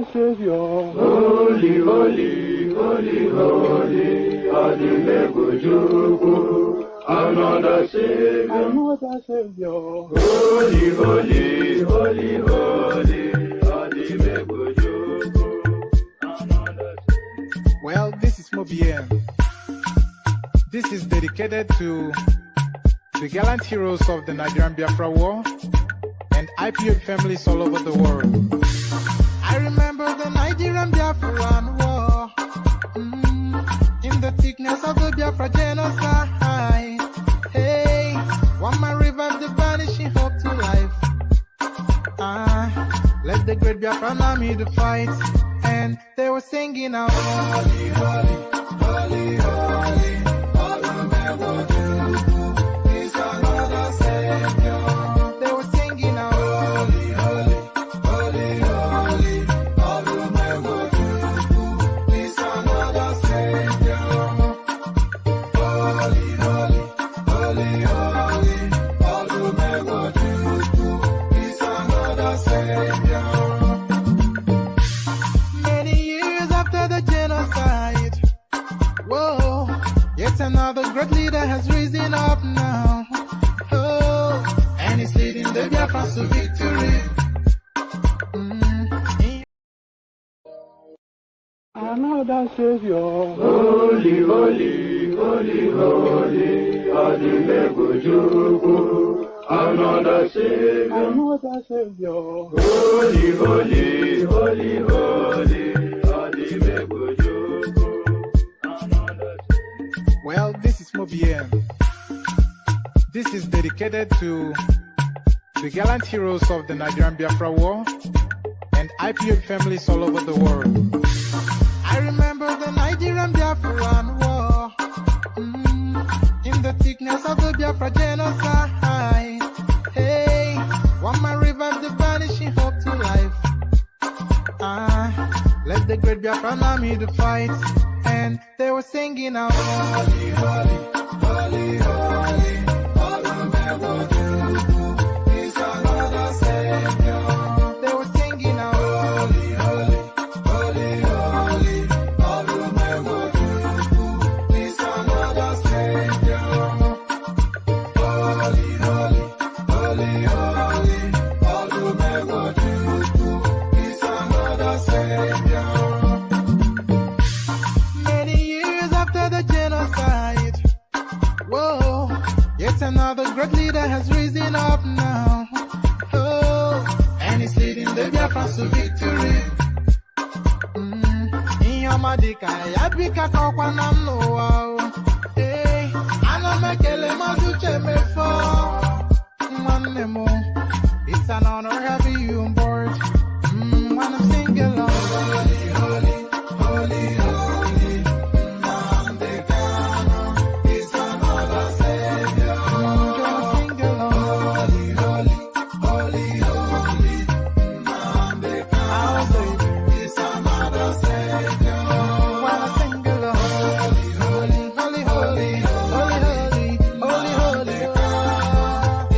another Savior. Holy, holy, holy, holy, Adimebujuku, another Savior. Another Savior. Holy, holy, holy, holy, Adimebujuku, another Savior. Well, this is Mobien. This is dedicated to the gallant heroes of the Nigerian Biafra War and IPO families all over the world. I remember the Nigerian Biafran War, in the thickness of the Biafra genocide. Hey, one man revived the vanishing hope to life. Let the great Biafran army to fight, and they were singing out, holy, holy, holy, holy, all the men will do is another Savior. They were singing out, holy, holy, holy, holy, all the men will do is another Savior. Holy, holy, holy, holy, all the men will do is another Savior. Many years after the genocide, whoa, yet another great leader has risen up now. Oh, and he's leading the Biafrans to victory. Another Savior. Holy, holy, holy, holy, Adimebujuku, another Savior. Another Savior. Holy, holy, holy, holy, Adimebujuku, another Savior. Well, this is Mobien. This is dedicated to the gallant heroes of the Nigerian Biafra War and IPO families all over the world. I remember the Nigerian Biafran War, in the thickness of the Biafra genocide. Hey, one man revived the vanishing hope to life. Let the great Biafran army to fight, and they were singing out, holy, holy, holy, holy, all the men will do is another Savior. They were singing out, holy, holy, holy, holy, all the men will do is another Savior. Holy, holy, holy, holy, all the men will do is another Savior. Many years after the genocide, whoa, yet another great leader has risen up now. Oh, and he's leading the Biafrans to victory. Inyamadika yabika kwa namno. Hey, anamekele mazuche mefo. Manemo, it's an honor having you on board. When I'm singing along, holy, holy, holy, holy, Namdekano is another Savior. Gonna sing along, holy, holy, holy, holy, Namdekano is another Savior. When I sing along, holy, holy, holy, holy, holy, holy, holy, holy,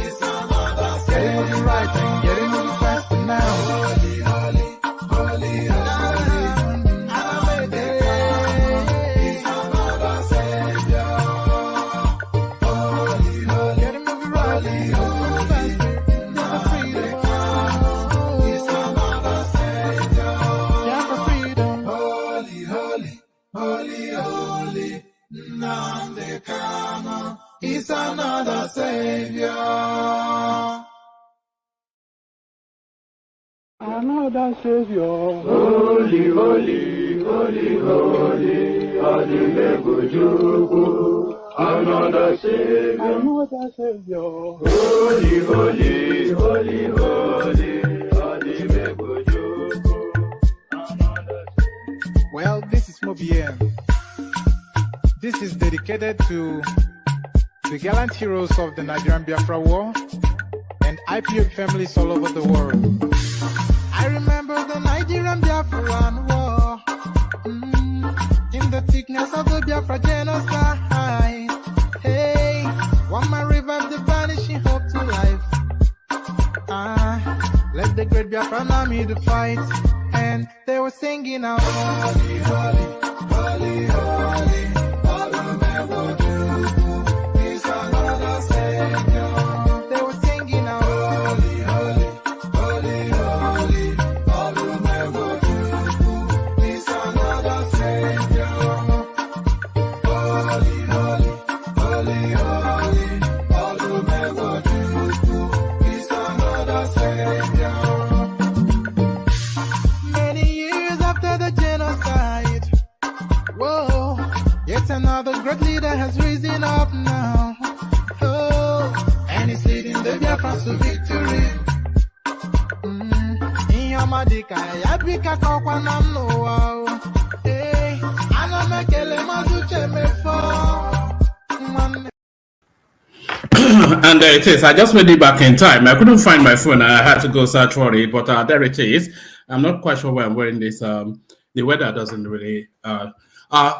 is another Savior. Getting moving right and getting moving faster now. Holy, holy, holy, holy, is another Savior. Holy, holy, getting moving right and moving faster. Yeah, for freedom. Is another Savior. Yeah, for freedom. Holy, holy, holy, holy, Namdekano is another Savior. Another Savior. Holy, holy, holy, holy, Adimebujuku, another Savior. Another Savior. Holy, holy, holy, holy, Adimebujuku, another Savior. Well, this is Mobien. This is dedicated to the gallant heroes of the Nigerian Biafra War and IPO families all over the world. I remember the Nigerian Biafran War, in the thickness of the Biafra genocide. Hey, one man revived the vanishing hope to life. Let the great Biafran army to fight, and they were singing out, holy, holy, holy, holy, is another Savior. They were singing out, holy, holy, holy, holy, is another Savior. Holy, holy, holy, holy, is another Savior. Many years after the genocide, whoa, yet another great leader has risen up now. Oh, and he's leading the Biafrans to victory. In Yamadika, Yabika Kokwanam no. Hey, Anamekele Mazuche Mefo. And there it is. I just made it back in time. I couldn't find my phone. I had to go search for it, but there it is. I'm not quite sure why I'm wearing this. The weather doesn't really.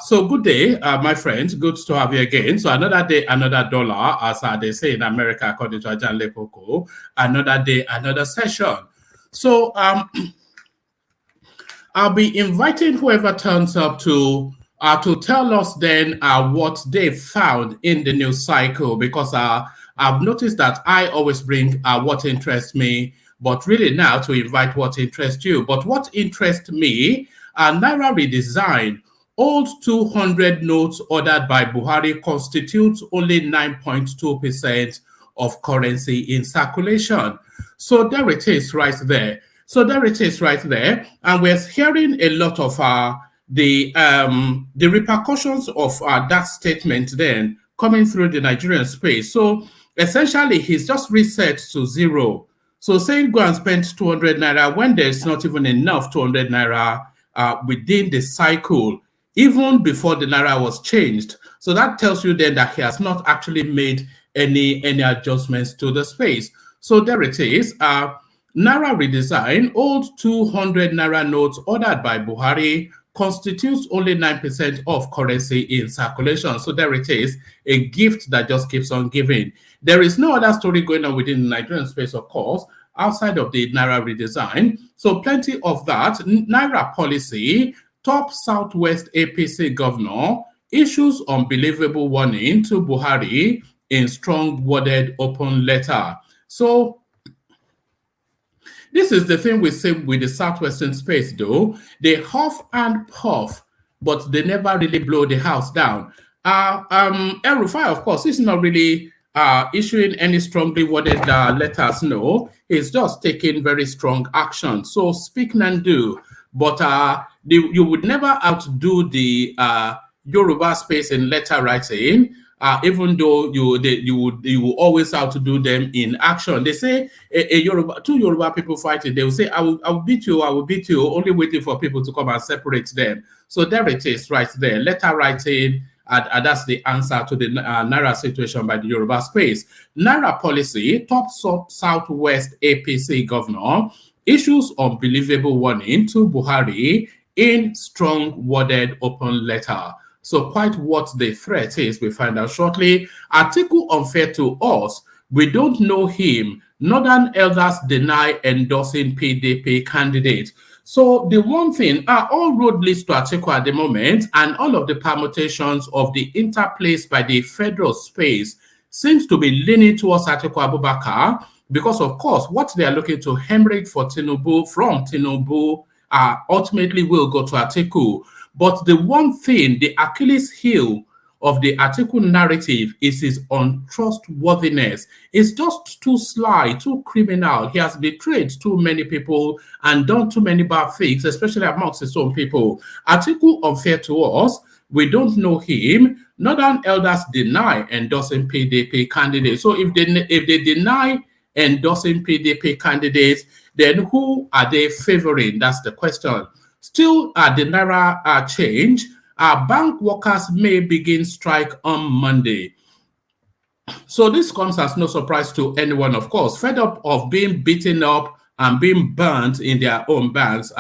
So good day, my friends. Good to have you again. So another day, another dollar, as they say in America, according to Ajan Lekoko. Another day, another session. So I'll be inviting whoever turns up to tell us then what they found in the news cycle, because I've noticed that I always bring what interests me, but really now to invite what interests you. But what interests me, Naira redesign. Old 200 notes ordered by Buhari constitutes only 9.2% of currency in circulation. So there it is right there. And we're hearing a lot of the repercussions of that statement then coming through the Nigerian space. So essentially, he's just reset to zero. So saying go and spend 200 naira when there's not even enough 200 naira within the cycle, even before the naira was changed. So that tells you then that he has not actually made any adjustments to the space. So there it is. Naira redesign, old 200 naira notes ordered by Buhari constitutes only 9% of currency in circulation. So there it is, a gift that just keeps on giving. There is no other story going on within the Nigerian space, of course, outside of the Naira redesign. So plenty of that. Naira policy, top Southwest APC governor issues unbelievable warning to Buhari in strong worded open letter. So this is the thing we say with the Southwestern space, though. They huff and puff, but they never really blow the house down. El Rufai, of course, is not really issuing any strongly worded letters, no. He's just taking very strong action. So speak and do. But you would never outdo the Yoruba space in letter writing. Even though you will always outdo them in action. They say two Yoruba people fighting, they will say, I will beat you, only waiting for people to come and separate them. So there it is right there. Letter writing, and that's the answer to the Naira situation by the Yoruba space. Naira policy, top Southwest APC governor issues unbelievable warning to Buhari in strong worded open letter. So quite what the threat is, we find out shortly. Article unfair to us. We don't know him. Northern elders deny endorsing PDP candidate. So the one thing, all road leads to Atiku at the moment, and all of the permutations of the interplays by the federal space seems to be leaning towards Atiku Abubakar, because of course, what they are looking to hemorrhage for Tinubu from Tinubu ultimately will go to Atiku. But the one thing, the Achilles heel of the Atiku narrative is his untrustworthiness. It's just too sly, too criminal. He has betrayed too many people and done too many bad things, especially amongst his own people. Atiku unfair to us. We don't know him. Northern elders deny endorsing PDP candidates. So if they deny endorsing PDP candidates, then who are they favoring? That's the question. Still, the Naira change. Bank workers may begin strike on Monday. So this comes as no surprise to anyone, of course. Fed up of being beaten up and being burnt in their own banks.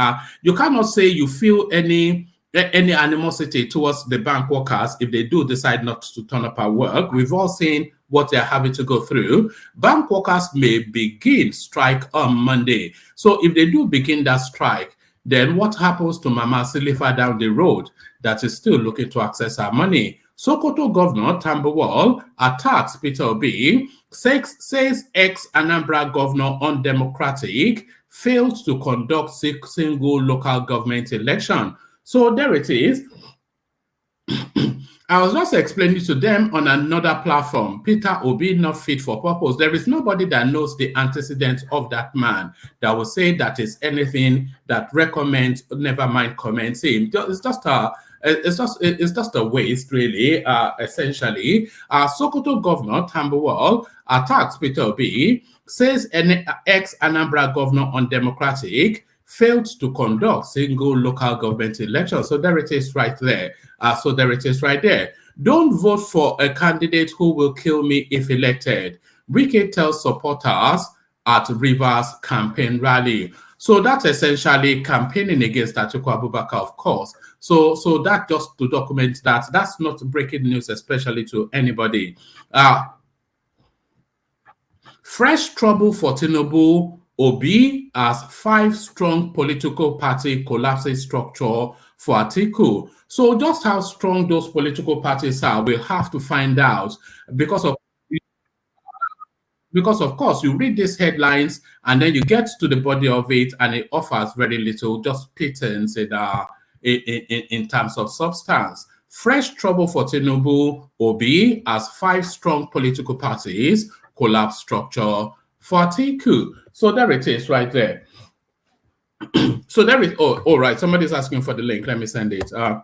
You cannot say you feel any animosity towards the bank workers if they do decide not to turn up at work. We've all seen what they're having to go through. Bank workers may begin strike on Monday. So if they do begin that strike, then what happens to Mama Silifa down the road that is still looking to access her money? Sokoto Governor Tambuwal attacks Peter Obi, says ex-Anambra governor undemocratic, failed to conduct single local government election. So there it is. I was just explaining to them on another platform, Peter Obi not fit for purpose. There is nobody that knows the antecedents of that man that will say that is anything that recommends, never mind comments him. It's just a waste, really, essentially. Sokoto Governor Tambuwal attacks Peter Obi, says an ex-Anambra governor undemocratic, failed to conduct single local government elections. So there it is right there. Don't vote for a candidate who will kill me if elected. Wike tells supporters at Rivers campaign rally. So that's essentially campaigning against Atiku Abubakar, of course. So that just to document that. That's not breaking news, especially to anybody. Fresh trouble for Tinubu. Obi as 5 strong political party collapses structure for Atiku. So just how strong those political parties are, we'll have to find out because of course you read these headlines and then you get to the body of it and it offers very little, just pittance in terms of substance. Fresh trouble for Tinubu. Obi as 5 strong political parties collapse structure for Atiku. So there it is right there. So there is, all right, somebody's asking for the link. Let me send it. So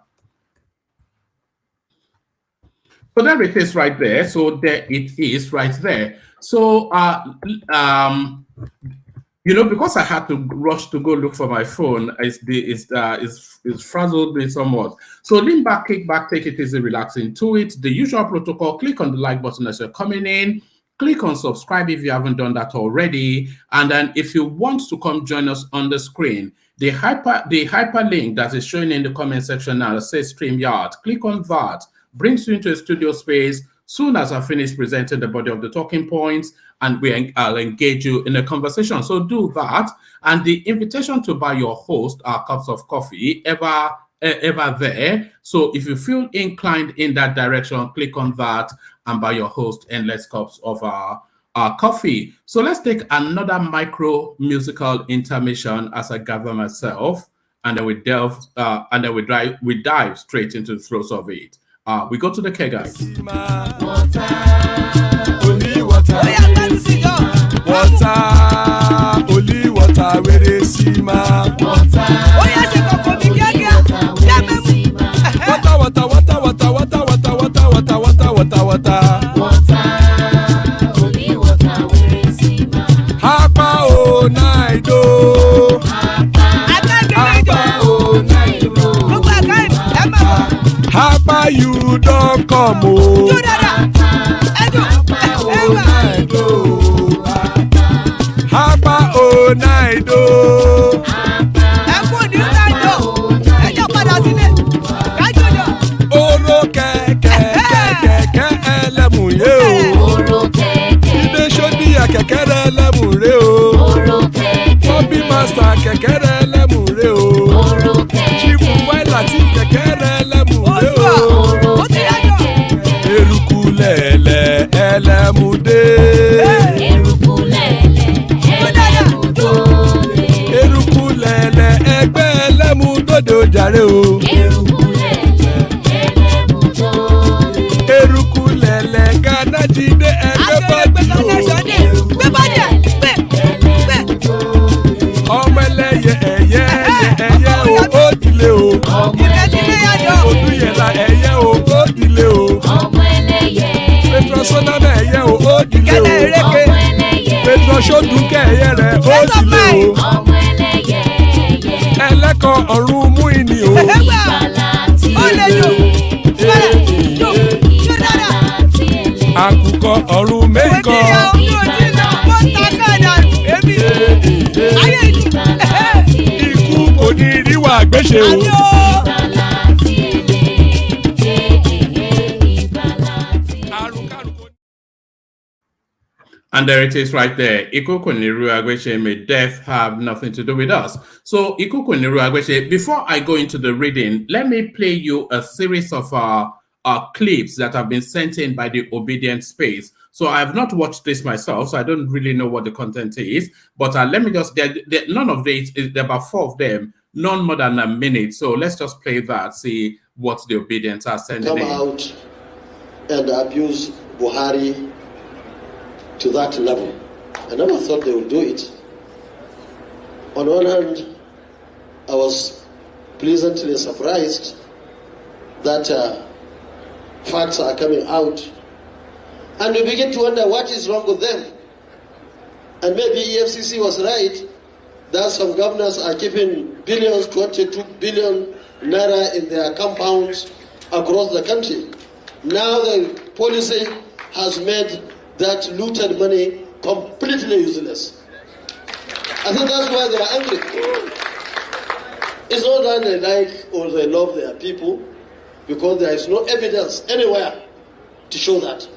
there it is right there. So there it is right there. So, because I had to rush to go look for my phone, it's frazzled me somewhat. So lean back, kick back, take it easy, relax into it. The usual protocol, click on the like button as you're coming in. Click on subscribe if you haven't done that already. And then if you want to come join us on the screen, the hyperlink that is showing in the comment section now that says StreamYard, click on that, brings you into a studio space. Soon as I finish presenting the body of the talking points, and I'll engage you in a conversation. So do that. And the invitation to buy your host our cups of coffee ever there. So if you feel inclined in that direction, click on that and buy your host endless cups of our coffee. So let's take another micro musical intermission as I gather myself, and then we dive straight into the throes of it. We go to the K guys. Only water, where they see my water. Hapa o naido. Hapa you don't come o. Hapa o naido. Oro kẹ̀kẹ́ ẹlẹ́mù yé o. Ilé sọ́dí àkẹ́kẹ́ ẹlẹ́mù ré o. Bobby master kẹ̀kẹ́ ẹlẹ́mù ré o. Chifu Wáìlà tí kẹ̀kẹ́ ẹlẹ́mù ré o. Eruku lẹ̀lẹ̀ ẹlẹ́mù dé. Eruku lẹ̀lẹ̀ ẹgbẹ́ ẹlẹ́mù dòde ojàre o. Eruku lẹ̀lẹ̀ Ghana ti dé ẹgbẹ́ bọ́dì o. Ọmọ ẹlẹ́yẹ ẹyẹ o ó dìlé o. Odúyẹ̀lá ẹyẹ o ó dìlé o. Petrosonama ẹyẹ o ó dìlé o. Petrosodúnkẹ́ ẹyẹ rẹ̀ ó dìlé o. Ẹlẹ́kọ̀ ọ̀run mú ìní o. Àkùkọ ọ̀run mẹ́kọ̀. Ikú kò ní ríwà gbéṣe o. And there it is right there. Ikuku Niru Agweche, may death have nothing to do with us. So Ikuku Niru Agweche, before I go into the reading, let me play you a series of clips that have been sent in by the Obedient Space. So I have not watched this myself, so I don't really know what the content is. But let me just, none of these, there are about 4 of them, none more than a minute. So let's just play that, see what the Obedients are sending in. Come out and abuse Buhari to that level. I never thought they would do it. On one hand, I was pleasantly surprised that facts are coming out. And we begin to wonder what is wrong with them. And maybe EFCC was right that some governors are keeping billions, 22 billion naira in their compounds across the country. Now the policy has made that looted money completely useless. I think that's why they are angry. It's not that they like or they love their people, because there is no evidence anywhere to show that.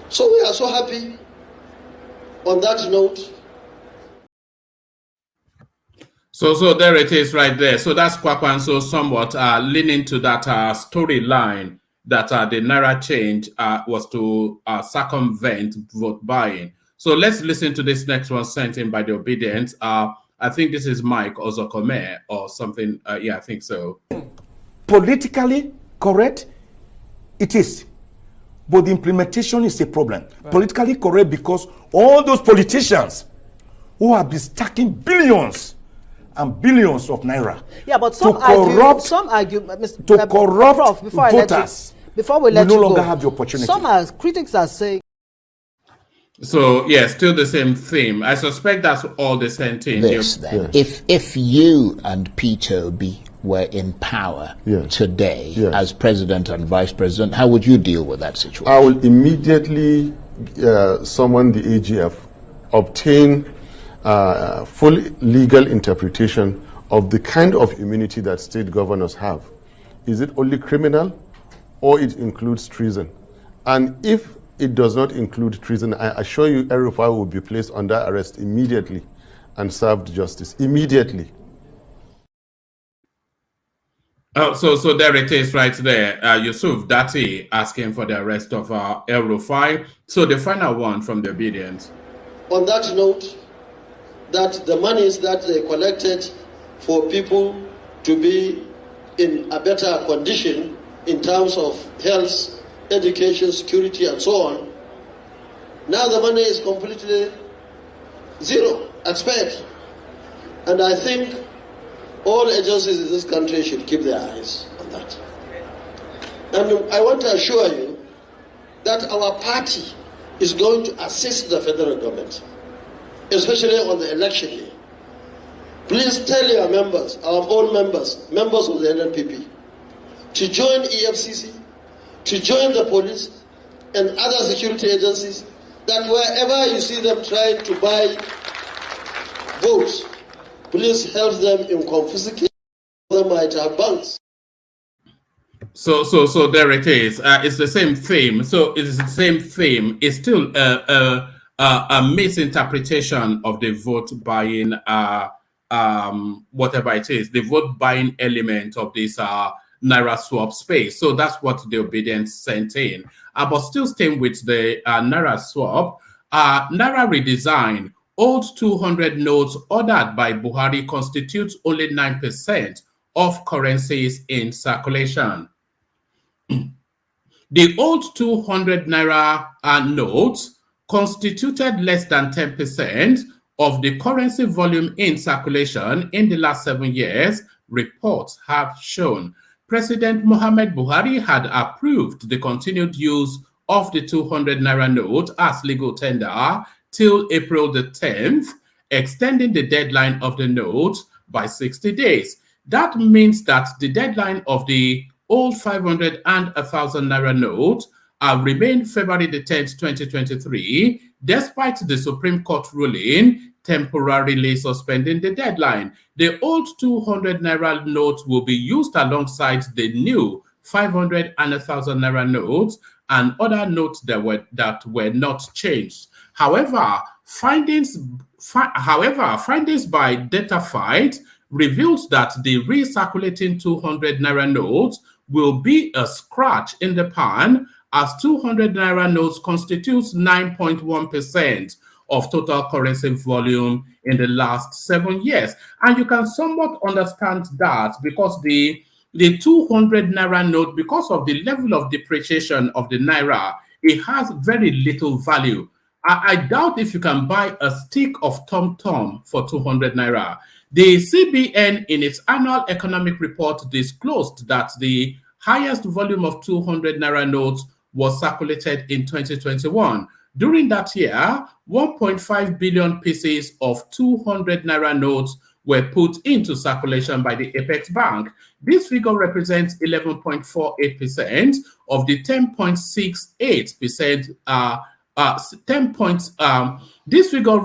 So we are so happy on that note. So there it is right there. So that's Kwakwanso somewhat leaning to that storyline that the Naira change was to circumvent vote buying. So let's listen to this next one sent in by the Obedient. I think this is Mike Ozokome or something. Yeah, I think so. Politically correct, it is. But the implementation is a problem. Right. Politically correct because all those politicians who have been stacking billions and billions of naira, yeah, but some to argue, corrupt, some argue, Mr. to corrupt Prof, before voters. Before we let no you longer go, have the opportunity. Some critics are saying. So yeah, still the same theme. I suspect that's all the same thing. This then, if you and Peter Obi were in power today as president and vice president, how would you deal with that situation? I will immediately summon the AGF, obtain full legal interpretation of the kind of immunity that state governors have. Is it only criminal or it includes treason? And if it does not include treason, I assure you El-Rufai will be placed under arrest immediately and served justice immediately. So there it is right there. Yusuf Dati asking for the arrest of El-Rufai. So the final one from the Obedience. On that note, that the monies that they collected for people to be in a better condition in terms of health, education, security, and so on, now the money is completely zero, expired. And I think all agencies in this country should keep their eyes on that. And I want to assure you that our party is going to assist the federal government, especially on the election year. Please tell your members, our own members, members of the NNPP, to join EFCC, to join the police and other security agencies, that wherever you see them trying to buy votes, please help them in confiscating. They might have banks. So there it is. It's the same theme. So it's the same theme. It's still a misinterpretation of the vote buying, whatever it is, the vote buying element of this Naira swap space. So that's what the Obedience sent in. But still staying with the Naira swap, Naira redesign. Old 200 notes ordered by Buhari constitutes only 9% of currencies in circulation. The old 200 Naira notes constituted less than 10% of the currency volume in circulation in the last 7 years, reports have shown. President Muhammad Buhari had approved the continued use of the 200 Naira note as legal tender till April the 10th, extending the deadline of the note by 60 days. That means that the deadline of the old 500 and 1,000 Naira note remained February the 10th, 2023, despite the Supreme Court ruling temporarily suspending the deadline. The old 200 Naira note will be used alongside the new 500 and 1,000 naira notes, and other notes that were not changed. However, findings by DataFight reveals that the recirculating 200 naira notes will be a scratch in the pan, as 200 naira notes constitutes 9.1% of total currency volume in the last 7 years. And you can somewhat understand that because the 200 naira note, because of the level of depreciation of the naira, it has very little value. I doubt if you can buy a stick of Tom Tom for 200 naira. The CBN, in its annual economic report, disclosed that the highest volume of 200 naira notes was circulated in 2021. During that year, 1.5 billion pieces of 200 naira notes were put into circulation by the Apex Bank. This figure represents 11.48% of the 10.68%. This figure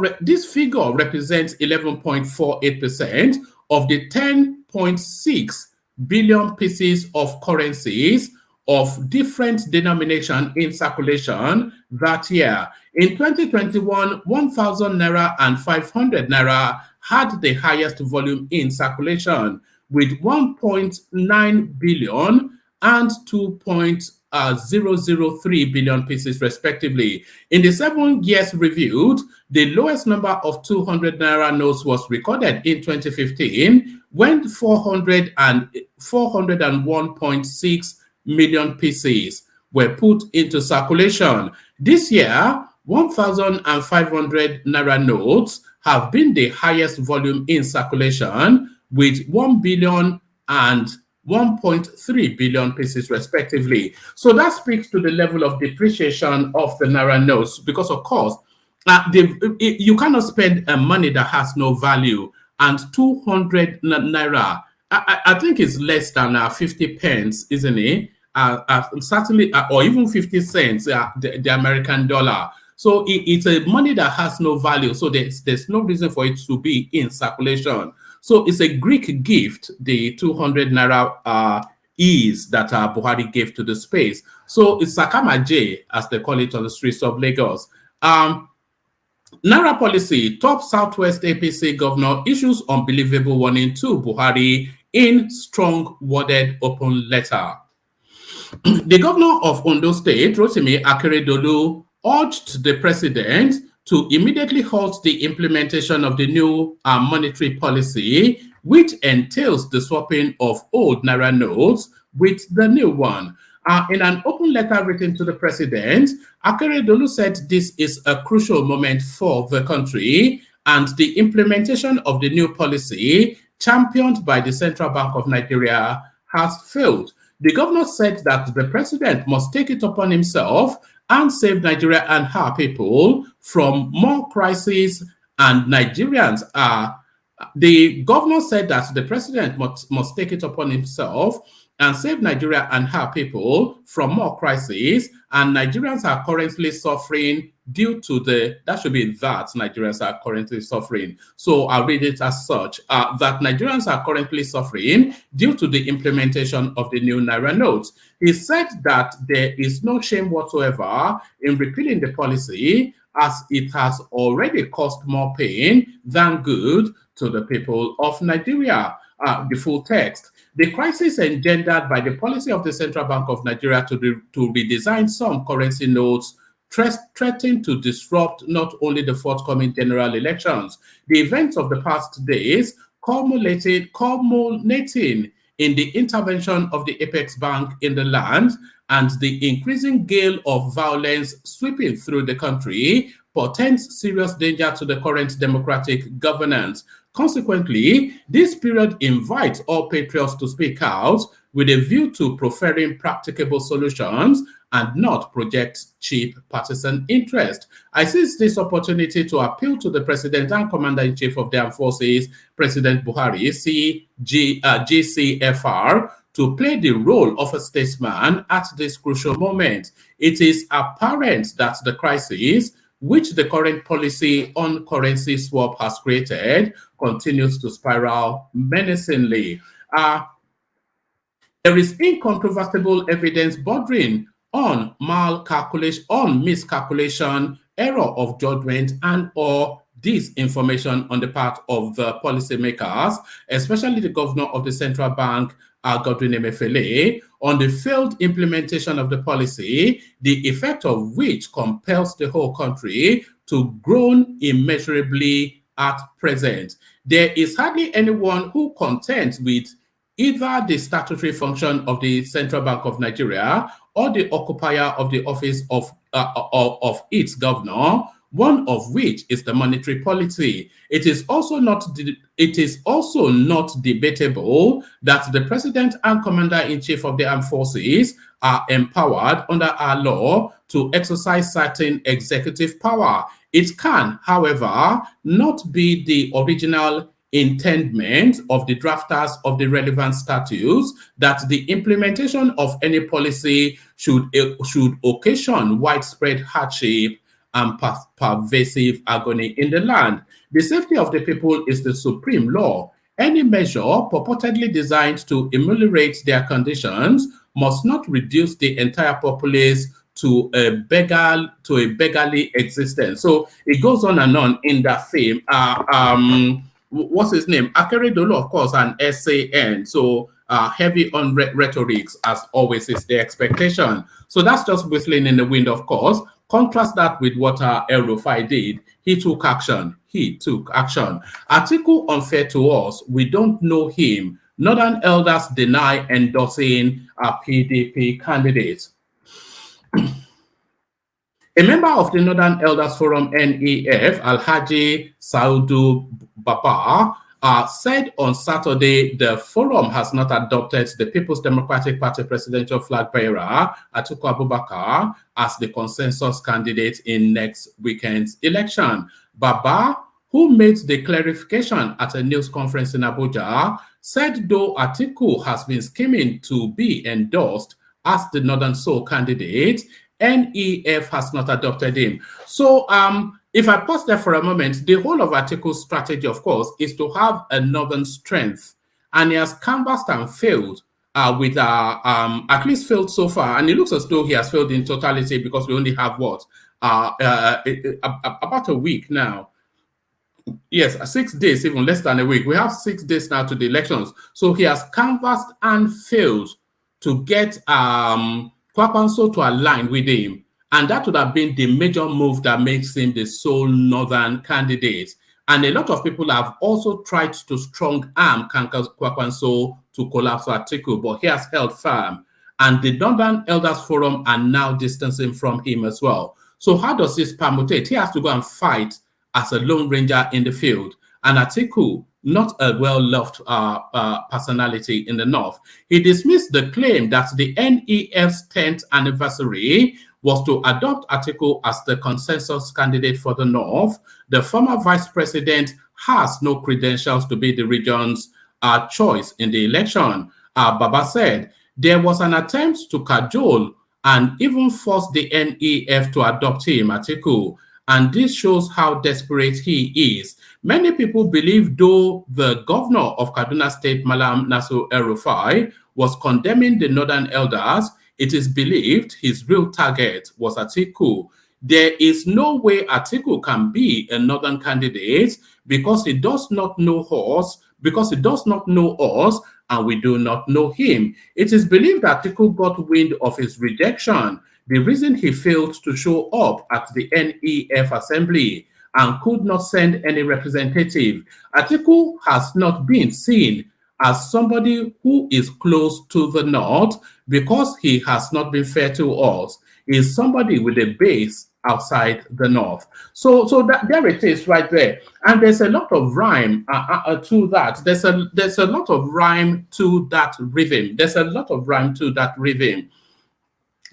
represents 11.48% of the 10.6 billion pieces of currencies of different denomination in circulation that year. In 2021, 1,000 naira and 500 naira had the highest volume in circulation, with 1.9 billion and 2.003 billion pieces respectively. In the 7 years reviewed, the lowest number of 200 naira notes was recorded in 2015, when 401.6 million pieces were put into circulation. This year, 1,500 naira notes have been the highest volume in circulation, with 1 billion and 1.3 billion pieces respectively. So that speaks to the level of depreciation of the naira notes, because of course, you cannot spend money that has no value, and 200 naira, I think it's less than 50 pence, isn't it? Certainly, or even 50 cents, the American dollar. So it's a money that has no value. So there's no reason for it to be in circulation. So it's a Greek gift, the 200 naira ease that Buhari gave to the space. So it's Sakama J, as they call it on the streets of Lagos. Naira policy, top Southwest APC governor issues unbelievable warning to Buhari in strong worded open letter. The governor of Ondo State, Rotimi Akeredolu, urged the president to immediately halt the implementation of the new monetary policy, which entails the swapping of old naira notes with the new one. In an open letter written to the president, Akeredolu said this is a crucial moment for the country, and the implementation of the new policy, championed by the Central Bank of Nigeria, has failed. The governor said that the president must take it upon himself and save Nigeria and her people from more crises, and Nigerians are. The governor said that the president must take it upon himself and save Nigeria and her people from more crises, and Nigerians are currently suffering due to Nigerians are currently suffering. So I'll read it as such, that Nigerians are currently suffering due to the implementation of the new naira notes. He said that there is no shame whatsoever in repealing the policy, as it has already caused more pain than good to the people of Nigeria. The full text. The crisis engendered by the policy of the Central Bank of Nigeria to redesign some currency notes threatened to disrupt not only the forthcoming general elections. The events of the past days culminating in the intervention of the Apex Bank in the land and the increasing gale of violence sweeping through the country portends serious danger to the current democratic governance. Consequently, this period invites all patriots to speak out with a view to preferring practicable solutions and not project cheap partisan interest. I seize this opportunity to appeal to the President and Commander-in-Chief of the Armed Forces, President Buhari, GCFR, to play the role of a statesman at this crucial moment. It is apparent that the crisis which the current policy on currency swap has created continues to spiral menacingly. There is incontrovertible evidence bordering on miscalculation, error of judgment, and or disinformation on the part of the policymakers, especially the governor of the central bank, Godwin Emefiele, on the failed implementation of the policy, the effect of which compels the whole country to groan immeasurably at present. There is hardly anyone who contends with either the statutory function of the Central Bank of Nigeria or the occupier of the office of its governor, one of which is the monetary policy. It is also not debatable that the President and Commander-in-Chief of the Armed Forces are empowered under our law to exercise certain executive power. It can, however, not be the original intendment of the drafters of the relevant statutes that the implementation of any policy should occasion widespread hardship and pervasive agony in the land. The safety of the people is the supreme law. Any measure purportedly designed to ameliorate their conditions must not reduce the entire populace to a beggarly existence. So it goes on and on in that theme. What's his name? Akeredolu, of course, an SAN. So heavy on rhetorics, as always, is the expectation. So that's just whistling in the wind, of course. Contrast that with what El-Rufai did. He took action. Atiku unfair to us. We don't know him. Northern elders deny endorsing a PDP candidate. A member of the Northern Elders Forum NEF, Alhaji Saudu Baba, said on Saturday the forum has not adopted the People's Democratic Party presidential flag bearer, Atiku Abubakar, as the consensus candidate in next weekend's election. Baba, who made the clarification at a news conference in Abuja, said though Atiku has been scheming to be endorsed as the Northern Soul candidate, NEF has not adopted him. So if I pause there for a moment, the whole of Atiku's strategy, of course, is to have a northern strength. And he has canvassed and failed at least failed so far. And it looks as though he has failed in totality because we only have what? About a week now. Yes, 6 days, even less than a week. We have 6 days now to the elections. So he has canvassed and failed to get Kwakwanso to align with him. And that would have been the major move that makes him the sole northern candidate. And a lot of people have also tried to strong arm Kwakwanso to collapse Atiku, but he has held firm. And the Northern Elders Forum are now distancing from him as well. So how does this permutate? He has to go and fight as a lone ranger in the field. And Atiku, not a well-loved personality in the North. He dismissed the claim that the NEF's 10th anniversary was to adopt Atiku as the consensus candidate for the North. The former vice president has no credentials to be the region's choice in the election. Baba said there was an attempt to cajole and even force the NEF to adopt him, Atiku. And this shows how desperate he is. Many people believe, though the governor of Kaduna State, Malam Nasir El-Rufai, was condemning the Northern Elders, it is believed his real target was Atiku. There is no way Atiku can be a Northern candidate because he does not know us, and we do not know him. It is believed that Atiku got wind of his rejection. The reason he failed to show up at the NEF assembly and could not send any representative. Atiku has not been seen as somebody who is close to the North because he has not been fair to us. He is somebody with a base outside the North. So there it is right there. And there's a lot of rhyme to that. There's a lot of rhyme to that rhythm.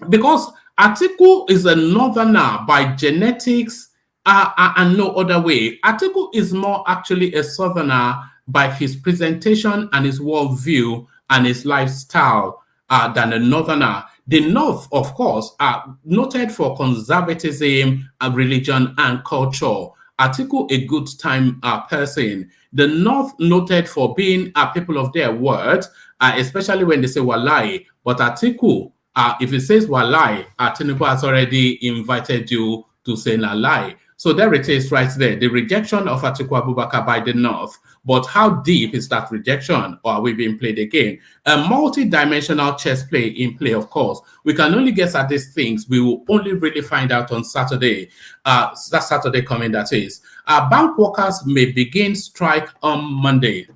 Because Atiku is a northerner by genetics and no other way. Atiku is more actually a southerner by his presentation and his worldview and his lifestyle than a northerner. The North, of course, are noted for conservatism, religion, and culture. Atiku a good time person. The North noted for being people of their word, especially when they say walai. But Atiku, if it says walai, Tinubu has already invited you to say na lie. So there it is right there, the rejection of Atiku Abubakar by the North. But how deep is that rejection, or are we being played again? A multi-dimensional chess play in play, of course. We can only guess at these things. We will only really find out on Saturday. That Saturday coming, that is. Bank workers may begin strike on Monday.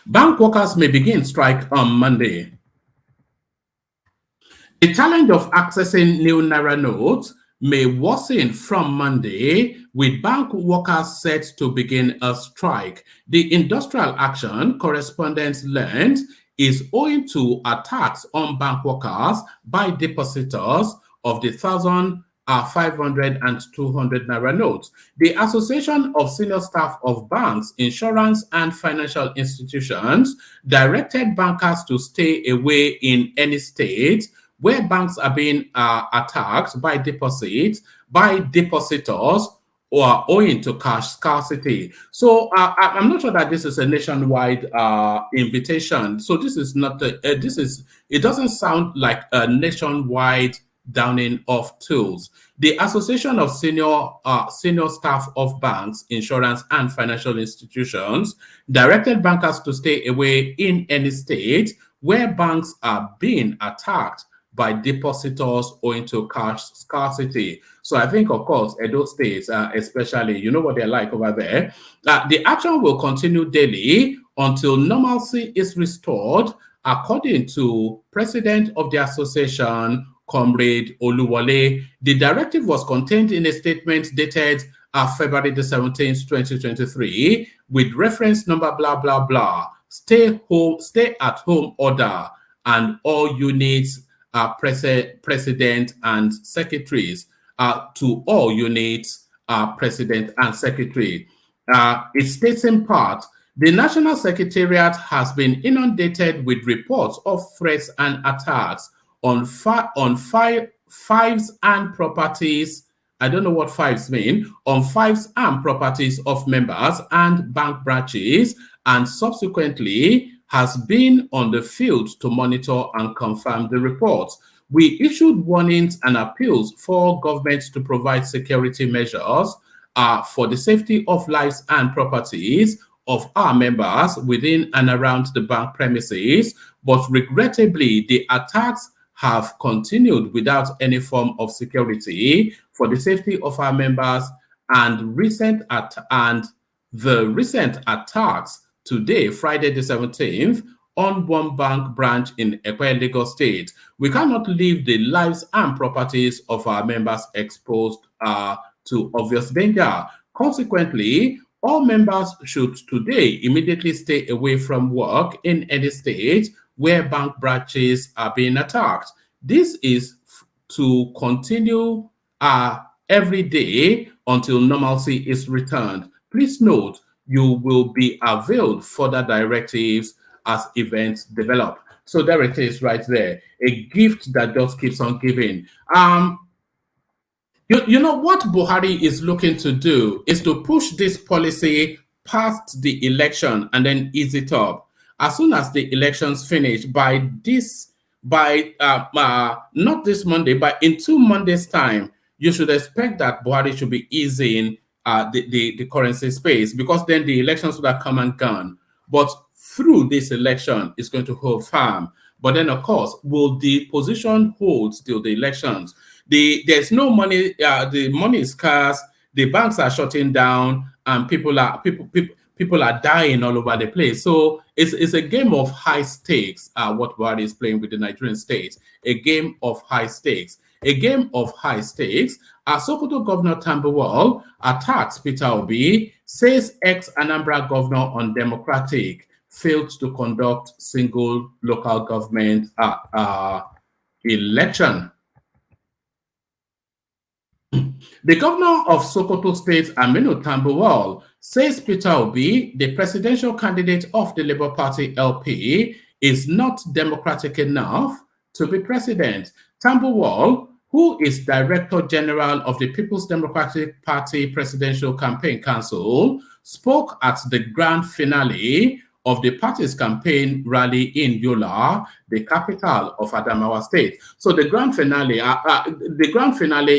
Bank workers may begin strike on Monday. The challenge of accessing new Naira notes may worsen from Monday, with bank workers set to begin a strike. The industrial action, correspondents learned, is owing to attacks on bank workers by depositors of the 1,000, 500 and 200 Naira notes. The Association of Senior Staff of Banks, Insurance and Financial Institutions directed bankers to stay away in any state where banks are being attacked by depositors or owing to cash scarcity. So I'm not sure that this is a nationwide invitation. So this is not it doesn't sound like a nationwide downing of tools. The Association of Senior Staff of Banks, Insurance and Financial Institutions directed bankers to stay away in any state where banks are being attacked by depositors owing to cash scarcity. So I think, of course, Edo State, especially, you know what they're like over there. The action will continue daily until normalcy is restored, according to President of the Association, Comrade Oluwole. The directive was contained in a statement dated February the 17th, 2023, with reference number blah, blah, blah. Stay at home order, and all units president and secretaries to all units president and secretary. It states in part, the National Secretariat has been inundated with reports of threats and attacks on fives and properties. I don't know what fives mean, on fives and properties of members and bank branches, and subsequently has been on the field to monitor and confirm the reports. We issued warnings and appeals for governments to provide security measures for the safety of lives and properties of our members within and around the bank premises, but regrettably, the attacks have continued without any form of security for the safety of our members, and the recent attacks today, Friday the 17th, on one bank branch in Ekwe, Lagos State. We cannot leave the lives and properties of our members exposed to obvious danger. Consequently, all members should today immediately stay away from work in any state where bank branches are being attacked. This is to continue every day until normalcy is returned. Please note, you will be availed further directives as events develop. So there it is right there. A gift that just keeps on giving. You know what Buhari is looking to do is to push this policy past the election and then ease it up. As soon as the elections finish, not this Monday, but in 2 Mondays' time, you should expect that Buhari should be easing the currency space, because then the elections would have come and gone. But through this election, it's going to hold firm. But then, of course, will the position hold till the elections? There's no money. The money is scarce. The banks are shutting down, and people are dying all over the place. So it's a game of high stakes. What Buhari is playing with the Nigerian state, a game of high stakes. A game of high stakes. Sokoto Governor Tambuwal attacks Peter Obi, says ex-Anambra governor undemocratic, failed to conduct single local government election. The governor of Sokoto State, Aminu Tambuwal, says Peter Obi, the presidential candidate of the Labour Party LP, is not democratic enough to be president. Tambuwal, who is Director General of the People's Democratic Party Presidential Campaign Council, spoke at the grand finale of the party's campaign rally in Yola, the capital of Adamawa State. So the grand finale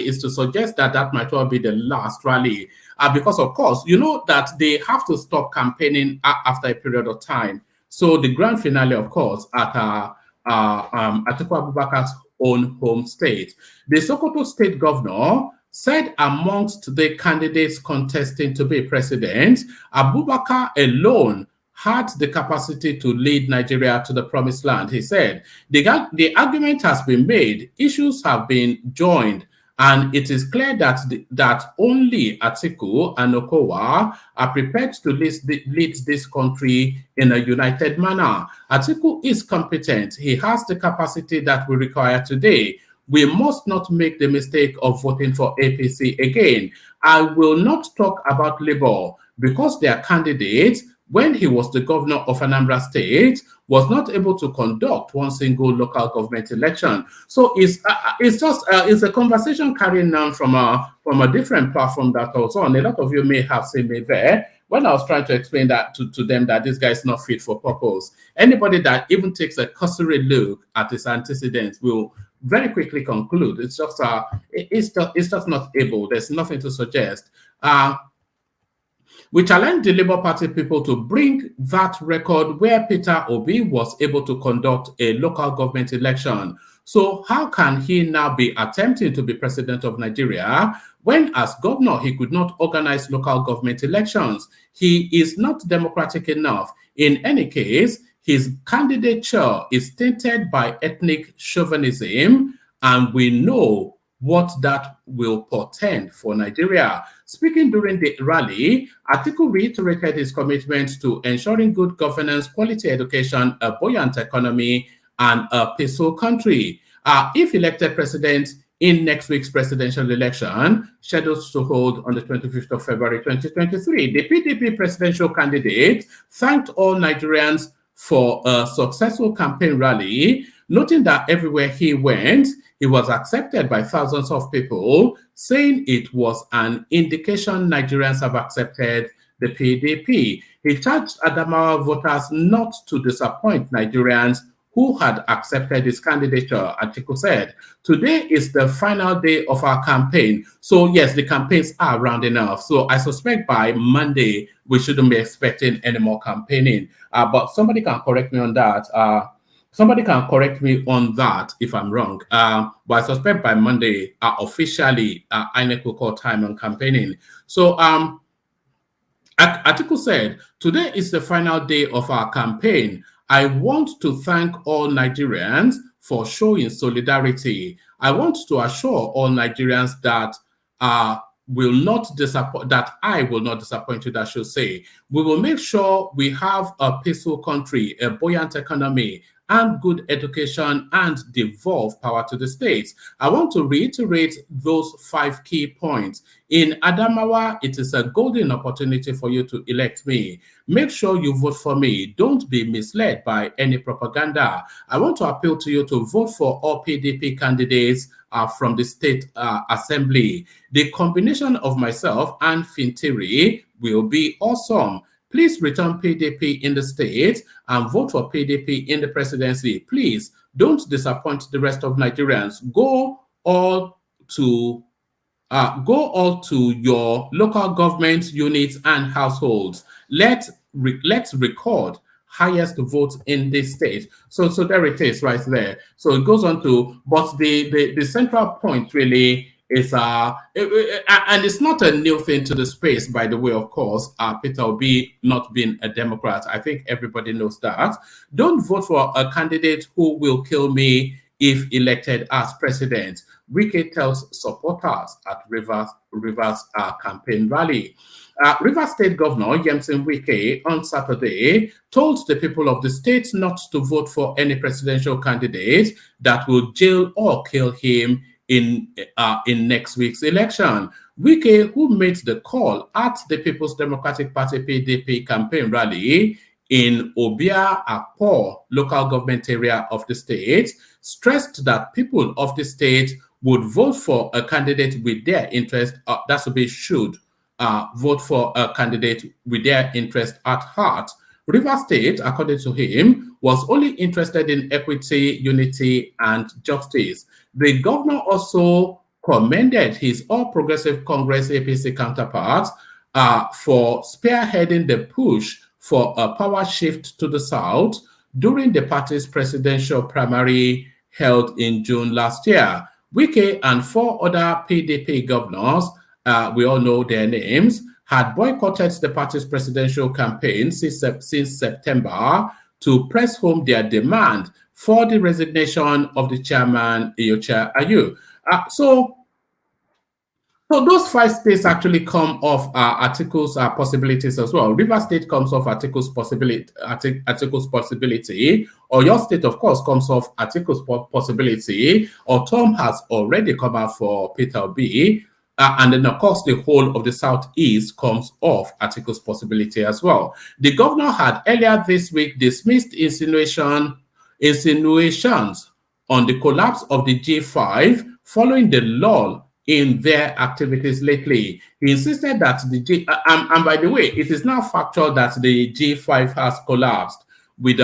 is to suggest that that might well be the last rally, because of course, you know that they have to stop campaigning after a period of time. So the grand finale, of course, at Atiku Abubakar's own home state. The Sokoto state governor said amongst the candidates contesting to be president, Abubakar alone had the capacity to lead Nigeria to the promised land. He said, the argument has been made, issues have been joined, and it is clear that that only Atiku and Okowa are prepared to lead this country in a united manner. Atiku is competent. He has the capacity that we require today. We must not make the mistake of voting for APC again. I will not talk about Labour because their candidate, when he was the governor of Anambra State, was not able to conduct one single local government election. So it's a conversation carrying on from a different platform that was on. A lot of you may have seen me there when I was trying to explain that to them that this guy is not fit for purpose. Anybody that even takes a cursory look at his antecedents will very quickly conclude it's just not able. There's nothing to suggest. We challenge the Labour Party people to bring that record where Peter Obi was able to conduct a local government election. So how can he now be attempting to be president of Nigeria when as governor he could not organize local government elections? He is not democratic enough. In any case, his candidature is tainted by ethnic chauvinism, and we know what that will portend for Nigeria. Speaking during the rally, Atiku reiterated his commitment to ensuring good governance, quality education, a buoyant economy, and a peaceful country. If elected president in next week's presidential election, scheduled to hold on the 25th of February 2023, the PDP presidential candidate thanked all Nigerians for a successful campaign rally, noting that everywhere he went, he was accepted by thousands of people, saying it was an indication Nigerians have accepted the PDP. He charged Adamawa voters not to disappoint Nigerians who had accepted his candidature. Atiku said, today is the final day of our campaign. So yes, the campaigns are rounding off. So I suspect by Monday, we shouldn't be expecting any more campaigning. But somebody can correct me on that. Somebody can correct me on that if I'm wrong. But I suspect by Monday, officially, INEC will call time on campaigning. So Atiku said, today is the final day of our campaign. I want to thank all Nigerians for showing solidarity. I want to assure all Nigerians that I will not disappoint you, that should say. We will make sure we have a peaceful country, a buoyant economy, and good education, and devolve power to the states. I want to reiterate those 5 key points. In Adamawa, it is a golden opportunity for you to elect me. Make sure you vote for me. Don't be misled by any propaganda. I want to appeal to you to vote for all PDP candidates from the state assembly. The combination of myself and Fintiri will be awesome. Please return PDP in the state and vote for PDP in the presidency. Please don't disappoint the rest of Nigerians. Go all to your local government units and households. Let's record highest votes in this state. So there it is right there. So it goes on to, but the central point really is and it's not a new thing to the space, by the way, of course, Peter Obi not being a Democrat. I think everybody knows that. Don't vote for a candidate who will kill me if elected as president. Wike tells supporters at Rivers campaign rally. Rivers State Governor Yemson Wike on Saturday told the people of the state not to vote for any presidential candidate that will jail or kill him in next week's election. Wike, who made the call at the People's Democratic Party PDP campaign rally in Obia Akpo local government area of the state, stressed that people of the state would vote for a candidate with their interest, that would be should vote for a candidate with their interest at heart. River State, according to him, was only interested in equity, unity, and justice. The governor also commended his All Progressive Congress APC counterpart for spearheading the push for a power shift to the south during the party's presidential primary held in June last year. Wike and 4 other PDP governors, we all know their names, had boycotted the party's presidential campaign since September to press home their demand for the resignation of the chairman, Iyocha Ayu. So those 5 states actually come off articles possibilities as well. River State comes off articles possibility, or your state, of course, comes off articles possibility, or Tom has already come out for Peter B. And then, of course, the whole of the Southeast comes off articles possibility as well. The governor had earlier this week dismissed insinuations on the collapse of the G5 following the lull in their activities lately. He insisted that the and by the way, it is now factual that the G5 has collapsed, with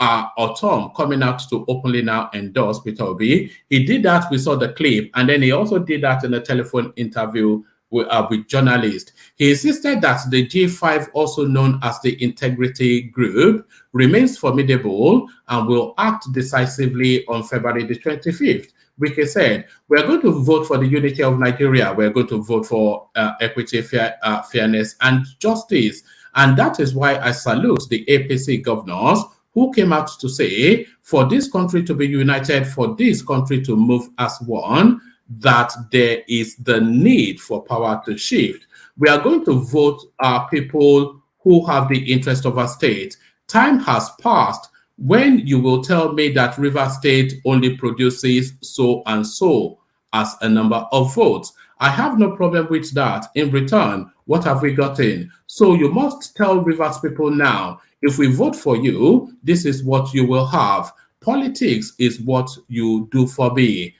Otom coming out to openly now endorse Peter Obi. He did that, we saw the clip, and then he also did that in a telephone interview with journalists. He insisted that the G5, also known as the Integrity Group, remains formidable and will act decisively on February the 25th. Wike said, we're going to vote for the unity of Nigeria. We're going to vote for equity, fairness, and justice. And that is why I salute the APC governors who came out to say, for this country to be united, for this country to move as one, that there is the need for power to shift. We are going to vote people who have the interest of our state. Time has passed when you will tell me that River State only produces so and so as a number of votes. I have no problem with that. In return, what have we gotten? So you must tell Rivers people now, if we vote for you, this is what you will have. Politics is what you do for me.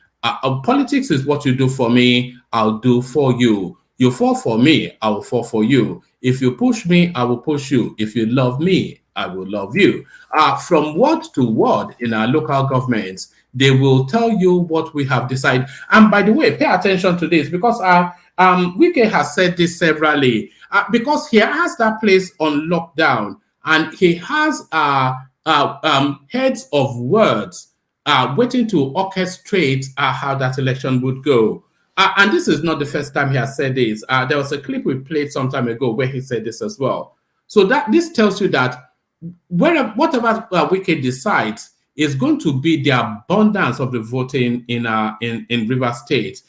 Politics is what you do for me, I'll do for you. You fall for me, I will fall for you. If you push me, I will push you. If you love me, I will love you. From word to word in our local governments, they will tell you what we have decided. And by the way, pay attention to this, because Wike has said this severally, because he has that place on lockdown, and he has heads of words waiting to orchestrate how that election would go. And this is not the first time he has said this. There was a clip we played some time ago where he said this as well. So that this tells you that whatever Wike decides is going to be the abundance of the voting in River State.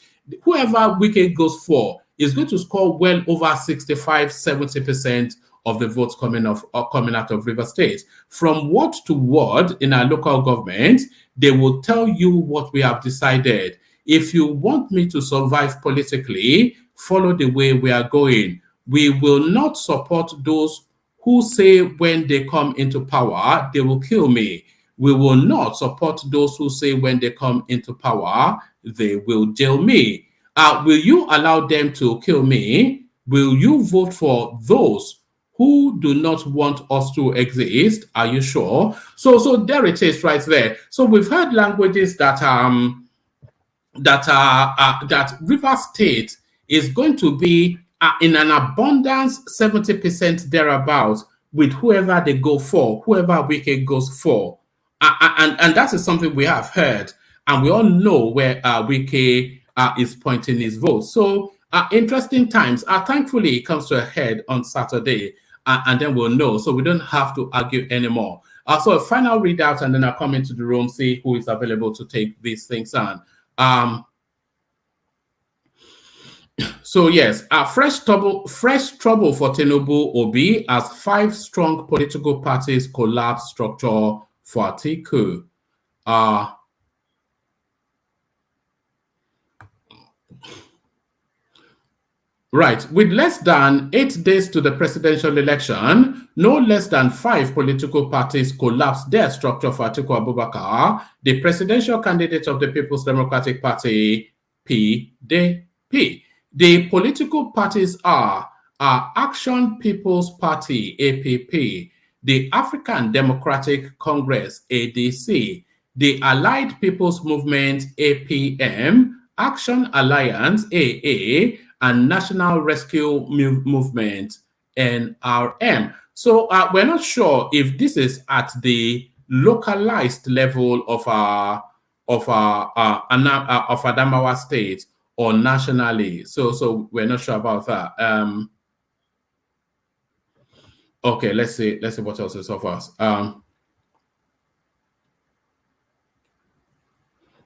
Whoever Wike goes for is going to score well over 65-70% of the votes coming out of River State. From word to word in our local government, they will tell you what we have decided. If you want me to survive politically, follow the way we are going. We will not support those who say when they come into power, they will kill me. We will not support those who say when they come into power, they will jail me. Will you allow them to kill me? Will you vote for those who do not want us to exist? Are you sure? So there it is right there. So we've heard languages that River State is going to be in an abundance 70% thereabouts with whoever they go for, whoever Wike goes for. And that is something we have heard, and we all know where Wike is pointing his vote. So interesting times. Thankfully, it comes to a head on Saturday, and then we'll know. So we don't have to argue anymore. So a final readout, and then I'll come into the room, see who is available to take these things on. So yes, fresh trouble for Tinubu Obi as 5 strong political parties collapse structure for Atiku. Right. With less than 8 days to the presidential election, no less than 5 political parties collapsed their structure for Atiku Abubakar, the presidential candidate of the People's Democratic Party, PDP. The political parties are Action People's Party, APP, the African Democratic Congress, ADC, the Allied People's Movement, APM, Action Alliance, AA, and National Rescue Movement, NRM. So we're not sure if this is at the localized level of Adamawa State or nationally. So we're not sure about that. Okay, let's see what else is of us.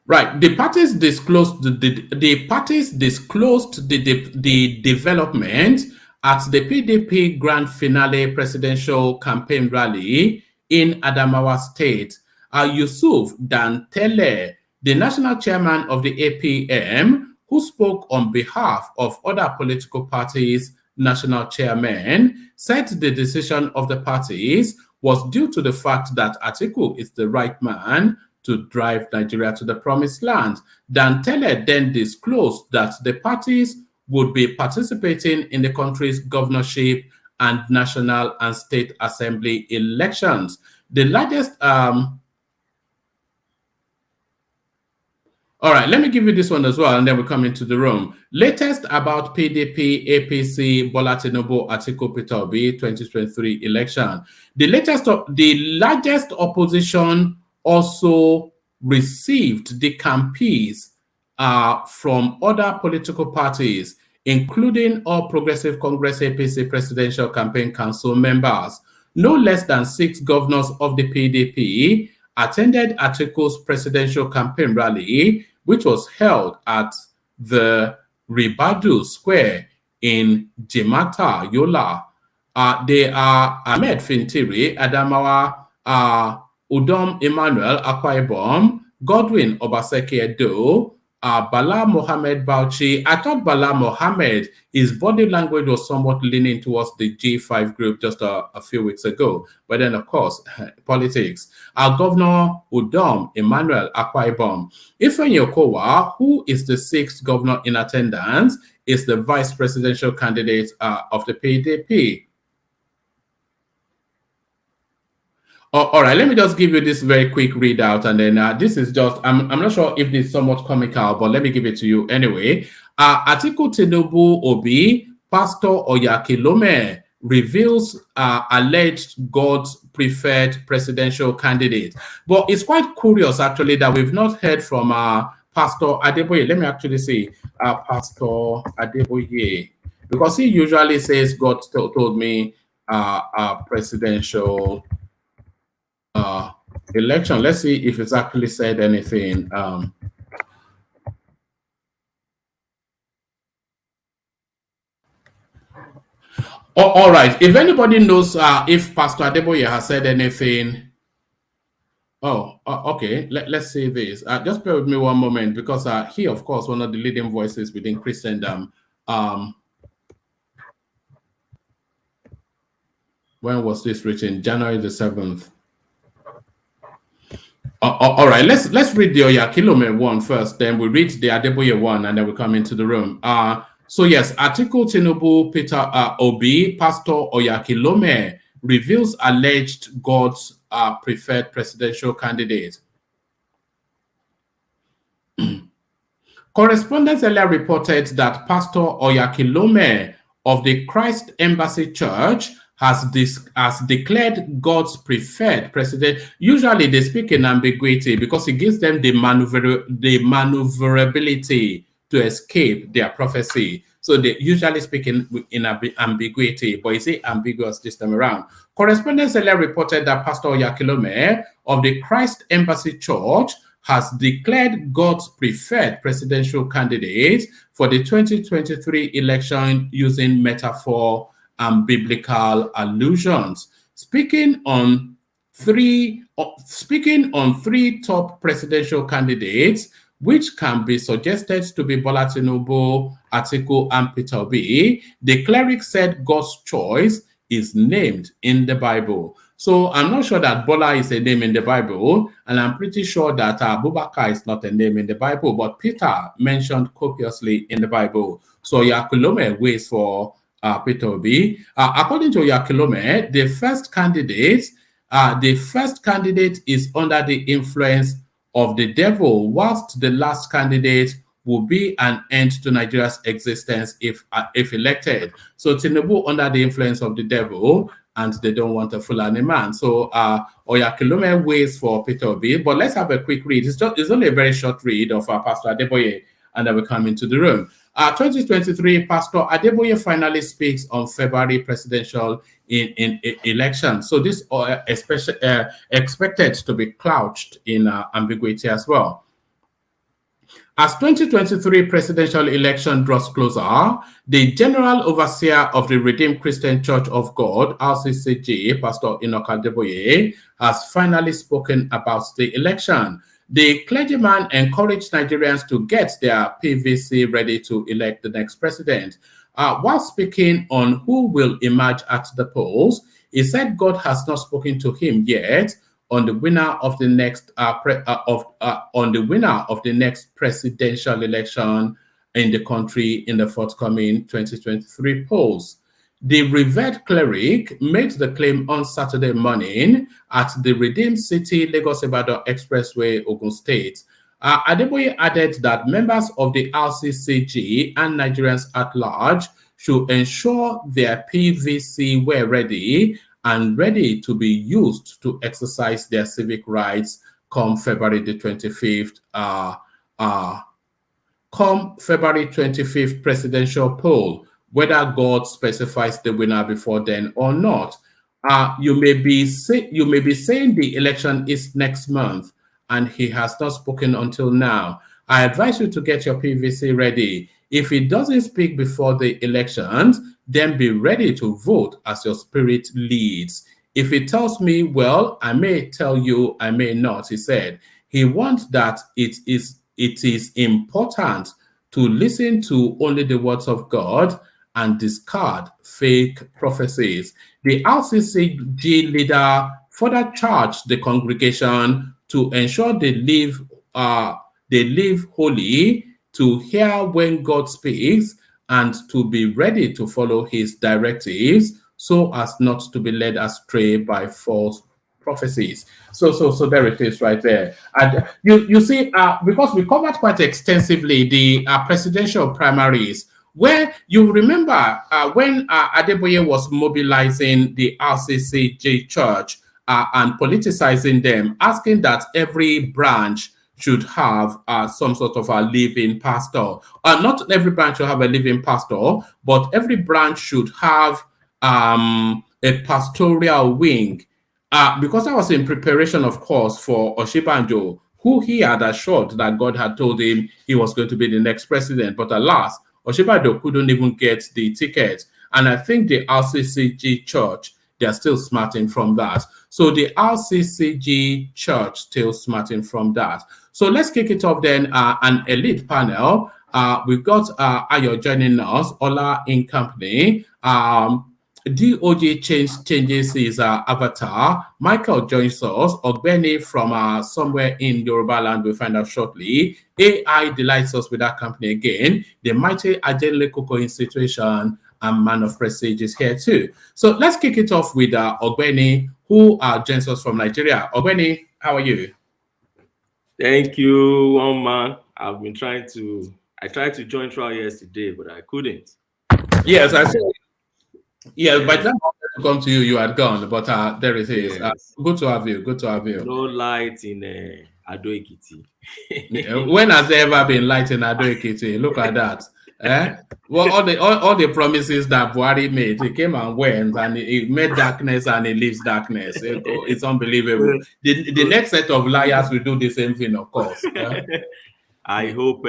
Right, the parties disclosed the development at the PDP grand finale presidential campaign rally in Adamawa State. Yusuf Dantele, the national chairman of the APM, who spoke on behalf of other political parties' national chairmen, said the decision of the parties was due to the fact that Atiku is the right man to drive Nigeria to the promised land. Dantele then disclosed that the parties would be participating in the country's governorship and national and state assembly elections. The largest all right, let me give you this one as well, and then we come into the room. Latest about PDP, APC, Bola Tinubu, Atiku Peter Obi 2023 election. The largest opposition also received the campees from other political parties, including All Progressive Congress APC Presidential Campaign Council members. No less than 6 governors of the PDP attended Atiku's presidential campaign rally, which was held at the Ribadu Square in Jimata, Yola. They are Ahmed Fintiri, Adamawa, Udom Emmanuel, Akwa Ibom, Godwin Obaseki Edo, Bala Mohammed Bauchi. I thought Bala Mohammed, his body language was somewhat leaning towards the G5 group just a few weeks ago. But then, of course, politics. Our Governor Udom Emmanuel Akwa Ibom. Ifeanyi Okowa, who is the 6th governor in attendance, is the vice presidential candidate of the PDP. All right, let me just give you this very quick readout, and then this is just, I'm not sure if this is somewhat comical, but let me give it to you anyway. Atiku Tinubu Obi, Pastor Oyakilome reveals alleged God's preferred presidential candidate. But it's quite curious, actually, that we've not heard from Pastor Adeboye. Let me actually say Pastor Adeboye, because he usually says God told me presidential election. Let's see if it's actually said anything. All right. If anybody knows if Pastor Adeboye has said anything. Oh, okay. Let's see this. Just bear with me one moment, because he, of course, one of the leading voices within Christendom. When was this written? January the 7th. All right, let's read the Oyakilome one first, then we read the Adeboye one, and then we come into the room. So yes, Atiku Tinubu Peter Obi, Pastor Oyakilome reveals alleged God's preferred presidential candidate. Correspondents earlier reported that Pastor Oyakilome of the Christ Embassy Church has declared God's preferred president. Usually they speak in ambiguity because it gives them the maneuverability to escape their prophecy. So they usually speak in ambiguity, but it's ambiguous this time around. Correspondents earlier reported that Pastor Oyakilome of the Christ Embassy Church has declared God's preferred presidential candidate for the 2023 election using metaphor and biblical allusions. Speaking on three top presidential candidates, which can be suggested to be Bola Tinubu, Atiku and Peter Obi, the cleric said God's choice is named in the Bible. So I'm not sure that Bola is a name in the Bible, and I'm pretty sure that Abubakar is not a name in the Bible, but Peter mentioned copiously in the Bible. So Yakulome waits for Peter Obi. According to Yakulome, the first candidate is under the influence of the devil, whilst the last candidate will be an end to Nigeria's existence if elected. So Tinubu under the influence of the devil, and they don't want a Fulani man. So Oyakhilome waits for Peter Obi. But let's have a quick read. It's only a very short read of Pastor Adeboye, and then we come into the room. 2023, Pastor Adeboye finally speaks on February presidential election. So this expected to be couched in ambiguity as well. As 2023 presidential election draws closer, the General Overseer of the Redeemed Christian Church of God, RCCG, Pastor Enoch Adeboye, has finally spoken about the election. The clergyman encouraged Nigerians to get their PVC ready to elect the next president. While speaking on who will emerge at the polls, he said God has not spoken to him yet on the winner of the next presidential election in the country in the forthcoming 2023 polls. The revered cleric made the claim on Saturday morning at the Redeemed City Lagos-Ibadan Expressway, Ogun State. Adeboye added that members of the RCCG and Nigerians at large should ensure their PVC were ready and ready to be used to exercise their civic rights come February the 25th, come February 25th presidential poll, whether God specifies the winner before then or not. You may be saying the election is next month, and he has not spoken until now. I advise you to get your PVC ready. If he doesn't speak before the elections, then be ready to vote as your spirit leads. If he tells me, well, I may tell you, I may not, he said. He wants that it is important to listen to only the words of God and discard fake prophecies. The RCCG leader further charged the congregation to ensure they live holy, to hear when God speaks, and to be ready to follow his directives so as not to be led astray by false prophecies. So there it is right there. And you see, because we covered quite extensively the presidential primaries, where you remember when Adeboye was mobilizing the RCCG church and politicizing them, asking that every branch should have some sort of a living pastor. Not every branch should have a living pastor, but every branch should have a pastoral wing. Because I was in preparation, of course, for Oshibanjo, who he had assured that God had told him he was going to be the next president. But alas, Oshibanjo couldn't even get the ticket. And I think the RCCG church, they're still smarting from that. So the RCCG church still smarting from that. So let's kick it off then, an elite panel. We've got Ayo joining us, Ola in company. DOJ changes his avatar. Michael joins us. Ogbeni from somewhere in Yoruba land, we'll find out shortly. AI delights us with that company again. The mighty Ajele Koko Institution and Man of Prestige is here too. So let's kick it off with Ogbeni, who joins us from Nigeria. Ogbeni, how are you? Thank you, one man. I tried to join trial yesterday, but I couldn't. Yes, I saw. Yeah, by the time I wanted to come to you, you had gone, but there it is. Yes. Good to have you. Good to have you. No light in Ado Ekiti. When has there ever been light in Ado Ekiti? Look at that. Well, all the promises that Buhari made, he came and went, and he made darkness and he leaves darkness. It's unbelievable. The next set of liars will do the same thing, of course. I hope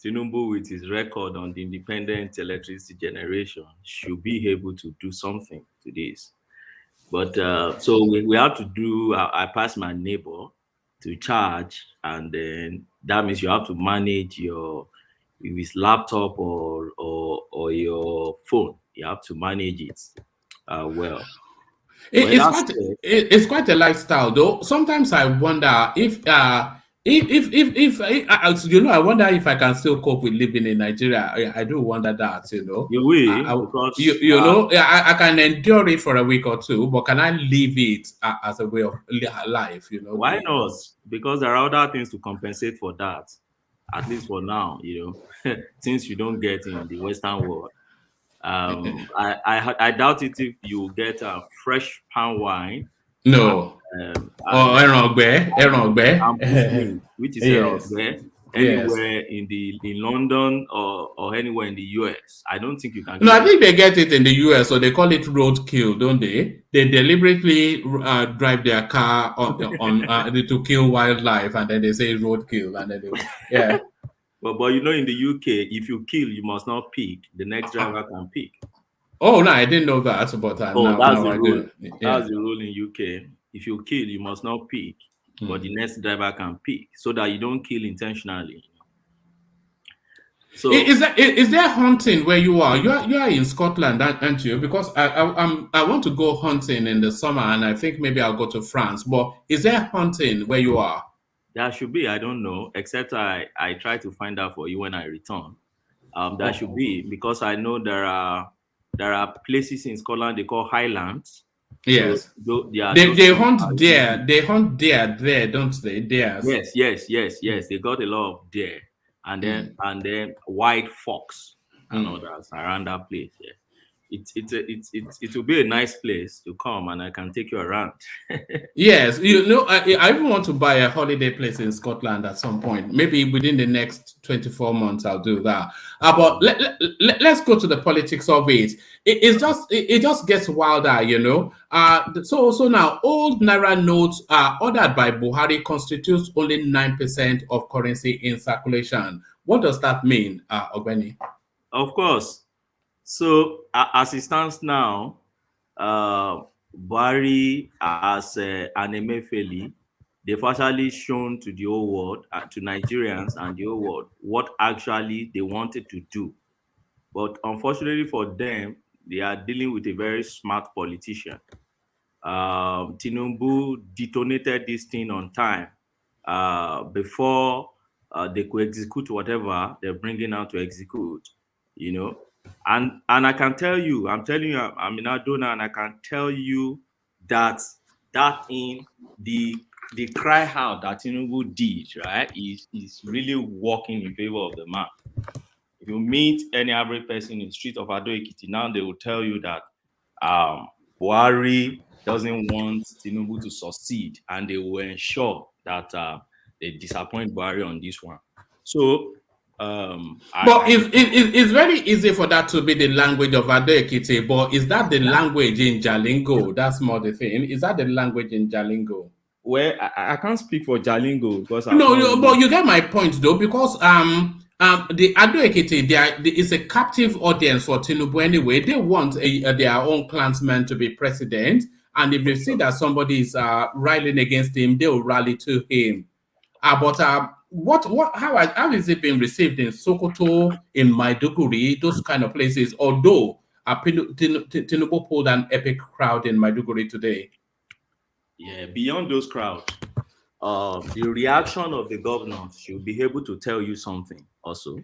Tinubu, with his record on the independent electricity generation, should be able to do something to this. But so we have to do, I pass my neighbor to charge, and then that means you have to manage your if it's laptop or your phone, you have to manage it well. Well, It's that's quite it's quite a lifestyle, though. Sometimes I wonder you know, I wonder if I can still cope with living in Nigeria. I do wonder that, you know. you will, because You know, I can endure it for a week or two, but can I live it as a way of life? You know, why not? Because there are other things to compensate for that. At least for now, things you don't get in the Western world. I doubt it if you get a fresh palm wine No. and Ẹran and bush ọ̀gbẹ́. meat, which is Yes. there Yes. anywhere in London or anywhere in the US. I don't think you can No, get I think they get it in the US, so they call it roadkill, don't they? They deliberately drive their car on to kill wildlife, and then they say roadkill, and then yeah. But in the UK, if you kill, you must not pick. The next driver can pick. Oh no, I didn't know that, but That's now the I rule. do. Yeah. That's the rule in UK. If you kill, you must not pick, but the next driver can pick, so that you don't kill intentionally. So is there hunting where you are? You are in Scotland, aren't you? Because I want to go hunting in the summer, and I think maybe I'll go to France. But is there hunting where you are? there should be. I don't know, except I try to find out for you when I return. There should be, because I know there are places in Scotland they call highlands. Yes. So they hunt deer. They hunt deer there, don't they? Deers. Yes. They got a lot of deer, and then white fox and others around that place. Yeah. It will be a nice place to come, and I can take you around. Yes, you know, I even want to buy a holiday place in Scotland at some point. Maybe within the next 24 months, I'll do that. But let's go to the politics of it. It just gets wilder, you know. So now old naira notes ordered by Buhari constitutes only 9% of currency in circulation. What does that mean, Ogbeni? Of course. So as it stands now, Buhari as an Emefiele, they've actually shown to the whole world, to Nigerians and the whole world, what actually they wanted to do. But unfortunately for them, they are dealing with a very smart politician. Tinubu detonated this thing on time before they could execute whatever they're bringing out to execute, you know. And I can tell you, I'm telling you, I'm in Adona, and I can tell you that in the cry out that Tinubu did, right, is really working in favor of the man. If you meet any average person in the street of Ado Ekiti now, they will tell you that Buhari doesn't want Tinubu to succeed, and they will ensure that they disappoint Buhari on this one. So, but it's very easy for that to be the language of Ado Ekiti, but is that the language in Jalingo? That's more the thing. Is that the language in Jalingo? Well, I can't speak for Jalingo because but you get my point though, because the Ado Ekiti, is a captive audience for Tinubu anyway. They want their own clansmen to be president, and if they see that somebody is rallying against him, they will rally to him. But how is it being received in Sokoto, in Maiduguri, those kind of places? Although Tinubu pulled an epic crowd in Maiduguri today. Yeah, beyond those crowds, the reaction of the governors should be able to tell you something also.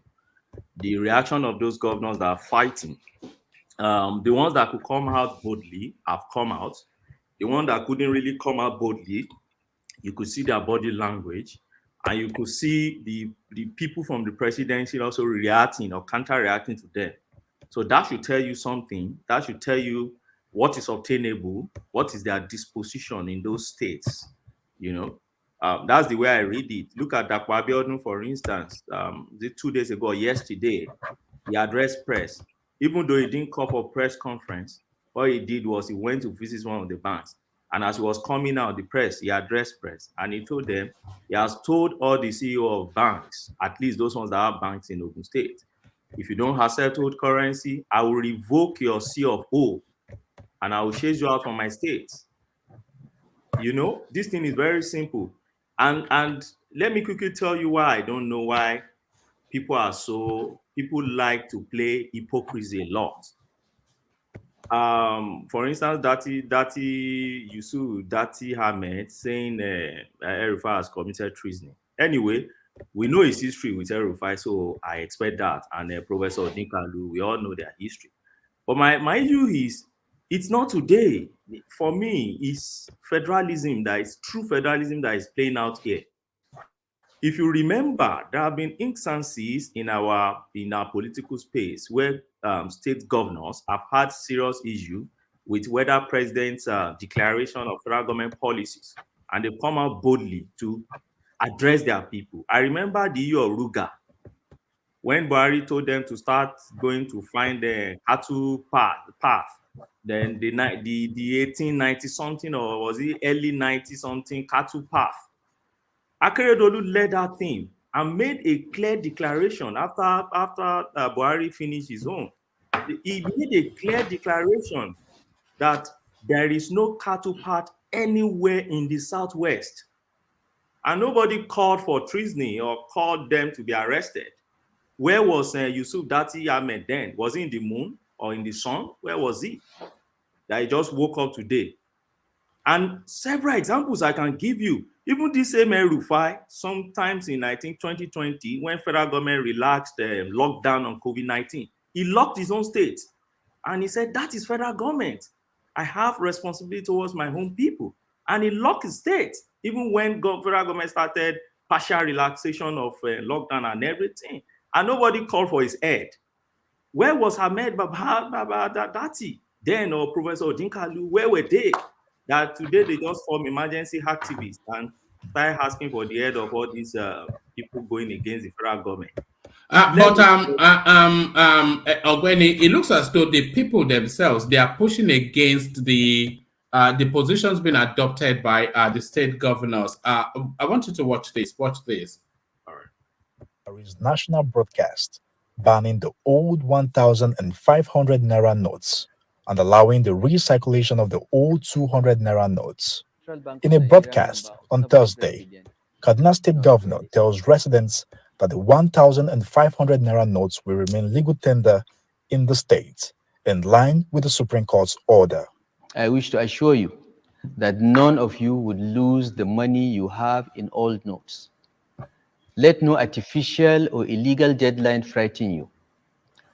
The reaction of those governors that are fighting, the ones that could come out boldly have come out. The ones that couldn't really come out boldly, you could see their body language, and you could see the people from the presidency also reacting or counter-reacting to them. So that should tell you something. That should tell you what is obtainable, what is their disposition in those states. You know, that's the way I read it. Look at Dapo Abiodun, for instance. 2 days ago, yesterday, he addressed press. Even though he didn't call for press conference, what he did was he went to visit one of the banks. And as he was coming out, the press, he addressed press, and he told them, he has told all the CEO of banks, at least those ones that have banks in Ogun State, if you don't have settled currency, I will revoke your C of O, and I will chase you out from my state. You know, this thing is very simple. And let me quickly tell you why I don't know why people like to play hypocrisy a lot. For instance, Dati Yusuf, Dati Ahmed saying El-Rufai has committed treason. Anyway, we know his history with El-Rufai, so I expect that. And Professor Odinkalu, we all know their history. But my issue is, it's not today. For me, it's federalism true federalism that is playing out here. If you remember, there have been instances in our political space where state governors have had serious issue with whether president's declaration of federal government policies, and they've come out boldly to address their people. I remember the year of Ruga, when Buhari told them to start going to find the cattle path. Then the 1890 something, or was it early 90 something cattle path. Akeredolu led that thing and made a clear declaration after Buhari finished his own. He made a clear declaration that there is no cattle path anywhere in the southwest. And nobody called for treason or called them to be arrested. Where was Yusuf Dati Ahmed then? Was he in the moon or in the sun? Where was he? That he just woke up today. And several examples I can give you. Even this same El-Rufai, sometimes in, I think, 2020, when federal government relaxed the lockdown on COVID-19, he locked his own state. And he said, that is federal government. I have responsibility towards my own people. And he locked his state, even when federal government started partial relaxation of lockdown and everything. And nobody called for his head. Where was Ahmed Dati then, or Professor Odinkalu? Where were they? That today they just form emergency activists and start asking for the head of all these people going against the federal government. Ogweni, it looks as though the people themselves, they are pushing against the positions being adopted by the state governors. I want you to watch this. Watch this. All right. There is national broadcast banning the old 1,500 naira notes and allowing the recirculation of the old 200 naira notes. In a broadcast on Thursday, Kaduna State Governor tells residents that the 1,500 naira notes will remain legal tender in the state, in line with the Supreme Court's order. I wish to assure you that none of you would lose the money you have in old notes. Let no artificial or illegal deadline frighten you.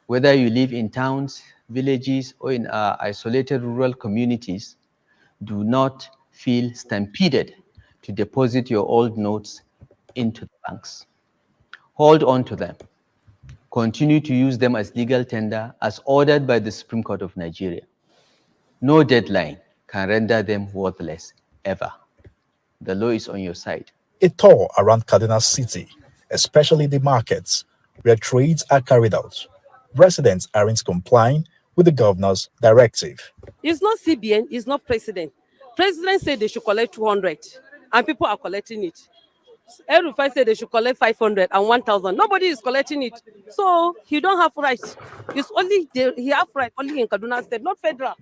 Whether you live in towns, villages, or in isolated rural communities, do not feel stampeded to deposit your old notes into the banks. Hold on to them. Continue to use them as legal tender as ordered by the Supreme Court of Nigeria. No deadline can render them worthless, ever. The law is on your side. A tour around Kaduna City, especially the markets, where trades are carried out. Residents aren't complying with the governor's directive. It's not CBN, it's not president. President said they should collect 200, and people are collecting it. El-Rufai said they should collect 500 and 1,000. Nobody is collecting it. So he don't have rights. It's only he have right only in Kaduna State, not federal.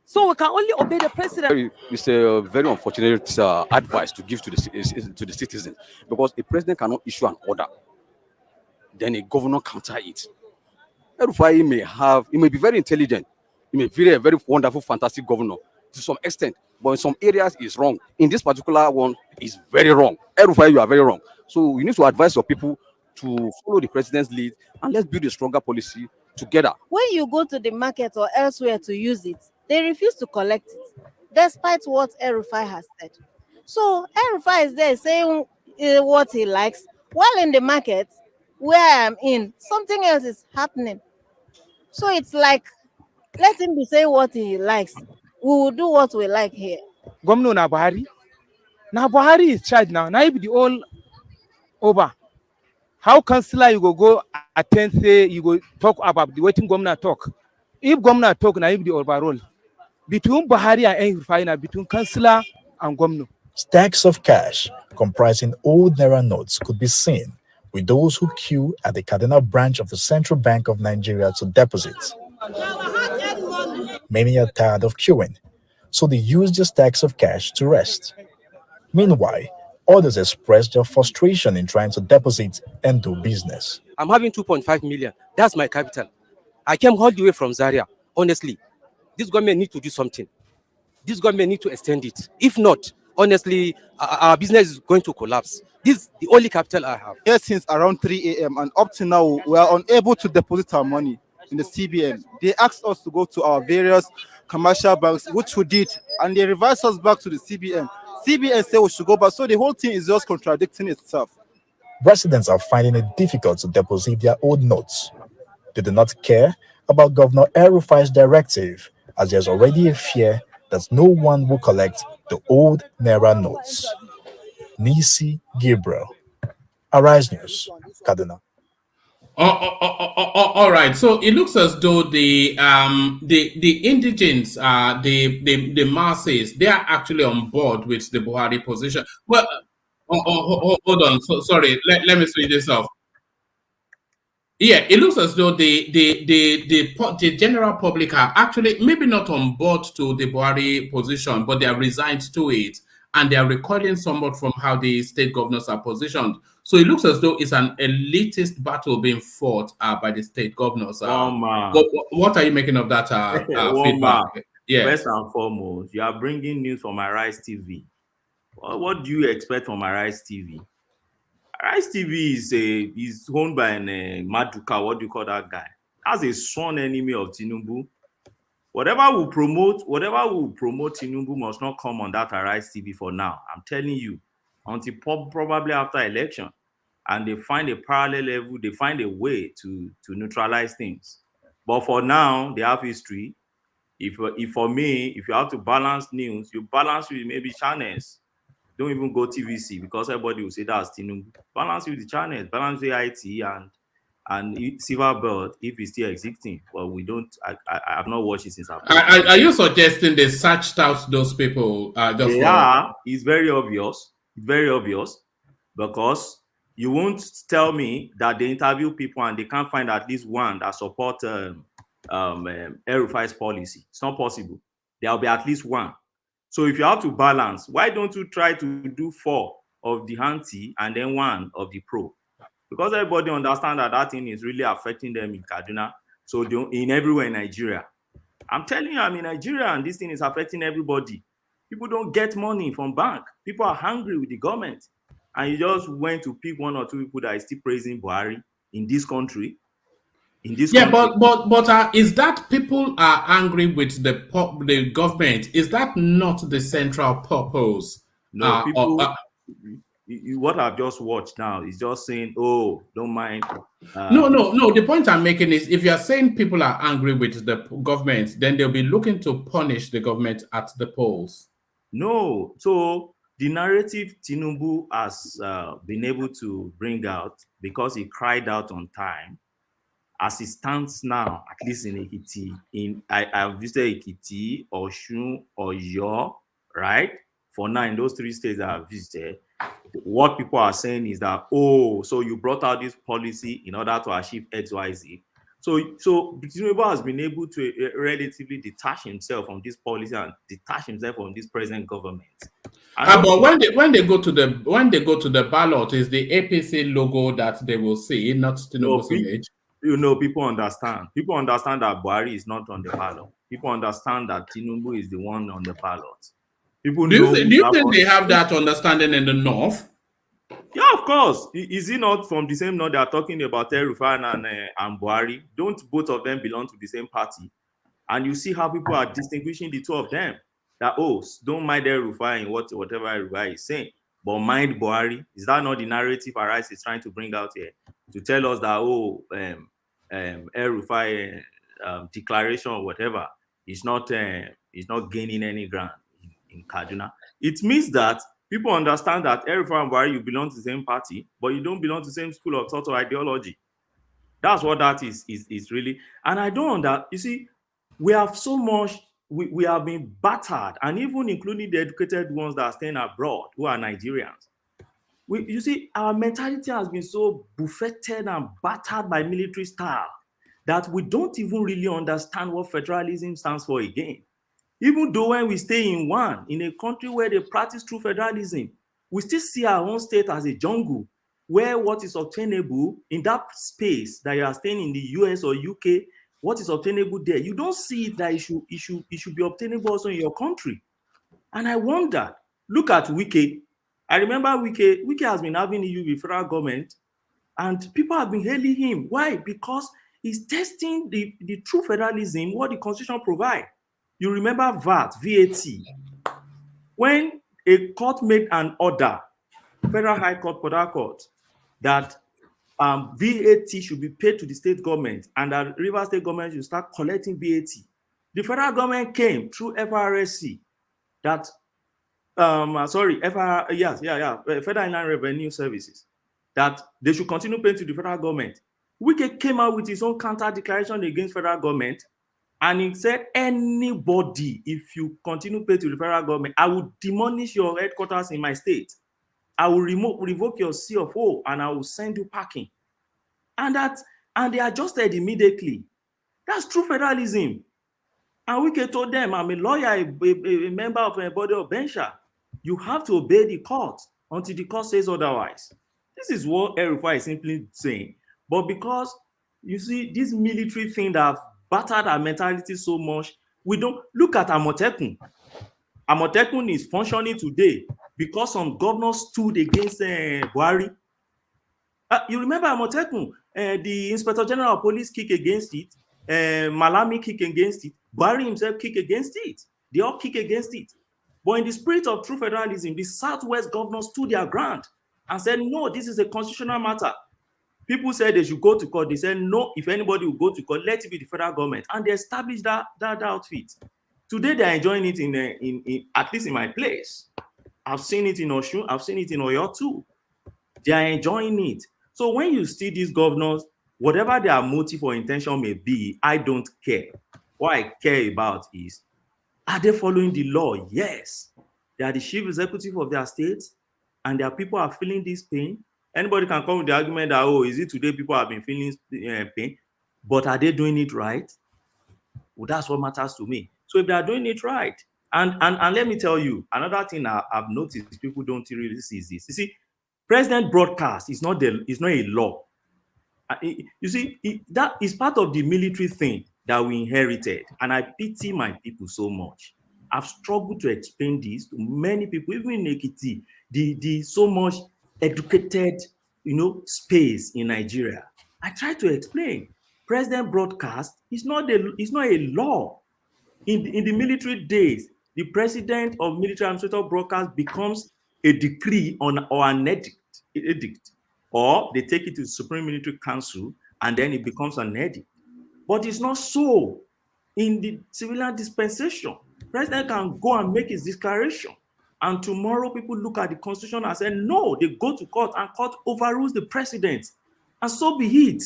So we can only obey the president. It's a very unfortunate advice to give to the citizens, because a president cannot issue an order, then a governor counter it. El-Rufai may be very intelligent, he may be a very wonderful, fantastic governor to some extent, but in some areas it's wrong. In this particular one, it's very wrong. El-Rufai, you are very wrong. So you need to advise your people to follow the president's lead, and let's build a stronger policy together. When you go to the market or elsewhere to use it, they refuse to collect it, despite what El-Rufai has said. So El-Rufai is there saying what he likes, while in the market where I'm in, something else is happening. So it's like, let him be saying what he likes. We will do what we like here. Governor na Buhari is charged now. Now he be the all over. How councillor you go attend, say you go talk about the waiting governor talk. If governor talk, now he be the overall. Between Buhari and El-Rufai, between councillor and governor. Stacks of cash comprising old naira notes could be seen with those who queue at the Kaduna branch of the Central Bank of Nigeria to deposit. Many are tired of queuing, so they use the stacks of cash to rest. Meanwhile, others express their frustration in trying to deposit and do business. I'm having 2.5 million. That's my capital. I came all the way from Zaria. Honestly, this government need to do something. This government need to extend it. If not, honestly, our business is going to collapse. This is the only capital I have. Here since around 3 a.m. and up to now, we are unable to deposit our money in the CBN. They asked us to go to our various commercial banks, which we did, and they reversed us back to the CBN. CBN said we should go back, so the whole thing is just contradicting itself. Residents are finding it difficult to deposit their old notes. They do not care about Governor El-Rufai's directive, as there's already a fear that no one will collect the old Naira notes. Nisi Gabriel, Arise News, Kaduna. All right. So it looks as though the indigents, the masses, they are actually on board with the Buhari position. Well, hold on. So sorry. Let me switch this off. Yeah, it looks as though the general public are actually maybe not on board to the Buhari position, but they are resigned to it, and they are recoiling somewhat from how the state governors are positioned. So it looks as though it's an elitist battle being fought by the state governors. What are you making of that feedback? Yeah. First and foremost, you are bringing news from Arise TV. What do you expect from Arise TV? Arise TV is owned by an Maduka. What do you call that guy? That's a sworn enemy of Tinubu. Whatever will promote Tinubu must not come on that Arise TV for now. I'm telling you, until probably after election, and they find a parallel level, they find a way to neutralize things. But for now, they have history. If for me, if you have to balance news, you balance with maybe channels. Don't even go TVC because everybody will say that's Tinubu. Balance with the channels, balance with IT and Silverbird if it's still existing. But we don't. I have not watched it since. Are you suggesting they searched out those people? It's very obvious. It's very obvious because you won't tell me that they interview people and they can't find at least one that support El-Rufai's policy. It's not possible. There will be at least one. So if you have to balance, why don't you try to do 4 of the anti and then 1 of the pro? Because everybody understands that thing is really affecting them in Kaduna. So in everywhere in Nigeria. I'm telling you, I'm in Nigeria and this thing is affecting everybody. People don't get money from bank. People are hungry with the government. And you just went to pick 1 or 2 people that is still praising Buhari in this country. But is that people are angry with the government? Is that not the central purpose? No, what I've just watched now is just saying, "Oh, don't mind." No. The point I'm making is, if you are saying people are angry with the government, then they'll be looking to punish the government at the polls. No, so the narrative Tinubu has been able to bring out because he cried out on time. As it stands now, at least in Ekiti, I've visited Ekiti, Osun, Oyo, right? For now, in those 3 states that I've visited, what people are saying is that, oh, so you brought out this policy in order to achieve XYZ. So Tinubu has been able to relatively detach himself from this policy and detach himself from this present government. But when they go to the ballot, is the APC logo that they will see, not Tinubu's image. People understand. People understand that Buhari is not on the ballot. People understand that Tinubu is the one on the ballot. People do you think they have that understanding in the north? Yeah, of course. Is it not from the same north they are talking about El-Rufai and Buhari? Don't both of them belong to the same party? And you see how people are distinguishing the 2 of them. That, oh, don't mind El-Rufai in whatever El-Rufai is saying, but mind Buhari. Is that not the narrative Arise is trying to bring out here? To tell us that, El-Rufai declaration or whatever is not gaining any ground in Kaduna. It means that people understand that El-Rufai and Buhari, you belong to the same party, but you don't belong to the same school of thought or ideology. That's what that is really. And I don't you see, we have so much, we have been battered, and even including the educated ones that are staying abroad, who are Nigerians. You see, our mentality has been so buffeted and battered by military style that we don't even really understand what federalism stands for again. Even though when we stay in a country where they practice true federalism, we still see our own state as a jungle where what is obtainable in that space that you are staying in the US or UK, what is obtainable there, you don't see it that it should be obtainable also in your country. And I wonder, look at Wike. I remember Wike has been having EU with federal government, and people have been hailing him. Why? Because he's testing the true federalism, what the constitution provides. You remember VAT. When a court made an order, Federal High Court, Port Harcourt, that VAT should be paid to the state government and that Rivers State government should start collecting VAT. The federal government came through FRSC that, Federal Inland Revenue Services, that they should continue paying to the federal government. Wike came out with his own counter declaration against federal government, and he said, anybody, if you continue paying to the federal government, I will demolish your headquarters in my state. I will revoke your CFO and I will send you packing. And they adjusted immediately. That's true federalism. And Wike told them, I'm a lawyer, a member of a body of bencher. You have to obey the court until the court says otherwise. This is what El-Rufai is simply saying. But because, you see, this military thing that have battered our mentality so much, we don't look at Amotekun. Amotekun is functioning today because some governors stood against Buhari. You remember Amotekun, the Inspector General of Police kicked against it, Malami kicked against it, Buhari himself kicked against it. They all kick against it. But in the spirit of true federalism, the Southwest governors stood their ground and said, no, this is a constitutional matter. People said they should go to court. They said, no, if anybody will go to court, let it be the federal government. And they established that outfit. Today, they're enjoying it in at least in my place. I've seen it in Osun. I've seen it in Oyo too. They are enjoying it. So when you see these governors, whatever their motive or intention may be, I don't care. What I care about is, are they following the law? Yes. They are the chief executive of their states, and their people are feeling this pain. Anybody can come with the argument that, oh, is it today people have been feeling pain? But are they doing it right? Well, that's what matters to me. So if they are doing it right, and let me tell you, another thing I've noticed people don't really see is this. You see, president broadcast is not a law. You see, that is part of the military thing that we inherited, and I pity my people so much. I've struggled to explain this to many people, even in Ekiti, the so much educated, space in Nigeria. I try to explain. President broadcast is not a law. In the military days, the president of military administrator broadcast becomes a decree or an edict, or they take it to the Supreme Military Council and then it becomes an edict. But it's not so in the civilian dispensation. President can go and make his declaration, and tomorrow people look at the constitution and say, no, they go to court and court overrules the president. And so be it.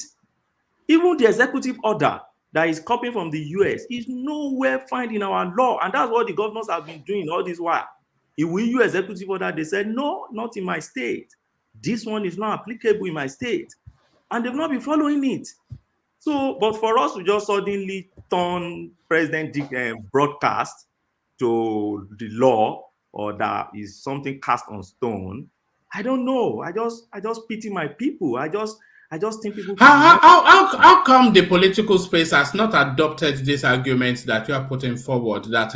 Even the executive order that is copied from the US is nowhere found in our law. And that's what the governors have been doing all this while. If we use executive order, they said, no, not in my state. This one is not applicable in my state. And they've not been following it. So, but for us to just suddenly turn president broadcast to the law, or that is something cast on stone, I don't know. I just pity my people. I just think people. How come the political space has not adopted these arguments that you are putting forward? That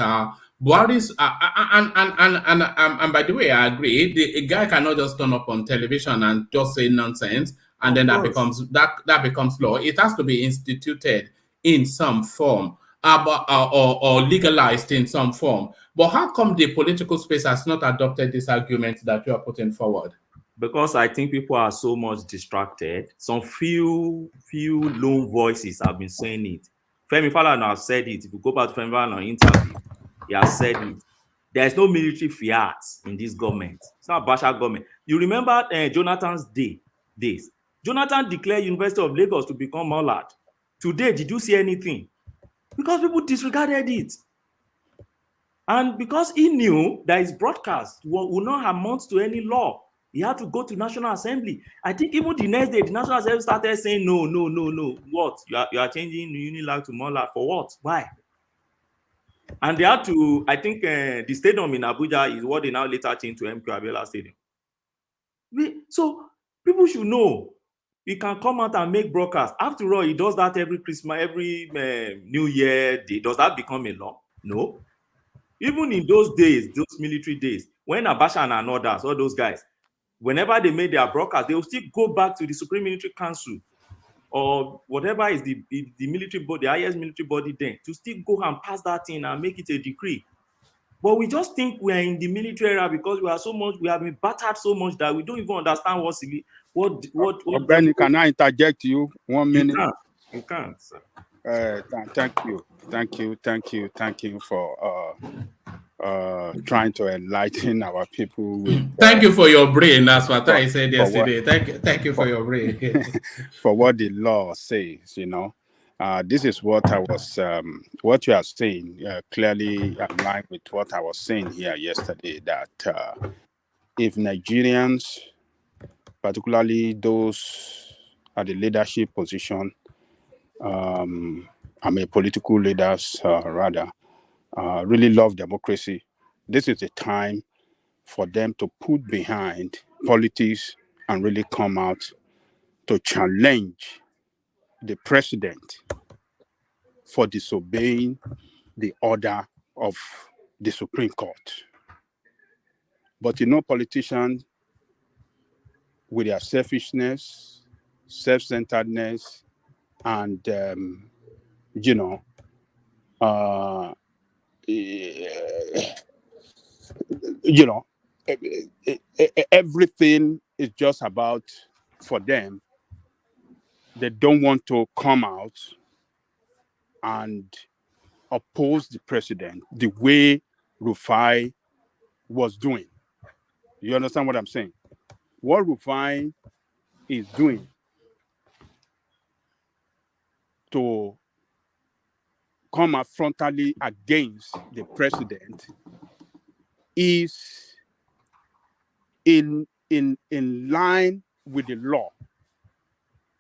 Buhari's and by the way, I agree. A guy cannot just turn up on television and just say nonsense, and then that becomes law. It has to be instituted in some form, or legalized in some form. But how come the political space has not adopted this argument that you are putting forward? Because I think people are so much distracted. Some few lone voices have been saying it. Femi Falana has said it. If you go back to Femi Falana interview, he has said it. There is no military fiat in this government. It's not a Bashar government. You remember Jonathan's days. Jonathan declared University of Lagos to become Mollard. Today, did you see anything? Because people disregarded it. And because he knew that his broadcast will not amount to any law, he had to go to National Assembly. I think even the next day, the National Assembly started saying, no. What? You are changing Unilag to Mollard for what? Why? And they had to, I think the stadium in Abuja is what they now later changed to MQ Abiola Stadium. So People should know. He can come out and make broadcast. After all, he does that every Christmas, every New Year day. Does that become a law? No. Even in those days, those military days, when Abacha and others, all those guys, whenever they made their broadcast, they will still go back to the Supreme Military Council or whatever is the military body, the highest military body then, to still go and pass that in and make it a decree. But we just think we are in the military era because we have been battered so much that we don't even understand what. Benny, can I interject you 1 minute? You can't, sir. Thank you for trying to enlighten our people with. Thank you for your brain. That's what I said yesterday. Thank you for your brain. For what the law says, this is what I was, what you are saying clearly aligned with what I was saying here yesterday, that if Nigerians, particularly those at the leadership position, political leaders rather, really love democracy, this is the time for them to put behind politics and really come out to challenge the president for disobeying the order of the Supreme Court. But politicians with their selfishness, self-centeredness, and everything is just about for them. They don't want to come out and oppose the president the way Rufai was doing. You understand what I'm saying? What Rufai is doing to come out frontally against the president is in line with the law.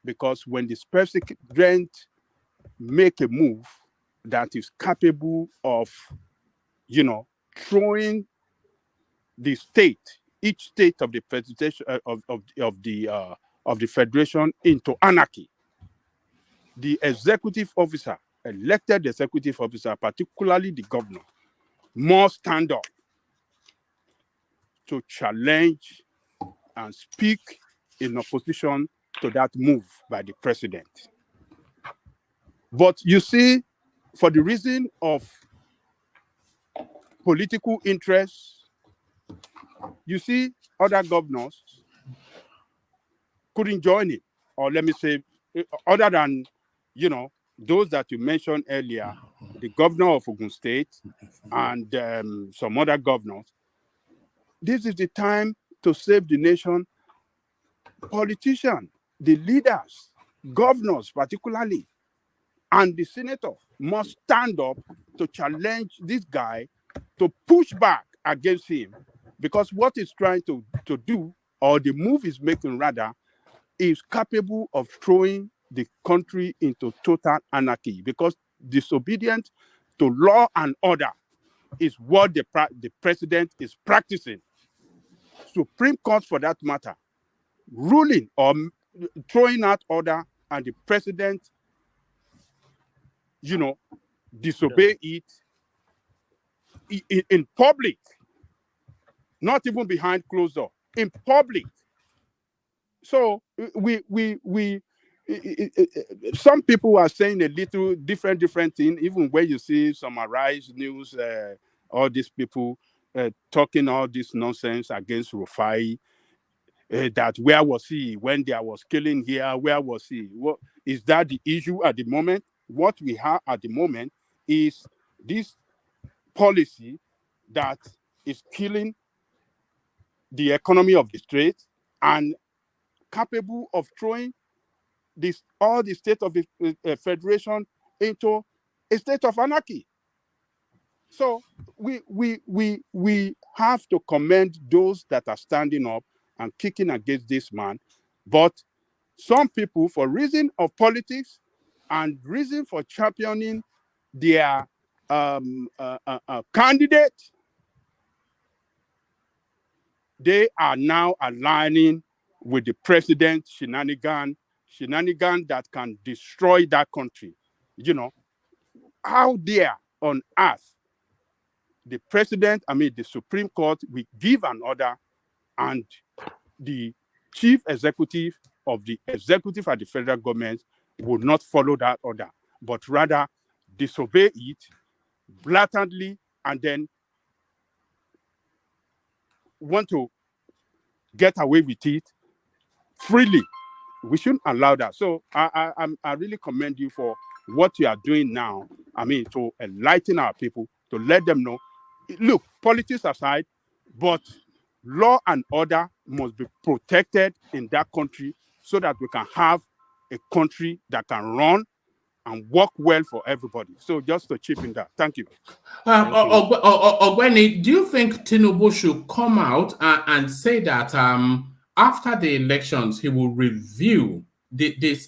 Because when the president make a move that is capable of, throwing the state, each state of the presentation of the federation into anarchy, the executive officer, elected executive officer, particularly the governor, must stand up to challenge and speak in opposition to that move by the president. But you see, for the reason of political interests, you see other governors couldn't join it. Or let me say, other than, those that you mentioned earlier, the governor of Ogun State and some other governors. This is the time to save the nation. Politicians, the leaders, governors particularly, and the senator must stand up to challenge this guy, to push back against him, because what he's trying to do, or the move he's making rather, is capable of throwing the country into total anarchy, because disobedience to law and order is what the president is practicing. Supreme Court, for that matter, ruling or throwing out order, and the president, disobey it in public, not even behind closed door, in public. So some people are saying a little different thing, even when you see some Arise News, all these people talking all this nonsense against Rufai, that where was he when there was killing here? Where was he? What is that the issue at the moment? What we have at the moment is this policy that is killing the economy of the state and capable of throwing all the state of the federation into a state of anarchy. So we have to commend those that are standing up and kicking against this man. But some people, for reason of politics and reason for championing their candidate, they are now aligning with the president shenanigan that can destroy that country. How dare on earth the president, the Supreme Court, will give an order and the chief executive of the executive at the federal government would not follow that order, but rather disobey it blatantly and then want to get away with it freely. We shouldn't allow that. So I really commend you for what you are doing now. To enlighten our people, to let them know, look, politics aside, but law and order must be protected in that country so that we can have a country that can run and work well for everybody. So just to chip in that. Thank you. Ogweni, do you think Tinubu should come out and say that after the elections, he will review this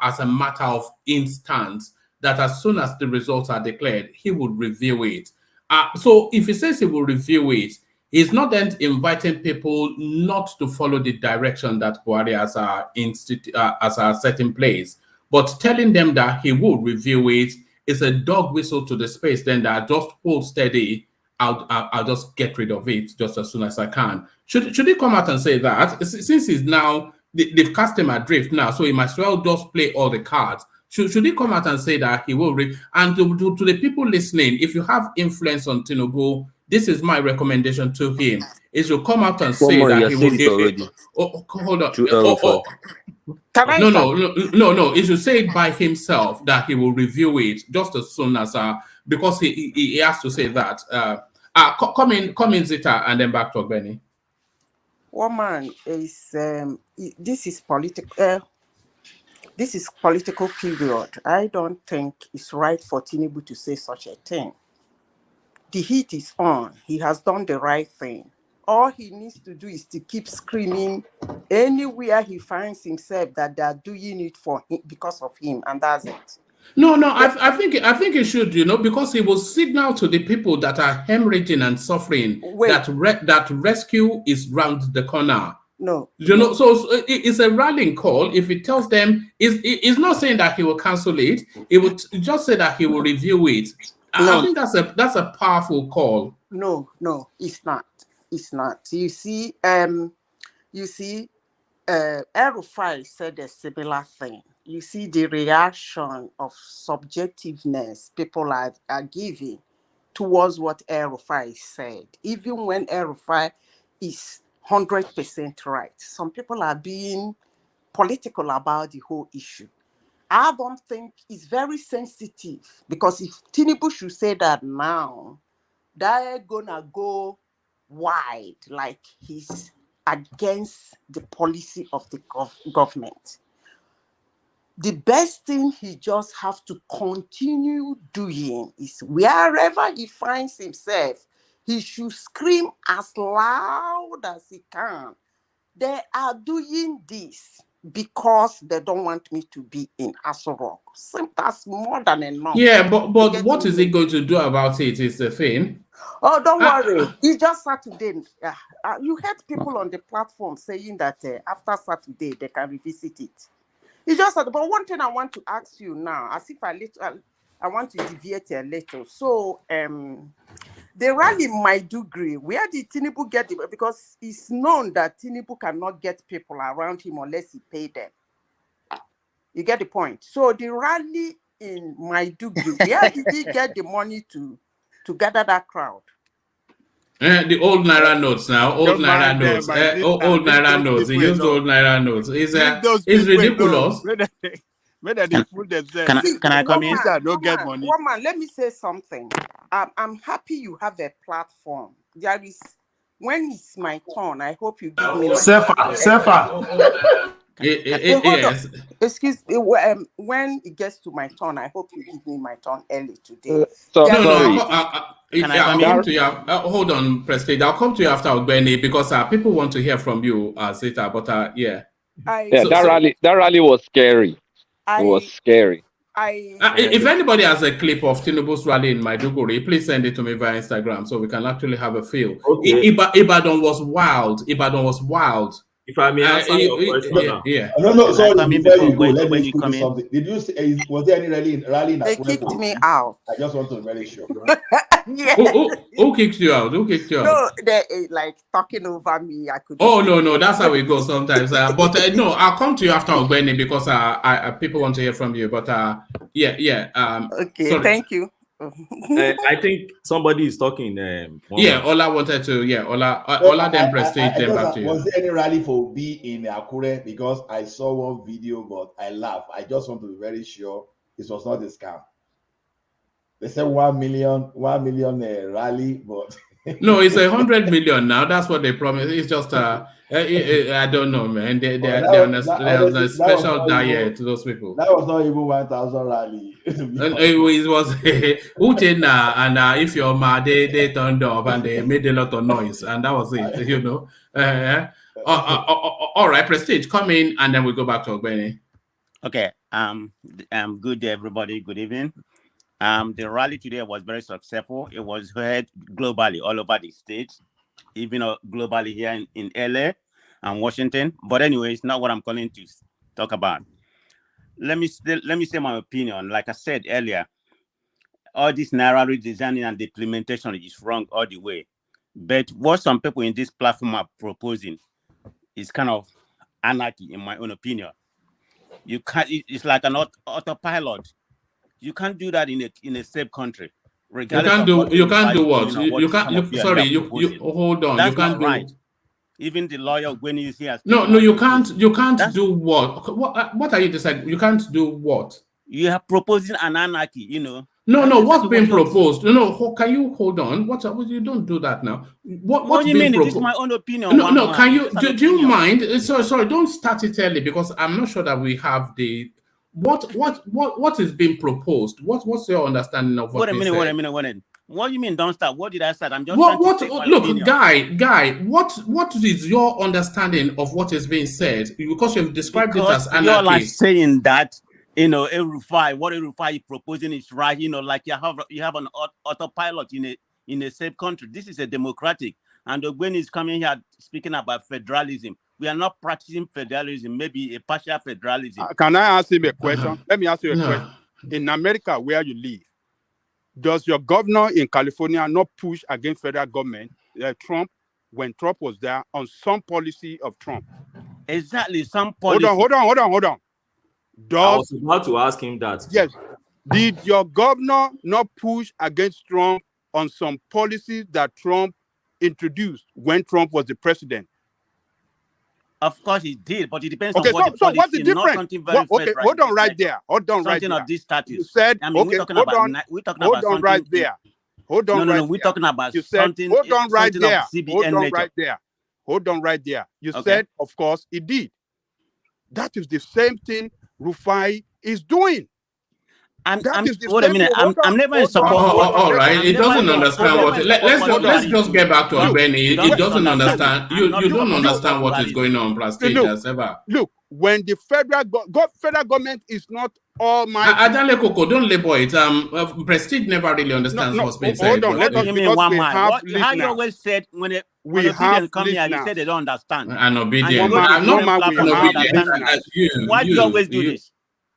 as a matter of instance, that as soon as the results are declared, he will review it? So if he says he will review it, he's not then inviting people not to follow the direction that Buhari has set in place, but telling them that he will review it. Is a dog whistle to the space, then that just hold steady. I'll just get rid of it just as soon as I can. Should he come out and say that? Since he's now, they've cast him adrift now, so he might as well just play all the cards. Should he come out and say that he will and to the people listening, if you have influence on Tinubu, this is my recommendation to him, is to come out and say that he will. Hold on. No. He should say it by himself that he will review it just as soon as because he has to say that. Come in, Zita, and then back to Benny. Woman is this is political. This is political period. I don't think it's right for Tinubu to say such a thing. The heat is on. He has done the right thing. All he needs to do is to keep screaming anywhere he finds himself that they are doing it for him, because of him, and that's it. No, I think he should, because he will signal to the people that are hemorrhaging and suffering that rescue is round the corner. No. So it's a rallying call. If he tells them, he's not saying that he will cancel it. He would just say that he will review it. No. I think that's a powerful call. No, it's not. It's not. You see, El-Rufai said a similar thing. You see the reaction of subjectiveness people are giving towards what El-Rufai said. Even when El-Rufai is 100% right, some people are being political about the whole issue. I don't think it's very sensitive, because if Tinubu should say that now, they're gonna go wide, like he's against the policy of the government. The best thing he just have to continue doing is wherever he finds himself, he should scream as loud as he can. They are doing this because they don't want me to be in Aso Rock. That's more than enough. Yeah, but what is he going to do about it is the thing. Oh, don't worry. It's just Saturday. You heard people on the platform saying that after Saturday, they can revisit it. It's just that, but one thing I want to ask you now, as if I want to deviate a little. So, the rally in Maiduguri, where did Tinubu get it? Because it's known that Tinubu cannot get people around him unless he pay them. You get the point? So the rally in Maiduguri, where did he get the money to gather that crowd? The old Naira notes now, old Naira notes. Old Naira notes. He used old Naira notes. It's ridiculous. Can I come in? Woman, let me say something. I'm happy you have a platform. There is, when it's my turn, I hope you give me. Sefa. Yes. Excuse me. When it gets to my turn, I hope you give me my turn early today. I'll come to you. Hold on, Prestige. I'll come to you after Ogbeni, because people want to hear from you, Zeta. But yeah. That rally was scary. It was scary. If anybody has a clip of Tinubu's rally in Maiduguri, please send it to me via Instagram so we can actually have a feel. Okay. Ibadan was wild. If I may answer your question now. Yeah. No, sorry. Before you go, let when me you quickly come in? something. Did you say, was there any rally in They Akure kicked for me peace? out. I just want to be very sure. Yeah. Who kicked you out? Who kicked you out? No, they like talking over me. I couldn't. Oh no, that's how we go sometimes. But no, I'll come to you after Ogbeni because people want to hear from you. But yeah. Okay, sorry. thank you. I think somebody is talking. Ola wanted to. Yeah, Ola then Prestige, then back to you. Was there any rally for B in Akure? Because I saw one video, but I laughed. I just want to be very sure this was not a scam. They said 1 million rally, but no, it's 100 million now. That's what they promised. It's just I don't know, man. They're on a special diet. Those people. That was not even 1,000 rally. And it was Uchenna and if you're mad, they turned up and they made a lot of noise, and that was it. You know. All right, Prestige, come in, and then we go back to Ogbeni. Okay. Good day, everybody. Good evening. The rally today was very successful. It was heard globally all over the states, even globally here in LA and Washington. But anyway, it's not what I'm calling to talk about. Let me say my opinion. Like I said earlier, all this Naira redesigning and implementation is wrong all the way. But what some people in this platform are proposing is kind of anarchy, in my own opinion. You can't. It's like an autopilot. You can't do that in a safe country. You can't do what? You can't. Sorry, you hold on. That's you can't not right. Even the lawyer when he's here. No, you can't. You can't do what? What are you deciding? You can't do what? You are proposing an anarchy. You know. No. What's being proposed? No. Can you hold on? What? You don't do that now. What do you mean? This is my own opinion. No. Can you? Do you mind? Sorry. Don't start it early because I'm not sure that we have the. What is being proposed? What's your understanding of what? Wait a minute. What do you mean? Don't start. What did I say? I'm just look, guy. What is your understanding of what is being said? Because you've described it as anarchy. You're like saying that what Erufai is proposing is right. Like you have an autopilot in a safe country. This is a democratic, and when he's coming here speaking about federalism. We are not practicing federalism, maybe a partial federalism. Can I ask him a question? Let me ask you a question. In America, where you live, does your governor in California not push against federal government, Trump, when Trump was there, on some policy of Trump? Exactly, some policy. Hold on. I was about to ask him that. Yes. Did your governor not push against Trump on some policies that Trump introduced when Trump was the president? Of course he did, but it depends on what the policy. So what's the difference? Hold on right there. Something of this status. You said, we're talking about something. We're talking about something. Hold on right there. CBN Hold on right there. You said, of course, he did. That is the same thing Rufai is doing. Wait a minute. I'm never in support. All right. It doesn't understand what. Let's just get back to Ogbeni. It doesn't understand. You don't understand what is going on, Prestige. Look, when the federal government is not almighty. Adale Koko, don't label it. Prestige never really understands what's being said. Hold on. Let us give me one mind. How you always said when obedience come here, you said they don't understand. And obedience. I'm not obedient. Why do you always do this?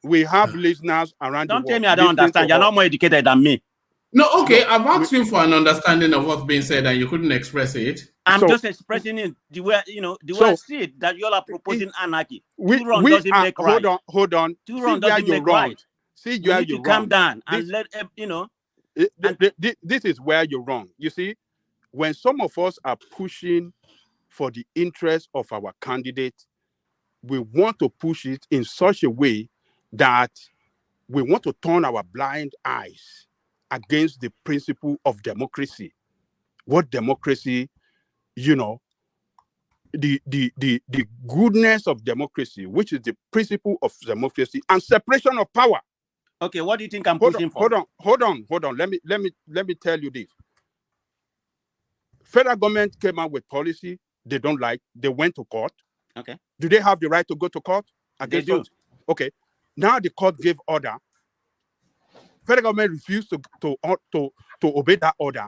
We have listeners around the world. Don't tell me I don't understand. You're not more educated than me. No, okay. I've asked you for an understanding of what's being said and you couldn't express it. I'm just expressing it the way I see it, that you all are proposing anarchy. Two wrong doesn't make right. Hold on. Two wrong doesn't make right. See, you need to calm down and let This is where you're wrong. You see, when some of us are pushing for the interest of our candidate, we want to push it in such a way that we want to turn our blind eyes against the principle of democracy. What democracy, the goodness of democracy, which is the principle of democracy and separation of power. Okay, what do you think I'm pushing for? Hold on. Let me tell you this. Federal government came out with policy they don't like. They went to court. Okay. Do they have the right to go to court? They do. Okay. Now the court gave order. Federal government refused to obey that order.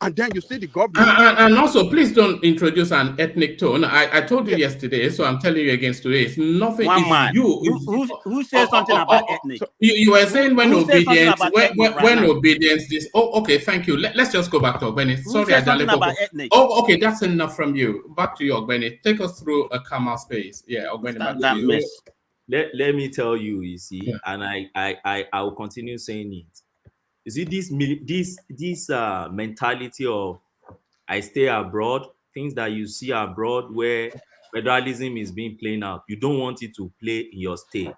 And then you see the government. And also, please don't introduce an ethnic tone. I told you yesterday, so I'm telling you again today. It's nothing. One It's man. you. Who says something about ethnic? You were saying when who says something obedience, about ethnic right when now? obedience. This. Oh, okay. Thank you. Let's just go back to Ogbeni. Who Sorry, says something Adale about Boko. ethnic? Oh, okay. That's enough from you. Back to you, Ogbeni. Take us through a calmer space. Yeah, Ogbeni. Back to you. Let me tell you. You see, and I will continue saying it. You see, this mentality of I stay abroad, things that you see abroad where federalism is being played out, you don't want it to play in your state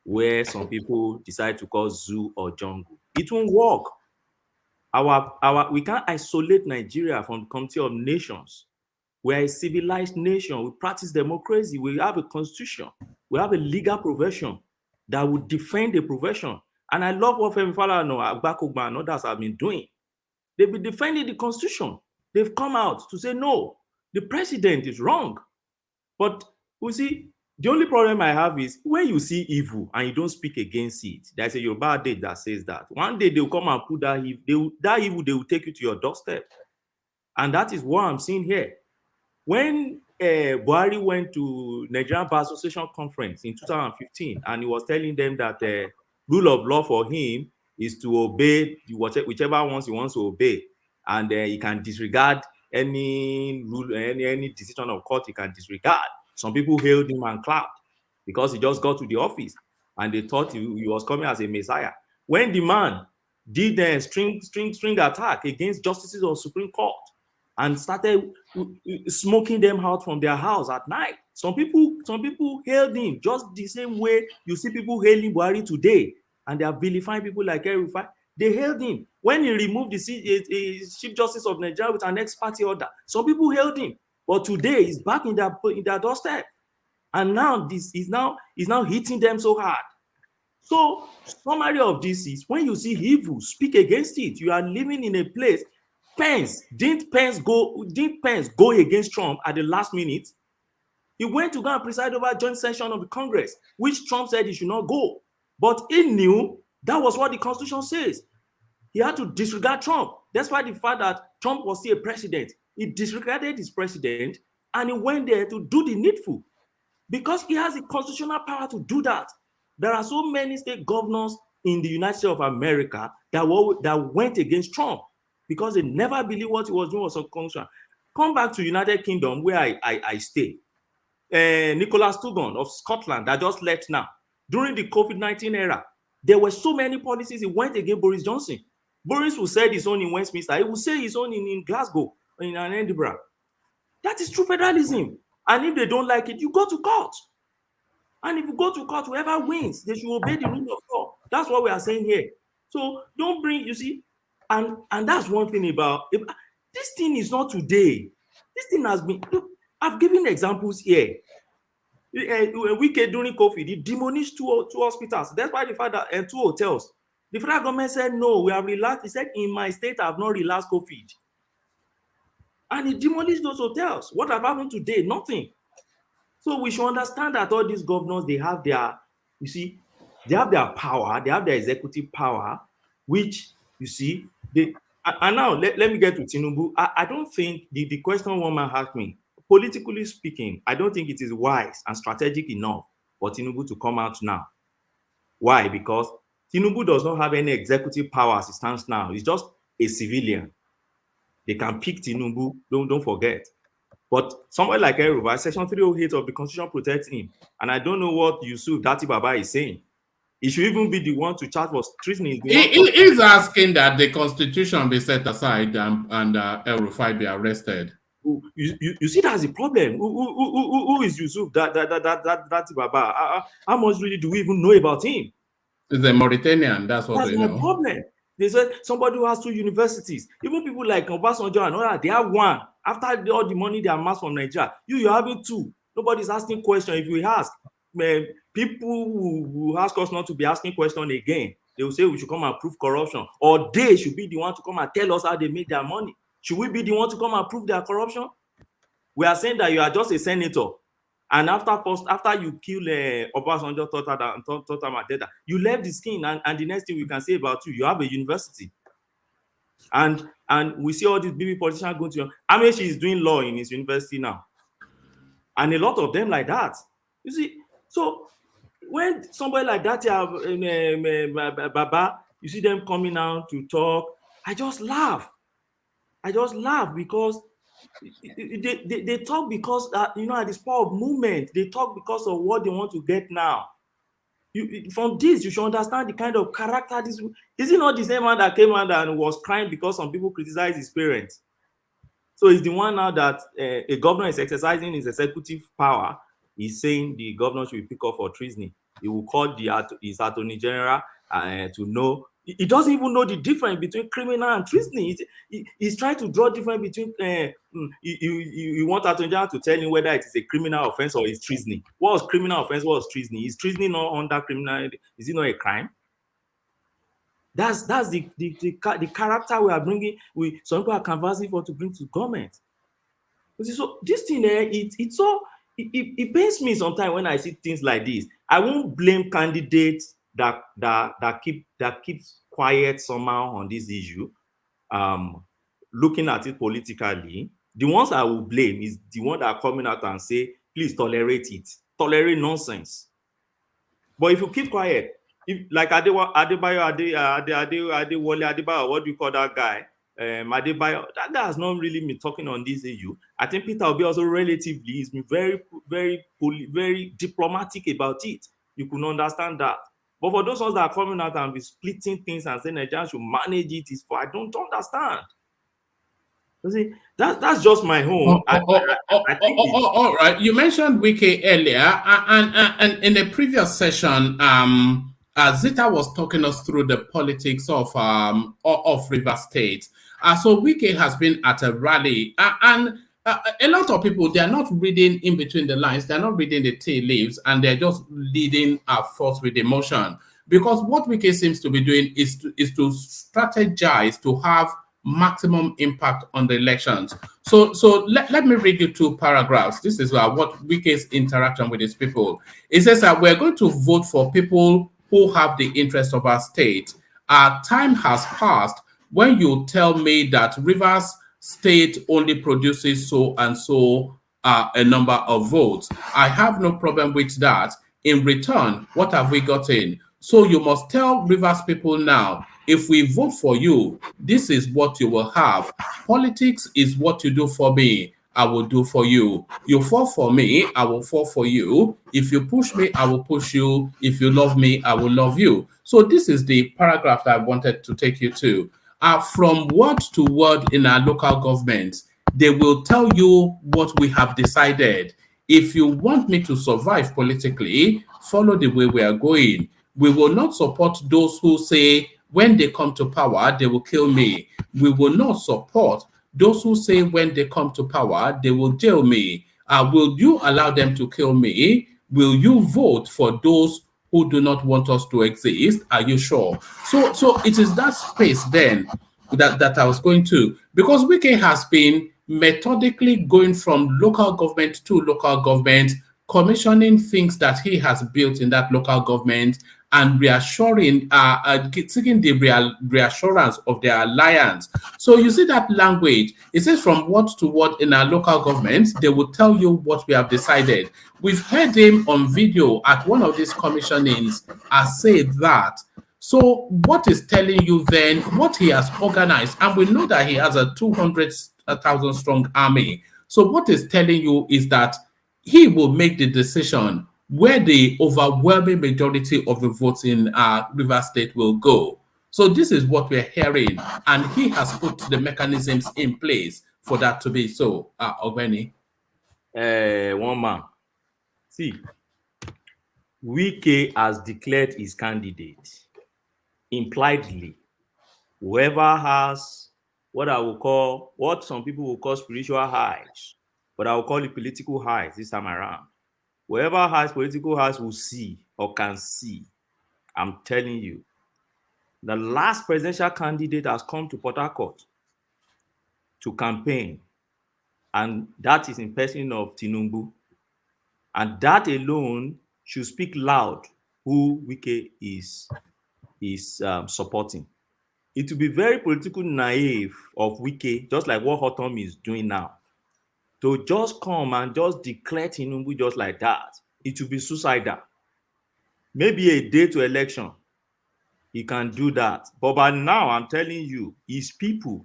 where some people decide to call zoo or jungle. It won't work. We can't isolate Nigeria from the Community of Nations. We're a civilized nation. We practice democracy. We have a constitution. We have a legal profession that would defend the profession. And I love what Femi Falana, Agbakogba, and others have been doing. They've been defending the constitution. They've come out to say, no, the president is wrong. But you see, the only problem I have is when you see evil and you don't speak against it, there's a Yoruba date that says that. One day they'll come and put that evil, they will take you to your doorstep. And that is what I'm seeing here. When Buhari went to Nigerian Bar Association conference in 2015, and he was telling them that rule of law for him is to obey whichever ones he wants to obey, and he can disregard any rule, any decision of court he can disregard. Some people hailed him and clapped because he just got to the office, and they thought he was coming as a messiah. When the man did a string attack against justices of Supreme Court and started smoking them out from their house at night, some people hailed him just the same way you see people hailing Buhari today, and they are vilifying people like El-Rufai. They hailed him when he removed the Chief Justice of Nigeria with an ex-party order. Some people hailed him, but today he's back in their doorstep, and now this is now hitting them so hard. So summary of this is when you see evil, speak against it. You are living in a place. Didn't Pence go against Trump at the last minute? He went to go and preside over a joint session of the Congress, which Trump said he should not go. But he knew that was what the Constitution says. He had to disregard Trump. That's why the fact that Trump was still a president, he disregarded his president and he went there to do the needful because he has the constitutional power to do that. There are so many state governors in the United States of America that went against Trump because they never believed what he was doing was unconstitutional. Come back to United Kingdom where I stay. Nicholas Sturgeon of Scotland that just left now. During the COVID-19 era, there were so many policies he went against Boris Johnson. Boris will say his own in Westminster. He will say his own in Glasgow, in Edinburgh. That is true federalism. And if they don't like it, you go to court. And if you go to court, whoever wins, they should obey the rule of law. That's what we are saying here. So don't bring, you see, and that's one thing about this thing is not today. This thing has been, look, I've given examples here. A week during COVID, he demolished two hospitals. That's why the fact that and 2 hotels. The federal government said, no, we have relaxed. He said, in my state, I have not relaxed COVID. And he demolished those hotels. What have happened today? Nothing. So we should understand that all these governors, they have their, you see, they have their power, they have their executive power, which, you see, and now let me get to Tinubu. I don't think the question one man asked me, politically speaking, I don't think it is wise and strategic enough for Tinubu to come out now. Why? Because Tinubu does not have any executive power as it stands now. He's just a civilian. They can pick Tinubu, don't forget. But somewhere like El-Rufai, Section 308 of the Constitution protects him. And I don't know what Yusuf Dati Baba is saying. He should even be the one to charge for treason. He's asking that the Constitution be set aside and El-Rufai be arrested. You see, that's the problem. Who is Yusuf Dati Baba? How much really do we even know about him? He's a Mauritanian. That's what they know. That's my problem. They said somebody who has 2 universities. Even people like Obasanjo and others, they have 1. After all the money they amassed from Nigeria, you're having 2. Nobody's asking questions. If we ask, people who ask us not to be asking questions again. They will say we should come and prove corruption, or they should be the one to come and tell us how they make their money. Should we be the one to come and prove their corruption? We are saying that you are just a senator, and after you kill Obasanjo, Tota, you left the skin, and the next thing we can say about you have a university. And And we see all these BB politicians going to Amaechi is doing law in his university now. And a lot of them like that. You see, so when somebody like that, Baba, you see them coming out to talk, I just laugh. I just laugh because they talk because, you know, at the spur of movement, they talk because of what they want to get now. From this, you should understand the kind of character this is. It not the same man that came out and was crying because some people criticized his parents? So it's the one now that a governor is exercising his executive power. He's saying the governor should be picked up for treason. He will call his attorney general to know. He doesn't even know the difference between criminal and treason. He's trying to draw difference between. You want attorney general to tell him whether it is a criminal offense or it's treason. What was criminal offense? What was treason? Is treason not under criminal? Is it not a crime? That's the character we are bringing. Some people are canvassing for to bring to government. So this thing, it pains me sometimes when I see things like this. I won't blame candidates that keeps quiet somehow on this issue. Looking at it politically, the ones I will blame is the one that are coming out and say, please tolerate it, tolerate nonsense. But if you keep quiet, if like Adebayo, what do you call that guy? Adebayo, that guy has not really been talking on this issue. I think Peter Obi also relatively has been very diplomatic about it. You can understand that. But for those ones that are coming out and be splitting things and saying Nigerians should manage it, is for I don't understand. You see, that's just my own. I think all right. You mentioned Wike earlier, and in the previous session, Zita was talking us through the politics of River State. So Wike has been at a rally, and a lot of people, they are not reading in between the lines, they're not reading the tea leaves, and they're just leading forth with emotion. Because what Wike seems to be doing is to strategize to have maximum impact on the elections. So let me read you 2 paragraphs. This is what Wike's interaction with his people. It says that we're going to vote for people who have the interest of our state. Our time has passed when you tell me that Rivers State only produces so and so a number of votes. I have no problem with that. In return, what have we gotten? So you must tell Rivers people now, if we vote for you, this is what you will have. Politics is what you do for me, I will do for you. You fall for me, I will fall for you. If you push me, I will push you. If you love me, I will love you. So this is the paragraph that I wanted to take you to. From word to word in our local government, they will tell you what we have decided. If you want me to survive politically, follow the way we are going. We will not support those who say when they come to power, they will kill me. We will not support those who say when they come to power, they will jail me. Will you allow them to kill me? Will you vote for those who do not want us to exist? Are you sure? So it is that space then that I was going to, because Wike has been methodically going from local government to local government, commissioning things that he has built in that local government and reassuring, seeking the reassurance of their alliance. So you see that language, it says from word to word in our local governments, they will tell you what we have decided. We've heard him on video at one of these commissionings say that. So what is telling you then what he has organized? And we know that he has a 200,000 strong army. So what is telling you is that he will make the decision where the overwhelming majority of the votes in Rivers State will go. So this is what we're hearing, and he has put the mechanisms in place for that to be so. Ogweni. One man. See, Wike has declared his candidate. Impliedly, whoever has what some people will call spiritual highs, but I will call it political highs this time around. Whoever has political highs will see or can see. I'm telling you, the last presidential candidate has come to Port Harcourt to campaign, and that is in person of Tinubu. And that alone should speak loud who Wike is supporting. it will be very political naive of Wike, just like what Hotom is doing now, to just come and just declare Tinubu just like that. It will be suicidal. Maybe a day to election, he can do that. But by now, I'm telling you, it's people.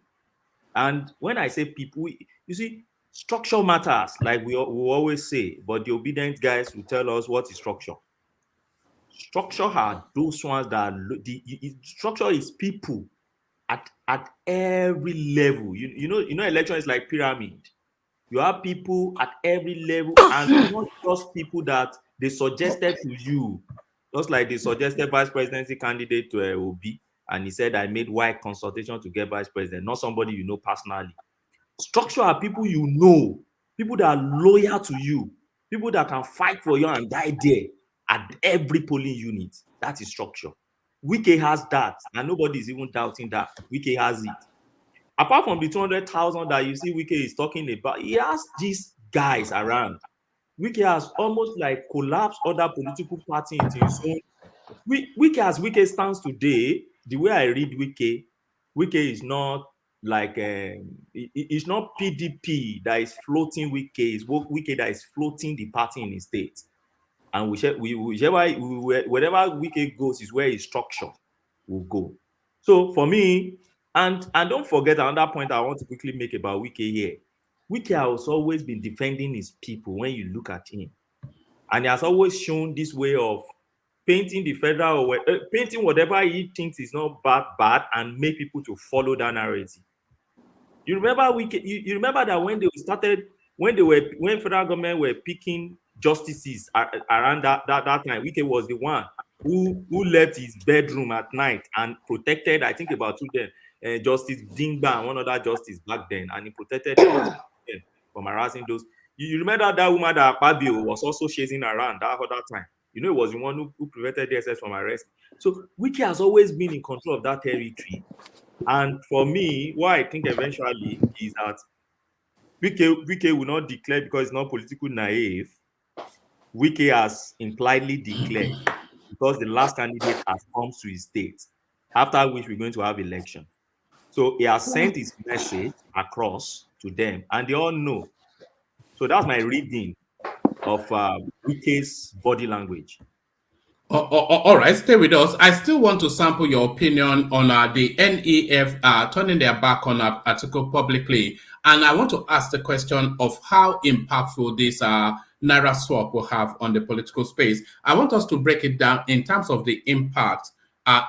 And when I say people, you see, structure matters, like we always say, but the obedient guys will tell us what is structure. Structure are those ones that structure is people at every level. You know, election is like pyramid. You have people at every level, and not just people that they suggested to you. Just like they suggested vice presidency candidate to Obi, and he said, I made wide consultation to get vice president, not somebody you know personally. Structure are people you know, people that are loyal to you, people that can fight for you and die there at every polling unit. That is structure. Wike has that, and nobody is even doubting that. Wike has it. Apart from the 200,000 that you see Wike is talking about, he has these guys around. Wike has almost like collapsed other political parties into his own. Wike, as Wike stands today, the way I read Wike is not like it's not PDP that is floating Wike. It's Wike that is floating the party in his state. And wherever Wike goes is where his structure will go. So for me, and don't forget another point I want to quickly make about Wike here. Wike has always been defending his people when you look at him. And he has always shown this way of painting the federal, painting whatever he thinks is not bad, and make people to follow that narrative. You remember you remember that when they started, when federal government were picking justices around that time, Wike was the one who left his bedroom at night and protected, I think about two then, Justice Dingba and one other justice back then, and he protected them from harassing those. You remember that woman that Akpabio was also chasing around that other time? You know, it was the one who prevented DSS from arrest. So Wike has always been in control of that territory. And for me, what I think eventually is that Wike will not declare because it's not political naive. Wike has impliedly declared because the last candidate has come to his state, after which we're going to have election. So he has sent his message across to them, and they all know. So that's my reading of Wike's body language. All right, stay with us. I still want to sample your opinion on the NEF turning their back on that article publicly. And I want to ask the question of how impactful this Naira swap will have on the political space. I want us to break it down in terms of the impact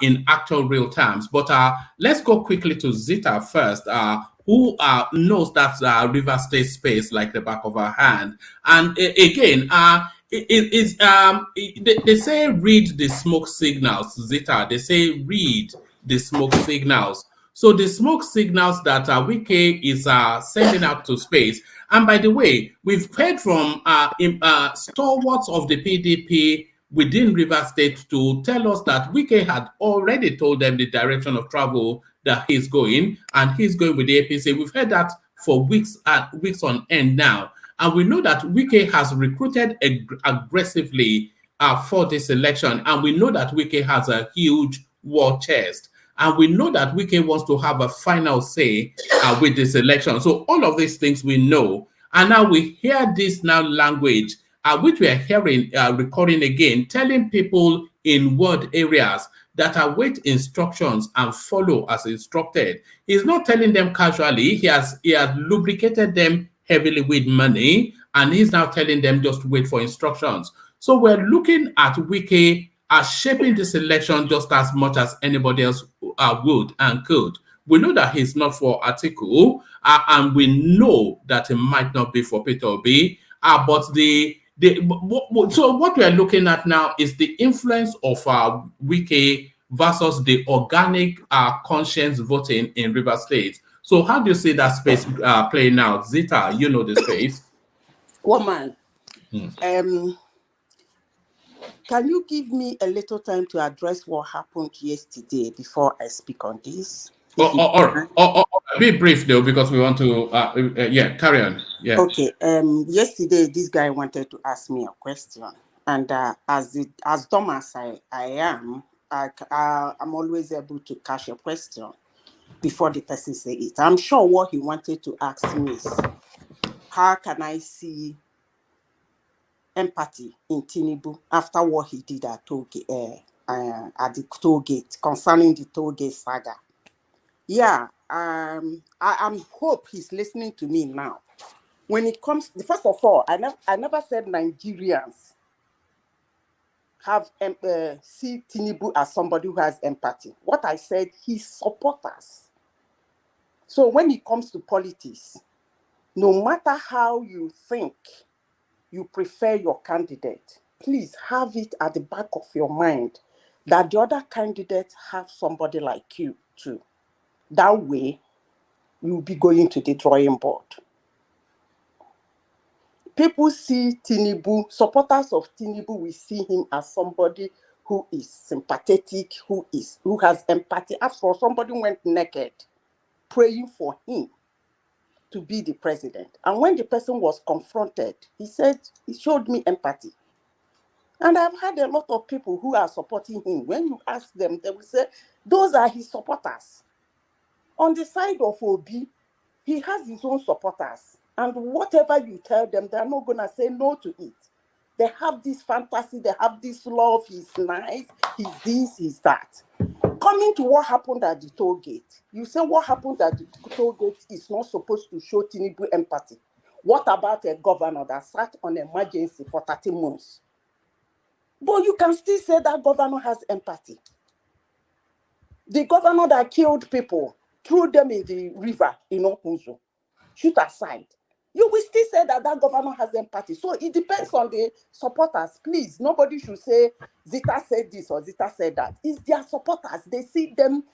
in actual real terms. But let's go quickly to Zita first, who knows that River State space like the back of her hand. And again, they say read the smoke signals, Zita. They say read the smoke signals. So the smoke signals that Wike is sending out to space. And by the way, we've heard from stalwarts of the PDP within River State to tell us that Wike had already told them the direction of travel that he's going, and he's going with the APC. We've heard that for weeks on end now. And we know that Wike has recruited aggressively for this election. And we know that Wike has a huge war chest. And we know that Wike wants to have a final say with this election. So all of these things we know. And now we hear this now language, which we are hearing, recording again, telling people in word areas that await instructions and follow as instructed. He's not telling them casually. He has lubricated them heavily with money, and he's now telling them just wait for instructions. So we're looking at Wike as shaping this election just as much as anybody else would and could. We know that he's not for Atiku, and we know that it might not be for Peter Obi, but so what we are looking at now is the influence of Wike versus the organic conscience voting in River State. So how do you see that space playing out? Zita, you know the space. Woman, can you give me a little time to address what happened yesterday before I speak on this? Be brief though, because we want to, carry on. Yeah. Okay. Yesterday, this guy wanted to ask me a question, and as dumb as I am, I'm always able to catch a question. before the person say it. I'm sure what he wanted to ask me is, how can I see empathy in Tinubu after what he did at at the toll gate concerning the toll gate saga? Yeah, I'm hope he's listening to me now. When it comes, first of all, I never said Nigerians have see Tinubu as somebody who has empathy. What I said, his supporters. So when it comes to politics, no matter how you think you prefer your candidate, please have it at the back of your mind that the other candidates have somebody like you too. That way, you'll be going to the drawing board. People see Tinubu, supporters of Tinubu will see him as somebody who is sympathetic, who has empathy. As for somebody went naked, praying for him to be the president. And when the person was confronted, he said, he showed me empathy. And I've had a lot of people who are supporting him. When you ask them, they will say, those are his supporters. On the side of Obi, he has his own supporters. And whatever you tell them, they're not going to say no to it. They have this fantasy, they have this love, he's nice, he's this, he's that. Coming to what happened at the toll gate, you say what happened at the toll gate is not supposed to show Tinubu empathy. What about a governor that sat on emergency for 30 months? But you can still say that governor has empathy. The governor that killed people, threw them in the river in Okunzu, shoot aside. You will still say that that governor has empathy. So it depends on the supporters. Please, nobody should say Zita said this or Zita said that. It's their supporters. They see them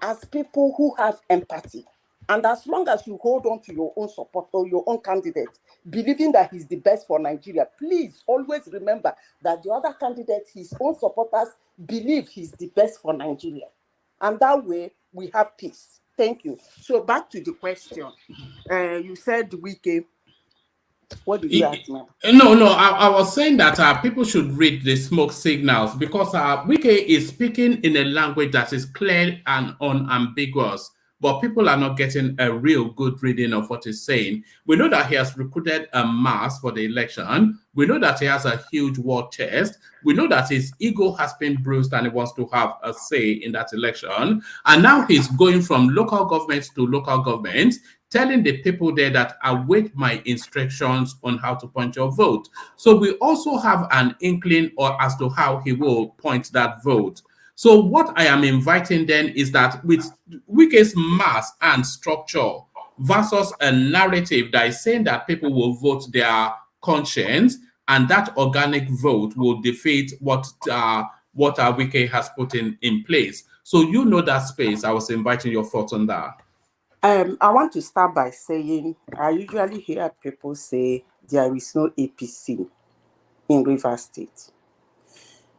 as people who have empathy. And as long as you hold on to your own support or your own candidate, believing that he's the best for Nigeria, please always remember that the other candidate, his own supporters, believe he's the best for Nigeria. And that way, we have peace. Thank you. So back to the question. You said Wike. What did you ask me? No, I was saying that people should read the smoke signals because Wike is speaking in a language that is clear and unambiguous, but people are not getting a real good reading of what he's saying. We know that he has recruited a mass for the election. We know that he has a huge war chest. We know that his ego has been bruised and he wants to have a say in that election. And now he's going from local governments to local governments, telling the people there that await my instructions on how to point your vote. So we also have an inkling or as to how he will point that vote. So what I am inviting then is that with Wike's mass and structure versus a narrative that is saying that people will vote their conscience and that organic vote will defeat what Wike has put in place. So you know that space. I was inviting your thoughts on that. I want to start by saying I usually hear people say there is no APC in Rivers State.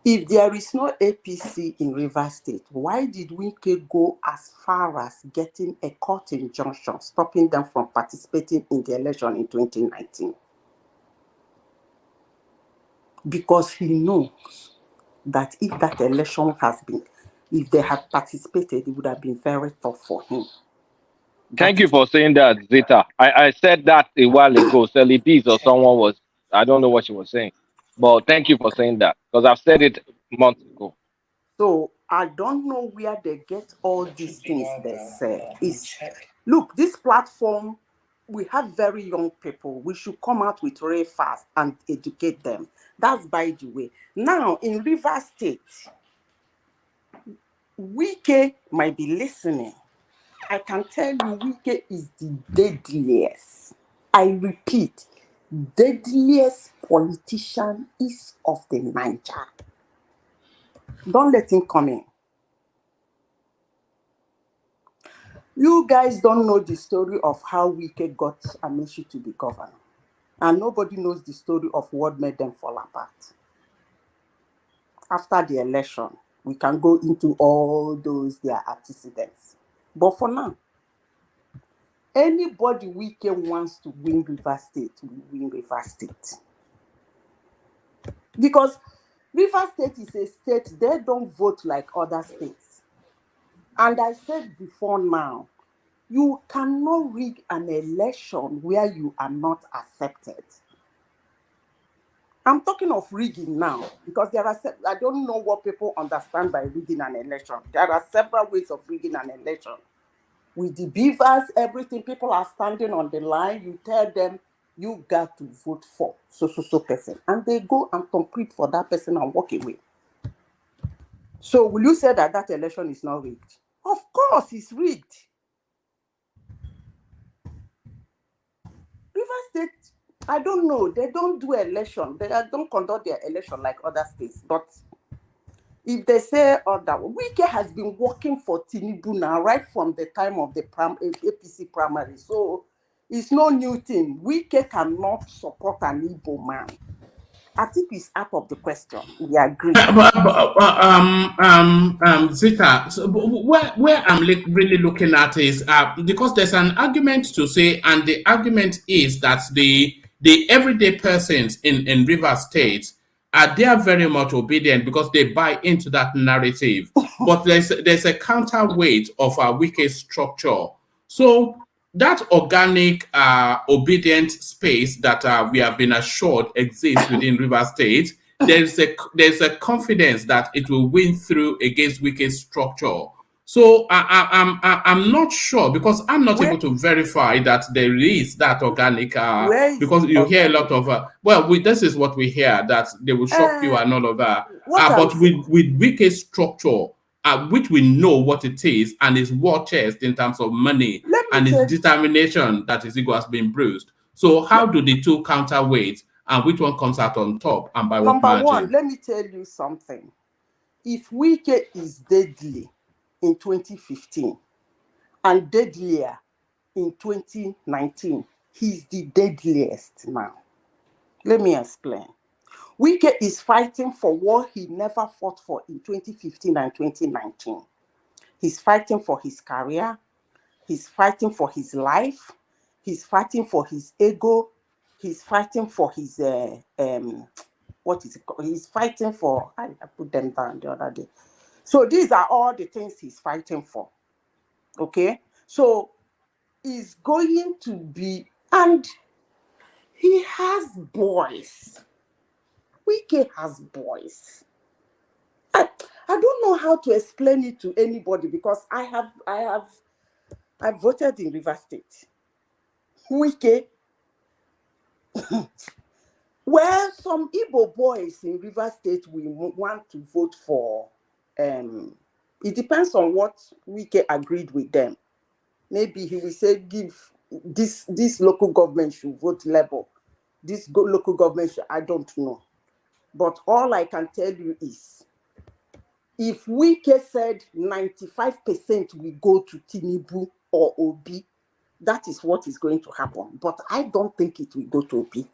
If there is no APC in Rivers State, why did Wike go as far as getting a court injunction stopping them from participating in the election in 2019? Because he knows that if that election if they had participated, it would have been very tough for him. Thank you for saying that, Zeta. I said that a while ago. Sally Peace or someone was, I don't know what she was saying. But thank you for saying that because I've said it months ago. So I don't know where they get all these things they say. Look, this platform, we have very young people. We should come out with very fast and educate them. That's by the way. Now, in Rivers State, Wike might be listening. I can tell you, Wike is the deadliest. I repeat, deadliest politician east of the Niger. Don't let him come in. You guys don't know the story of how Wike got Amaechi to be governor. And nobody knows the story of what made them fall apart. After the election, we can go into all those their antecedents. But for now, anybody Wike wants to win Rivers State will win Rivers State. Because Rivers State is a state, they don't vote like other states. And I said before now, you cannot rig an election where you are not accepted. I'm talking of rigging now because I don't know what people understand by rigging an election. There are several ways of rigging an election. With the beavers, everything, people are standing on the line. You tell them you got to vote for so person, and they go and compete for that person and walk away. So will you say that election is not rigged? Of course, it's rigged. River State, I don't know. They don't do election. They don't conduct their election like other states. But if they say other, Wike has been working for Tinubu now, right from the time of the APC primary. So it's no new thing. Wike cannot support an Igbo man. I think it's out of the question. We agree. Zita, so where I'm really looking at is because there's an argument to say, and the argument is that the everyday persons in River State are they are very much obedient because they buy into that narrative. But there's a counterweight of our wicked structure. So that organic, obedient space that we have been assured exists within River State, there's a confidence that it will win through against wicked structure. So I'm not sure because I'm not able to verify that there is that organic. Because you hear a lot of this is what we hear, that they will shock you and all of that. But with wicked structure, which we know what it is and is war chest in terms of money and its determination that his ego has been bruised. So how do the two counterweight and which one comes out on top and by what margin? Number one, let me tell you something. If Wike is deadly in 2015 and deadlier in 2019, he's the deadliest now. Let me explain. Wike is fighting for what he never fought for in 2015 and 2019. He's fighting for his career. He's fighting for his life. He's fighting for his ego. He's fighting for his, what is it called? He's fighting for, I put them down the other day. So these are all the things he's fighting for. Okay? So he's going to be, and he has boys. Wike has boys. I don't know how to explain it to anybody because I voted in River State. Wike. Well, some Igbo boys in River State will want to vote for. It depends on what Wike agreed with them. Maybe he will say, give this local government should vote Labour. This local government should, I don't know. But all I can tell you is, if Wike said 95% will go to Tinubu or Obi, that is what is going to happen. But I don't think it will go to Obi.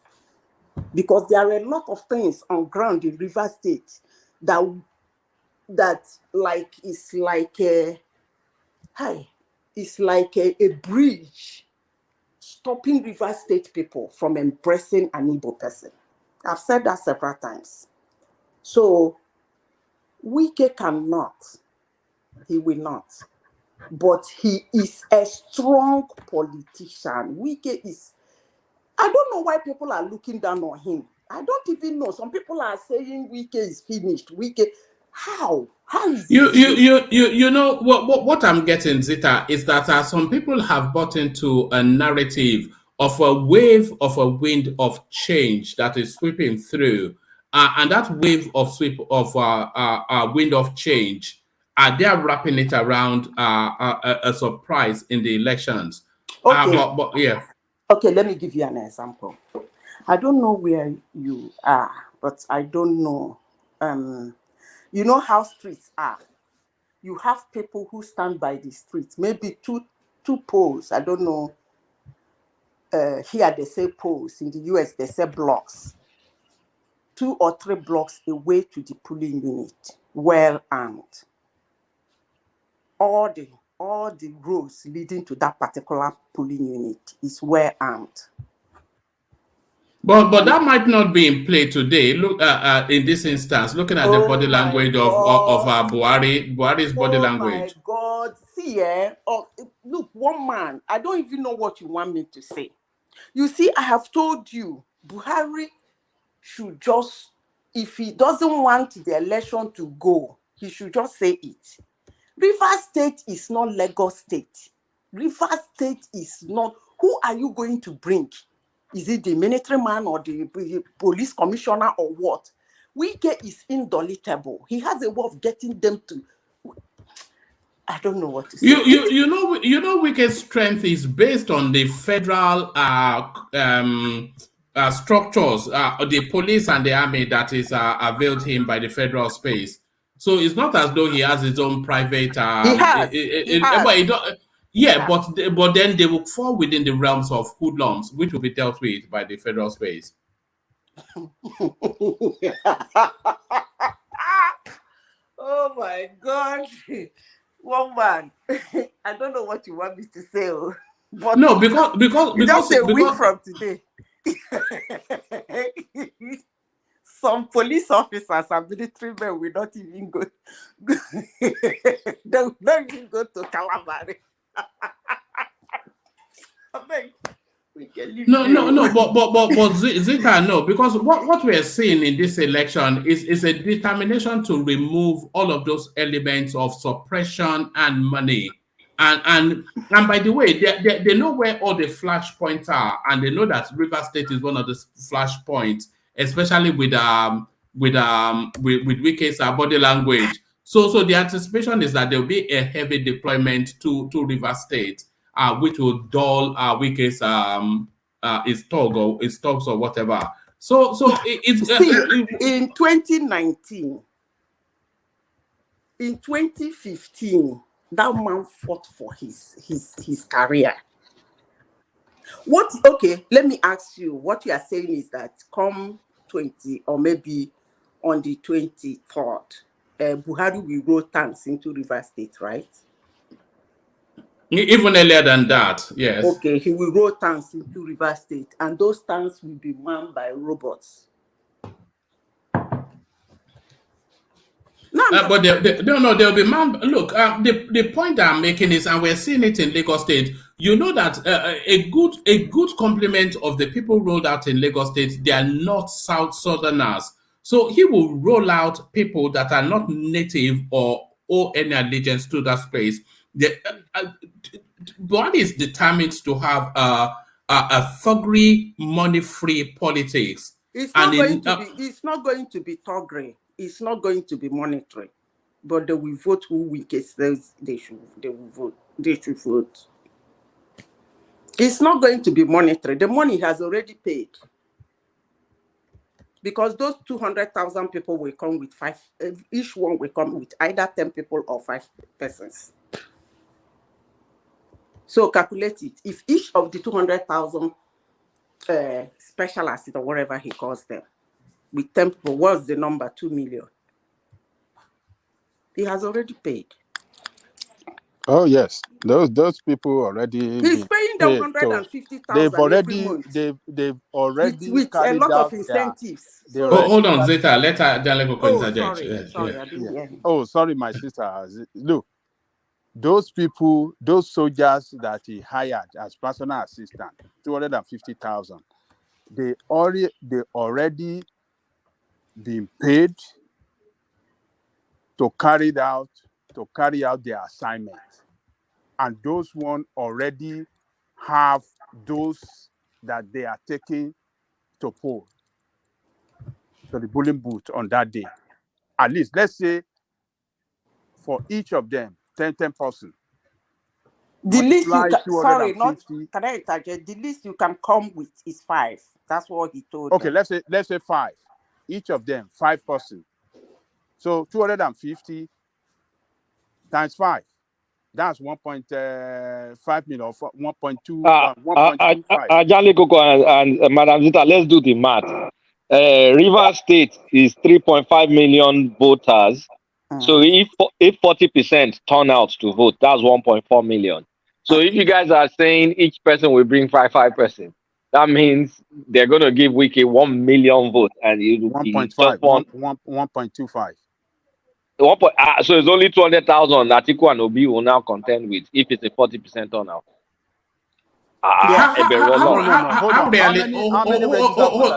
Because there are a lot of things on ground in River State that like it's like a bridge stopping River State people from embracing an Igbo person. I've said that several times. So Wike cannot, he will not. But he is a strong politician. Wike is, I don't know why people are looking down on him. I don't even know. Some people are saying Wike is finished. Wike, how? How is it? You know what I'm getting, Zita, is that some people have bought into a narrative of a wave of a wind of change that is sweeping through, and that wave of wind of change, they are wrapping it around a surprise in the elections. Okay. But yeah. Okay, let me give you an example. I don't know where you are, but I don't know. You know how streets are. You have people who stand by the streets, maybe two poles. I don't know. Here they say poles. In the US, they say blocks. 2 or 3 blocks away to the polling unit, well armed. All the roads leading to that particular polling unit is well armed. But that might not be in play today. Look, in this instance, looking at the body Oh my language of God. Buhari's body Oh my language. God. See, oh, look, one man, I don't even know what you want me to say. You see, I have told you, Buhari should just, if he doesn't want the election to go, he should just say it. Rivers State is not Lagos State. Rivers State is not. Who are you going to bring? Is it the military man or the police commissioner or what? Wike is indeletable. He has a way of getting them to. I don't know what to say. You know Wike's strength is based on the federal structures, the police and the army that is availed him by the federal space. So it's not as though he has his own private. He has. But he don't, yeah, but then they will fall within the realms of hoodlums, which will be dealt with by the federal space. Oh my God. One man. I don't know what you want me to say. But no, because just a week from today. Some police officers and military men will not even go. They will not even go to Calabari. No, but Zita, no, because what we are seeing in this election is a determination to remove all of those elements of suppression and money. And by the way, they know where all the flashpoints are, and they know that River State is one of the flashpoints, especially with Wike's body language. So the anticipation is that there will be a heavy deployment to River State, which will dull Wike's his talks or whatever. So it's in 2019, in 2015, that man fought for his career. Okay, let me ask you, what you are saying is that come 20 or maybe on the 23rd, Buhari will roll tanks into River State, right? Even earlier than that, yes. Okay, he will roll tanks into River State, and those tanks will be manned by robots. But they'll be manned. Look, the point I'm making is, and we're seeing it in Lagos State. You know that a good complement of the people rolled out in Lagos State, they are not Southerners. So he will roll out people that are not native or owe any allegiance to that space. Buhari is determined to have a thuggery, money-free politics. It's not going to be thuggery. It's not going to be monetary, but they will vote who Wike says they will vote. They should vote. It's not going to be monetary. The money has already paid. Because those 200,000 people will come with each one will come with either 10 people or 5 persons. So calculate it. If each of the 200,000 special assist or whatever he calls them, with 10 people, what's the number? 2 million. He has already paid. Oh yes, those people already. He's paying them 150,000 They've already with a lot of incentives. Hold on, Zeta. Let Daleko interject. Sorry, I didn't hear him. Oh, sorry, my sister. Look, those people, those soldiers that he hired as personal assistant, 250,000. They already been paid to carry out their assignment, and those one already have those that they are taking to poll, to the polling booth on that day. At least, let's say, for each of them, 10 person. The least you can, the least you can come with is 5. That's what he told. Okay, let's say 5. Each of them 5 person. So 250 times 5. That's 1.5 million, 1.2. Ajali Koko and Madam Zita, let's do the math. River State is 3.5 million voters. So if 40% turn out to vote, that's 1.4 million. So if you guys are saying each person will bring 5%, That means they're going to give Wiki 1 million votes, and it will be 1.5, just one. 1.25. So it's only 200,000 Atiku and Obi will now contend with if it's a 40% turnout. Yeah.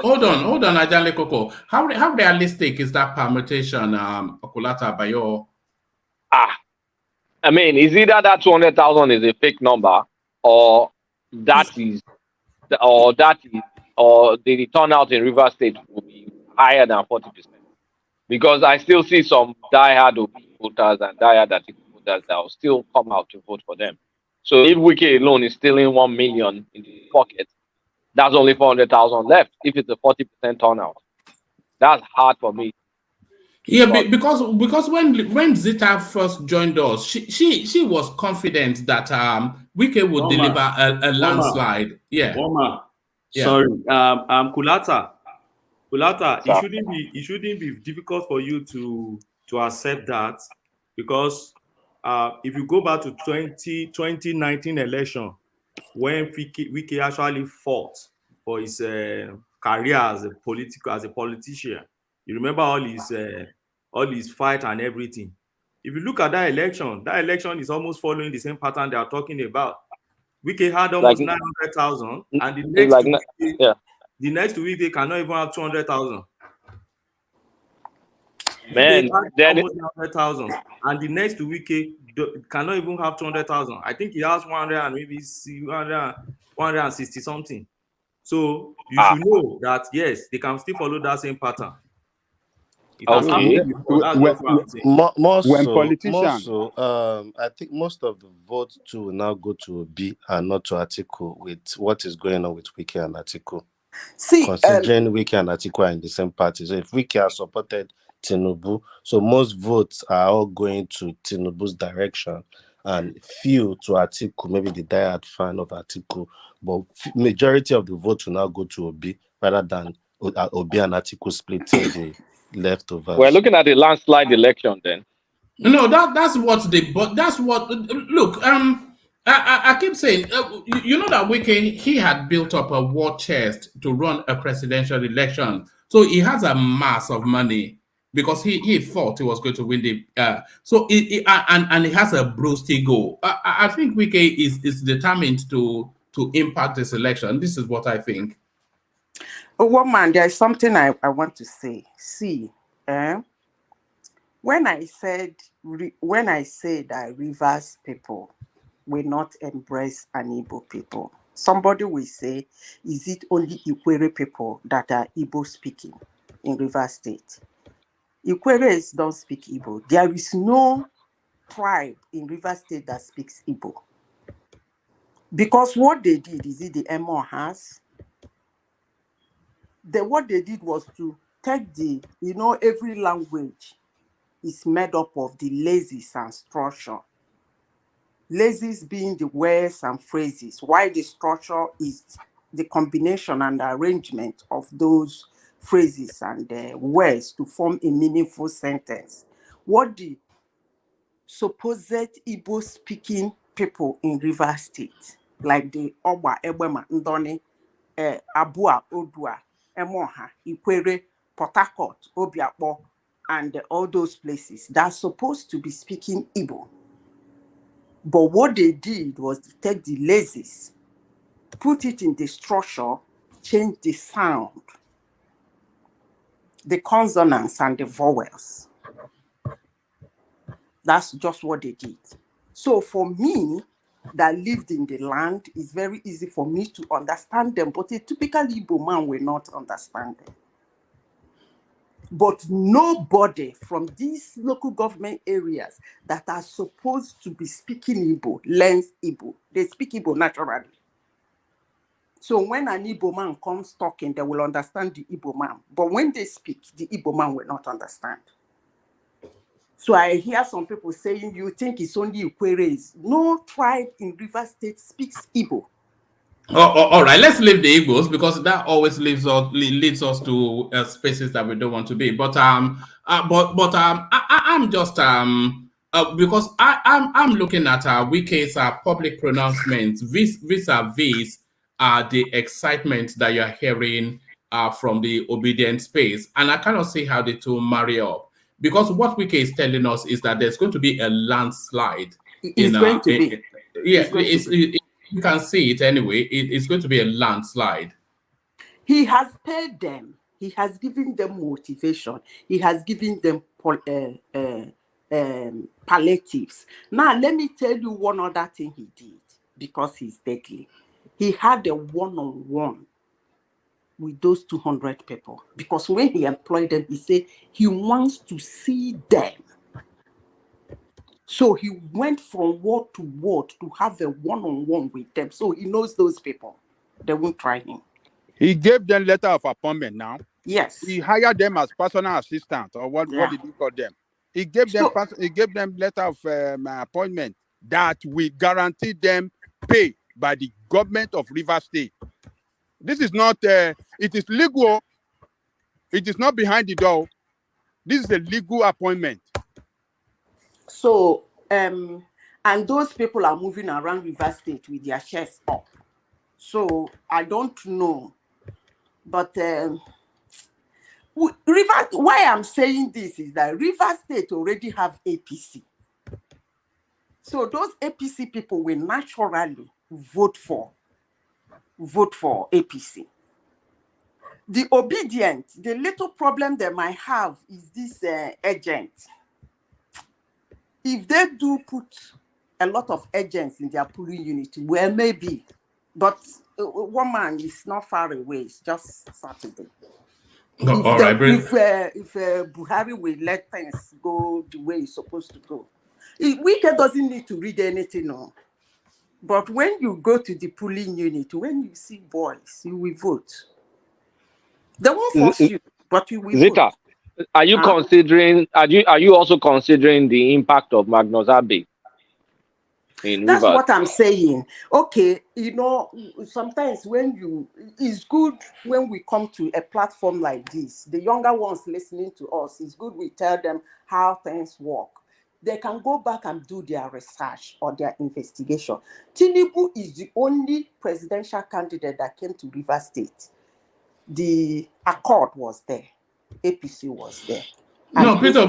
Hold on, Ajale Koko. How realistic is that permutation, Okulata, by your? I mean, is either that 200,000 is a fake number, or that is, or the turnout in River State will be higher than 40%. Because I still see some diehard Obi voters and diehard Atiku voters that will still come out to vote for them. So if Wiki alone is stealing 1 million in the pocket, that's only 400,000 left. If it's a 40% turnout, that's hard for me. Yeah, because when Zita first joined us, she was confident that Wike would deliver a landslide. Yeah. Sorry, Kulata, it shouldn't be difficult for you to accept that, because if you go back to 2019 election, when Wike actually fought for his career as a politician, you remember all his fight and everything. If you look at that election is almost following the same pattern they are talking about. Wike had almost 900,000, and the next week they cannot even have 200,000. Man, then almost 900,000, and the next week cannot even have 200,000. I think he has 100 and maybe 160 something. So you should know that yes, they can still follow that same pattern. I think most of the votes too will now go to Obi and not to Atiku with what is going on with Wike and Atiku. Considering Wike and Atiku are in the same party. So if Wike has supported Tinubu, so most votes are all going to Tinubu's direction and few to Atiku, maybe the diehard fan of Atiku. But majority of the votes will now go to Obi rather than Obi and Atiku splitting the leftovers. We're looking at the landslide election then. No, that's what look, I keep saying, you know that Wike, he had built up a war chest to run a presidential election. So he has a mass of money because he thought he was going to win the, and he has a bruised ego. I think Wike is determined to impact this election. This is what I think. Woman, there's something I want to say. See, when I say that Rivers people will not embrace an Igbo people, somebody will say, is it only Ikwere people that are Igbo speaking in Rivers State? Ikweres don't speak Igbo. There is no tribe in Rivers State that speaks Igbo. Because what they did, is it the Emo has? What they did was to take every language is made up of the lazies and structure. Lazies being the words and phrases, while the structure is the combination and the arrangement of those phrases and words to form a meaningful sentence. What the supposed Igbo speaking people in Rivers State, like the Oba, Ebema, Ndoni, Abua, Odua, Emoha, Ikwere, Port Harcourt, Obiakpo, and all those places that's supposed to be speaking Igbo. But what they did was to take the lazies, put it in the structure, change the sound, the consonants and the vowels. That's just what they did. So for me, that lived in the land, it's very easy for me to understand them, but a typical Igbo man will not understand them. But nobody from these local government areas that are supposed to be speaking Igbo learns Igbo. They speak Igbo naturally. So when an Igbo man comes talking, they will understand the Igbo man. But when they speak, the Igbo man will not understand. So I hear some people saying, you think it's only Ikweres. No tribe in Rivers State speaks Igbo. All right, let's leave the Igbos because that always leads us to spaces that we don't want to be. But I'm just because I'm looking at Wike's public pronouncements vis-a-vis the excitement that you're hearing from the obedient space. And I cannot see how the two marry up. Because what Wike is telling us is that there's going to be a landslide. It's going to be. You can see it anyway. It's going to be a landslide. He has paid them. He has given them motivation. He has given them palliatives. Now, let me tell you one other thing he did, because he's deadly. He had a one-on-one with those 200 people, because when he employed them, he said he wants to see them. So he went from word to word to have a one-on-one with them. So he knows those people. They won't try him. He gave them letter of appointment now. Yes. He hired them as personal assistant, or what did he call them? He gave them letter of appointment that will guarantee them pay by the government of Rivers State. This is not it is legal. It is not behind the door. This is a legal appointment. So and those people are moving around Rivers State with their chests up. So I don't know. But why I'm saying this is that Rivers State already have APC. So those APC people will naturally vote for APC. The obedient, the little problem they might have is this agent. If they do put a lot of agents in their polling unit, well, maybe. But one man is not far away. It's just Saturday. If Buhari will let things go the way it's supposed to go, Wike doesn't need to read anything, no. But when you go to the polling unit, when you see boys, you will vote. They won't force you, but you will Zita, vote. are you considering? Are you also considering the impact of Magnus Abbey? That's what I'm saying. Okay, sometimes it's good when we come to a platform like this, the younger ones listening to us, it's good we tell them how things work. They can go back and do their research or their investigation. Tinubu is the only presidential candidate that came to Rivers State. The Accord was there. APC was there. No, Peter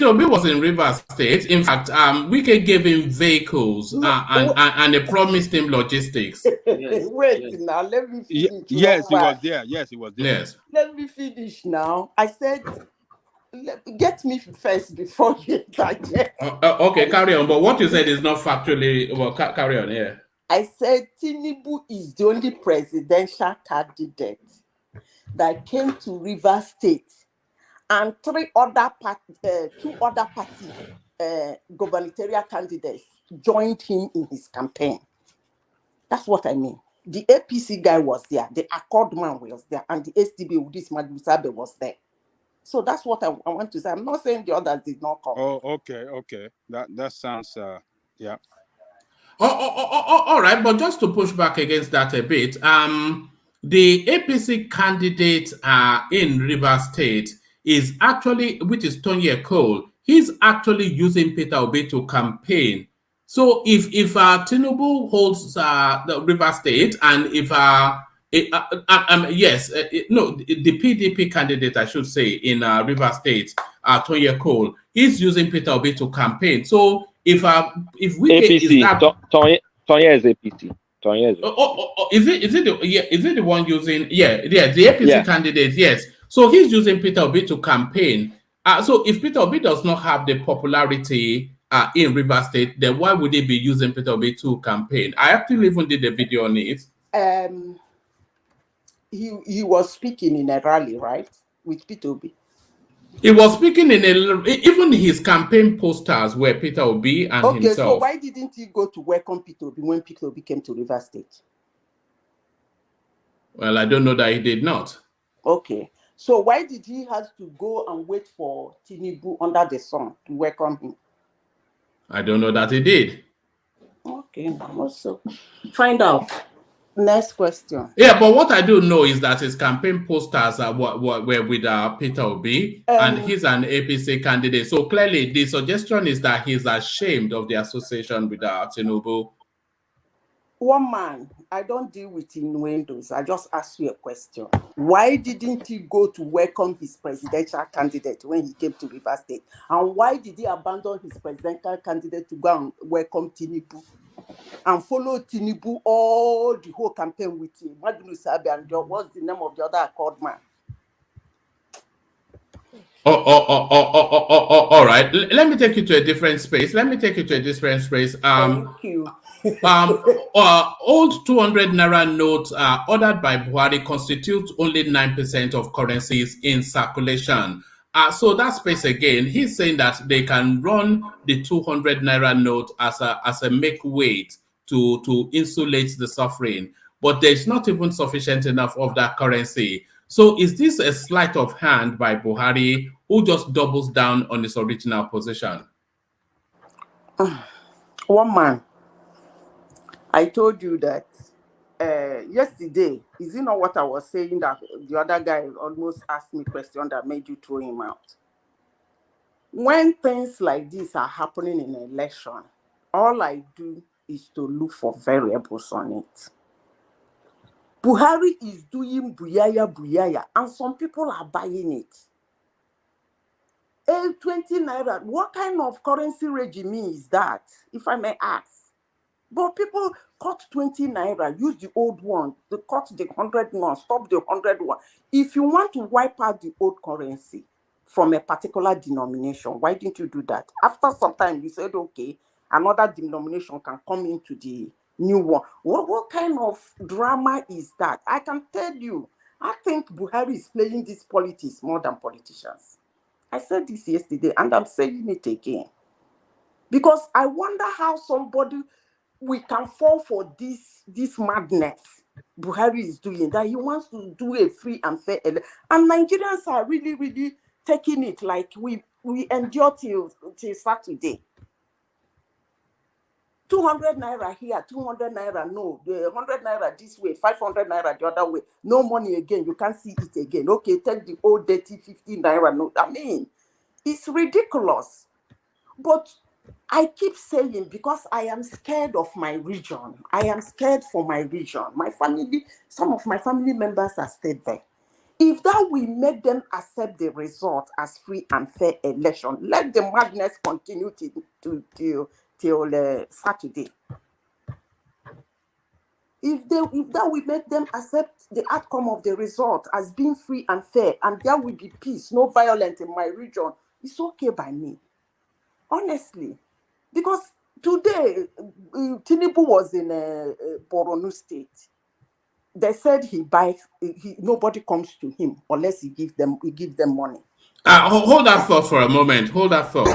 Obi was in Rivers State. In fact, Wike gave him vehicles and they promised him logistics. Wait, now let me finish. Yes, he was there. Yes, he was there. Yes. Let me finish now. I said, get me first before you interject. Okay, carry on. But what you said is not factually. Well, carry on. Yeah. I said Tinubu is the only presidential candidate that came to Rivers State, and two other party gubernatorial candidates joined him in his campaign. That's what I mean. The APC guy was there, the Accord man was there, and the STB Udis Magbusabe was there. So that's what I want to say. I'm not saying the others did not come. Oh, okay. That sounds yeah. All right, but just to push back against that a bit, the APC candidate in Rivers State is actually, which is Tony Cole, he's actually using Peter Obi to campaign. So if Tinubu holds the Rivers State, and if the PDP candidate, I should say, in Rivers State, Tony Cole, he's using Peter Obi to campaign. So if we APC, Tonya is APC. Is it the one using the APC candidate? Yes. So he's using Peter Obi to campaign. So if Peter Obi does not have the popularity in Rivers State, then why would he be using Peter Obi to campaign? I actually even did a video on it. He was speaking in a rally, right, with Peter Obi. He was speaking even his campaign posters were Peter Obi and himself. Okay, so why didn't he go to welcome Peter Obi when Peter Obi came to Rivers State? Well, I don't know that he did not. Okay, so why did he have to go and wait for Tinubu under the sun to welcome him? I don't know that he did. Okay, also find out. Next question. Yeah, but what I do know is that his campaign posters were with Peter Obi, and he's an APC candidate. So clearly, the suggestion is that he's ashamed of the association with Tinubu. One man, I don't deal with innuendos. I just ask you a question. Why didn't he go to welcome his presidential candidate when he came to River State? And why did he abandon his presidential candidate to go and welcome Tinubu? And follow Tinubu all the whole campaign with him? Magnus Sabi and what's the name of the other accord man? All right. Let me take you to a different space. Thank you. Old 200 naira notes ordered by Buhari constitute only 9% of currencies in circulation. So that space again, he's saying that they can run the 200 naira note as a make weight to insulate the suffering, but there's not even sufficient enough of that currency. So is this a sleight of hand by Buhari, who just doubles down on his original position? One man, I told you that yesterday, is it not what I was saying that the other guy almost asked me a question that made you throw him out? When things like this are happening in an election, all I do is to look for variables on it. Buhari is doing buyaya, and some people are buying it. 20 naira, what kind of currency regime is that, if I may ask? But people cut 20 naira, use the old one, they cut the 100 one, stop the 100 one. If you want to wipe out the old currency from a particular denomination, why didn't you do that? After some time, you said, okay, another denomination can come into the new one. What kind of drama is that? I can tell you, I think Buhari is playing this politics more than politicians. I said this yesterday, and I'm saying it again. Because I wonder how we can fall for this madness Buhari is doing, that he wants to do a free and fair election. And Nigerians are really, really taking it like we endure till Saturday. 200 naira here, 200 naira no, the 100 naira this way, 500 naira the other way, no money again, you can't see it again. Okay, take the old dirty 50 naira note. I mean, it's ridiculous. But I keep saying, because I am scared of my region. I am scared for my region. My family, some of my family members are still there. If that will make them accept the result as free and fair election, let the madness continue till Saturday. If that will make them accept the outcome of the result as being free and fair, and there will be peace, no violence in my region, it's okay by me. Honestly. Because today, Tinubu was in Borno State. They said nobody comes to him unless he gives them money. Hold that thought for a moment. Hold that thought.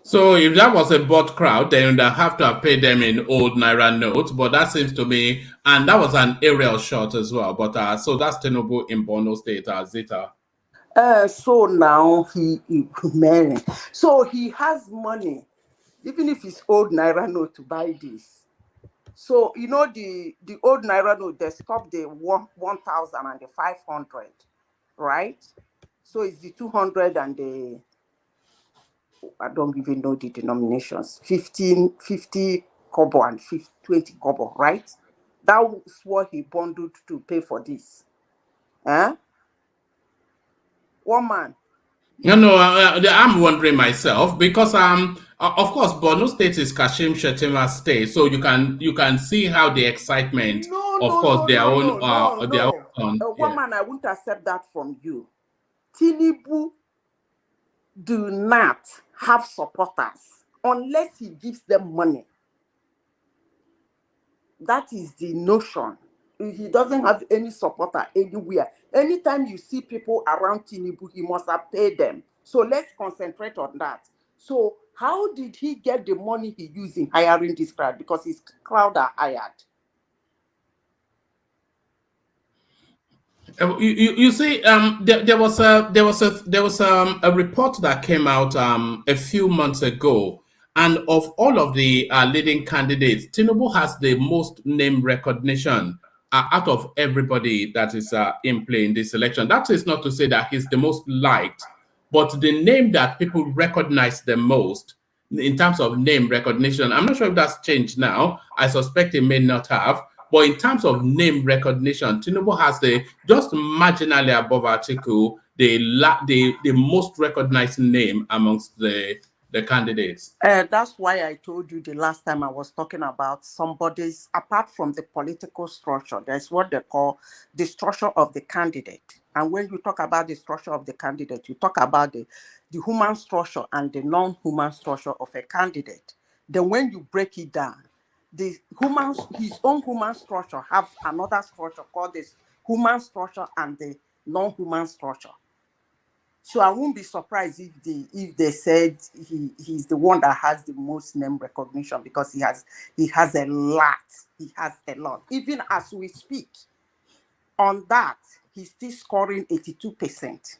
So if that was a bought crowd, then they have to have paid them in old Naira notes. But that seems to me, and that was an aerial shot as well. But so that's Tinubu in Borno State, Zita. So now man, so he has money, even if it's old Naira note to buy this. So you know the old Naira note, they stopped the 1,000 and the 500, right? So it's the 200 and the, I don't even know the denominations, 50 kobo and 20 kobo, right? That's what he bundled to pay for this. Huh? One man. No, I'm wondering myself because of course Borno State is Kashim Shettima State, so you can see how the excitement, of course, their own One man, I won't accept that from you. Tinubu do not have supporters unless he gives them money. That is the notion. He doesn't have any supporter anywhere. Anytime you see people around Tinubu, he must have paid them. So let's concentrate on that. So how did he get the money he used in hiring this crowd? Because his crowd are hired. You see, there was a report that came out a few months ago, and of all of the leading candidates, Tinubu has the most name recognition out of everybody that is in play in this election. That is not to say that he's the most liked, but the name that people recognize the most in terms of name recognition, I'm not sure if that's changed now. I suspect it may not have. But in terms of name recognition, Tinubu has the just marginally above Atiku, the most recognized name amongst the candidates. That's why I told you the last time I was talking about somebody's, apart from the political structure, there's what they call the structure of the candidate. And when you talk about the structure of the candidate, you talk about the human structure and the non-human structure of a candidate. Then when you break it down, his own human structure have another structure called this human structure and the non-human structure. So I won't be surprised if they said he's the one that has the most name recognition, because he has a lot. He has a lot. Even as we speak, on that, he's still scoring 82%.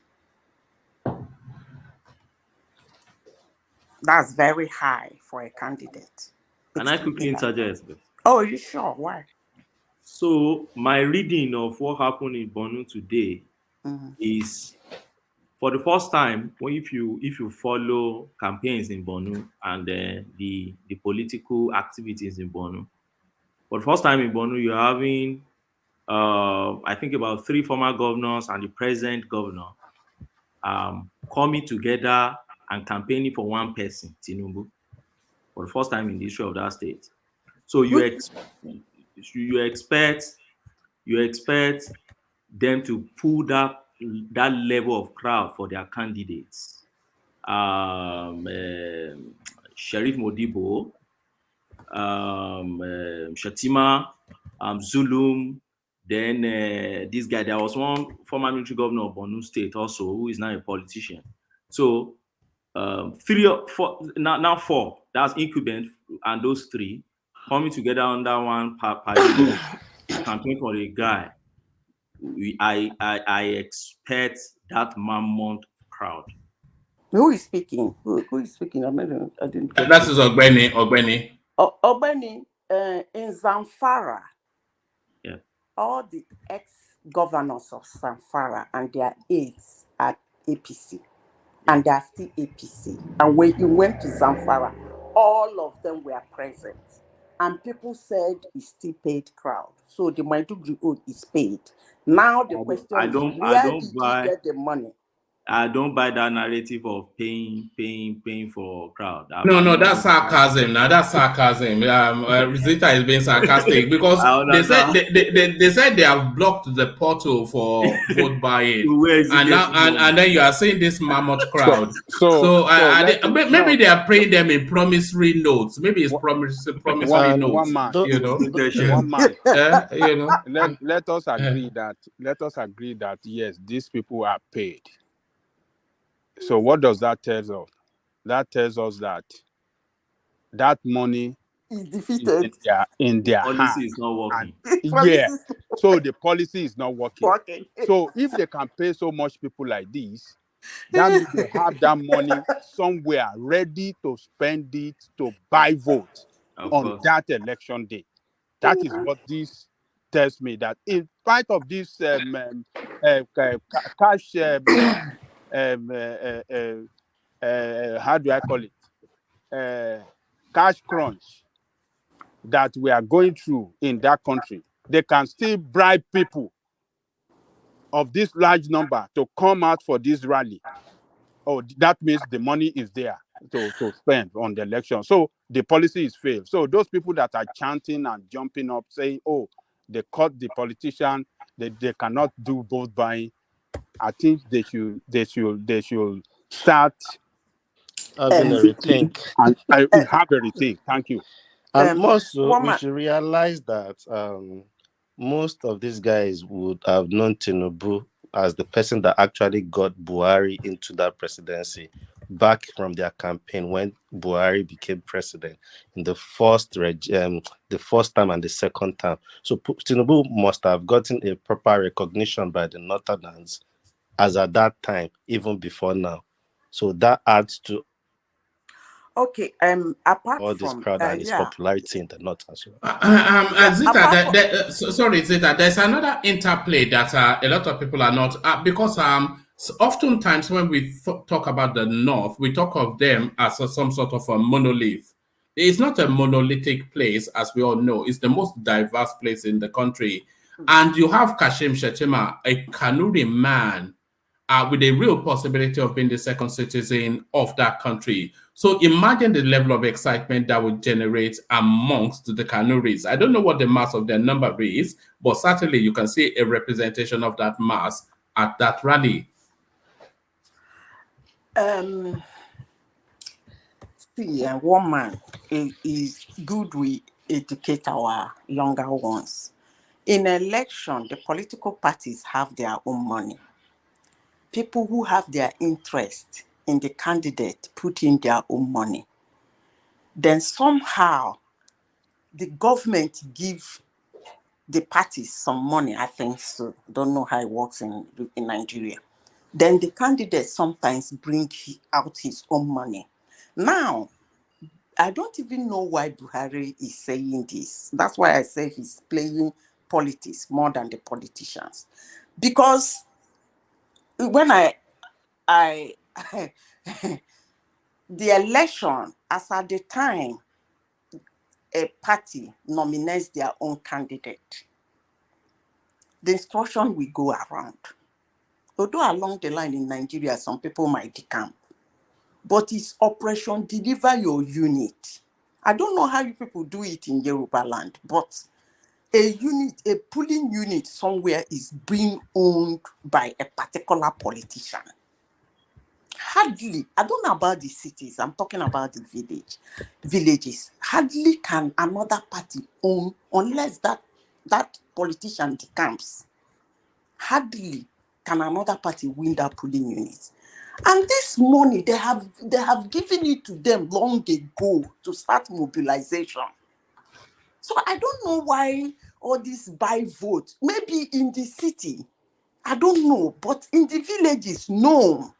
That's very high for a candidate. Can I quickly interject? Oh, you sure? Why? So my reading of what happened in Borno today is, for the first time, if you follow campaigns in Borno and the political activities in Borno, for the first time in Borno, you're having I think about 3 former governors and the present governor coming together and campaigning for one person, Tinubu, for the first time in the history of that state. So you expect them to pull that level of crowd for their candidates. Sheriff Modibo, Shettima, Zulum, then this guy. There was one former military governor of Borno State also, who is now a politician. So 3 or 4, now 4. That's incumbent, and those 3 coming together under one pavilion, campaign for a guy. I expect that mammoth crowd. Who is speaking? Who is speaking? I didn't. That is Ogbeni. Ogbeni in Zamfara. Yeah. All the ex-governors of Zamfara and their aides are APC, and they are still APC. And when he went to Zamfara, all of them were present. And people said he still paid crowd. So the Maiduguri oath is paid. Now the question is, where did he get the money? I don't buy that narrative of paying for crowd. No, that's sarcasm. Now that's sarcasm. Rosita is being sarcastic because they said they have blocked the portal for vote buying, and then you are saying this mammoth crowd. Maybe they are paying them in promissory notes. Maybe it's promissory notes. One man. Let us agree that yes, these people are paid. So what does that tell us? That tells us that money is defeated in their policy hand. is not working. So the policy is not working. So if they can pay so much people like this, that means they have that money somewhere ready to spend it to buy votes on that election day. That is what this tells me, that in spite of this cash how do I call it? Cash crunch that we are going through in that country, they can still bribe people of this large number to come out for this rally. Oh, that means the money is there to spend on the election. So the policy is failed. So those people that are chanting and jumping up saying, oh, they caught the politician, they cannot do both buying, I think they should start having a rethink. and have a rethink. Thank you. And also, we should realize that most of these guys would have known Tinubu as the person that actually got Buhari into that presidency back from their campaign when Buhari became president in the first time and the second time. So Tinubu must have gotten a proper recognition by the Northerners as at that time, even before now. So that adds to apart all this from crowd and its popularity in the North as well. Zita, sorry, Zita, there's another interplay that a lot of people are not, because oftentimes when we talk about the North, we talk of them as some sort of a monolith. It's not a monolithic place, as we all know. It's the most diverse place in the country. And you have Kashim Shettima, a Kanuri man, with a real possibility of being the second citizen of that country. So imagine the level of excitement that would generate amongst the Kanuris. I don't know what the mass of their number is, but certainly you can see a representation of that mass at that rally. One man is good we educate our younger ones. In election, the political parties have their own money. People who have their interest in the candidate put in their own money. Then somehow the government give the parties some money, I think so. Don't know how it works in Nigeria. Then the candidate sometimes bring out his own money. Now, I don't even know why Buhari is saying this. That's why I say he's playing politics more than the politicians. Because when the election, as at the time a party nominates their own candidate, the instruction will go around. Although along the line in Nigeria, some people might decamp, but it's Operation Deliver Your Unit. I don't know how you people do it in Yoruba land, but a polling unit somewhere is being owned by a particular politician. Hardly, I don't know about the cities, I'm talking about the villages. Hardly can another party own, unless that politician decamps. Hardly can another party win that polling unit. And this money, they have given it to them long ago to start mobilization. So I don't know why all this buy vote. Maybe in the city, I don't know, but in the villages, no.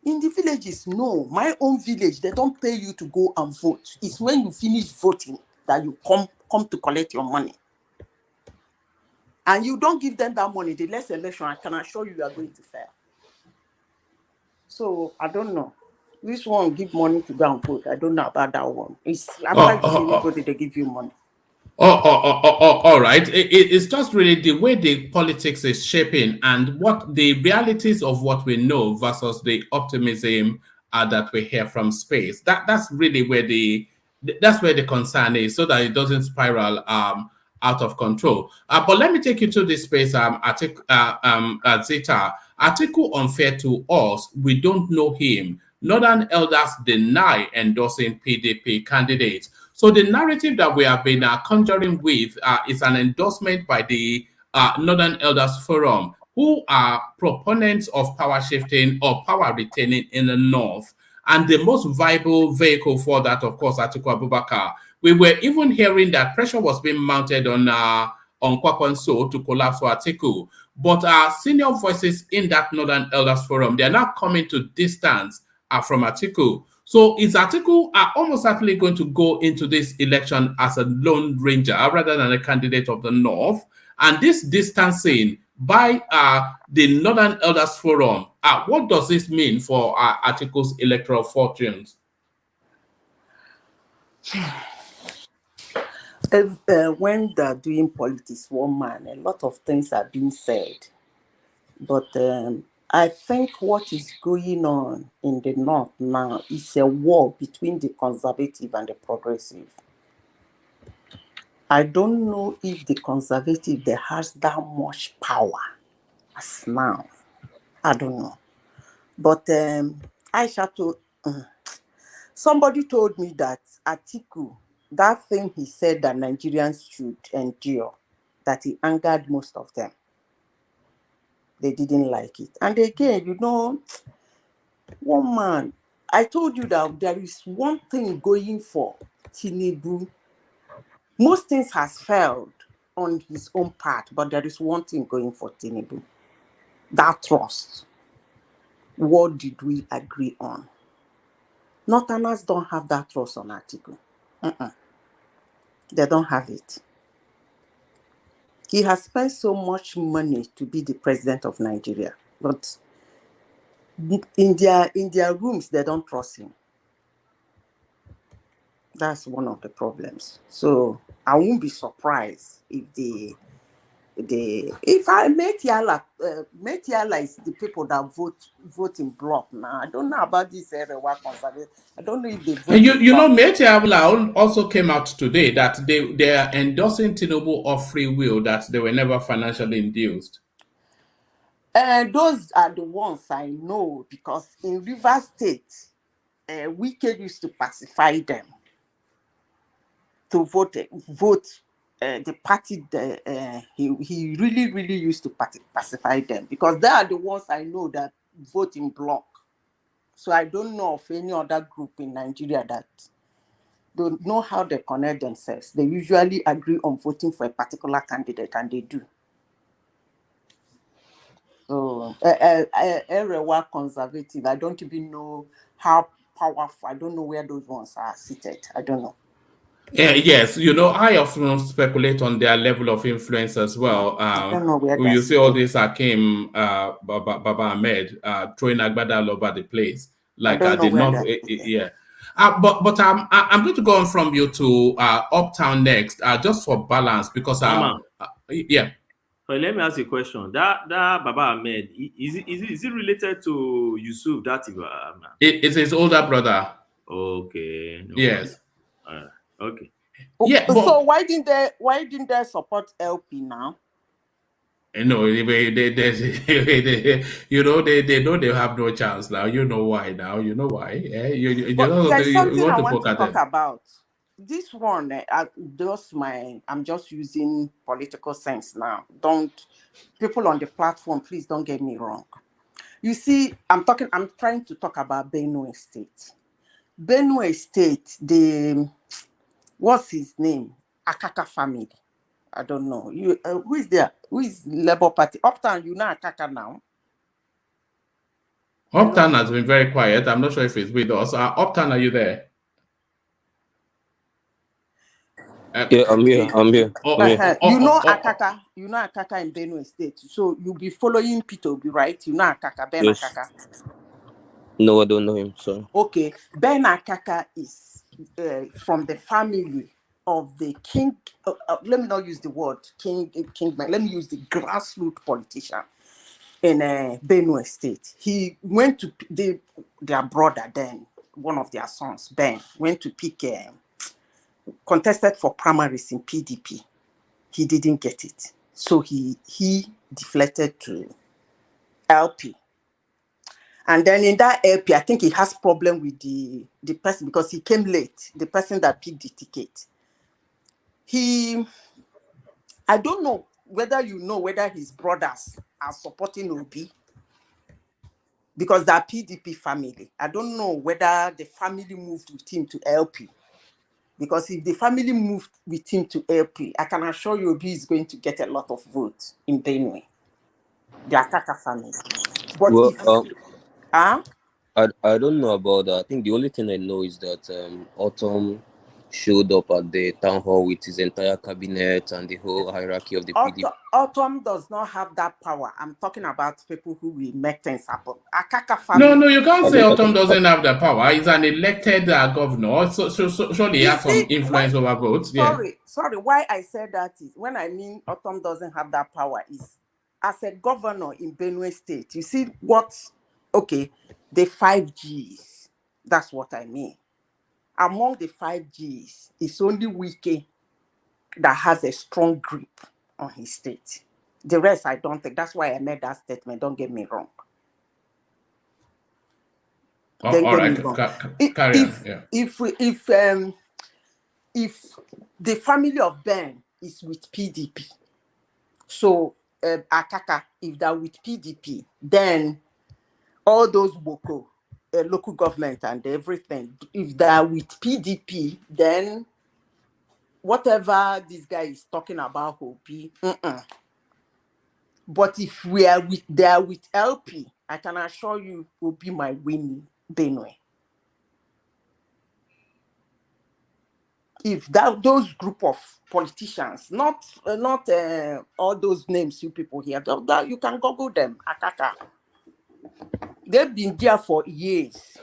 In the villages, no. My own village, they don't pay you to go and vote. It's when you finish voting that you come to collect your money. And you don't give them that money, the next election, I can assure you are going to fail. So I don't know. This one give money to go and vote. I don't know about that one. It's after anybody they give you money. All right. It's just really the way the politics is shaping and what the realities of what we know versus the optimism that we hear from space. That's really where the concern is, so that it doesn't spiral out of control. But let me take you to this space, Zeta. Article unfair to us. We don't know him. Northern elders deny endorsing PDP candidates. So the narrative that we have been conjuring with is an endorsement by the Northern Elders Forum, who are proponents of power shifting or power retaining in the North. And the most viable vehicle for that, of course, Atiku Abubakar. We were even hearing that pressure was being mounted on Kwakwanso to collapse for Atiku. But senior voices in that Northern Elders Forum, they are now coming to distance from Atiku. So is Atiku almost certainly going to go into this election as a lone ranger rather than a candidate of the North? And this distancing by the Northern Elders Forum, what does this mean for Atiku's electoral fortunes? When they're doing politics, one man, a lot of things are being said. But I think what is going on in the North now is a war between the conservative and the progressive. I don't know if the conservative that has that much power as now. I don't know. But Aisha told, somebody told me that Atiku, that thing he said that Nigerians should endure, that he angered most of them. They didn't like it. And again, one man, I told you that there is one thing going for Tinubu. Most things has failed on his own part, but there is one thing going for Tinubu. That trust. What did we agree on? Northerners don't have that trust on Atiku. They don't have it. He has spent so much money to be the president of Nigeria, but in their rooms, they don't trust him. That's one of the problems. So I won't be surprised if Metiala is the people that vote in block now. I don't know about this area conservative. I don't know if they vote. And you know, Metiala also came out today that they are endorsing Tinubu of free will, that they were never financially induced. And those are the ones I know, because in Rivers State, Wike used to pacify them to vote the party. He really used to pacify them, because they are the ones I know that vote in block. So I don't know of any other group in Nigeria that don't know how they connect themselves. They usually agree on voting for a particular candidate, and they do. So, area conservative, I don't even know how powerful. I don't know where those ones are seated. I don't know. Yes, I often speculate on their level of influence as well. I don't know where You that's see all this Hakim, Baba Ahmed, throwing Agbada all over the place, like I don't know the where North. that Yeah. But I'm going to go on from you to Uptown next, just for balance, because Mama, yeah. But let me ask you a question. That Baba Ahmed, is it related to Yusuf Datiba? It's his older brother. Okay. No Yes. Okay. Yeah. So why didn't they support LP now? No, they know they have no chance now. You know why now? You know why? There's You something want I to want poke to at talk them. about. This one, I'm just using political sense now. People on the platform, please don't get me wrong. You see, I'm trying to talk about Benue State. Benue State, what's his name? Akaka family. I don't know. Who is there? Who is Labour Party? Uptown, you know Akaka now. Uptown has been very quiet. I'm not sure if it's with us. Uptown, are you there? Yeah, I'm here. You know Akaka. You know Akaka in Benue State. So you'll be following Peter Obi, right? You know Akaka, Ben Yes. Akaka. No, I don't know him. Sorry. Okay, Ben Akaka is from the family of the king. Let me not use the word king. Let me use the grassroots politician in Benue State. He went to their brother, then one of their sons, Ben, went to pick contested for primaries in PDP. He didn't get it, so he deflected to LP. And then in that LP, I think he has problem with the person, because he came late, the person that picked the ticket. I don't know whether his brothers are supporting Obi, because they're PDP family. I don't know whether the family moved with him to LP. Because if the family moved with him to LP, I can assure you Obi is going to get a lot of votes in Benue. The Akaka family. But Well, if I don't know about that. I think the only thing I know is that Autumn showed up at the town hall with his entire cabinet and the whole hierarchy of the PDP. Autumn does not have that power. I'm talking about people who will make things happen. Akaka family. No, you can't say Autumn doesn't have the power. He's an elected governor, so surely he has some influence over votes. Sorry. Why I said that is when I mean Autumn doesn't have that power is as a governor in Benue State. You see what? Okay, the 5Gs. That's what I mean. Among the 5Gs, it's only Wike that has a strong grip on his state. The rest, I don't think. That's why I made that statement. Don't get me wrong. If the family of Ben is with PDP, so Akaka, if they're with PDP, then all those Boko, local government and everything, if they're with PDP, then whatever this guy is talking about will be. But if they are with LP, I can assure you will be my win Benue. If those group of politicians, not all those names you people here, you can Google them. Akaka. They've been there for years.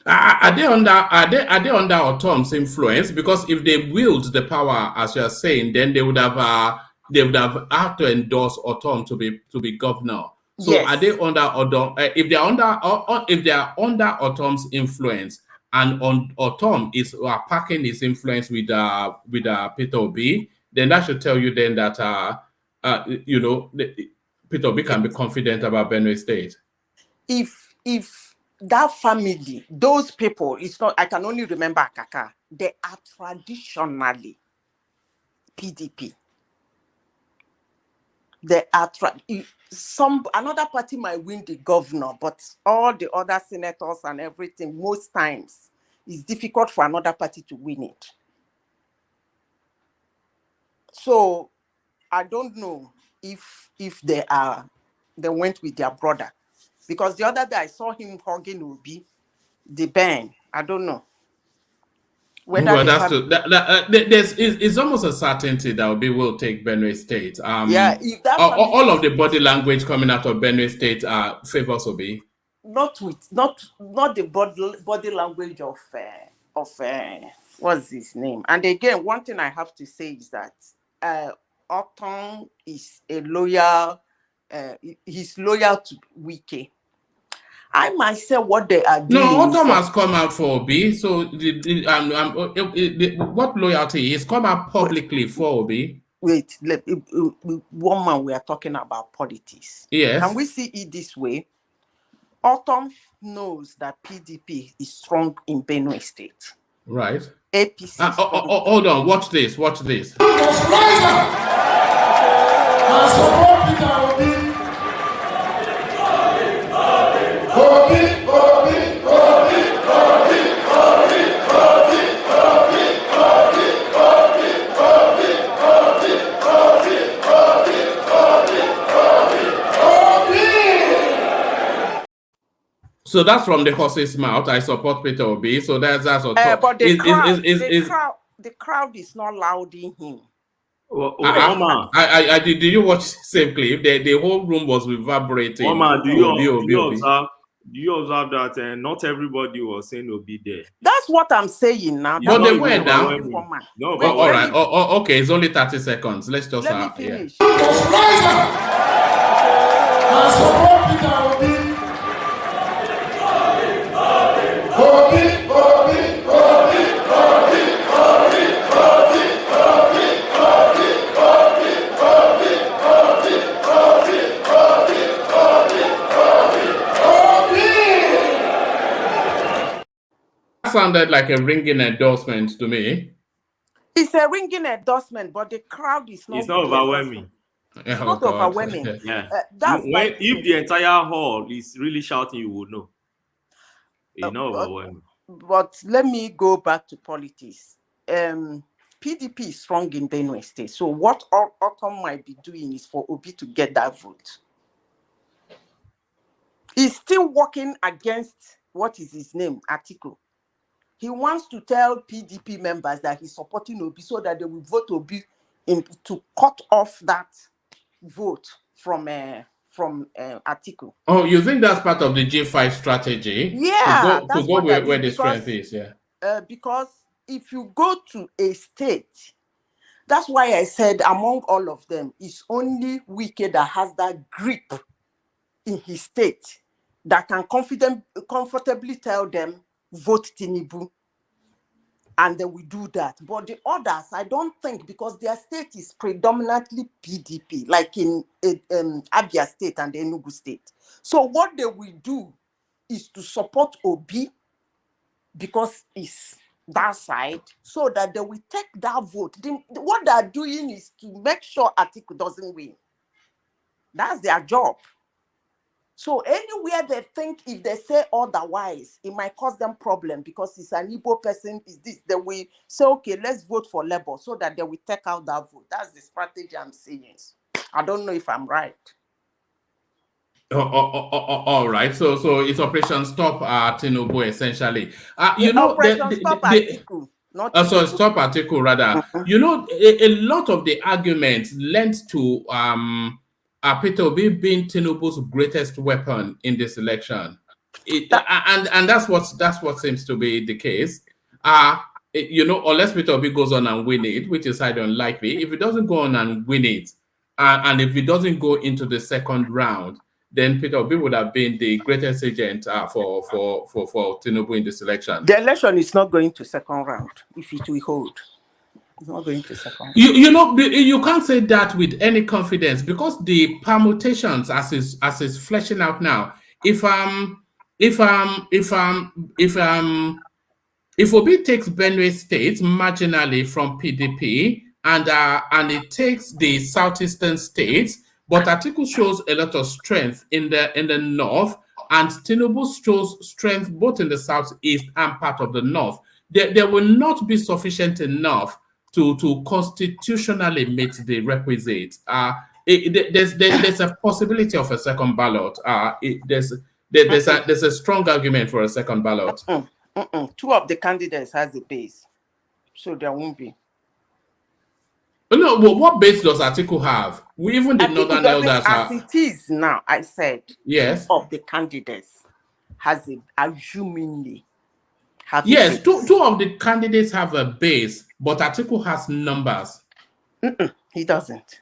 Are they under Autumn's influence? Because if they wield the power, as you are saying, then they would have had to endorse Autumn to be governor. So yes. Are they under Autumn? If they are under Autumn's influence, and Autumn is packing his influence with Peter Obi, then that should tell you then that Peter Obi can be confident about Benue State. If that family, those people, it's not, I can only remember Kaka, they are traditionally PDP. They are another party might win the governor, but all the other senators and everything, most times, it's difficult for another party to win it. So I don't know if they went with their brother. Because the other day I saw him hugging Obi, the Ben. I don't know. It's almost a certainty that Obi will take Benue State. If that all of the body language coming out of Benue State favors Obi. Not the body language of what's his name. And again, one thing I have to say is that Autumn is a loyal. He's loyal to Wike. I myself, what they are doing. No, Autumn has come out for Obi. So, what loyalty? He's come out publicly for Obi. Wait, one man, we are talking about politics. Yes. Can we see it this way? Autumn knows that PDP is strong in Benue State. Right. APC. Hold on. Watch this. So that's from the horse's mouth. I support Peter Obi. So that's what. But the crowd is not lauding him. Did you watch the same clip? The whole room was reverberating. Do you observe that not everybody was saying Obi there? That's what I'm saying now. But they were now. No, but all right. Okay, it's only 30 seconds. Let's just let me finish. Sounded like a ringing endorsement to me. It's a ringing endorsement, but the crowd is not. It's not overwhelming. It's not overwhelming. Yeah. If the entire hall is really shouting, you would know. It's not overwhelming. But let me go back to politics. PDP is strong in Benue State. So what Autumn might be doing is for Obi to get that vote. He's still working against what is his name, Atiku. He wants to tell PDP members that he's supporting Obi so that they will vote Obi to cut off that vote from Atiku. Oh, you think that's part of the G5 strategy? Yeah, to go where the strength is, yeah. Because if you go to a state, that's why I said among all of them, it's only Wike that has that grip in his state that can comfortably tell them, vote Tinubu, and they will do that. But the others, I don't think, because their state is predominantly PDP, like in Abia State and Enugu State. So what they will do is to support Obi because it's that side, so that they will take that vote. What they're doing is to make sure Atiku doesn't win. That's their job. So anywhere they think, if they say otherwise, it might cause them problem because it's an Igbo person, is this, they will say, okay, let's vote for Labour so that they will take out that vote. That's the strategy I'm seeing. I don't know if I'm right. All right. So it's Operation Stop Tinubu essentially. You know, Operation Stop Atiku. So Stop Atiku rather. You know, a lot of the arguments lent to Peter Obi being Tinubu's greatest weapon in this election, and that's what seems to be the case. You know, unless Peter Obi goes on and win it, which is highly unlikely. If he doesn't go on and win it, and if he doesn't go into the second round, then Peter Obi would have been the greatest agent for Tinubu in this election. The election is not going to second round if it will hold. It's not going to second round. You know, you can't say that with any confidence because the permutations as is fleshing out now. If Obi takes Benue State marginally from PDP and it takes the southeastern states, but Atiku shows a lot of strength in the north, and Tinubu shows strength both in the southeast and part of the north. There will not be sufficient enough to constitutionally meet the requisite. There's a possibility of a second ballot. There's a strong argument for a second ballot. Two of the candidates has a base, so there won't be. No, well, what base does Atiku have? We even the Northern Elders as it is now. I said yes. Two of the candidates has assumingly have. Yes, two of the candidates have a base, but Atiku has numbers. He doesn't.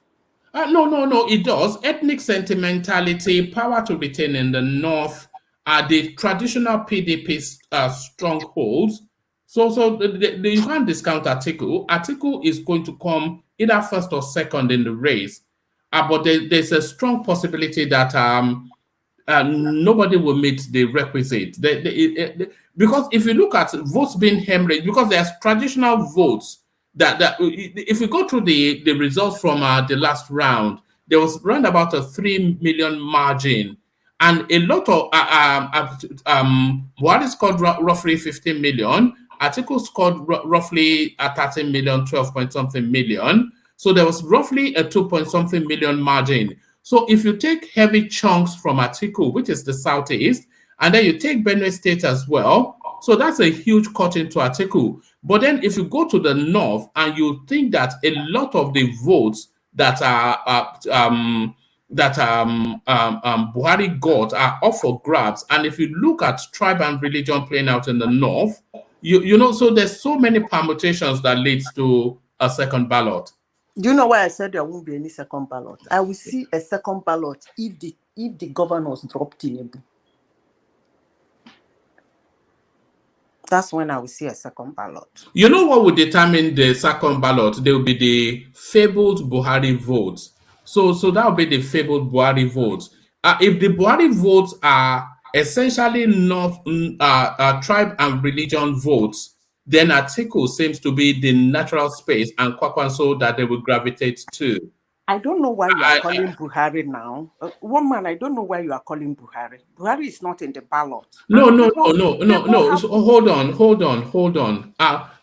No, it does. Ethnic sentimentality, power to retain in the north are the traditional PDP strongholds. So you can't discount Atiku. Atiku is going to come either first or second in the race, but there's a strong possibility that nobody will meet the requisite. Because if you look at votes being hemorrhaged, because there's traditional votes that if we go through the results from the last round, there was around about a 3 million margin, and a lot of Buhari scored roughly 15 million. Atiku scored roughly 13 million, 12 point something million. So there was roughly a 2 point something million margin. So if you take heavy chunks from Atiku, which is the southeast, and then you take Benue State as well, so that's a huge cut into Atiku. But then if you go to the north and you think that a lot of the votes that Buhari got are up for grabs, and if you look at tribe and religion playing out in the north, you know, so there's so many permutations that leads to a second ballot. Do you know why I said there won't be any second ballot? I will see a second ballot if the governors drop Tinubu. That's when I will see a second ballot. You know what will determine the second ballot? There will be the fabled Buhari votes. So that will be the fabled Buhari votes. If the Buhari votes are essentially not tribe and religion votes, then Atiku seems to be the natural space and Kwakwanso that they will gravitate to. I don't know why you are calling Buhari now. One man, I don't know why you are calling Buhari. Buhari is not in the ballot. No. So, hold on.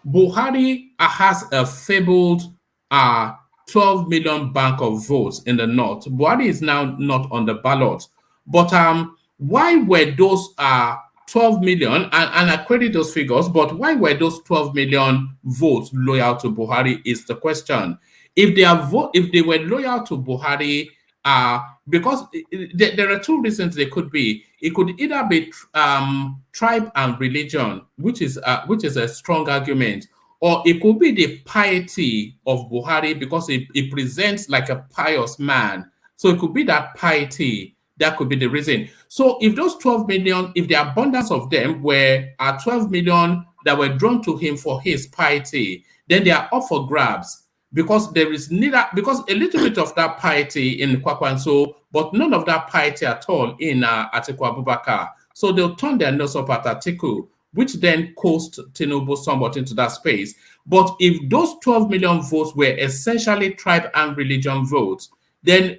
Buhari has a fabled 12 million bank of votes in the north. Buhari is now not on the ballot. But why were those 12 million, and I credit those figures, but why were those 12 million votes loyal to Buhari is the question. If they were loyal to Buhari, because there are two reasons they could be. It could either be tribe and religion, which is a strong argument, or it could be the piety of Buhari because it presents like a pious man. So it could be that piety. That could be the reason. So if those 12 million, if the abundance of them were 12 million that were drawn to him for his piety, then they are up for grabs because there is because a little bit of that piety in Kwakwanso, but none of that piety at all in Atiku Abubakar. So they'll turn their nose up at Atiku, which then coast Tinubu somewhat into that space. But if those 12 million votes were essentially tribe and religion votes, then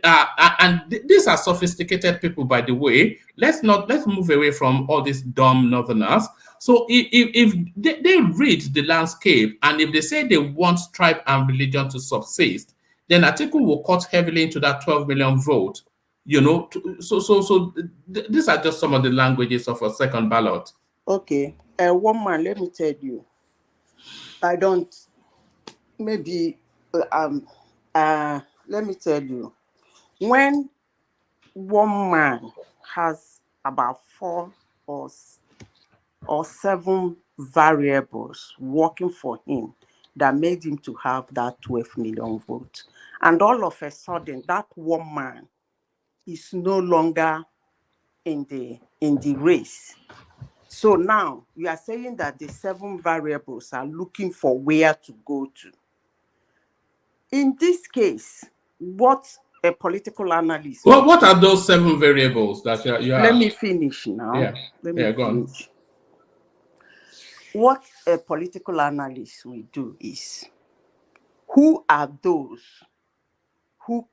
these are sophisticated people, by the way. Let's move away from all these dumb northerners. So if they read the landscape, and if they say they want tribe and religion to subsist, then Atiku will cut heavily into that 12 million vote. So these are just some of the languages of a second ballot. Okay, one man, let me tell you, let me tell you, when one man has about 4 or 7 variables working for him that made him to have that 12 million vote, and all of a sudden that one man is no longer in the race. So now you are saying that the 7 variables are looking for where to go to. In this case, what a political analyst... Well, what are those 7 variables that you are... Let me finish now. Yeah, Let me go on. What a political analyst will do is, who are those who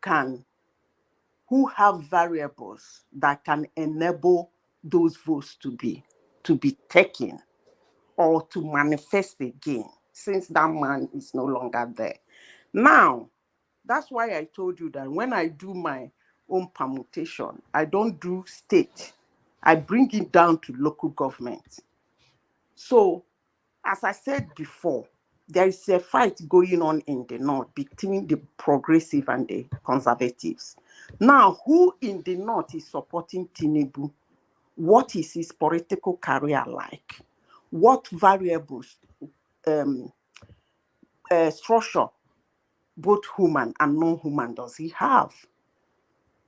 have variables that can enable those votes to be taken or to manifest again, since that man is no longer there. Now, that's why I told you that when I do my own permutation, I don't do state. I bring it down to local government. So, as I said before, there is a fight going on in the north between the progressive and the conservatives. Now, who in the north is supporting Tinubu? What is his political career like? What variables, structure, both human and non-human, does he have?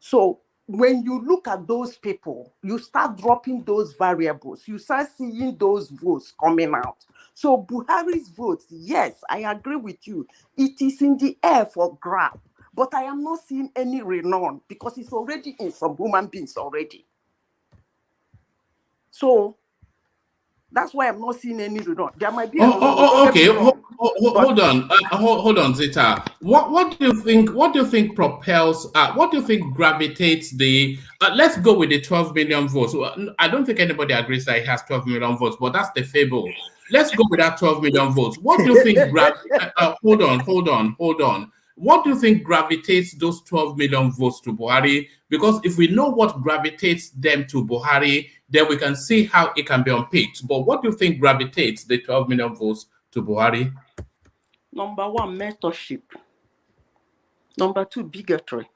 So when you look at those people, you start dropping those variables, you start seeing those votes coming out. So Buhari's votes, yes, I agree with you. It is in the air for grab, but I am not seeing any renown because it's already in some human beings already. So that's why I'm not seeing any renown. There might be a renown. Okay. Hold on, Zita. What do you think? What do you think propels? What do you think gravitates the? Let's go with the 12 million votes. I don't think anybody agrees that he has 12 million votes, but that's the fable. Let's go with that 12 million votes. What do you think? Hold on. What do you think gravitates those 12 million votes to Buhari? Because if we know what gravitates them to Buhari, then we can see how it can be unpicked. But what do you think gravitates the 12 million votes to Buhari? Number 1, mentorship. Number 2, bigotry.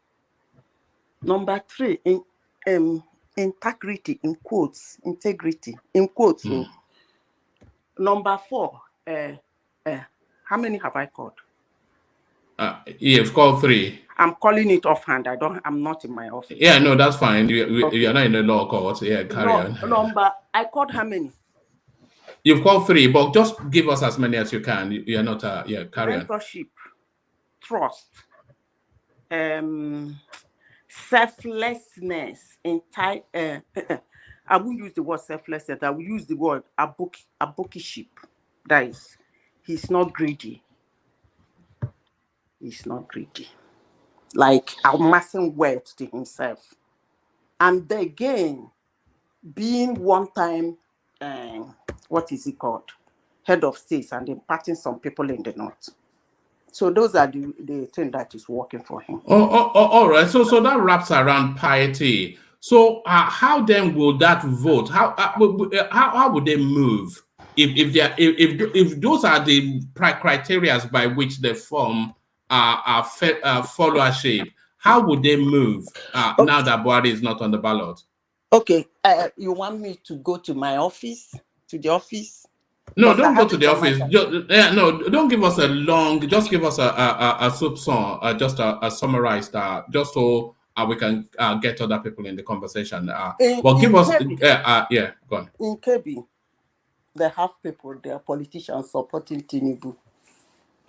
Number 3, integrity, in quotes, integrity, in quotes. So. Number 4, how many have I called? You've called 3. I'm calling it offhand. I'm not in my office. Yeah, no, that's fine. You're not in the law court. Yeah, carry on. I called how many? You've called 3, but just give us as many as you can. You're not, carry on. Mentorship, trust, selflessness, I won't use the word selflessness. I will use the word abokiship. That is, he's not greedy. He's not greedy. Like amassing wealth to himself. And again, being one time, what is it called? Head of states, and imparting some people in the north. So those are the thing that is working for him. All right. So that wraps around piety. So how then will that vote? How would they move if those are the criteria by which they form followership? How would they move now that Buhari is not on the ballot? Okay, you want me to go to my office, to the office? No, don't go to the office. No, don't give us a long. Just give us a sub song, just a summarized, just so we can get other people in the conversation. But give us, yeah, go on. In Kebbi, they have people, they are politicians supporting Tinubu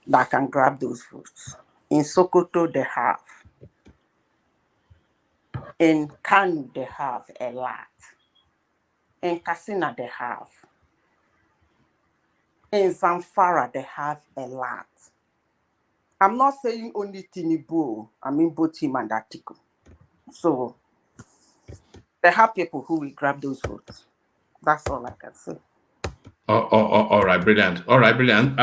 that can grab those votes. In Sokoto, they have. In Kanu, they have a lot. In Katsina, they have. In Zamfara, they have a lot. I'm not saying only Tinubu. I mean both him and Atiku. So they have people who will grab those votes. That's all I can say. All right, brilliant. All right, brilliant.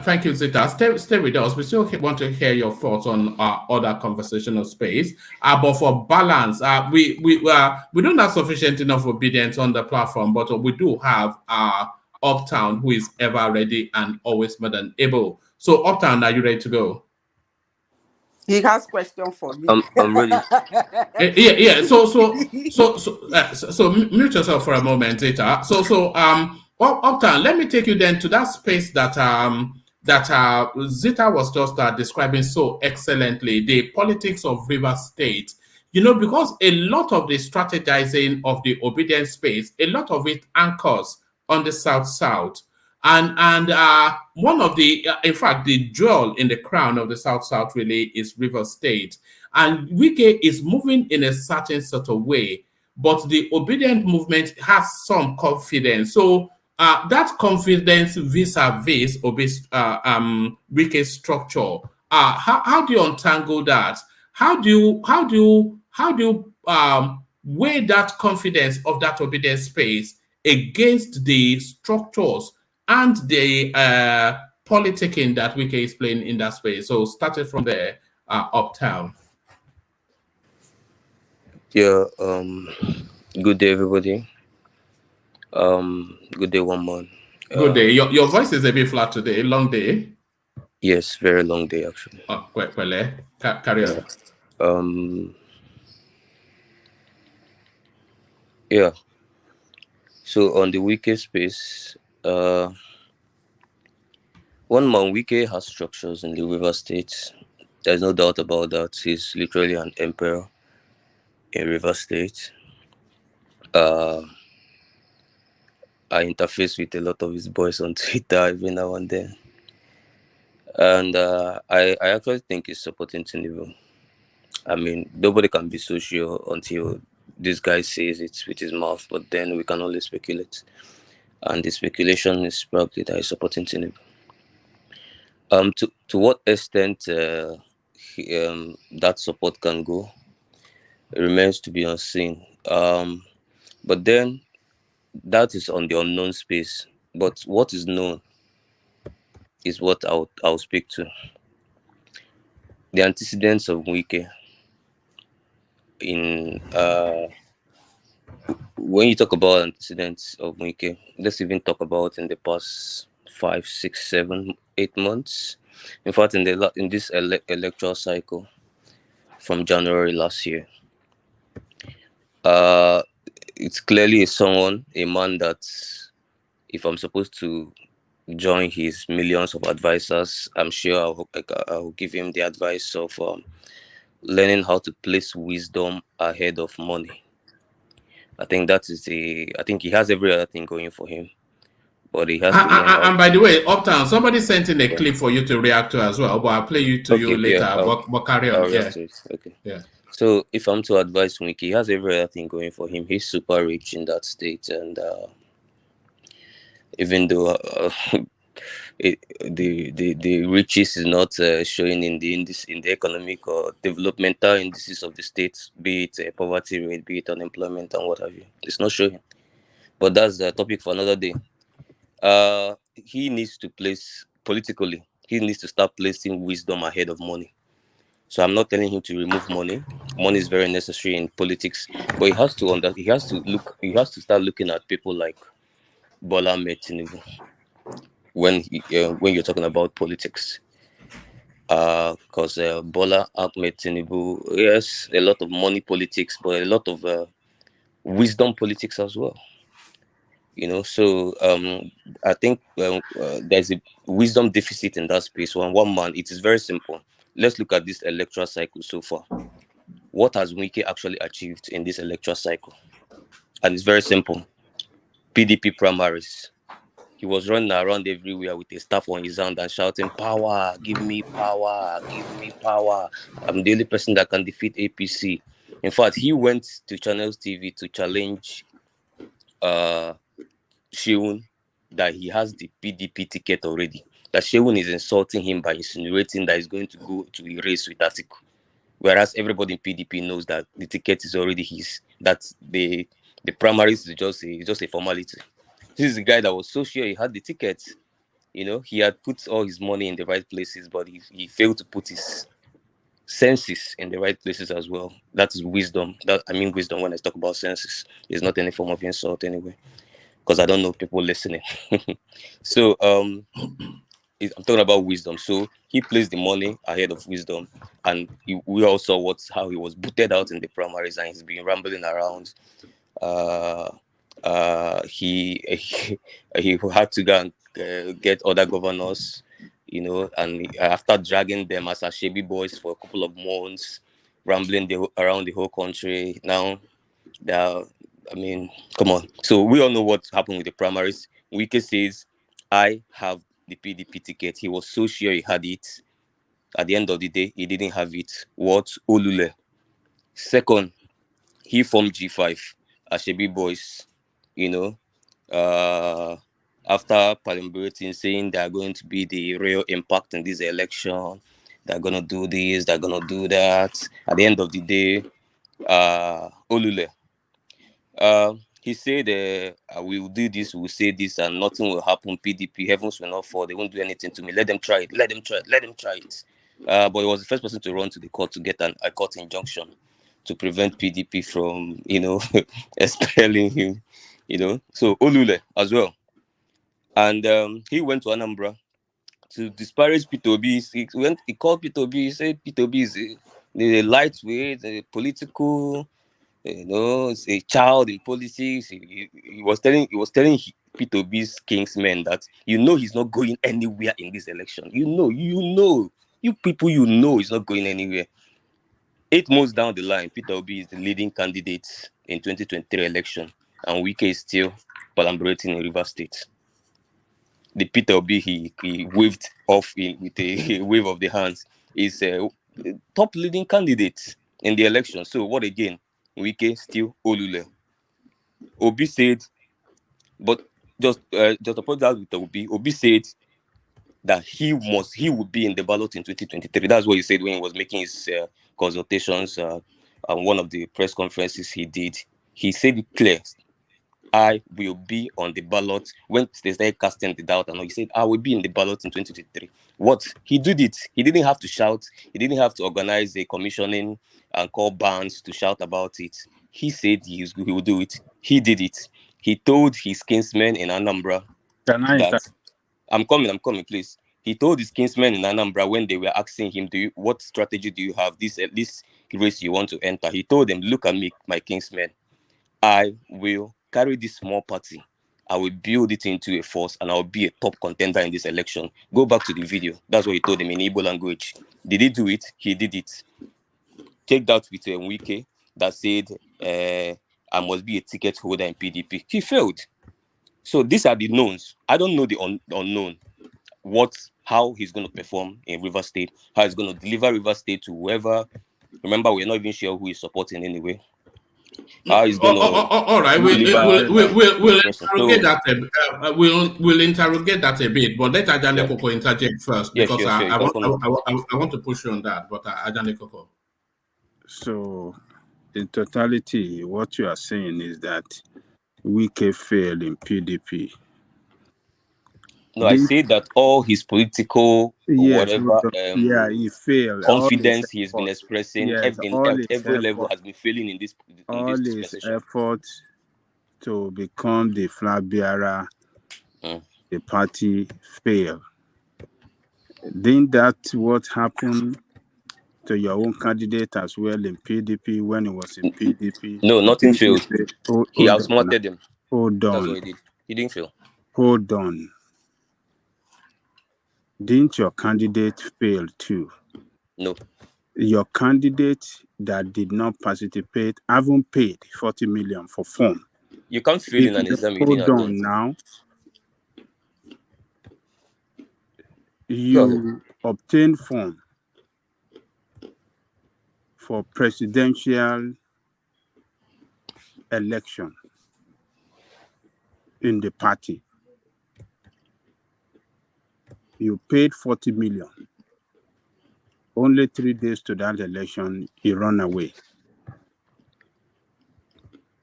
Thank you, Zita. Stay with us. We still want to hear your thoughts on other conversational space. But for balance, we don't have sufficient enough obedience on the platform, but we do have Uptown, who is ever ready and always more than able. So, Uptown, are you ready to go? He has question for me. I'm ready. Yeah. So mute yourself for a moment, Zeta. Well, Uptown, let me take you then to that space that Zeta was just describing so excellently, the politics of River State. Because a lot of the strategizing of the obedience space, a lot of it anchors on the South. And one of the, in fact, the jewel in the crown of the South really is River State. And Wike is moving in a certain sort of way, but the obedient movement has some confidence. So that confidence vis-a-vis Wike's structure, how do you untangle that? How do you weigh that confidence of that obedient space against the structures and the politicking that Wike is playing in that space? So started from there, Uptown. Yeah. Good day, everybody. Good day, one man. Good day. Your voice is a bit flat today. Long day. Yes, very long day actually. Carry on. Yeah. So on the Wike space, one man Wike has structures in the River State. There's no doubt about that. He's literally an emperor in River State. I interface with a lot of his boys on Twitter every now and then. And I actually think he's supporting Tinubu. I mean, nobody can be so sure until this guy says it with his mouth, but then we can only speculate. And the speculation is probably that he's supporting Tinubu. To what extent that support can go remains to be unseen. But then that is on the unknown space. But what is known is what I'll speak to. The antecedents of Wike in when you talk about antecedents of Wike, let's even talk about in the past 5, 6, 7, 8 months. In fact, in this electoral cycle from January last year, it's clearly a man that, if I'm supposed to join his millions of advisors, I'm sure I'll give him the advice of learning how to place wisdom ahead of money. I think he has every other thing going for him, but he has to learn how. And by the way, Uptown, somebody sent in a clip for you to react to as well, but I'll play you later. Yeah, but carry on. Yeah. Okay. Yeah. So if I'm to advise Wike, he has every other thing going for him. He's super rich in that state, and even though the riches is not showing in the economic or developmental indices of the states, be it poverty rate, be it unemployment, and what have you, it's not showing. But that's the topic for another day. He needs to place politically. He needs to start placing wisdom ahead of money. So I'm not telling him to remove money. Money is very necessary in politics, but he has to start looking at people like Bola Ahmed Tinubu when you're talking about politics. Because Bola Ahmed Tinubu, yes, a lot of money politics, but a lot of wisdom politics as well. So I think there's a wisdom deficit in that space. One man, it is very simple. Let's look at this electoral cycle so far. What has Wike actually achieved in this electoral cycle? And it's very simple. PDP primaries. He was running around everywhere with a staff on his hand and shouting, "Power, give me power, give me power. I'm the only person that can defeat APC." In fact, he went to Channels TV to challenge Sheun that he has the PDP ticket already. That Sheun is insulting him by insinuating that he's going to go to a race with Atiku. Whereas everybody in PDP knows that the ticket is already his. That the primaries is just a formality. This is the guy that was so sure he had the ticket. He had put all his money in the right places, but he failed to put his senses in the right places as well. That is wisdom. Wisdom when I talk about senses. It's not any form of insult anyway, because I don't know people listening. So I'm talking about wisdom. So he placed the money ahead of wisdom, and we all saw how he was booted out in the primaries, and he's been rambling around. He he had to go and get other governors, and after dragging them as Ashebi boys for a couple of months, rambling around the whole country. Now, come on. So we all know what happened with the primaries. Wike says, "I have the PDP ticket." He was so sure he had it. At the end of the day, he didn't have it. What? Olule. Second, he formed G5, Ashebi boys, after palamberating, saying they are going to be the real impact in this election. They're going to do this, they're going to do that. At the end of the day, Olule, he said, we will do this, we'll say this, and nothing will happen. PDP, heavens will not fall. They won't do anything to me. Let them try it. Let them try it. Let them try it. But he was the first person to run to the court to get a court injunction to prevent PDP from, expelling him, So Olule as well. And he went to Anambra to disparage Peter Obi. He called Peter Obi. He said Peter Obi is a lightweight, a political, it's a child in politics. He was telling Peter Obi's kingsmen that he's not going anywhere in this election. You people, he's not going anywhere. 8 months down the line, Peter Obi is the leading candidate in 2023 election, and Wike is still palamberating in Rivers State. The Peter Obi he waved off with a wave of the hands is a top leading candidate in the election. So what again? Wike still Olule. Obi said, but just to put that with Obi, Obi said that he would be in the ballot in 2023. That's what he said when he was making his consultations on one of the press conferences he did. He said it clear. I will be on the ballot. When they started casting the doubt, and he said, I will be in the ballot in 2023. What? He did it. He didn't have to shout. He didn't have to organize a commissioning and call bands to shout about it. He said he will do it. He did it. He told his kinsmen in Anambra that, I'm coming, please. He told his kinsmen in Anambra when they were asking him, what strategy do you have, this race you want to enter? He told them, look at me, my kinsmen. I will carry this small party. I will build it into a force, and I'll be a top contender in this election. Go back to the video. That's what he told them in Igbo language. Did he do it? He did it. Take that with Wike that said, I must be a ticket holder in PDP. He failed. So these are the knowns. I don't know the unknown. How he's going to perform in River State, how he's going to deliver River State to whoever. Remember, we're not even sure who he's supporting anyway. How he's going to all right. We'll interrogate that. We'll interrogate that a bit, but let Ajane Koko interject first because I want to push you on that. But Ajane Koko. So, in totality, what you are saying is that Wike failed in PDP. No, I say that all his political Yes, whatever yeah, he failed. confidence he has been expressing Yes, at all his every level effort, has been failing in this all his dispensation. efforts to become the flag bearer, the party failed. Didn't that what happened to your own candidate as well in PDP when he was in PDP? No, nothing failed. He Hold outsmarted them. Hold That's on. what he did. He didn't fail. Hold on. Didn't your candidate fail too? No. Your candidate that did not participate haven't paid 40 million for form. You can't fail in an exam you didn't Hold on attend. now. You obtain form for presidential election in the party. You paid 40 million. Only 3 days to that election, he ran away.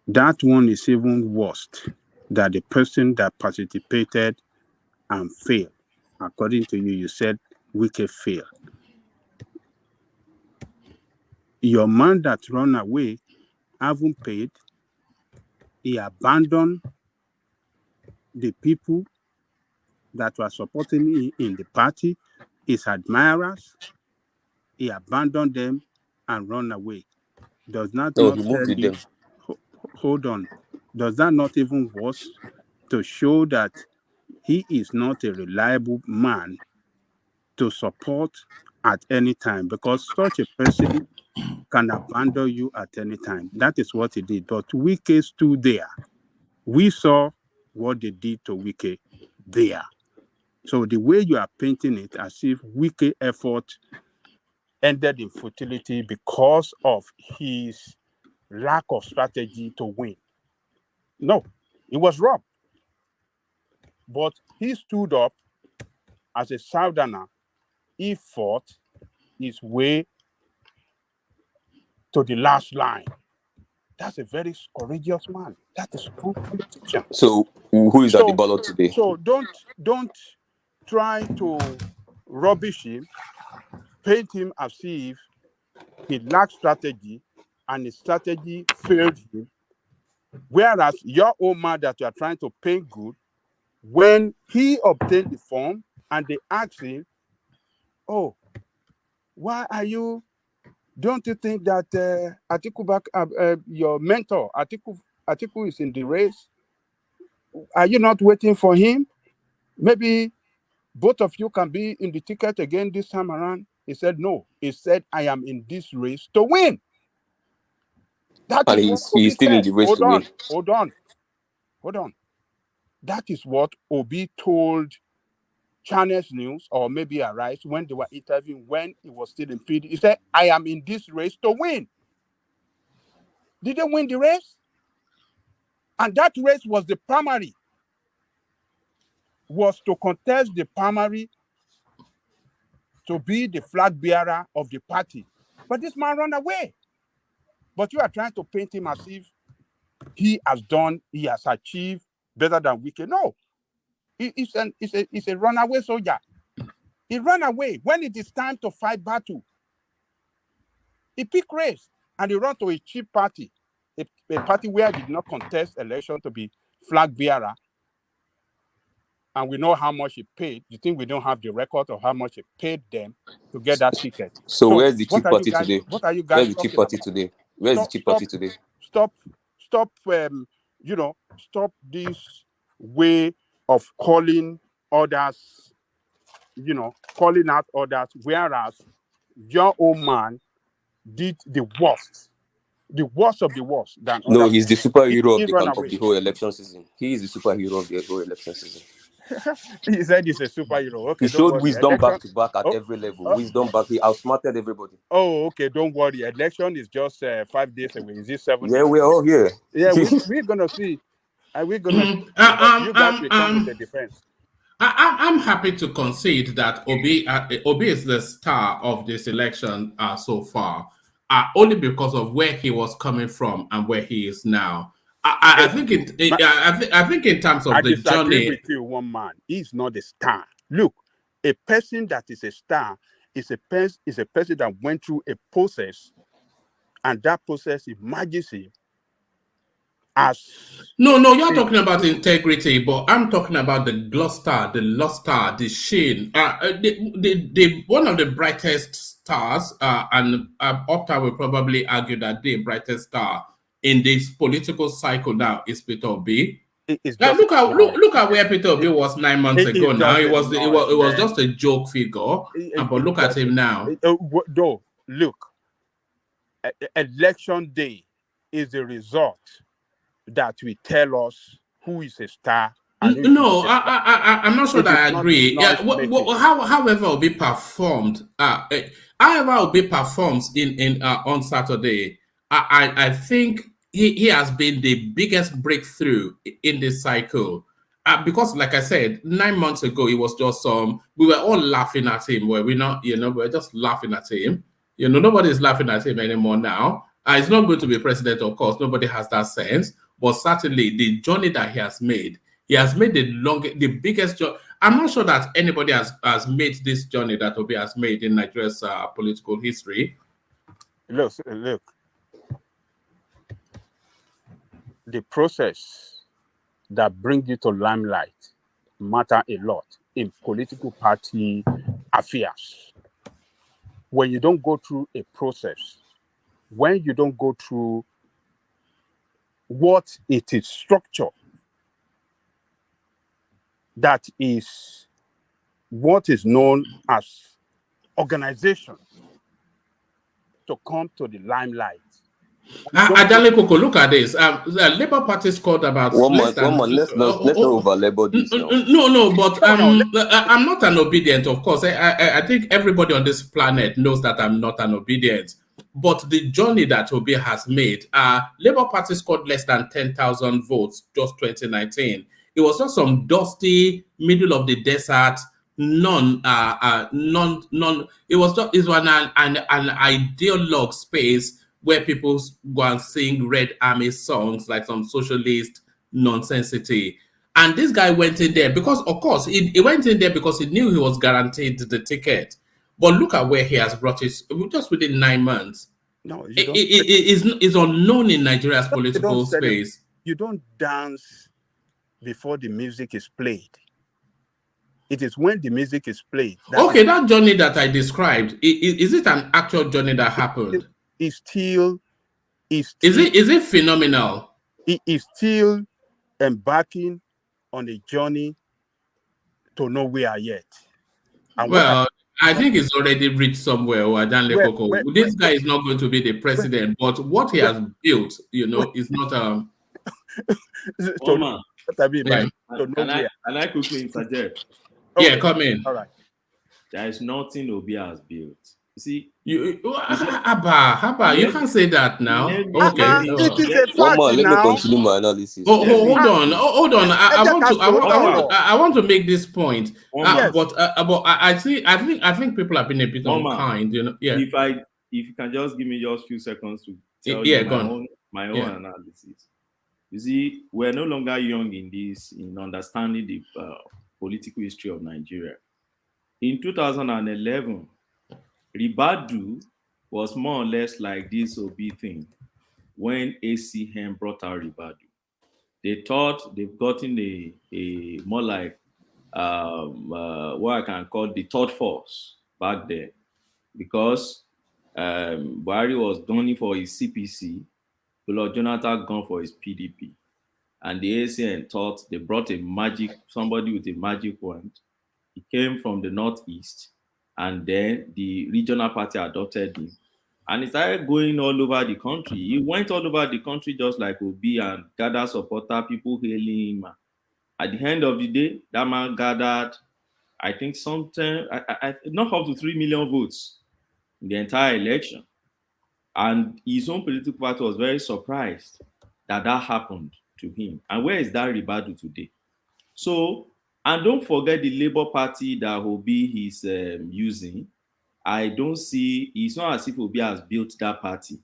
That one is even worse than the person that participated and failed. According to you, you said Wike failed. Your man that ran away haven't paid. He abandoned the people that were supporting him in the party, his admirers. He abandoned them and run away. Does that No, not he moved tell with you? them. Hold on. Does that not even worse to show that he is not a reliable man to support at any time? Because such a person can abandon you at any time. That is what he did. But Wike stood there. We saw what they did to Wike there. So the way you are painting it as if Wike effort ended in futility because of his lack of strategy to win. No, it was wrong. But he stood up as a Southerner. He fought his way to the last line. That's a very courageous man. That's a strong politician. So who is at the ballot today? So don't try to rubbish him, paint him as if he lacks strategy and his strategy failed him. Whereas your own man that you are trying to paint good, when he obtained the form and they asked him, "Oh, why are you? Don't you think that Atiku your mentor Atiku is in the race? Are you not waiting for him? Maybe both of you can be in the ticket again this time around." He said, "No." He said, "I am in this race to win." That And is what he's still in the race to win. Hold on. That is what Obi told Channels News, or maybe Arise, when they were interviewing when he was still in PD. He said, "I am in this race to win." Did they win the race? And that race was the primary. Was to contest the primary to be the flag bearer of the party. But this man ran away. But you are trying to paint him as if he has achieved better than Wike. No. He's a runaway soldier. He ran away. When it is time to fight battle, he picked race and he ran to a cheap party, a party where he did not contest election to be flag bearer. And we know how much he paid. You think we don't have the record of how much he paid them to get that ticket? So where's the cheap party today? What are you guys Where's the cheap talking party about? today? Where's the cheap party today? Stop this way of calling others, calling out others, whereas your own man did the worst of the worst than No, other he's the people. superhero He ran away. of the whole election season. He is the superhero of the whole election season. He said he's a superhero. Okay, He don't showed worry. wisdom back to back at every level. Wisdom back. He outsmarted everybody. Oh, okay, don't worry. Election is just 5 days away. Is it 7 days? Yeah, we're all here. Yeah, we're gonna see. We're gonna see. You guys will come with the defense. I'm happy to concede that Obi is the star of this election so far, only because of where he was coming from and where he is now. I think I think in terms of I the disagree journey. with you, one man. He's not a star. Look, a person that is a star is a person that went through a process, and that process emerges him as. No, you're talking about integrity, but I'm talking about the Gloucester, the Luster, the Sheen. The one of the brightest stars, and Opta will probably argue that the brightest star in this political cycle now is Peter Obi. Look at where Peter Obi was 9 months ago. Now it was just a joke figure, but look at him now. Though, look, election day is the result that will tell us who is a star. No, I'm not sure that I agree. Yeah, however Obi performed, however Obi performs in on Saturday, I think he has been the biggest breakthrough in this cycle. Because, like I said, 9 months ago, it was just we were all laughing at him. Were we not? We were just laughing at him. Nobody's laughing at him anymore now. He's not going to be president, of course. Nobody has that sense. But certainly, the journey that he has made the biggest journey. I'm not sure that anybody has made this journey that Obi has made in Nigeria's political history. Look. The process that brings you to limelight matter a lot in political party affairs. When you don't go through a process, when you don't go through what it is structure, that is what is known as organization to come to the limelight. Adale Koko, look at this. The Labour Party scored about Let's not over-label this now. No, but I'm not an obedient, of course. I think everybody on this planet knows that I'm not an obedient. But the journey that Obi has made, Labour Party scored less than 10,000 votes just 2019. It was just some dusty, middle of the desert, it was an ideologue space where people go and sing Red Army songs like some socialist nonsensity. And this guy went in there because, of course, he went in there because he knew he was guaranteed the ticket. But look at where he has brought it just within 9 months. No, it's unknown in Nigeria's political space. You don't dance before the music is played. It is when the music is played. That journey that I described, is it an actual journey that happened? Is it phenomenal? It is still embarking on a journey to nowhere yet. And I think it's already reached somewhere. This guy is not going to be the president, but what he has built, is not Can I quickly interject? Yeah, come in. All right. There is nothing Obi has built. You see, Haba, you can't say that now. Okay. It is a fact now. Let me continue my analysis. Hold on. I want to make this point. But I think people have been a bit unkind. Yeah. If you can just give me just a few seconds to tell you my own analysis. You see, we're no longer young in understanding the political history of Nigeria. In 2011, Ribadu was more or less like this Obi thing when ACM brought out Ribadu. They thought they've gotten a more like what I can call the third force back there, because Buhari was gunning for his CPC, Lord Jonathan gone for his PDP. And the ACN thought they brought somebody with a magic wand. He came from the northeast, and then the regional party adopted him. And he started going all over the country. He went all over the country just like Obi and gathered supporter, people hailing him. At the end of the day, that man gathered, I think, not up to 3 million votes in the entire election. And his own political party was very surprised that happened to him. And where is that Ribadu today? So, and don't forget the Labour Party that Obi is using. I don't see, it's not as if Obi has built that party.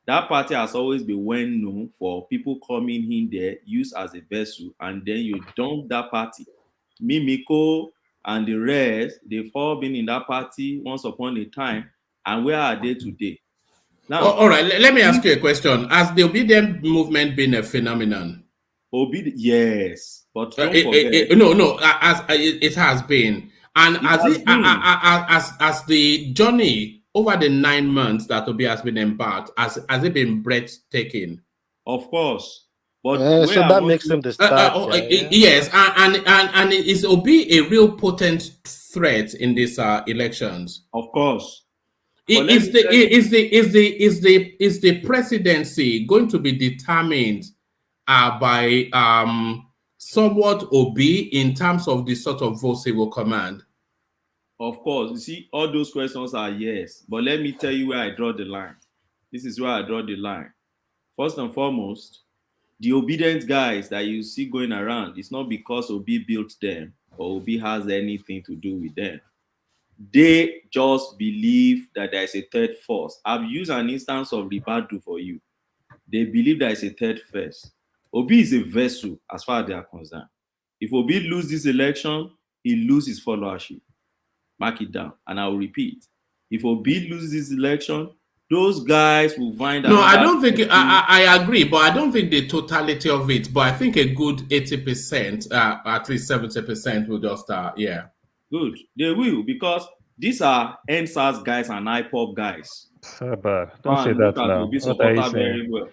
That party has always been well known for people coming in there, used as a vessel, and then you dump that party. Mimiko and the rest, they've all been in that party once upon a time, and where are they today? Now, all right, let me ask you a question. Has the obedient movement been a phenomenon? Yes, but don't forget. No, as it has been. And as the journey over the 9 months that Obi has been embarked, has it been breathtaking? Of course. But so that makes him the star. Yes, and is Obi a real potent threat in these elections? Of course. Is the presidency going to be determined by somewhat Obi in terms of the sort of votes he will command? Of course. You see, all those questions are yes. But let me tell you where I draw the line. This is where I draw the line. First and foremost, the obedient guys that you see going around, it's not because Obi built them or Obi has anything to do with them. They just believe that there is a third force. I've used an instance of Ribadu for you. They believe there is a third force. Obi is a vessel as far as they are concerned. If Obi loses this election, he loses his followership. Mark it down, and I will repeat. If Obi loses this election, those guys will find out. No, I don't think I agree, but I don't think the totality of it. But I think a good 80%, at least 70% will just yeah. Good, they will, because these are NSAS guys and IPOP guys. Don't say that now. What are you saying? Very well.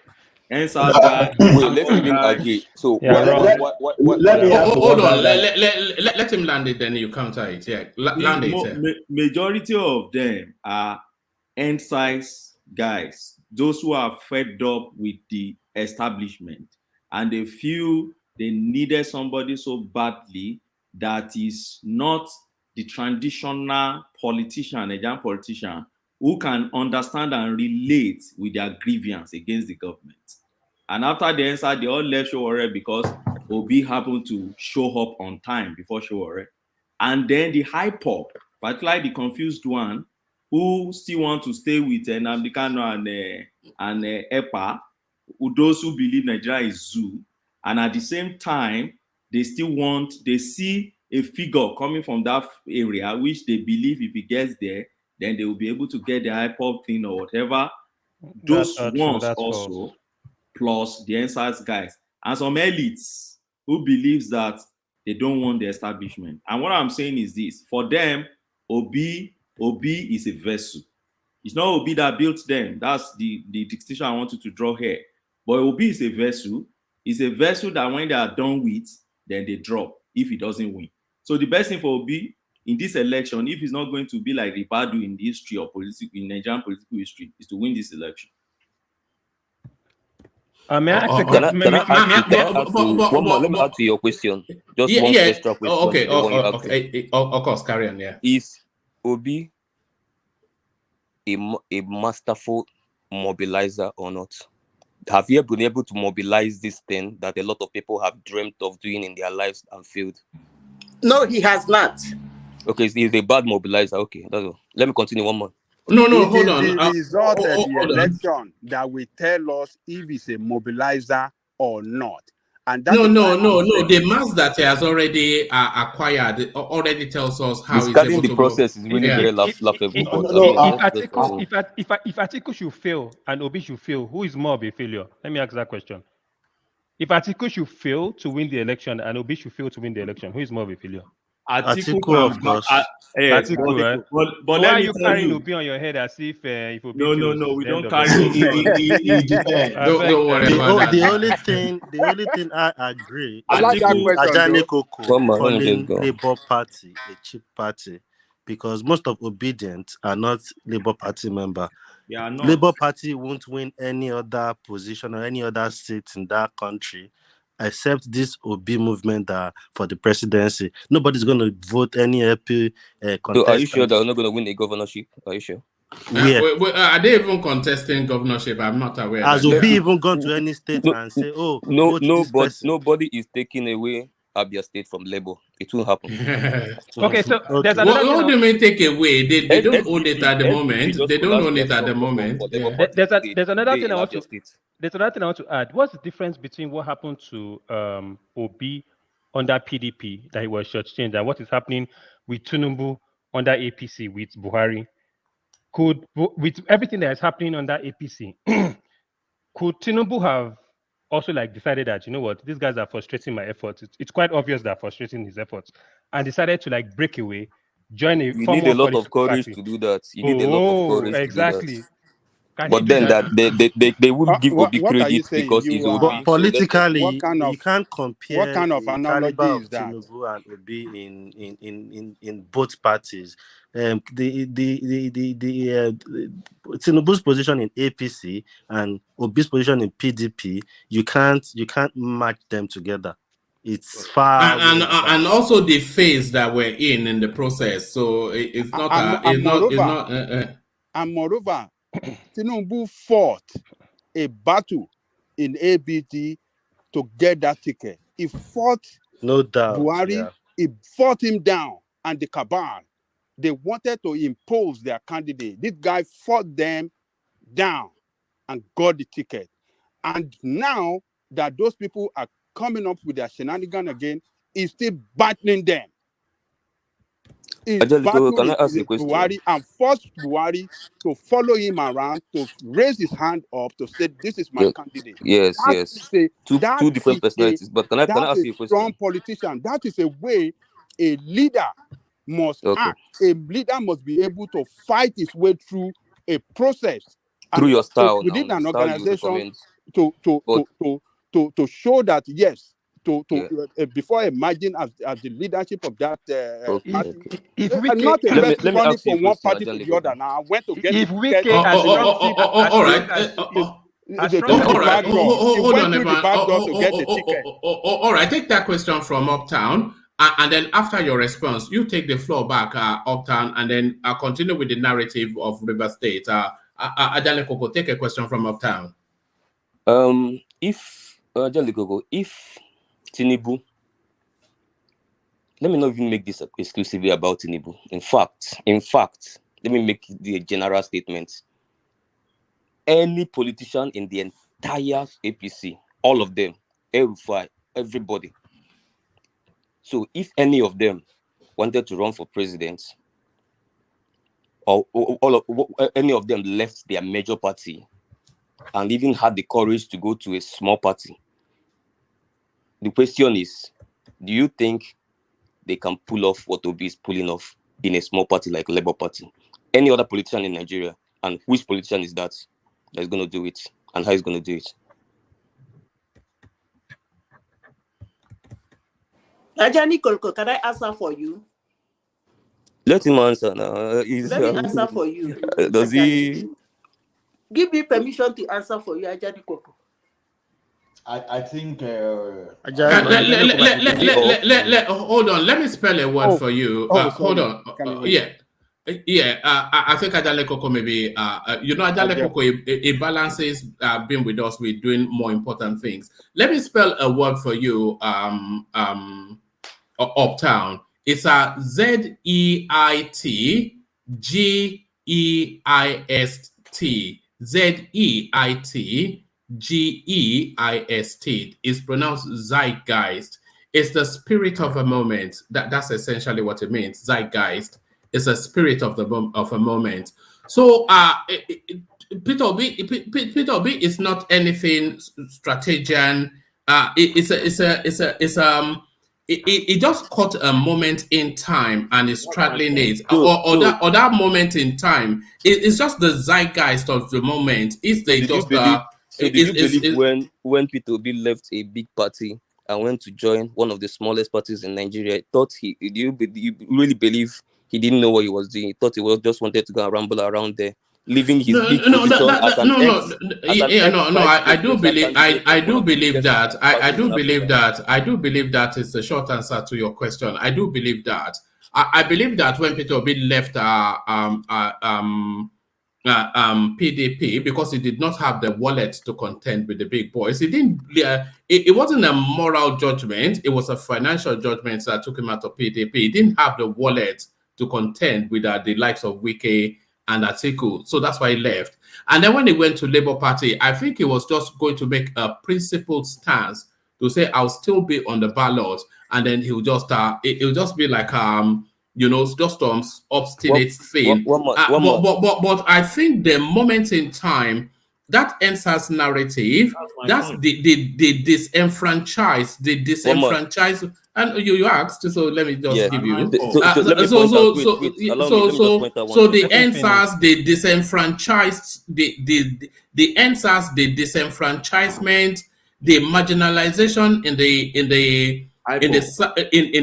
NSAS guys. Wait, let's even agree. So let me hold on. Let him land it, then you counter it. Yeah, land it. Majority of them are NSAS guys, those who are fed up with the establishment, and they feel they needed somebody so badly that is not the traditional politician, Nigerian politician, who can understand and relate with their grievance against the government. And after the answer, they all left Showore because Obi happened to show up on time before Showore. And then the hype-up, particularly the confused one, who still want to stay with Nnamdi Kanu and EPA, those who believe Nigeria is zoo, and at the same time, they see a figure coming from that area, which they believe if he gets there, then they will be able to get the hype-up thing or whatever. Those ones also, false. Plus the NSAS guys, and some elites who believes that they don't want the establishment. And what I'm saying is this: for them, Obi is a vessel. It's not Obi that built them. That's the distinction I wanted to draw here. But Obi is a vessel. It's a vessel that when they are done with, then they drop if he doesn't win. So the best thing for Obi in this election, if he's not going to be like Ribadu in the history of in Nigerian political history, is to win this election. Let me add to your question. Just one extra question. Okay. Of course, carry on. Yeah. Is Obi a masterful mobilizer or not? Have you been able to mobilize this thing that a lot of people have dreamt of doing in their lives and failed? No, he has not. Okay, he's a bad mobilizer. Okay, that's all. Let me continue one more. No, hold on. The result of the election that will tell us if he's a mobilizer or not. And that no. The mass that he has already acquired already tells us how he's able to. The process is really very laughable. If Atiku should fail and Obi should fail, who is more of a failure? Let me ask that question. If Atiku should fail to win the election and Obi should fail to win the election, who is more of a failure? Atiku, of course. Atiku, right? But why are you carrying Obi on your head as if Obi No, we don't carry Don't worry about that. The only thing I agree I like that question, Ajani Koko calling Labour Party a cheap party, because most of Obedient are not Labour Party member. Labour Party won't win any other position or any other seat in that country except this Obi movement for the presidency. Nobody's going to vote any LP contestant. So are you sure they're not going to win the governorship? Are you sure? Are they even contesting governorship? I'm not aware. Has Obi even gone to any state and say, nobody is taking away Abia State from Labour. It won't happen. Okay, so there's Okay. another What thing. do you mean take away? They don't own it SDP at the moment. just They don't collapsed own their it at the strong platform moment. for Labour Yeah. Party There's another thing in I want Abia to. State. There's another thing I want to add. What's the difference between what happened to Obi under PDP that he was shortchanged and what is happening with Tinubu under APC with Buhari? With everything that is happening under APC, could Tinubu have also like decided that, you know what, these guys are frustrating my efforts. It's quite obvious they're frustrating his efforts, and decided to like break away, join a You form need a one lot of political courage party. to do that. You need a lot of Oh, courage to do that. exactly. Can he But do then that? that they wouldn't give Obi What are you credit saying? because he's You But are Obi. So let's just what politically, kind you of can't what compare kind of the caliber analogy is of that? Tinubu and Obi in both parties. Tinubu's position in APC and Obi's position in PDP, you can't match them together. It's far way apart. And also the phase that we're in the process. So it's not and moreover, Tinubu fought a battle in ABT to get that ticket. He fought No doubt, Buhari, yeah. he fought him down, and the cabal, they wanted to impose their candidate. This guy fought them down and got the ticket. And now that those people are coming up with their shenanigans again, he's still battling them. He's Angelico, can battling I ask a question? Buhari and forced Buhari to follow him around, to raise his hand up, to say, this is my candidate. Yes. Two different personalities. But can I ask you a question? Strong politician. That is a way a leader must act. A leader must be able to fight his way through a process. Through your style within now, an style you organization recommend. to show that yes, before emerging as the leadership of that party. If And not a let person me running ask you a from one question, party to the other. Now I went to get if the Wike ticket. as strong all right. The back door. He Hold went on, through the everyone. back door to get the ticket. All right, take that question from Uptown, and then after your response, you take the floor back, Uptown, and then continue with the narrative of River State. Ajale Koko, take a question from Uptown. If Ajale Koko, if Tinubu, let me not even make this exclusively about Tinubu. In fact, let me make the general statement. Any politician in the entire APC, all of them, El-Rufai, everybody. So if any of them wanted to run for president, or any of them left their major party and even had the courage to go to a small party, the question is, do you think they can pull off what Obi is pulling off in a small party like Labour Party? Any other politician in Nigeria, and which politician is that is going to do it, and how he's going to do it? Ajani Kolko, can I answer for you? Let him answer now. Let me answer for you. Does he? Give me permission to answer for you, Ajani Kolko. I think. Hold on. Let me spell a word for you. Hold on. I think Ajale Koko maybe. Ajale Koko it balances being with us with doing more important things. Let me spell a word for you. Uptown. It's a ZEITGEIST. ZEITGEIST is pronounced zeitgeist. It's the spirit of a moment. That's essentially what it means. Zeitgeist is a spirit of a moment. So Peter Obi is not anything strategian. It just caught a moment in time and is straddling it. Or that moment in time, it's just the zeitgeist of the moment. Did you believe when Peter Obi left a big party and went to join one of the smallest parties in Nigeria? Do you really believe he didn't know what he was doing? He thought he just wanted to go and ramble around there, leaving his big position as an I do believe that. I do believe that is the short answer to your question. I do believe that. I believe that when Peter Obi left PDP because he did not have the wallet to contend with the big boys. He didn't. It wasn't a moral judgment; it was a financial judgment that took him out of PDP. He didn't have the wallet to contend with the likes of Wike and Atiku, so that's why he left. And then when he went to Labour Party, I think he was just going to make a principled stance to say, "I'll still be on the ballot," and then he'll just it'll just be like just obstinate thing. But I think the moment in time that NSAS narrative, that's the disenfranchised, and you asked, so let me just give you. So the NSAS, the disenfranchised, the NSAS, the disenfranchisement, the marginalization in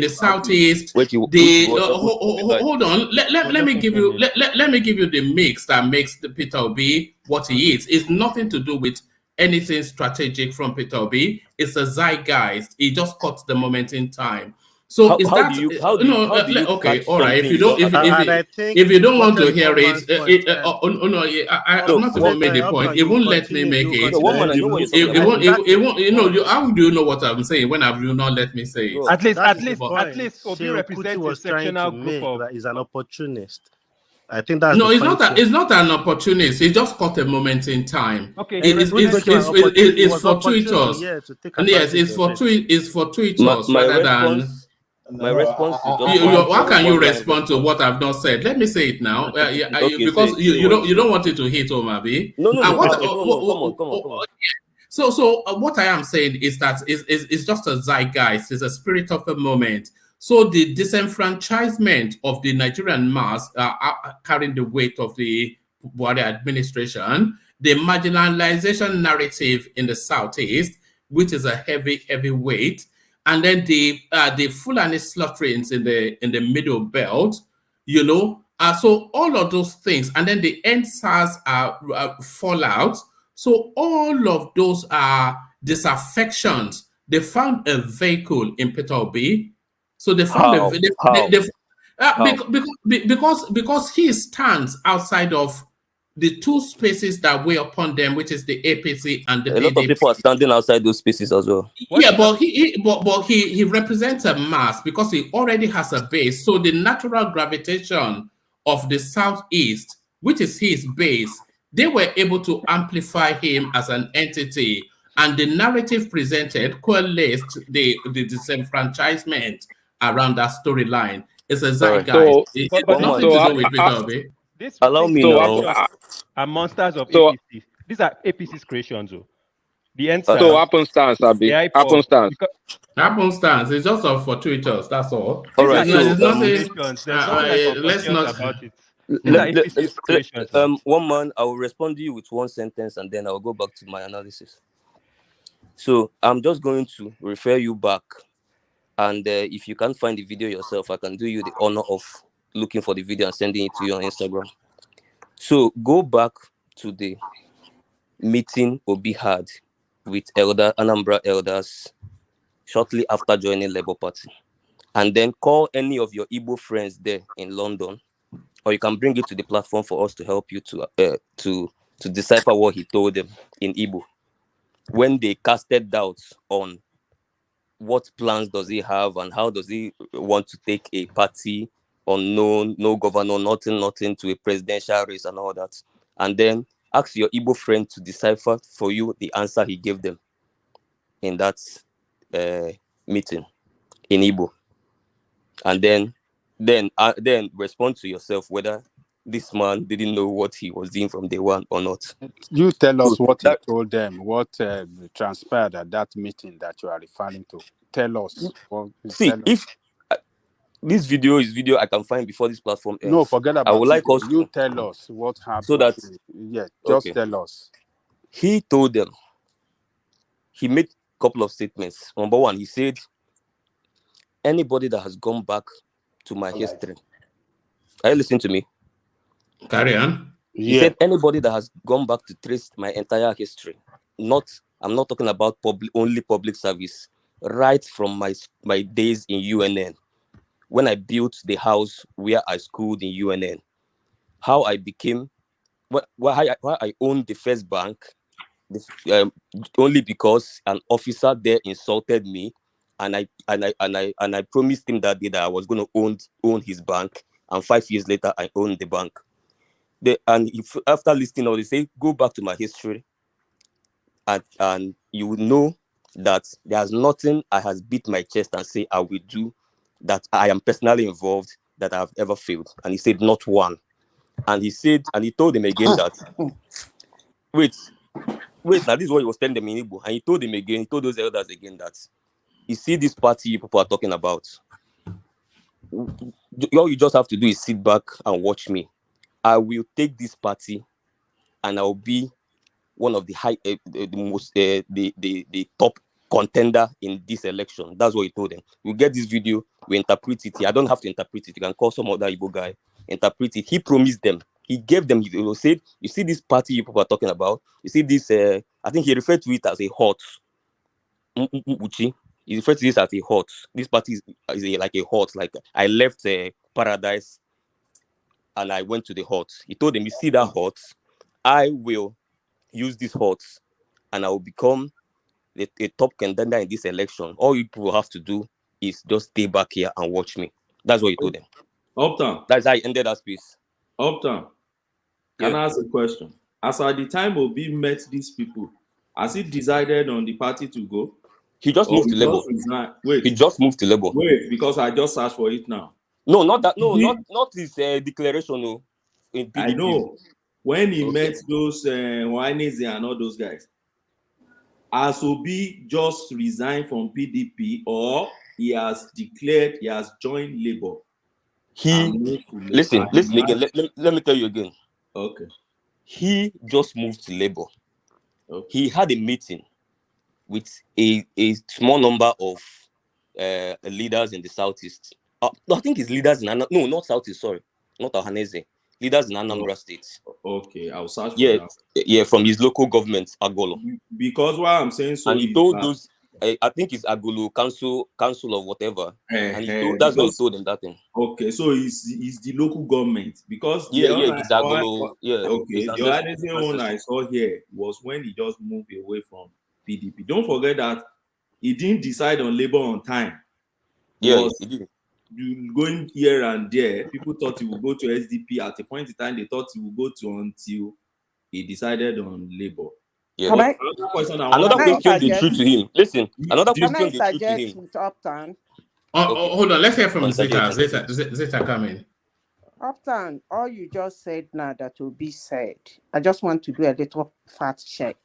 the southeast. Hold on. Let me give you the mix that makes the Peter Obi what he is. It's nothing to do with anything strategic from Peter Obi. It's a zeitgeist. He just caught the moment in time. So okay, all right. If you don't want to hear it, I'm not even made the point. It won't let me make it. It won't. How do you know what I'm saying when have you not let me say it? At least Obi represents a sectional group of. He's an opportunist. I think that's it's not an opportunist. He just caught a moment in time. Okay, it's fortuitous. Yes, it's fortuitous rather than. My response is how can you respond to what I've not said? Let me say it now. Because you don't want it to hit home, Abi. No, come on. So what I am saying is that it's just a zeitgeist. It's a spirit of the moment. So the disenfranchisement of the Nigerian mass carrying the weight of the Buhari administration, the marginalization narrative in the southeast, which is a heavy weight, and then the Fulani slaughterings in the middle belt, so all of those things, and then the NSAS fallout. So all of those disaffections, they found a vehicle in Peter Obi. So they found because he stands outside of the two spaces that weigh upon them, which is the APC and the PDP. A lot of people are standing outside those spaces as well. Yeah, but he represents a mass because he already has a base. So the natural gravitation of the southeast, which is his base, they were able to amplify him as an entity, and the narrative presented coalesced the disenfranchisement around that storyline. It's a zeitgeist. It's nothing to do with Peter Obi. Allow me now. Are monsters of APCs. These are APC's creations. The answer. So happenstance, Abi. Happenstance. Happenstance. It's just a fortuitous. That's all. All right. There's nothing let's not about it. One man, I will respond to you with one sentence, and then I'll go back to my analysis. So I'm just going to refer you back, and if you can't find the video yourself, I can do you the honor of looking for the video and sending it to you on Instagram. So go back to the meeting Obi had with Anambra elders shortly after joining Labour Party, and then call any of your Igbo friends there in London, or you can bring it to the platform for us to help you to decipher what he told them in Igbo when they casted doubts on what plans does he have and how does he want to take a party unknown, no governor, nothing to a presidential race and all that. And then ask your Igbo friend to decipher for you the answer he gave them in that meeting in Igbo. And then respond to yourself whether this man didn't know what he was doing from day one or not. You tell us what you told them, what transpired at that meeting that you are referring to. Tell us. If this video is video I can find before this platform ends. No, forget about it. I would like us you tell us what happened. So that tell us. He told them, he made a couple of statements. Number one, he said, anybody that has gone back to my history. Are you listening to me? Carry on. He said anybody that has gone back to trace my entire history. I'm not talking about only public service. Right from my days in UNN, when I built the house where I schooled in UNN, how I became why I owned the first bank, only because an officer there insulted me, and I promised him that day that I was going to own his bank, and 5 years later I owned the bank. After listening all this, say go back to my history, and you will know that there's nothing I has beat my chest and say I will do that I am personally involved that I've ever failed. And he said not one. And he told him again that wait, now this is what he was telling them in Igbo. And he told those elders again that you see this party you people are talking about. All you just have to do is sit back and watch me. I will take this party and I'll be one of the the top contender in this election. That's what he told them. We get this video, we interpret it. I don't have to interpret it. You can call some other Igbo guy, interpret it. He promised them. He gave them, he said, you see this party you people are talking about? You see this, I think he referred to it as a hut. He referred to this as a hut. This party is like a hut. Like I left paradise and I went to the hut. He told them, you see that hut? I will use this hut and I will become a top contender in this election. All you people have to do is just stay back here and watch me. That's what he told them. Uptown. That's how he ended that speech. Uptown. Can I ask a question? As at the time Obi met these people, has he decided on the party to go? He just moved to Labour. Wait. He just moved to Labour. Wait, because I just searched for it now. No, not that. No, not his declaration. No, in PDP. I know. When he met those Wanese and all those guys, has Obi just resigned from PDP or he has declared he has joined Labour? Listen again. Let me tell you again. Okay. He just moved to Labour. Okay. He had a meeting with a small number of leaders in the Southeast. I think it's leaders in not Southeast, sorry. Not Ohanese. Leaders in Anambra State. Okay, I'll search for that. Yeah, from his local government, Agolo. Because why I'm saying so, and he told those, I think it's Agolo council or whatever, and that's what he told them that thing. Okay, so he's the local government because it's Agolo. Okay, the other one I saw here was when he just moved away from PDP. Don't forget that he didn't decide on Labour on time. He didn't. Going here and there, people thought he would go to SDP. At a point in time, they thought he would go to until he decided on Labour. Yeah. Another question they threw to him. Listen, another question they threw to him. Uptown. Hold on, let's hear from Zeta coming. Uptown, all you just said now that will be said. I just want to do a little fact check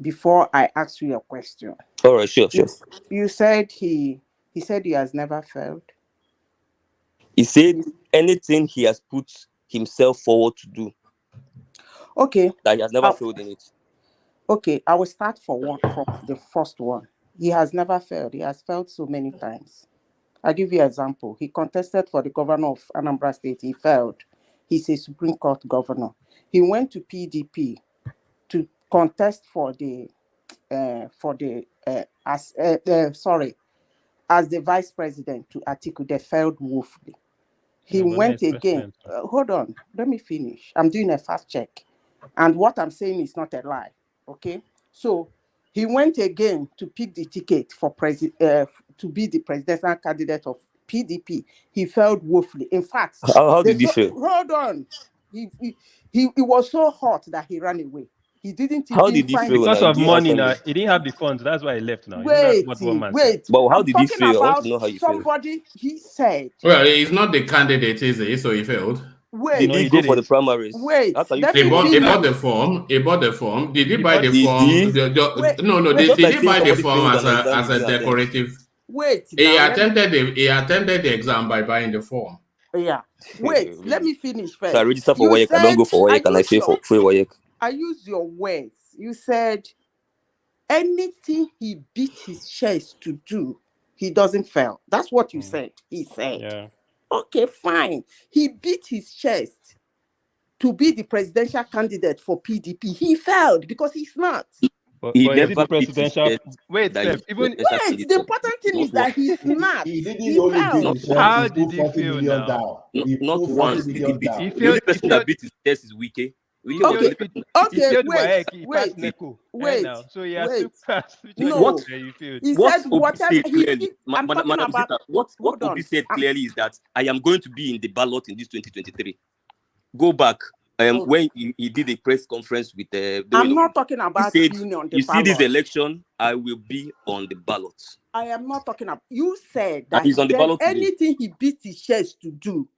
before I ask you a question. All right, sure. You said he said he has never failed. He said anything he has put himself forward to do. Okay. That he has never failed in it. Okay, I will start from the first one. He has never failed. He has failed so many times. I'll give you an example. He contested for the governor of Anambra State. He failed. He's a Supreme Court governor. He went to PDP to contest as the vice president to Atiku. They failed woefully. He went again. Hold on, let me finish. I'm doing a fast check. And what I'm saying is not a lie. Okay? So he went again to pick the ticket for to be the presidential candidate of PDP. He failed woefully. In fact, how did he fail? Hold on. He was so hot that he ran away. He didn't even how did he fail? Because of money now. He didn't have the funds. That's why he left now. Wait. But how did he fail? I want to know how he failed. He said. Well, he's not the candidate, is he? So he failed. Did he go for the primaries? Wait. He bought the form. Did he buy the form? No. Did he buy the form as a decorative? Wait. He attempted the exam by buying the form. Yeah. Wait. Let me finish first. So I register for WAEC. I don't go for WAEC, and I pay for free WAEC. I use your words. You said anything he beat his chest to do, he doesn't fail. That's what you said. He said. Yeah. Okay, fine. He beat his chest to be the presidential candidate for PDP. He failed because he's not. But never presidential. Wait, the important thing is that he's not. He didn't failed. How did he fail now? Not once. He The only person that beat his chest is Wike. Wike was the only person. He failed wait, WAEC, he passed wait, NECO. wait, Now. So he has wait. to pass. Which one No, What he failed? he what said Obi whatever said he. clearly, I'm talking Madam about. Zita, what Hold Obi on. said clearly is that I am going to be in the ballot in this 2023. Go back when he did a press conference with I'm Doing not talking he about said, being on the you see this ballot. election, I will be on the ballot. I am not talking about. You said And that he's he on the said ballot today. anything he beats his chest to do,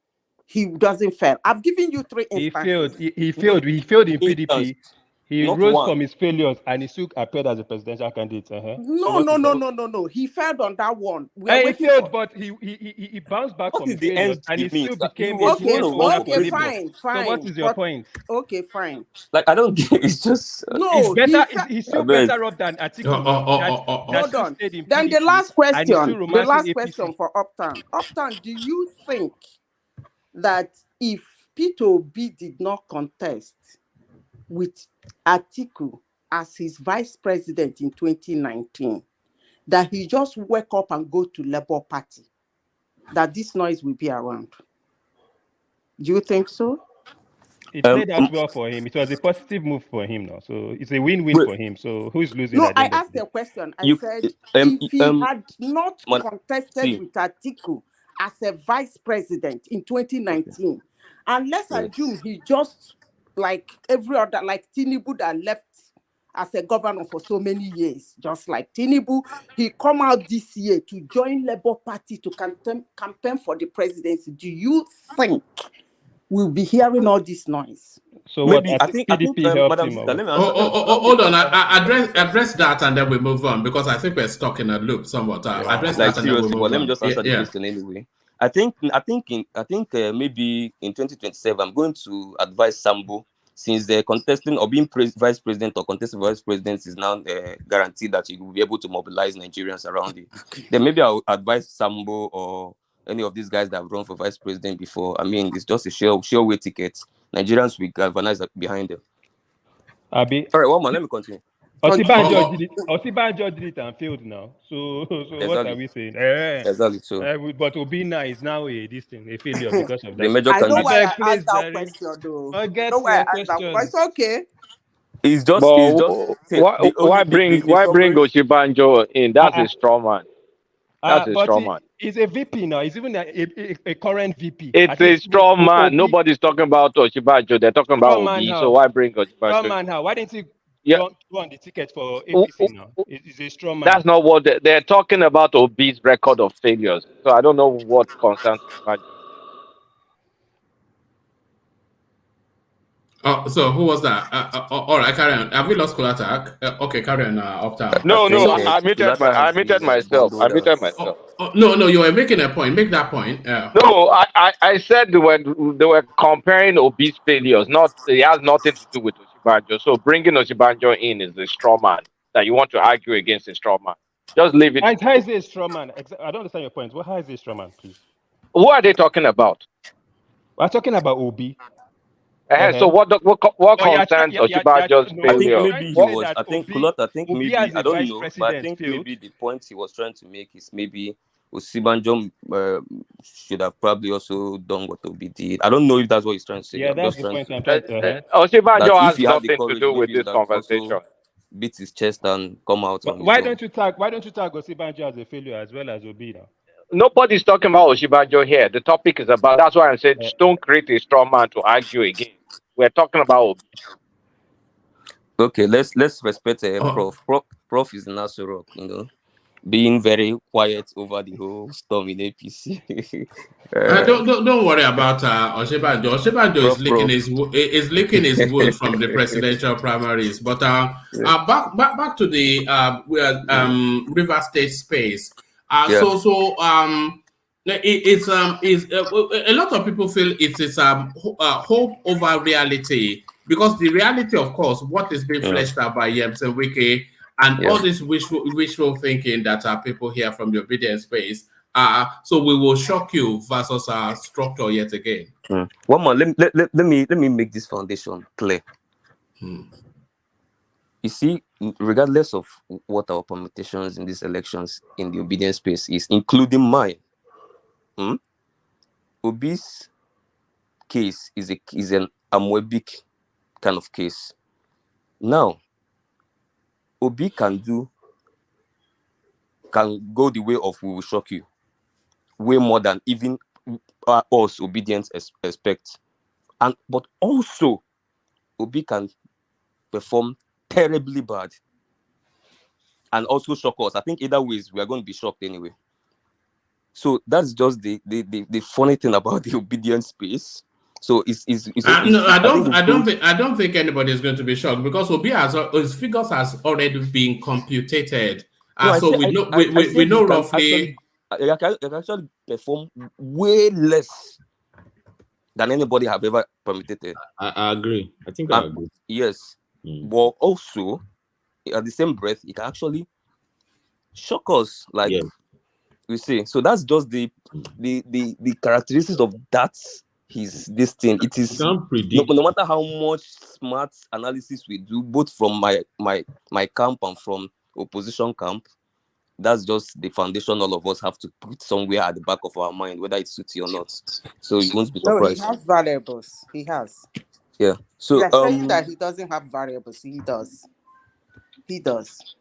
he doesn't fail. I've given you 3 instances. He failed. He failed in PDP. Instance. He Not rose one. from his failures and he still appeared as a presidential candidate. No. He failed on that one. We are He waiting failed, for. but he bounced back What from is his the failures end and he it means? still That he became a was good one of owner for the Lagos. So what is your point? Okay, fine. like I don't get it's just It's No, better. He's still I bet. better off than Atiku that Hold still on. stayed in Then the PDP last and is still question. The romancing last APC. question for Uptown. Uptown, do you think that if Peter Obi did not contest with Atiku as his vice president in 2019, that he just wake up and go to Labour Party, that this noise will be around? Do you think so? It played out well for him. It was a positive move for him now. So it's a win-win for him. So who's losing No, at the I end of asked the day? a question. I said, if he had not contested with Atiku as a vice president in 2019, and let's assume he just, like every other, like Tinubu that left as a governor for so many years, just like Tinubu, he come out this year to join Labour Party to campaign for the presidency. Do you think we'll be hearing all this noise? So maybe what? I think helped Madam him. Zita, let me Hold on. Address that and then we move on because I think we're stuck in a loop somewhat. Address like that and then we seriously, move but let me on. just answer the question anyway. I think maybe in 2027 I'm going to advise Sambo, since the contesting or being vice president or contesting vice president is now guaranteed that you will be able to mobilize Nigerians around it. Then maybe I'll advise Sambo or any of these guys that have run for vice president before. I mean, it's just a sure way ticket. Nigerians will galvanize behind them. All right, one more. Let me continue. Osibanjo did it and failed now. So exactly. What are we saying? Exactly. So, but Obina is now a failure because of that. The major I know candidate. why I asked that question, though. I know why I asked that question. It's okay. It's just why bring Oshibanjo in? That's a straw man. That's a straw man. He's a VP now. He's even a current VP. It's a straw man. Nobody's talking about Oshibanjo. They're talking about Obi. So why bring Oshibanjo? Straw man how? Why didn't he go on the ticket for APC now? It's a straw man. That's not what they're talking about. Obi's record of failures. So I don't know what concerns Oshibanjo. Oh, so who was that? All right, carry on. Have we lost Kulatak? Okay, carry on. Uptown. No, I muted myself. I muted myself. No, you were making a point. Make that point. No, I said they were comparing Obi's failures. It has nothing to do with Oshibanjo. So bringing Oshibanjo in is a straw man that you want to argue against a straw man. Just leave it. How is it a straw man? I don't understand your point. How is it a straw man, please? Who are they talking about? We're talking about Obi. So what concerns Oshibanjo's failure? I think maybe I don't know, but I think maybe the point he was trying to make is maybe Osibanjo should have probably also done what Obi did. I don't know if that's what he's trying to say. Yeah, that's the point I'm trying to say. Osibanjo has nothing to do with this conversation. Beat his chest and come out. Why don't you tag Osibanjo as a failure as well as Obi now? Nobody's talking about Oshibanjo here. The topic is about. That's why I said don't create a strong man to argue against. We're talking about Obi. Okay, let's respect Prof. Prof is Nassau Rock, being very quiet over the whole storm in APC. Don't worry about Oshibanjo. Oshibanjo is licking his wound from the presidential primaries. But back to the River State space. It's a lot of people feel it is hope over reality, because the reality, of course, what is being fleshed out by Yems and Wiki and all this wishful thinking that people hear from the obedience space. So we will shock you versus our structure yet again. One more. Let me make this foundation clear. You see, regardless of what our permutations in these elections in the obedience space is, including mine, Obi's case is an Amoebic kind of case. Now, Obi can go the way of we will shock you way more than even us obedience expect. But also, Obi can perform terribly bad and also shock us. I think either ways we are going to be shocked anyway. So that's just the funny thing about the obedience space. So no, I don't think anybody is going to be shocked because Obi his figures has already been computed. No, so we know roughly. I can actually perform way less than anybody have ever permitted. I agree. I think I agree. Yes, but also at the same breath, it can actually shock us, like we say. So that's just the characteristics of that. This thing. It is no matter how much smart analysis we do, both from my camp and from opposition camp. That's just the foundation all of us have to put somewhere at the back of our mind, whether it suits you or not. So you won't be surprised. No, he has variables. He has. Yeah. So you are saying that he doesn't have variables. He does. He does.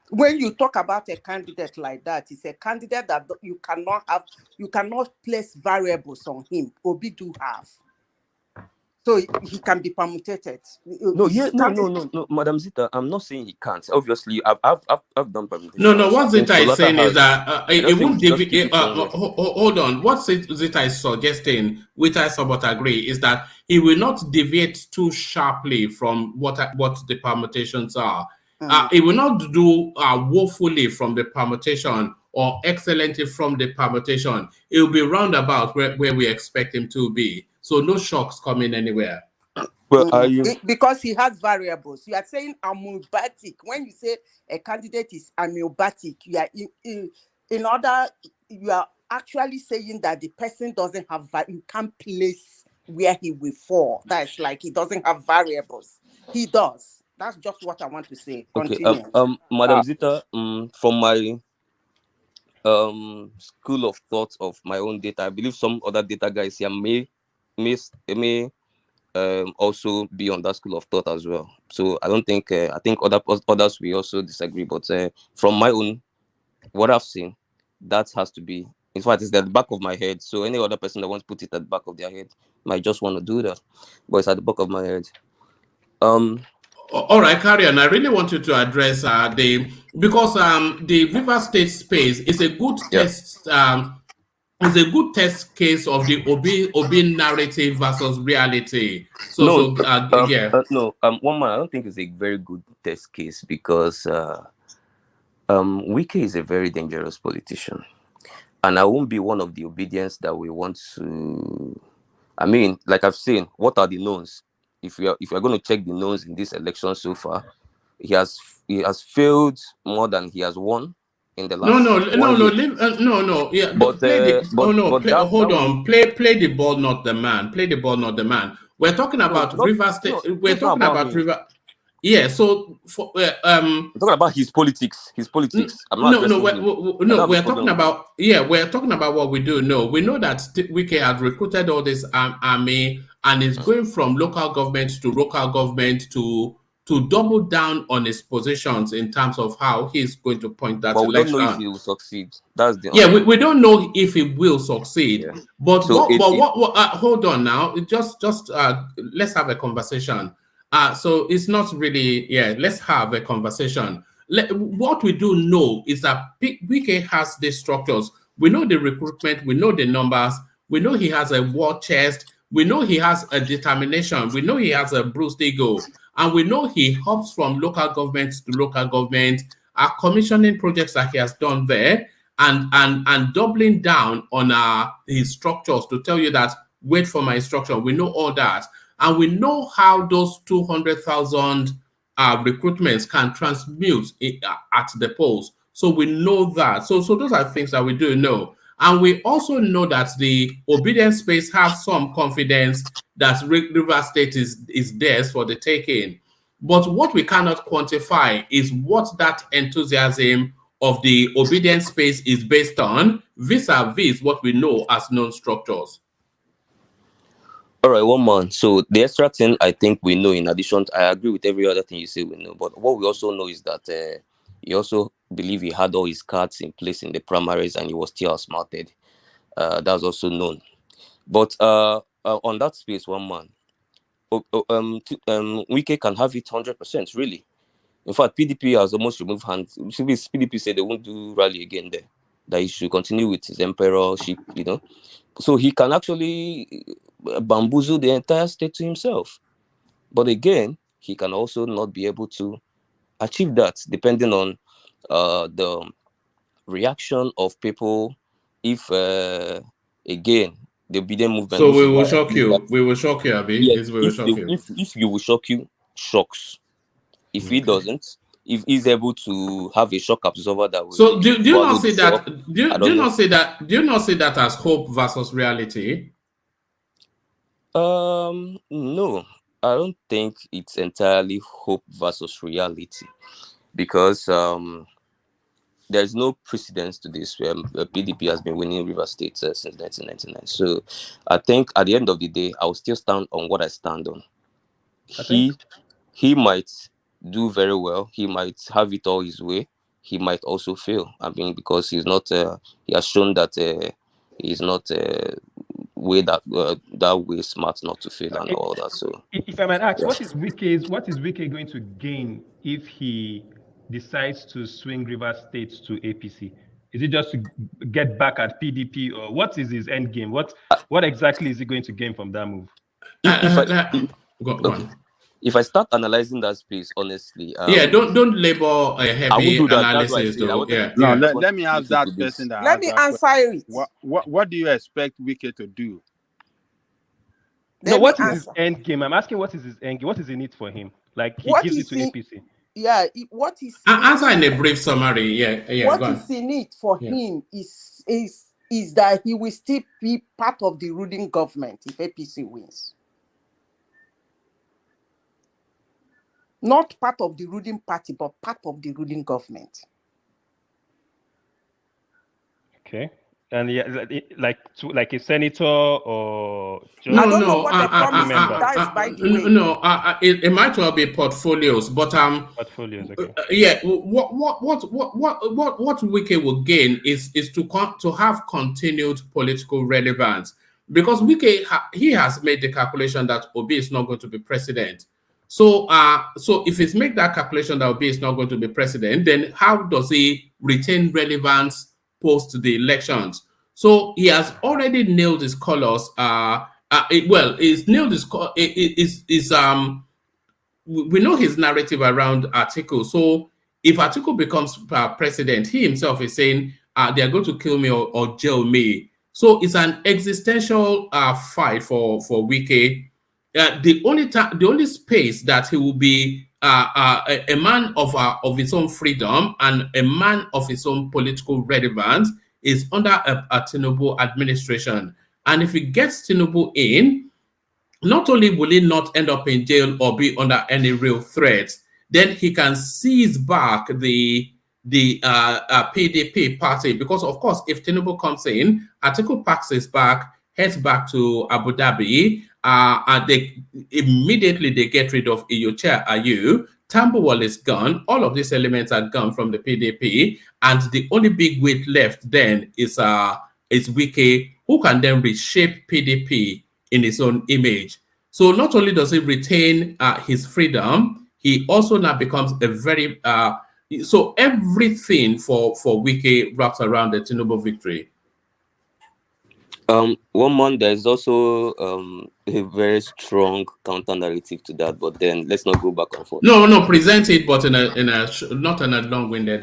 When you talk about a candidate like that, it's a candidate that you cannot place variables on him. Obi do have. So he can be permutated. No, Madam Zita, I'm not saying he can't. Obviously, I've done permutations. No. What Zita is saying is that it won't deviate. Hold on. What Zita is suggesting, which I somewhat agree, is that he will not deviate too sharply from what the permutations are. He will not do woefully from the permutation or excellently from the permutation. It will be roundabout where we expect him to be. So no shocks coming anywhere. Well, because he has variables. You are saying amoebatic. When you say a candidate is amoebatic, you are you are actually saying that the person doesn't have you can't place where he will fall. That's like he doesn't have variables. He does. That's just what I want to say. Continue. Okay. Madam Zita, from my school of thought of my own data, I believe some other data guys here may also be on that school of thought as well. So I don't think I think others will also disagree. But from my own, what I've seen, that has to be. In fact, it's at the back of my head. So any other person that wants to put it at the back of their head might just want to do that. But it's at the back of my head. All right, carry on. I really want you to address because the River State space is a good test. It's a good test case of the Obi narrative versus reality. One man, I don't think it's a very good test case because Wike is a very dangerous politician, and I won't be one of the obedience that we want to. I mean, like I've seen, what are the knowns? If we are going to check the knowns in this election so far, he has failed more than he has won in the last. No. Yeah, but hold on. Play the ball, not the man. Play the ball, not the man. We're talking about River State. We're talking about River. Yeah. So we're talking about his politics. We're talking about we're talking about what we do. No, we know that Wike has recruited all this army and is going from local government to local government to double down on his positions in terms of how he's going to point that but election. We don't know if he will succeed. That's the we don't know if he will succeed. Yeah. But so hold on now. Just let's have a conversation. So it's not really let's have a conversation. What we do know is that Wike has the structures. We know the recruitment. We know the numbers. We know he has a war chest. We know he has a determination. We know he has a bruised ego. And we know he hops from local government to local government, commissioning projects that he has done there, and doubling down on his structures to tell you that, wait for my instruction. We know all that. And we know how those 200,000 recruitments can transmute at the polls. So we know that. So those are things that we do know. And we also know that the obedience space have some confidence that River State is theirs for the taking. But what we cannot quantify is what that enthusiasm of the obedience space is based on vis-a-vis what we know as known structures. All right, one man. So the extra thing I think we know, in addition, I agree with every other thing you say we know, but what we also know is that he also believe he had all his cards in place in the primaries and he was still outsmarted. That was also known. But on that space, one man, Wike can have it 100%, really. In fact, PDP has almost removed hands. PDP said they won't do rally again there, that he should continue with his emperorship, So he can actually bamboozle the entire state to himself. But again, he can also not be able to achieve that, depending on the reaction of people. If, again, the obedient movement, So which we is will why I shock believe that, you. We will shock you, Abi. yes, Is we will shock you. if you will shock you, shocks. If he Okay. doesn't, if he's able to have a shock absorber that will So do you swallow not the see shock, that? Do I do don't you know. not see that? Do you not see that as hope versus reality? No, I don't think it's entirely hope versus reality, because there's no precedence to this. PDP has been winning River State since 1999. So I think at the end of the day, I'll still stand on what I stand on. I think He might do very well. He might have it all his way. He might also fail. I mean, because he's not. He has shown that he's not that way smart not to fail and all that. So If I might ask, yeah. what is Wike going to gain if he decides to swing River State to APC? Is it just to get back at PDP, or what is his end game? What exactly is he going to gain from that move? Go on. If I start analyzing that space, honestly, Yeah, don't label a I won't heavy do that. That's why I analysis, said I though. wanted Yeah, to. No, yeah. let me ask that person that Let asked me that answer question. it. What do you expect Wike to do? No, Let me what is his answer. end game? I'm asking what is his end game? What is in it for him? Like he What gives it is to in? APC. Yeah, what is in it? Answer in a brief summary. Yeah. Go What on. is in it for Yeah. him is that he will still be part of the ruling government if APC wins. Not part of the ruling party, but part of the ruling government. Okay. And yeah, like a senator or just I don't know what they acting promised him. member. That is by the way. It might well be portfolios, but Portfolios, okay. yeah. What Wike will gain is to have continued political relevance, because Wike he has made the calculation that Obi is not going to be president. So if it's make that calculation that Obi is not going to be president, then how does he retain relevance post the elections? So he has already nailed his colors. He's nailed his we know his narrative around Atiku. So if Atiku becomes president, he himself is saying they are going to kill me or jail me. So it's an existential fight for Wike. The only space that he will be a man of his own freedom and a man of his own political relevance is under a Tinubu administration. And if he gets Tinubu in, not only will he not end up in jail or be under any real threats, then he can seize back the PDP party. Because of course, if Tinubu comes in, Atiku packs his back, heads back to Abu Dhabi, and they immediately get rid of Iyochia Ayu. Tambuwal is gone. All of these elements are gone from the PDP, and the only big weight left then is Wike, who can then reshape PDP in his own image. So not only does he retain his freedom, he also now becomes a very so everything for Wike wraps around the Tinubu victory. One man, there's also a very strong counter narrative to that, but then let's not go back and forth. No, present it, but in a not in a long-winded,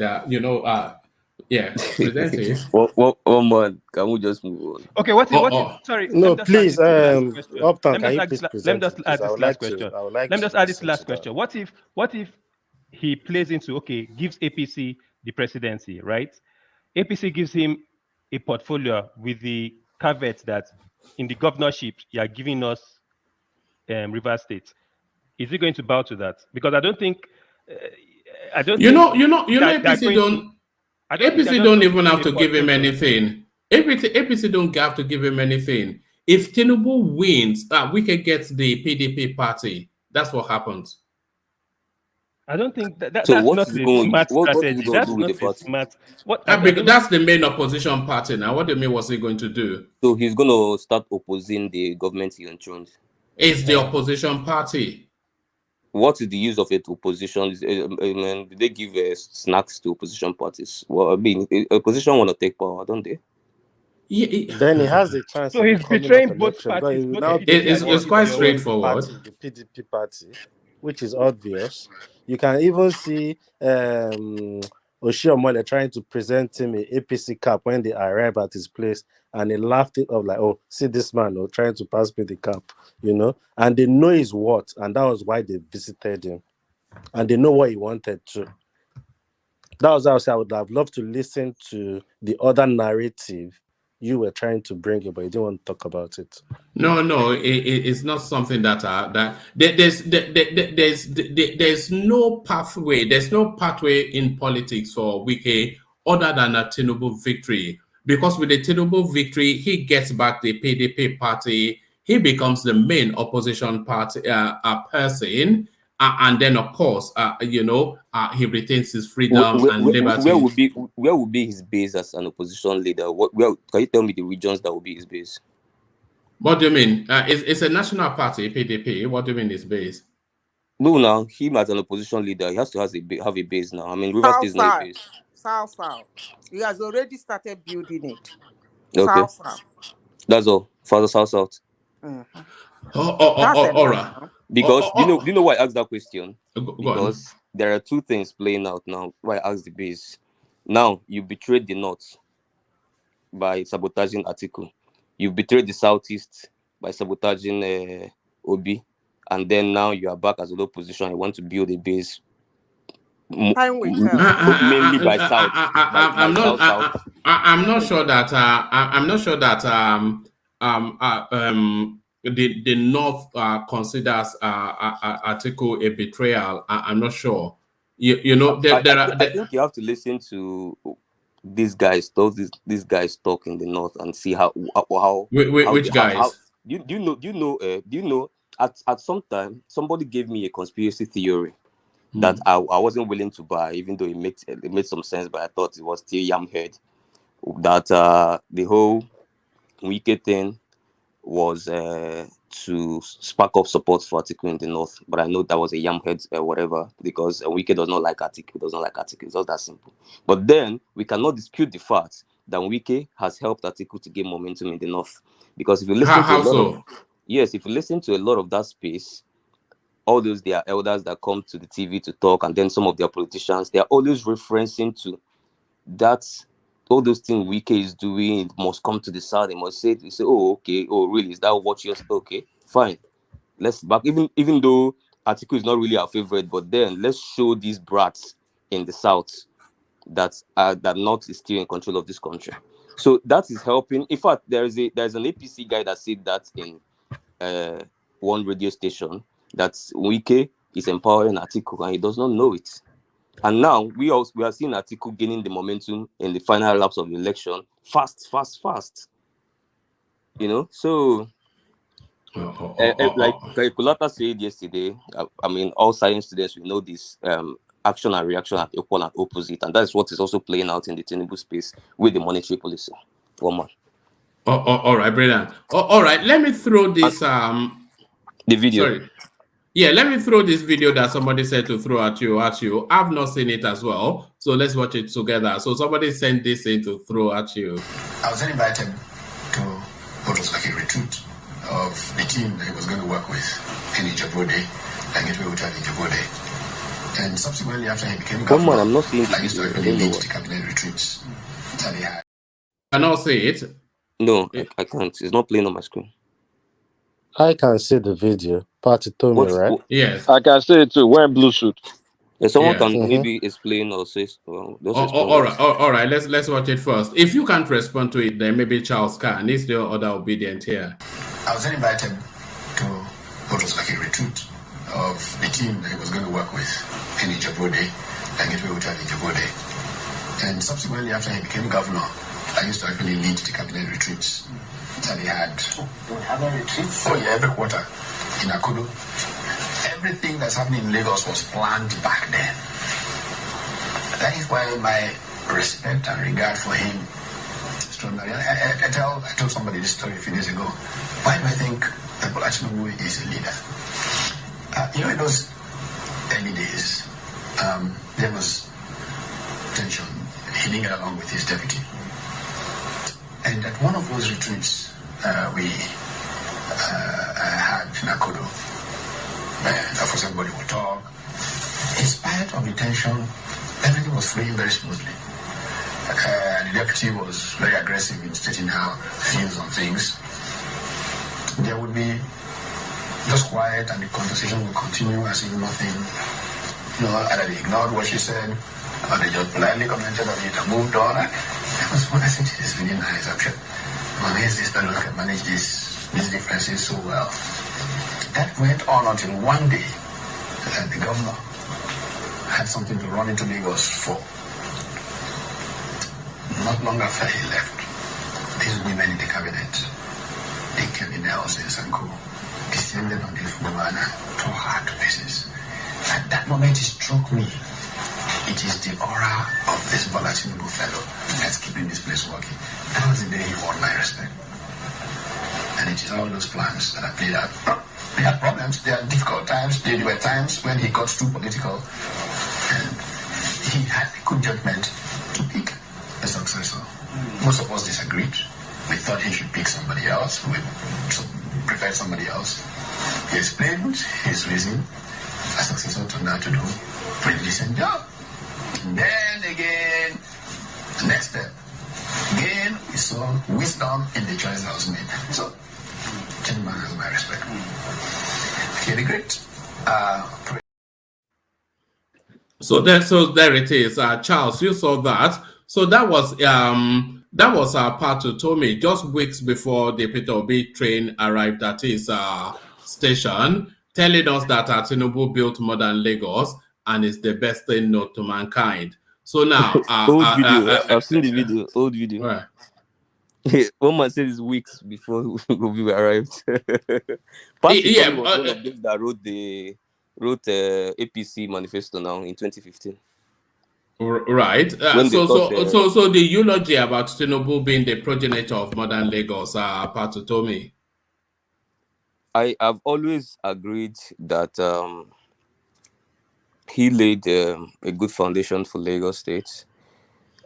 yeah, present it. One man, can we just move on? Okay, sorry. No, please, Upton, Let can me you just please let present me just it, add please? I this would last like question. to. I would like Let me to just add this listen last to question. What if he plays into gives APC the presidency, right? APC gives him a portfolio with the caveat that in the governorship you are giving us River State. Is he going to bow to that? Because I don't think APC don't. APC don't even have to give him portfolio. anything. APC don't have to give him anything. if Tinubu wins, Wike gets the PDP party. That's what happens. I don't think So that's what not is a going? smart What is he strategy. going to do That's with the not a party? smart. What I Because don't. that's the main opposition party now. What do you mean? What's he going to do? So he's going to start opposing the government he enthroned. It's the opposition party. What is the use of it to opposition? Do they give snacks to opposition parties? Well, I mean, opposition want to take power, don't they? Yeah, Then he has a chance So in the he's coming up betraying both election because parties, he will both the now PDP be and it's one quite APC. own straightforward. party, the PDP party, which is obvious. You can even see Oshiomhole trying to present him a APC cap when they arrive at his place, and he laughed it up like, "Oh, see this man, trying to pass me the cap," And they know his what, and that was why they visited him, and they know what he wanted to. That was how I would have loved to listen to the other narrative you were trying to bring it, but you didn't want to talk about it. No, it's not something that there's no pathway. There's no pathway in politics for Wike other than a Tinubu victory. Because with the Tinubu victory, he gets back the PDP party. He becomes the main opposition party person. And then, of course, he retains his freedom and liberty. Where would be his base as an opposition leader? Can you tell me the regions that will be his base? What do you mean? It's a national party, PDP. What do you mean it's base? No, now him as an opposition leader, he has to have a base now. I mean, Rivers State is not a base. South. He has already started building it. Okay. South. That's all. Further south. Mm-hmm. All right. Because do you know why I asked that question? Because there are two things playing out now. Why I asked the base. Now you betrayed the North by sabotaging Atiku. You betrayed the Southeast by sabotaging Obi, and then now you are back as an opposition. You want to build a base. Mainly by South. I'm not sure that. The North considers Atiku a betrayal. I'm not sure. I think you have to listen to these guys talk. These guys talk in the North and see how. Which guys? Do you know? At some time, somebody gave me a conspiracy theory that I wasn't willing to buy, even though it made some sense, but I thought it was still yam head. That the whole Wike thing was to spark up support for Atiku in the North, but I know that was a yam head whatever, because Wike does not like Atiku. It's not that simple. But then we cannot dispute the fact that Wike has helped Atiku to gain momentum in the North, because if you listen if you listen to a lot of that space, all those their elders that come to the TV to talk, and then some of their politicians, they are always referencing to that. All those things Wike is doing, it must come to the South. They must say, oh, okay, oh, really? Is that what you're okay? Fine. Let's back. Even though Atiku is not really our favorite, but then let's show these brats in the South that North is still in control of this country. So that is helping. In fact, there's an APC guy that said that in one radio station, that Wike is empowering Atiku and he does not know it. And now we are seeing Atiku gaining the momentum in the final laps of the election fast. So like Kulata said yesterday, I mean, all science students, we know this action and reaction are equal and opposite, and that's what is also playing out in the Tinubu space with the monetary policy. One more. All right, brilliant. All right, let me throw this the video. Sorry. Yeah, let me throw this video that somebody said to throw at you. I've not seen it as well, so let's watch it together. So somebody sent this in to throw at you. I was then invited to what was like a retreat of the team that he was going to work with in Ijebode, like Gateway Hotel in Ijebode. And subsequently, after he became governor, I'm not seeing I used to actually lead the cabinet retreats that he had. Cannot see it? No, I can't. It's not playing on my screen. I can see the video. Party told me, right? Yes. I can see it too. Wearing blue suit. If someone can maybe explain or say, all right. Let's watch it first. If you can't respond to it, then maybe Charles can. He's the other obedient here. I was then invited to what was like a retreat of the team that he was going to work with in Ijebode, like Gateway Hotel in Ijebode. And subsequently, after he became governor, I used to actually lead the cabinet retreats that he had. Do we have a retreat? Oh yeah, every quarter in Akudu. Everything that's happening in Lagos was planned back then. That is why my respect and regard for him is extraordinary. I told somebody this story a few days ago. Why do I think that Bola Tinubu is a leader? In those early days, there was tension. He didn't get along with his deputy. And at one of those retreats, we had Nakodo. And of course, everybody would talk. In spite of the tension, everything was flowing very smoothly. The deputy was very aggressive in stating how he feels on things. There would be just quiet, and the conversation would continue as if nothing. Either they ignored what she said, or they just politely commented on it and moved on. It was when I said, it's really nice. I'm sure. Well, here's this fellow who can manage these differences so well. That went on until one day the governor had something to run into Lagos for. Not long after he left, these women in the cabinet, they came in their houses and descended on this woman and tore her to pieces. At that moment, it struck me. It is the aura of this Bola Tinubu fellow that's keeping this place working. That was the day he won my respect. And it is all those plans that are played out. They had problems. There are difficult times. There were times when he got too political. And he had a good judgment to pick a successor. Most of us disagreed. We thought he should pick somebody else. We preferred somebody else. He explained his reason. A successor turned out to do a pretty decent job. And then again, the next step. Again, we saw wisdom in the choice that was made. So, gentleman has my respect. Okay, the great. So there it is. Charles, you saw that. So that was part to Tommy just weeks before the Peter Obi train arrived at his station, telling us that Tinubu built modern Lagos and is the best thing known to mankind. So now, old video. I've seen the video. Old video. Right. One man said it's weeks before we arrived. Patrick was one of those that wrote APC manifesto now in 2015. Right. So the eulogy about Tinubu being the progenitor of modern Lagos, Patu Tomi. I have always agreed that he laid a good foundation for Lagos State.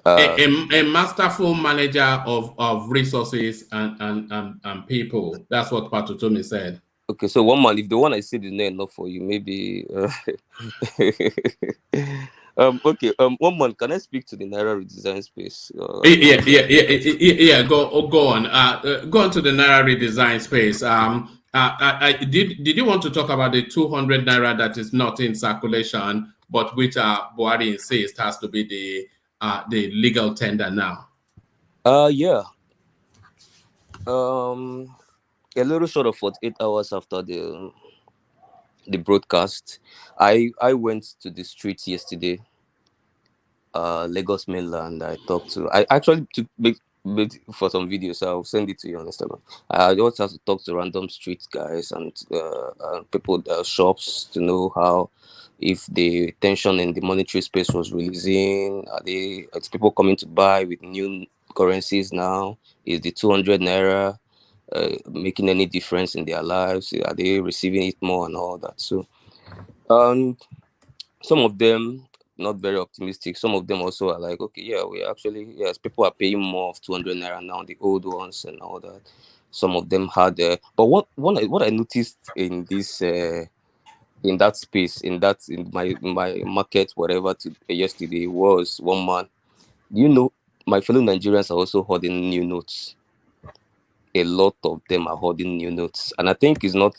A masterful manager of resources and people. That's what Patu Tomi said. Okay, so one man, if the one I said is not enough for you, maybe. Okay. One man, can I speak to the Naira redesign space? Yeah. Go on. Go on to the Naira redesign space. Did you want to talk about the 200 Naira that is not in circulation, but which Buhari insists has to be the legal tender now? Yeah. A little short of 48 hours after the broadcast, I went to the streets yesterday, Lagos mainland. I actually took for some videos. So I'll send it to you on Instagram. I also have to talk to random street guys and people, shops, to know how, if the tension in the monetary space was releasing. It's people coming to buy with new currencies now? Is the 200 Naira making any difference in their lives? Are they receiving it more and all that? So some of them not very optimistic. Some of them also are like, okay, yeah, yes, people are paying more of 200 Naira now, the old ones and all that. Some of them had but what I noticed in this in that space, in my market, whatever, yesterday, was one man. My fellow Nigerians are also holding new notes. A lot of them are holding new notes, and I think it's not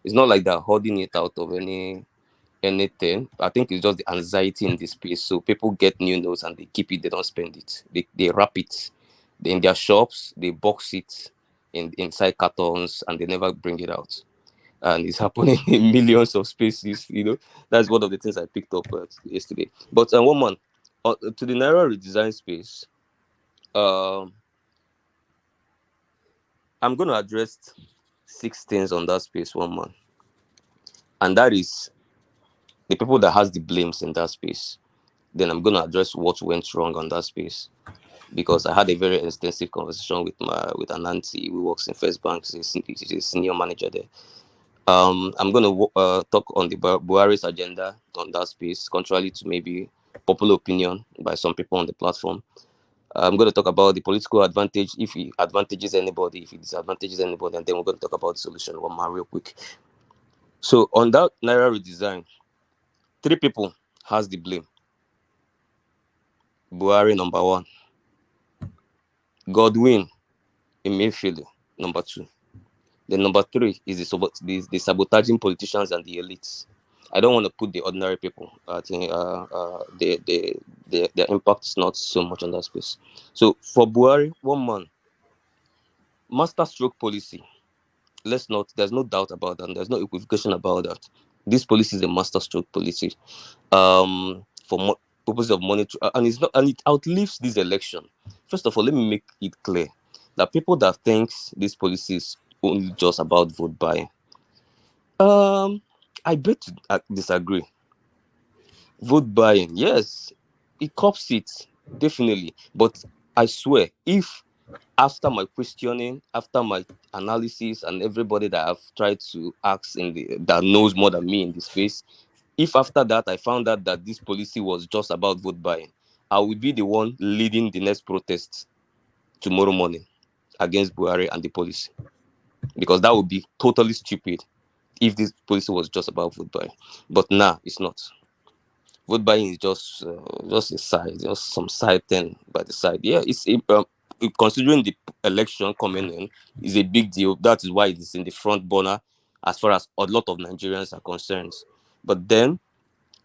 like they're holding it out of anything. I think it's just the anxiety in this space. So people get new notes and they keep it, they don't spend it. They wrap it in their shops, they box it inside cartons, and they never bring it out. And it's happening in millions of spaces. That's one of the things I picked up yesterday. But one man, to the Naira redesign space, I'm going to address 6 things on that space, one man. And that is the people that has the blames in that space. Then I'm going to address what went wrong on that space, because I had a very extensive conversation with an auntie who works in First Bank. She's a senior manager there. I'm going to talk on the Buhari's agenda on that space, contrary to maybe popular opinion by some people on the platform. I'm going to talk about the political advantage, if it advantages anybody, if it disadvantages anybody, and then we're going to talk about the solution one more real quick. So on that Naira redesign, 3 people has the blame. Buhari, number 1. Godwin Emefiele, number 2. Then number 3 is the sabotaging politicians and the elites. I don't want to put the ordinary people. I think their impact is not so much on that space. So for Buhari, one man, master stroke policy. There's no doubt about that. There's no equivocation about that. This policy is a master stroke policy. For purposes of monetary, and it outlives this election. First of all, let me make it clear that people that thinks this policy is only just about vote buying, I bet to disagree. Vote buying, yes, it cops it, definitely. But I swear, if after my questioning, after my analysis, and everybody that I've tried to ask that knows more than me in the space, if after that I found out that this policy was just about vote buying, I will be the one leading the next protest tomorrow morning against Buhari and the policy, because that would be totally stupid if this policy was just about vote buying. But nah, it's not. Vote buying is just a side, just some side thing by the side. Yeah, considering the election coming in is a big deal. That is why it is in the front burner as far as a lot of Nigerians are concerned. But then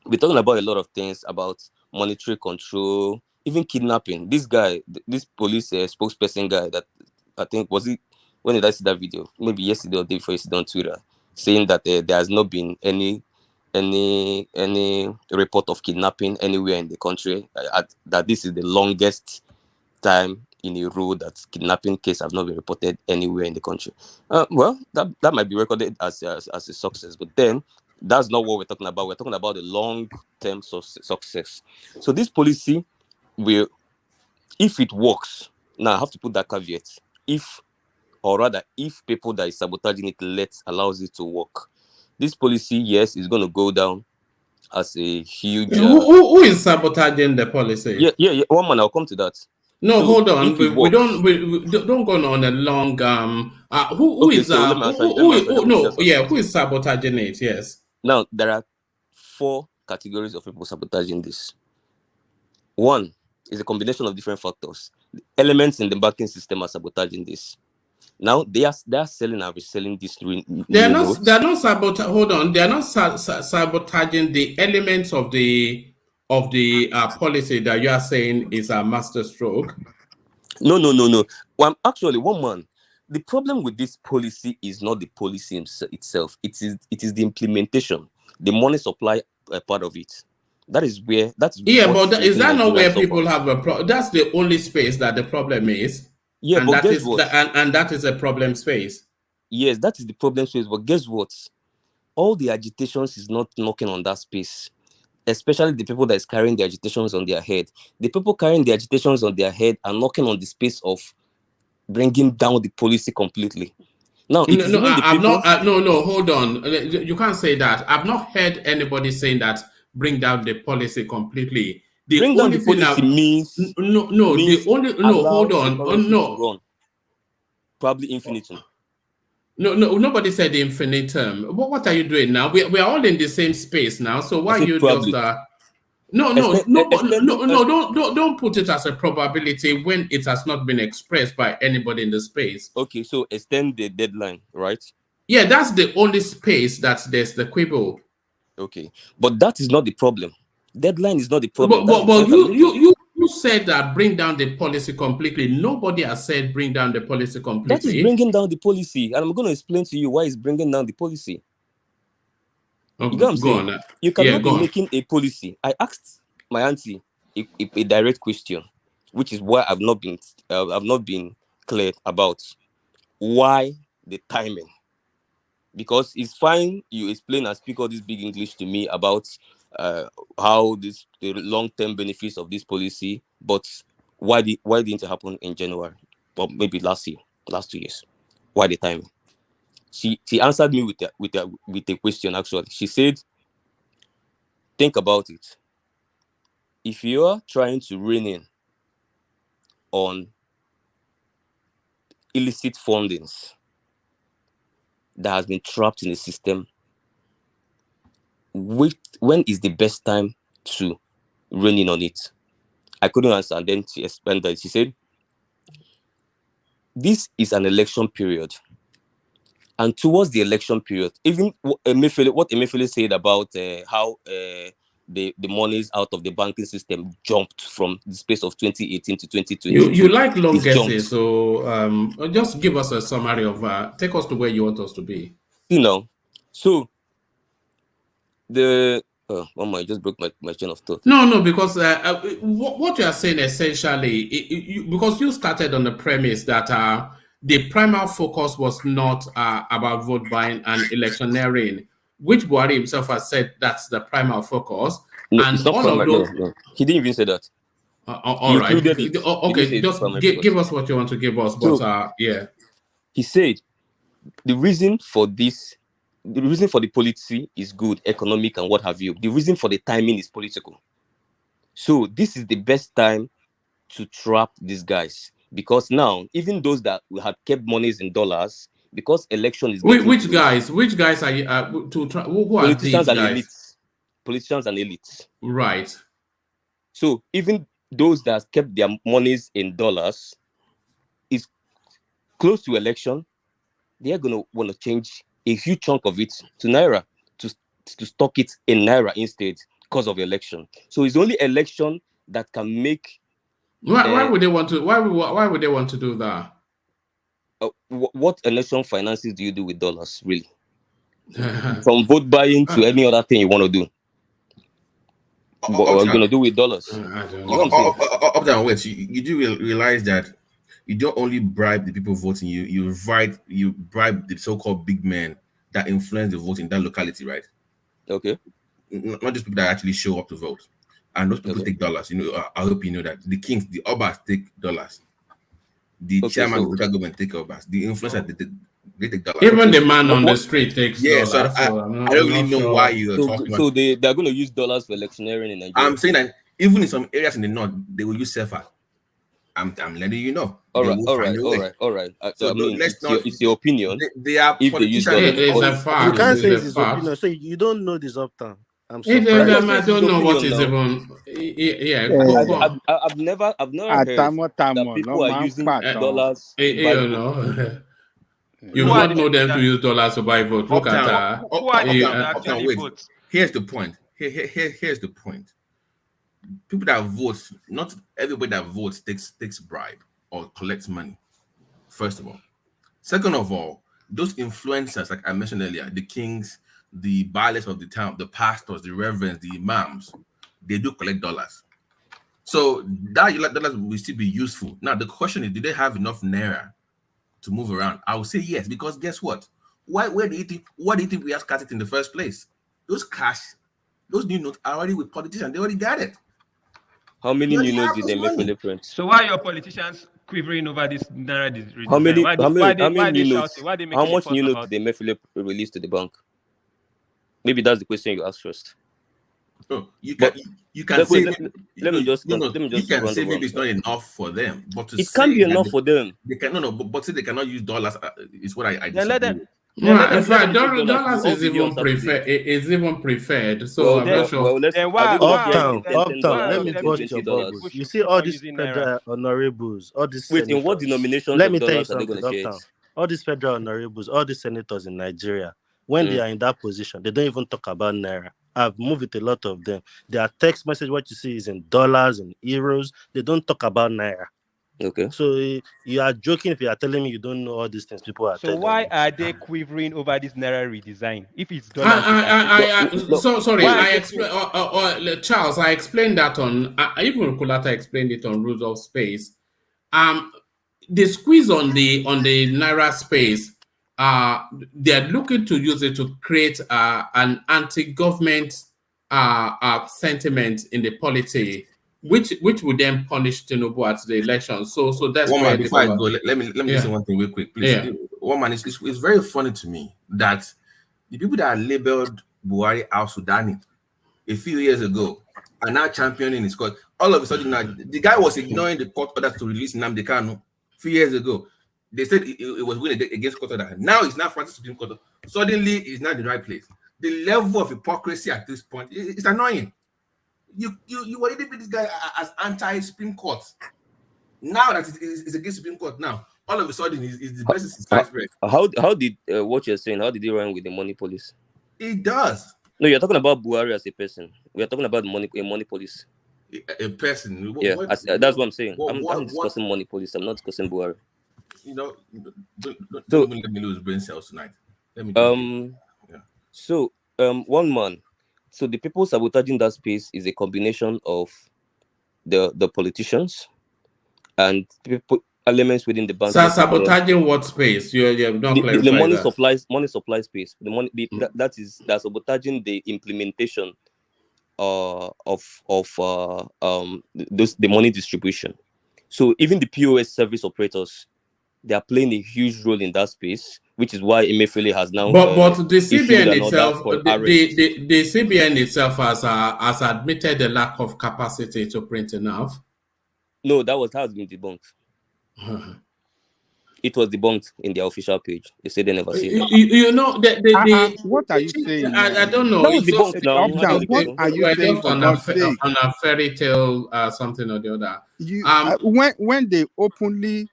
we're talking about a lot of things, about monetary control, even kidnapping. This guy, this police spokesperson guy, that I think when did I see that video? Maybe yesterday or the day before yesterday on Twitter, saying that there has not been any report of kidnapping anywhere in the country. That this is the longest time in a row that kidnapping case have not been reported anywhere in the country. Well, that might be recorded as a success, but then that's not what we're talking about. We're talking about the long-term success. So this policy will, if it works, now I have to put that caveat, if people that is sabotaging it allows it to work. This policy, yes, is going to go down as a huge... Who is sabotaging the policy? Yeah. One man, I'll come to that. No, So hold on. if it We works, don't go on a long. Who okay, is so let me answer. Let me answer who is sabotaging it? Yes. Now there are 4 categories of people sabotaging this. One is a combination of different factors. The elements in the banking system are sabotaging this. Now they are selling and reselling these new notes. They are not sabotaging. Hold on. They are not sabotaging the elements of the policy that you are saying is a master stroke. No. Well, actually, one man. The problem with this policy is not the policy itself. It is the implementation, the money supply part of it. That is where is that not where people have a problem? That's the only space that the problem is. Yeah, and but that guess is what? And that is a problem space. Yes, that is the problem space. But guess what? All the agitations is not knocking on that space. Especially the people that is carrying the agitations on their head. The people carrying the agitations on their head are knocking on the space of bringing down the policy completely. Now, hold on. You can't say that. I've not heard anybody saying that bring down the policy completely. Bring down the policy means hold on. To run. Probably infinitum. No, nobody said infinitum. What are you doing now? We are all in the same space now. So why you probably. Just don't put it as a probability when it has not been expressed by anybody in the space. Okay, so extend the deadline, right? Yeah, that's the only space that there's the quibble. Okay, but that is not the problem. Deadline is not the problem. But you said that bring down the policy completely. Nobody has said bring down the policy completely. That is bringing down the policy, and I'm going to explain to you why it's bringing down the policy. Okay, you know what I'm saying? You cannot be making a policy. I asked my auntie a direct question, which is why I've not been clear about. why the timing? Because it's fine you explain and speak all this big English to me about how the long-term benefits of this policy, but why didn't it happen in January? Or maybe last 2 years? Why the timing? She answered me with a question. Actually, she said, think about it. If you are trying to rein in on illicit fundings that has been trapped in the system, when is the best time to rein in on it? I couldn't answer, and then she explained that. She said, this is an election period, and towards the election period, even what Emefiele said about how the monies out of the banking system jumped from the space of 2018 to 2022. You like long guesses, jumped. so just give us a summary of take us to where you want us to be. So the I just broke my chain of thought. No, because what you are saying essentially, because you started on the premise that the primary focus was not about vote buying and electioneering, which Buhari himself has said that's the primary focus. No, and it's not all of those. No. He didn't even say that. All right. Okay, just give us what you want to give us. But yeah. He said the reason for the policy is good, economic and what have you. The reason for the timing is political. So this is the best time to trap these guys, because now even those that had kept monies in dollars, because election is getting which guys are you who are these guys? Politicians and elites. Right. So even those that kept their monies in dollars, is close to election, they are going to want to change a huge chunk of it to naira, to stock it in naira instead, because of election. So it's only election that can make. Why would they want to? Why would they want to do that? What election finances do you do with dollars, really? From vote buying to any other thing you want to do. What are you going to do with dollars? I don't know. Up down, wait. You do realize that you don't only bribe the people voting. You bribe the so-called big men that influence the vote in that locality, right? Okay. Not just people that actually show up to vote, and those people take dollars. I hope you know that the kings, the obas, take dollars. The chairman of the local government take dollars. The influencer they take dollars. Even the man on the street takes dollars. So I don't really know why you're talking about. So they're going to use dollars for electioneering in Nigeria. I'm saying that even in some areas in the north, they will use CFA. I'm letting you know. All right. So it's your opinion. They are if they use dollars. It's a fact. You can't say it's his opinion. So you don't know this uptown. I don't know what is even. I've never heard that people are using dollars. You don't know them to use dollars to buy vote. Look at wait. Here's the point. Here's the point. People that vote, not everybody that votes takes bribe or collects money. First of all. Second of all, those influencers, like I mentioned earlier, the kings, the bailiffs of the town, the pastors, the reverends, the imams, they do collect dollars. So that dollars will still be useful. Now the question is, do they have enough naira to move around? I would say yes, what guess what? Why do you think we have cut it in the first place? Those cash, those new notes are already with politicians. They already got it. How many new notes did they make for the print? So why are your politicians quivering over this naira redesign? How many new notes? Why they how much new notes did Emefiele release to the bank? Maybe that's the question you ask first. No, you can say let me just you can say maybe it's not enough for them, but it can be enough for them. They can but say they cannot use dollars. Is what I let them. In fact, dollars is even preferred. Is even preferred. So I'm not sure. Uptown. Let me bust your bubbles. You see all these federal honorables, all these. Wait, in what denominations? Let me tell you something. Uptown. All these federal honorables, all these senators in Nigeria, when they are in that position, they don't even talk about naira. I've moved with a lot of them. Their text message, what you see is in dollars and euros. They don't talk about naira. Okay. So you are joking if you are telling me you don't know all these things people are telling So why are they quivering over this naira redesign? If it's dollars. Sorry. Charles, I explained that on. Even Kulata explained it on Rules of Space. the squeeze on the Naira space, they're looking to use it to create an anti-government sentiment in the polity, which would then punish Tinubu at the election. So that's one where man, before I go, let me say one thing real quick, please. Yeah. One man, it's very funny to me that the people that labeled Buhari al-Sudani a few years ago are now championing his court. All of a sudden now, the guy was ignoring the court orders to release Nnamdi Kanu a few years ago. They said it was going against court order. Now it's not Francis Supreme Court. Suddenly it's not the right place. The level of hypocrisy at this point is annoying. You already put this guy as anti-Supreme Court. Now that it's against Supreme Court now, all of a sudden it's the best is sliced bread. How did what you're saying? How did he run with the money police? It does. No, you're talking about Buhari as a person. We are talking about a money police. A person. Yeah, that's what I'm saying. I'm discussing money police. I'm not discussing Buhari. You know, don't let me lose brain cells tonight. Let me So one man. So the people sabotaging that space is a combination of the politicians and people, elements within the bank. So sabotaging what space? You have not clarified the money that. money supply space. The money that's sabotaging the implementation of the money distribution. So even the POS service operators, they are playing a huge role in that space, which is why Emefiele has now. But the CBN itself, the CBN itself has admitted the lack of capacity to print enough. No, has been debunked. It was debunked in their official page. They said they never seen it. You know, what are you saying? I don't know. That was debunked now. What are you saying? For God's sake? On a fairy tale, something or the other. When they openly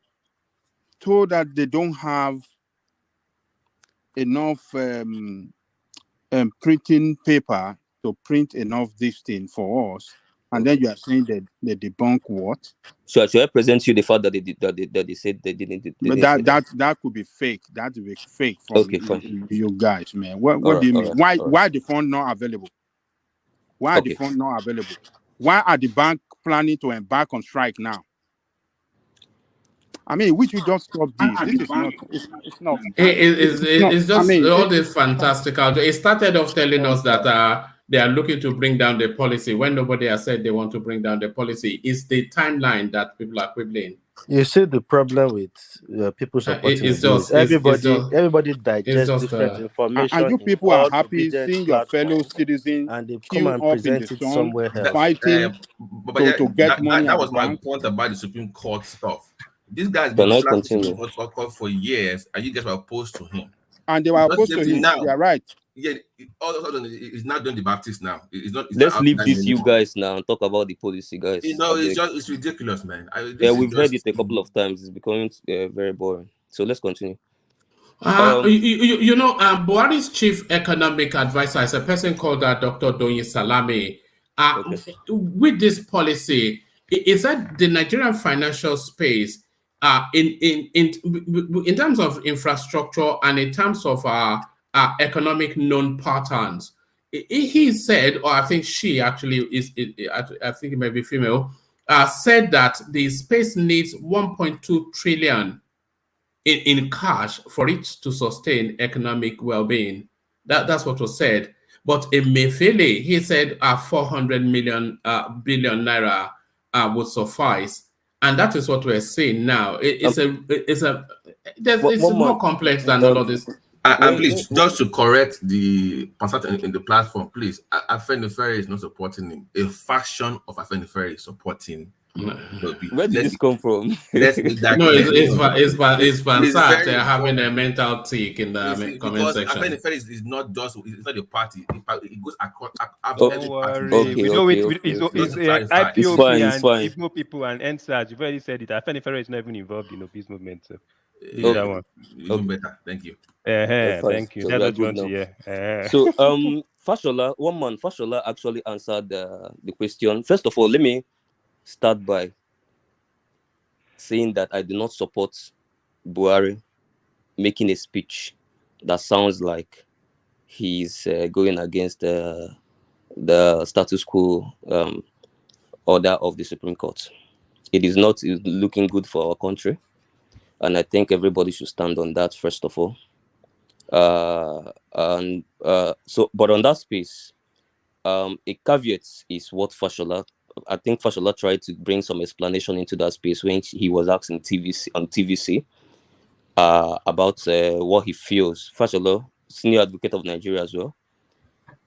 told that they don't have enough printing paper to print enough this thing for us, and then you are saying that they debunk what? So should I present you the fact that they said they didn't? But that could be fake. That would be fake from you guys, man. What do you mean? Why the fund not available? Why are the fund not available? Why are the bank planning to embark on strike now? I mean, we should just stop this. This is not. It's not. It's just all this fantastical. It started off telling us that they are looking to bring down the policy when nobody has said they want to bring down the policy. It's the timeline that people are quibbling. You see the problem with people supporting everybody digests different information. And you people are happy seeing your fellow citizens and they come and present it somewhere else. Fighting to get money. That was my point about the Supreme Court stuff. This guy's been flat Supreme Court for years, and you guys were opposed to him. And they were opposed to him. Now. You're right. Yeah, all of a sudden, he's not doing the Baptist now. Let's leave this, you guys, now and talk about the policy, guys. It's ridiculous, man. We've heard it a couple of times. It's becoming very boring. So let's continue. Buhari's chief economic advisor is a person called Dr. Doyin Salame. With this policy, is that the Nigerian financial space, in terms of infrastructure and in terms of economic known patterns, he said, or I think she actually is, I think it may be female, said that the space needs 1.2 trillion in cash for it to sustain economic well-being. That's what was said. But Emefiele, he said 400 billion naira would suffice. And that is what we're seeing now. It's more complex than all of this. And please, just to correct the person in the platform, please, Afenifere is not supporting him. A faction of Afenifere is supporting him. Where did this come from? It's Vansat having a mental tick in the comment section. Afenifere is not just, it's not a party. It goes across. Don't worry. We know it's IPOB and Igbo people and NSAS. You've already said it. Afenifere is not even involved in the peace movement. So. That one. Better. Thank you. Thank you. So that's what you want to hear. So, Fashola actually answered the question. First of all, let me start by saying that I do not support Buhari making a speech that sounds like he's going against the status quo order of the Supreme Court. It is not looking good for our country. and I think everybody should stand on that first of all. So, but on that space, a caveat is what Fashola. I think Fashola tried to bring some explanation into that space when he was asking TVC about what he feels. Fashola, senior advocate of Nigeria as well.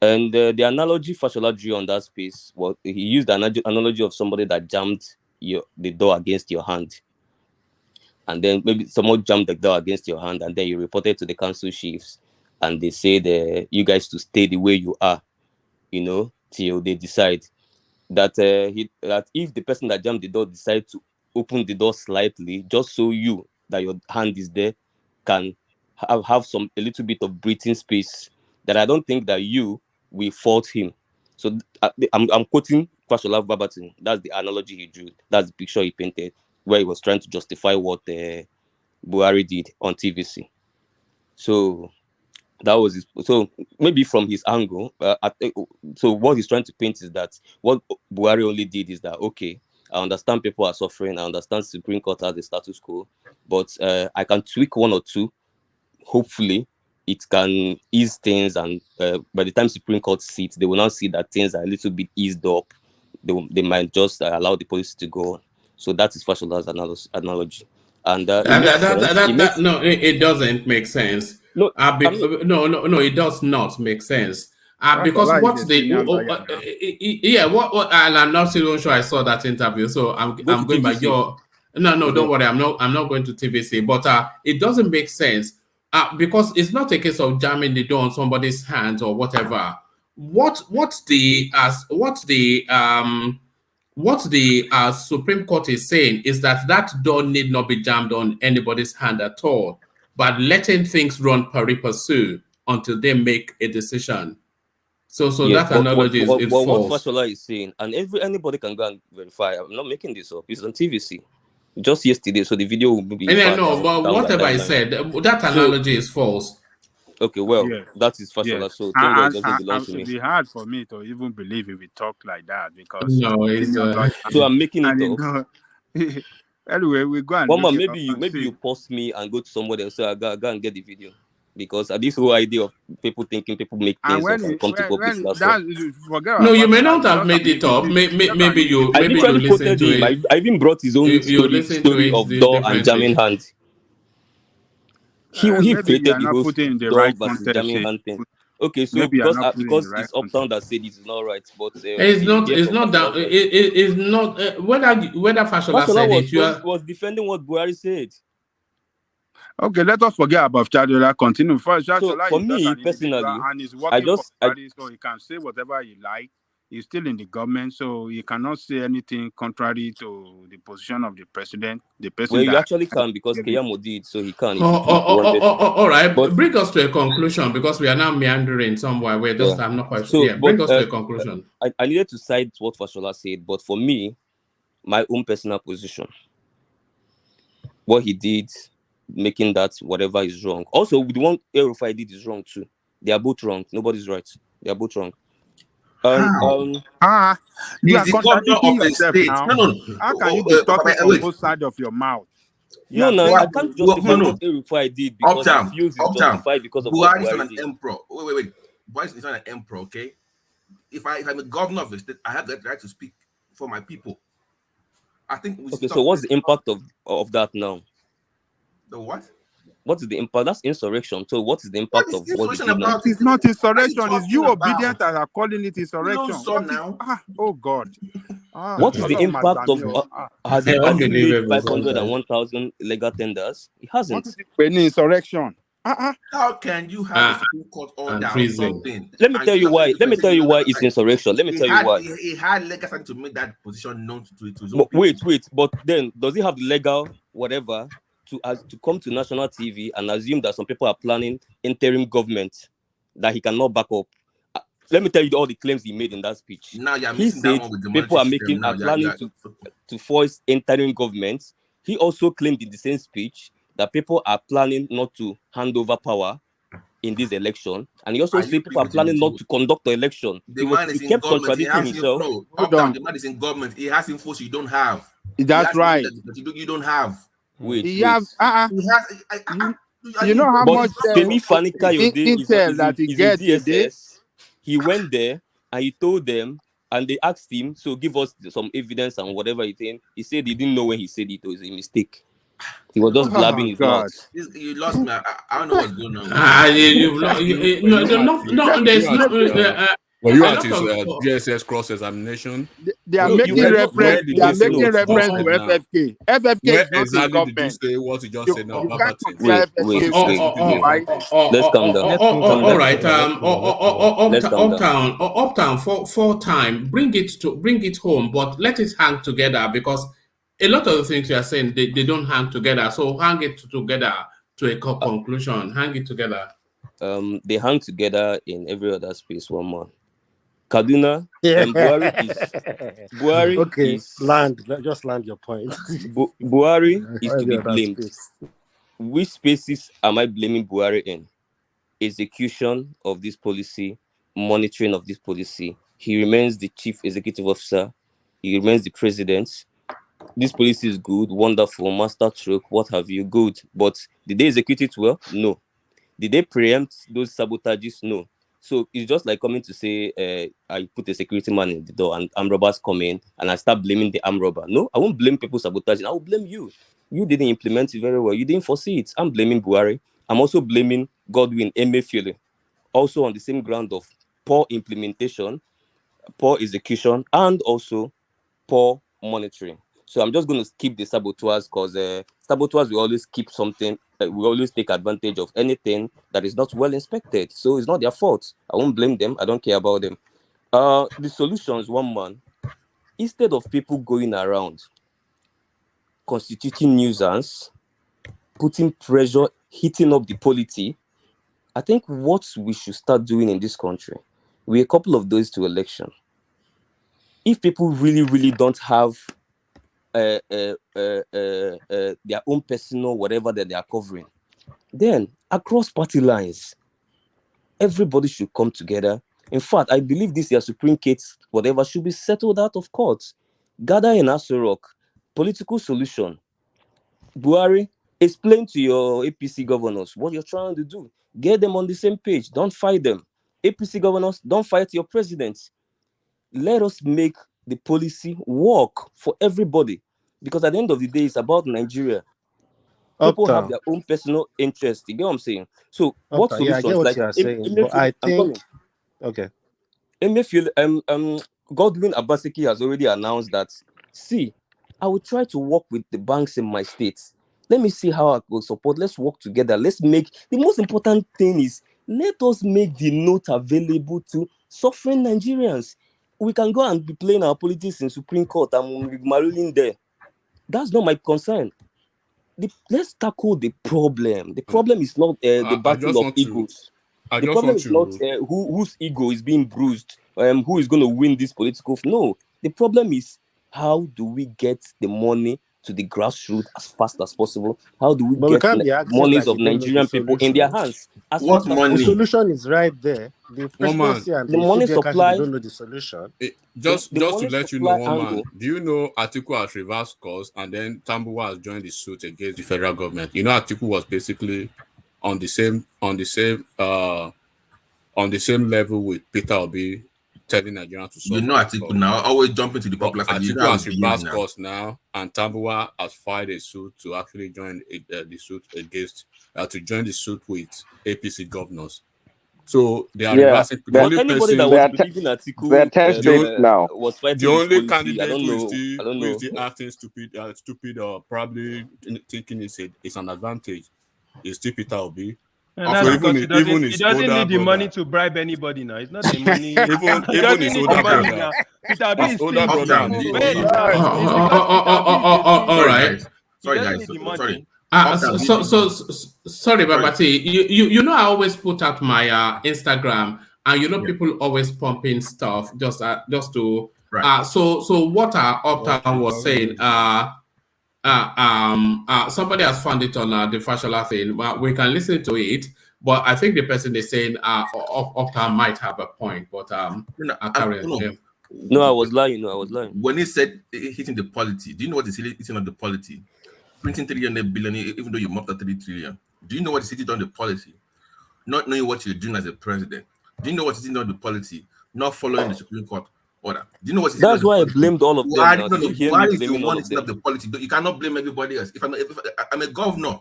And the analogy Fashola drew on that space, he used the analogy of somebody that jammed the door against your hand. And then maybe someone jammed the door against your hand, and then you reported to the council chiefs, and they said you guys to stay the way you are, till they decide that that if the person that jammed the door decides to open the door slightly, just so that your hand is there, can have a little bit of breathing space, that I don't think that you will fault him. So I'm quoting Fashola verbatim. That's the analogy he drew. That's the picture he painted, where he was trying to justify what Buhari did on TVC. So that was so maybe from his angle. So what he's trying to paint is that what Buhari only did is that, okay, I understand people are suffering. I understand Supreme Court has the status quo, but I can tweak one or two. Hopefully, it can ease things, and by the time Supreme Court sits, they will now see that things are a little bit eased up. They might just allow the policy to go on. So that is Fashola's analogy. And it makes sense. No, it doesn't make sense. No, no, it does not make sense. Because what's the and I'm not even sure I saw that interview, so I'm going by your. No, don't worry, I'm not going to TVC, but it doesn't make sense because it's not a case of jamming the door on somebody's hand or whatever. What the Supreme Court is saying is that door need not be jammed on anybody's hand at all, but letting things run pari passu until they make a decision. So that analogy is false. What Fashola is saying, and anybody can go and verify. I'm not making this up. It's on TVC just yesterday, so the video will be. No, but whatever I said, that analogy is false. Okay, well, yes. That is Fashola. Yes. So thank God it doesn't belong to It'd me. be hard for me to even believe if we talk like that because no, it's so I'm making it up. Anyway, we go and Mama, maybe you post me and go to somewhere else, so I go and get the video, because this whole idea of people thinking people make things up and come to public. No, you may not have made it up. Maybe you listen to it. I even brought his own story of door and jamming hand. He created the whole door versus jamming hand thing. Okay, so because it's Uptown that said it's not right, but it's not that it's not whether Fashola said it. Was defending what Buhari said. Okay, let us forget about Chadola. Continue. So for me personally, and he's working for Buhari, so he can say whatever he likes. He's still in the government, so he cannot say anything contrary to the position of the president. The person. Well, you actually can, because Keyamo did, so he can. All right, but bring us to a conclusion, because we are now meandering somewhere where I'm not quite sure. Bring us to a conclusion. I needed to cite what Fashola said, but for me, my own personal position, what he did, making that whatever is wrong. Also, the one El-Rufai did is wrong too. They are both wrong. Nobody's right. They are both wrong. You are contradicting yourself now. No. How can you be talking from both sides of your mouth? No, I can't justify what El-Rufai did because he feels it's justified because of what Buhari did. Emperor. Wait. Buhari is not an emperor, okay? If I'm a governor of a state, I have the right to speak for my people. I think. Okay, so what's the impact of that now? The what? What is the impact? That's insurrection. So what is the impact of what he did now? It's not insurrection. It's you obedient that are calling it insurrection. Oh God. What is the impact of has he made 500 and 1,000 legal tenders? He hasn't. What is the insurrection? How can you have a Supreme Court order or something? Let me tell you why. Let me tell you why it's insurrection. Let me tell you why. He had legal to make that position known to his own people. Wait. But then, does he have the legal whatever to come to national TV and assume that some people are planning interim government that he cannot back up? Let me tell you all the claims he made in that speech. Now he said people are planning to force interim government. He also claimed in the same speech that people are planning not to hand over power in this election, and he also said people are planning not to conduct the election. He kept contradicting himself. The man is in government. He has info you don't have. That's right. You don't have. Wait. He have He has. you know how But much Femi Fani Kayode intel that he is in get today? DSS. He went there and he told them, and they asked him, so give us some evidence and whatever he think. He said he didn't know when he said it was a mistake. He was just blabbing Oh his God. mouth. You lost me. I don't know what's going on. There's no. Were A lot of DSS cross examination? They are No, you making cannot. reference. They are making No. reference to FFK. FFK Where is not in exactly did you government. say what you just You, said now? you can't Wait, compare FFK with Rufai. let's calm down. Calm All down. right. Let's calm down. Uptown for time. Bring it home, but let it hang together because a lot of the things you are saying they don't hang together. So hang it together to a conclusion. Hang it together. They hang together in every other space. One more. Kaduna. Yeah. Buhari Okay, is just land your point. Buhari is to Every be other blamed. space. Which spaces am I blaming Buhari in? Execution of this policy, monitoring of this policy. He remains the chief executive officer. He remains the president. This policy is good, wonderful, master stroke, what have you, good. But did they execute it well? No. Did they preempt those sabotages? No. So it's just like coming to say, I put a security man in the door and armed robbers come in and I start blaming the armed robber. No, I won't blame people sabotaging. I will blame you. You didn't implement it very well. You didn't foresee it. I'm blaming Buhari. I'm also blaming Godwin Emefiele. Also on the same ground of poor implementation, poor execution, and also poor monitoring. So I'm just going to skip the saboteurs because saboteurs will always keep something, will always take advantage of anything that is not well inspected. So it's not their fault. I won't blame them. I don't care about them. The solutions, one man, instead of people going around constituting nuisance, putting pressure, hitting up the polity, I think what we should start doing in this country, we're a couple of days to election. If people really, really don't have their own personal whatever that they are covering, then across party lines, everybody should come together. In fact, I believe this year Supreme case, whatever, should be settled out of court. Gather in Aso Rock, political solution. Buhari, explain to your APC governors what you're trying to do. Get them on the same page. Don't fight them. APC governors, don't fight your presidents. Let us make the policy work for everybody. Because at the end of the day, it's about Nigeria. People have Uptown. their own personal interest. You get what I'm saying? So, what Uptown. Yeah, I get solutions? what Like, you are saying, but I I'm think coming. okay. Godwin Abaseki has already announced that, see, I will try to work with the banks in my state. Let me see how I will support. Let's work together. Let's make, the most important thing is, let us make the note available to suffering Nigerians. We can go and be playing our politics in Supreme Court and we're marrying there. That's not my concern. Let's tackle the problem. The problem is not the battle of egos. The problem is not whose ego is being bruised, who is going to win this political. No, the problem is how do we get the money to the grassroots as fast as possible? How do we But we get can't be acting monies like of you don't know the Nigerian people in their solution. hands as What fast as money? The possible? solution is right there. The presidency and The the money CBN council, they supply. don't know the solution. Just the to money let you know, supply one man, angle. do you know Atiku has reversed course and then Tambuwa has joined the suit against the federal government? You know, Atiku was basically on the same level with Peter Obi, telling Nigerians to You suffer. know, Atiku now always jumping to the But popular side. You know Atiku how has he behaves reversed now. course now, and Tambuwa has filed a suit to actually join the suit against to join the suit with APC governors. So they are reversing. The only Anybody that person, was believing Atiku was fighting the this only policy, I candidate don't know. who is still acting stupid or probably thinking it's an advantage is still Peter Obi. And that's So because even he his doesn't older need the money brother, to bribe anybody now. It's not the money. He even doesn't his need older the money brother, now. Peter Obi is older stingy. brother and his Wait, boss. it's because Peter Obi is stingy. All right. He doesn't need the money. Sorry, Babati. You know I always put out my Instagram, and you know people always pumping stuff just to so what Opta was saying. Somebody has found it on the Fashola thing. Well, we can listen to it, but I think the person is saying Opta might have a point, but carry on. No, I was lying. When he said hitting the polity, do you know what is hitting on the polity? printing 300 billion, even though you mopped up 3 trillion? Do you know what the city done the policy? Not knowing what you're doing as a president. Do you know what the city done the policy? Not following the Supreme Court order. Do you know what the city done That's the why I policy? blamed all of them. Now, did you hear me Buhari is the blaming all one of setting up them? the policy. You cannot blame everybody else. If I'm a governor,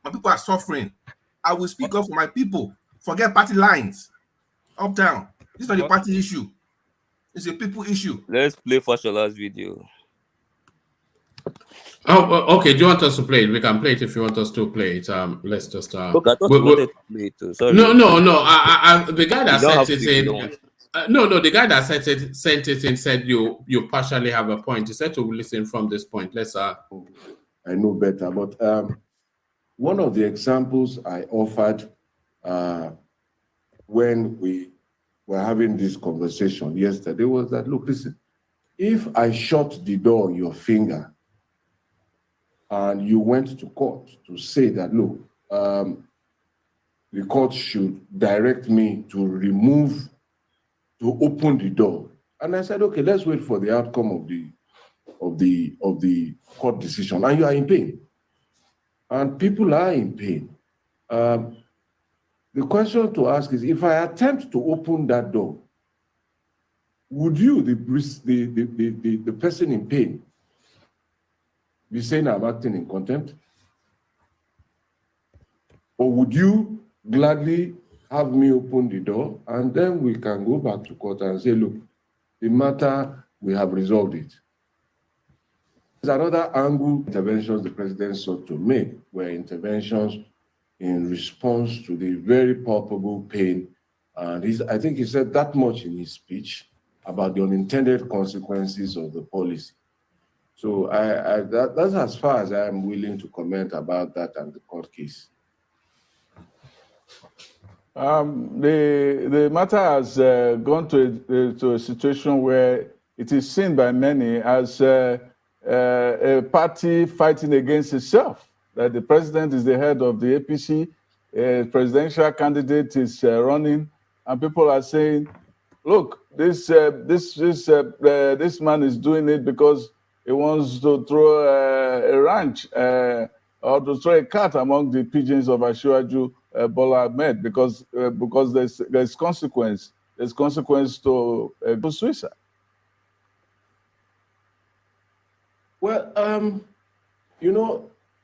my people are suffering. I will speak up for my people. Forget party lines. Up, down. This is not a party issue. It's a people issue. Let's play Fashola's video. Oh, okay. Do you want us to play it? We can play it if you want us to play it. Let's just. Okay, I thought you wanted to play it too. Sorry. No. The guy that sent it in. No. The guy that sent it in said you partially have a point. He said to listen from this point. Let's. I know better, but one of the examples I offered when we were having this conversation yesterday was that, look, listen, if I shut the door on your finger and you went to court to say that, look, the court should direct me to open the door. And I said, okay, let's wait for the outcome of the court decision. And you are in pain. And people are in pain. The question to ask is, if I attempt to open that door, would you, the person in pain, be saying I'm acting in contempt? Or would you gladly have me open the door and then we can go back to court and say, look, the matter, we have resolved it? There's another angle interventions the president sought to make were interventions in response to the very palpable pain. And I think he said that much in his speech about the unintended consequences of the policy. So that's as far as I am willing to comment about that and the court case. The matter has gone to a situation where it is seen by many as a party fighting against itself. That the president is the head of the APC, a presidential candidate is running, and people are saying, "Look, this man is doing it because he wants to throw a wrench or to throw a cat among the pigeons of Asiwaju Bola Ahmed because there's consequence. There's consequence to suicide." Well,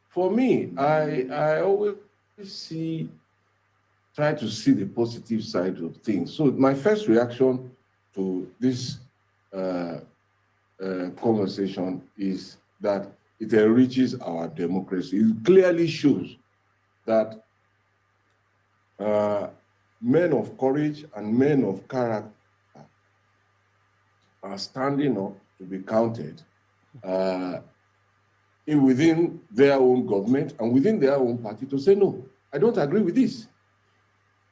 for me, I always try to see the positive side of things. So my first reaction to this conversation is that it enriches our democracy. It clearly shows that men of courage and men of character are standing up to be counted within their own government and within their own party to say, no, I don't agree with this.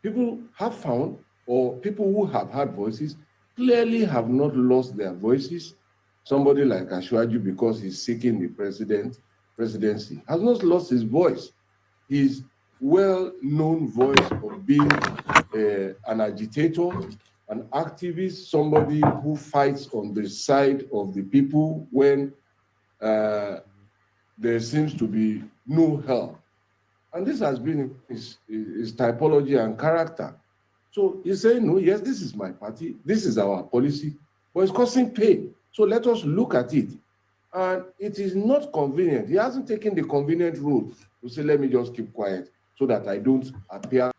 People have found, or people who have had voices, clearly have not lost their voices. Somebody like Asiwaju, because he's seeking the presidency, has not lost his voice. His well-known voice of being an agitator, an activist, somebody who fights on the side of the people when there seems to be no help. And this has been his typology and character. So he's saying, no, yes, this is my party, this is our policy, but it's causing pain. So let us look at it. And it is not convenient. He hasn't taken the convenient route to say, let me just keep quiet so that I don't appear.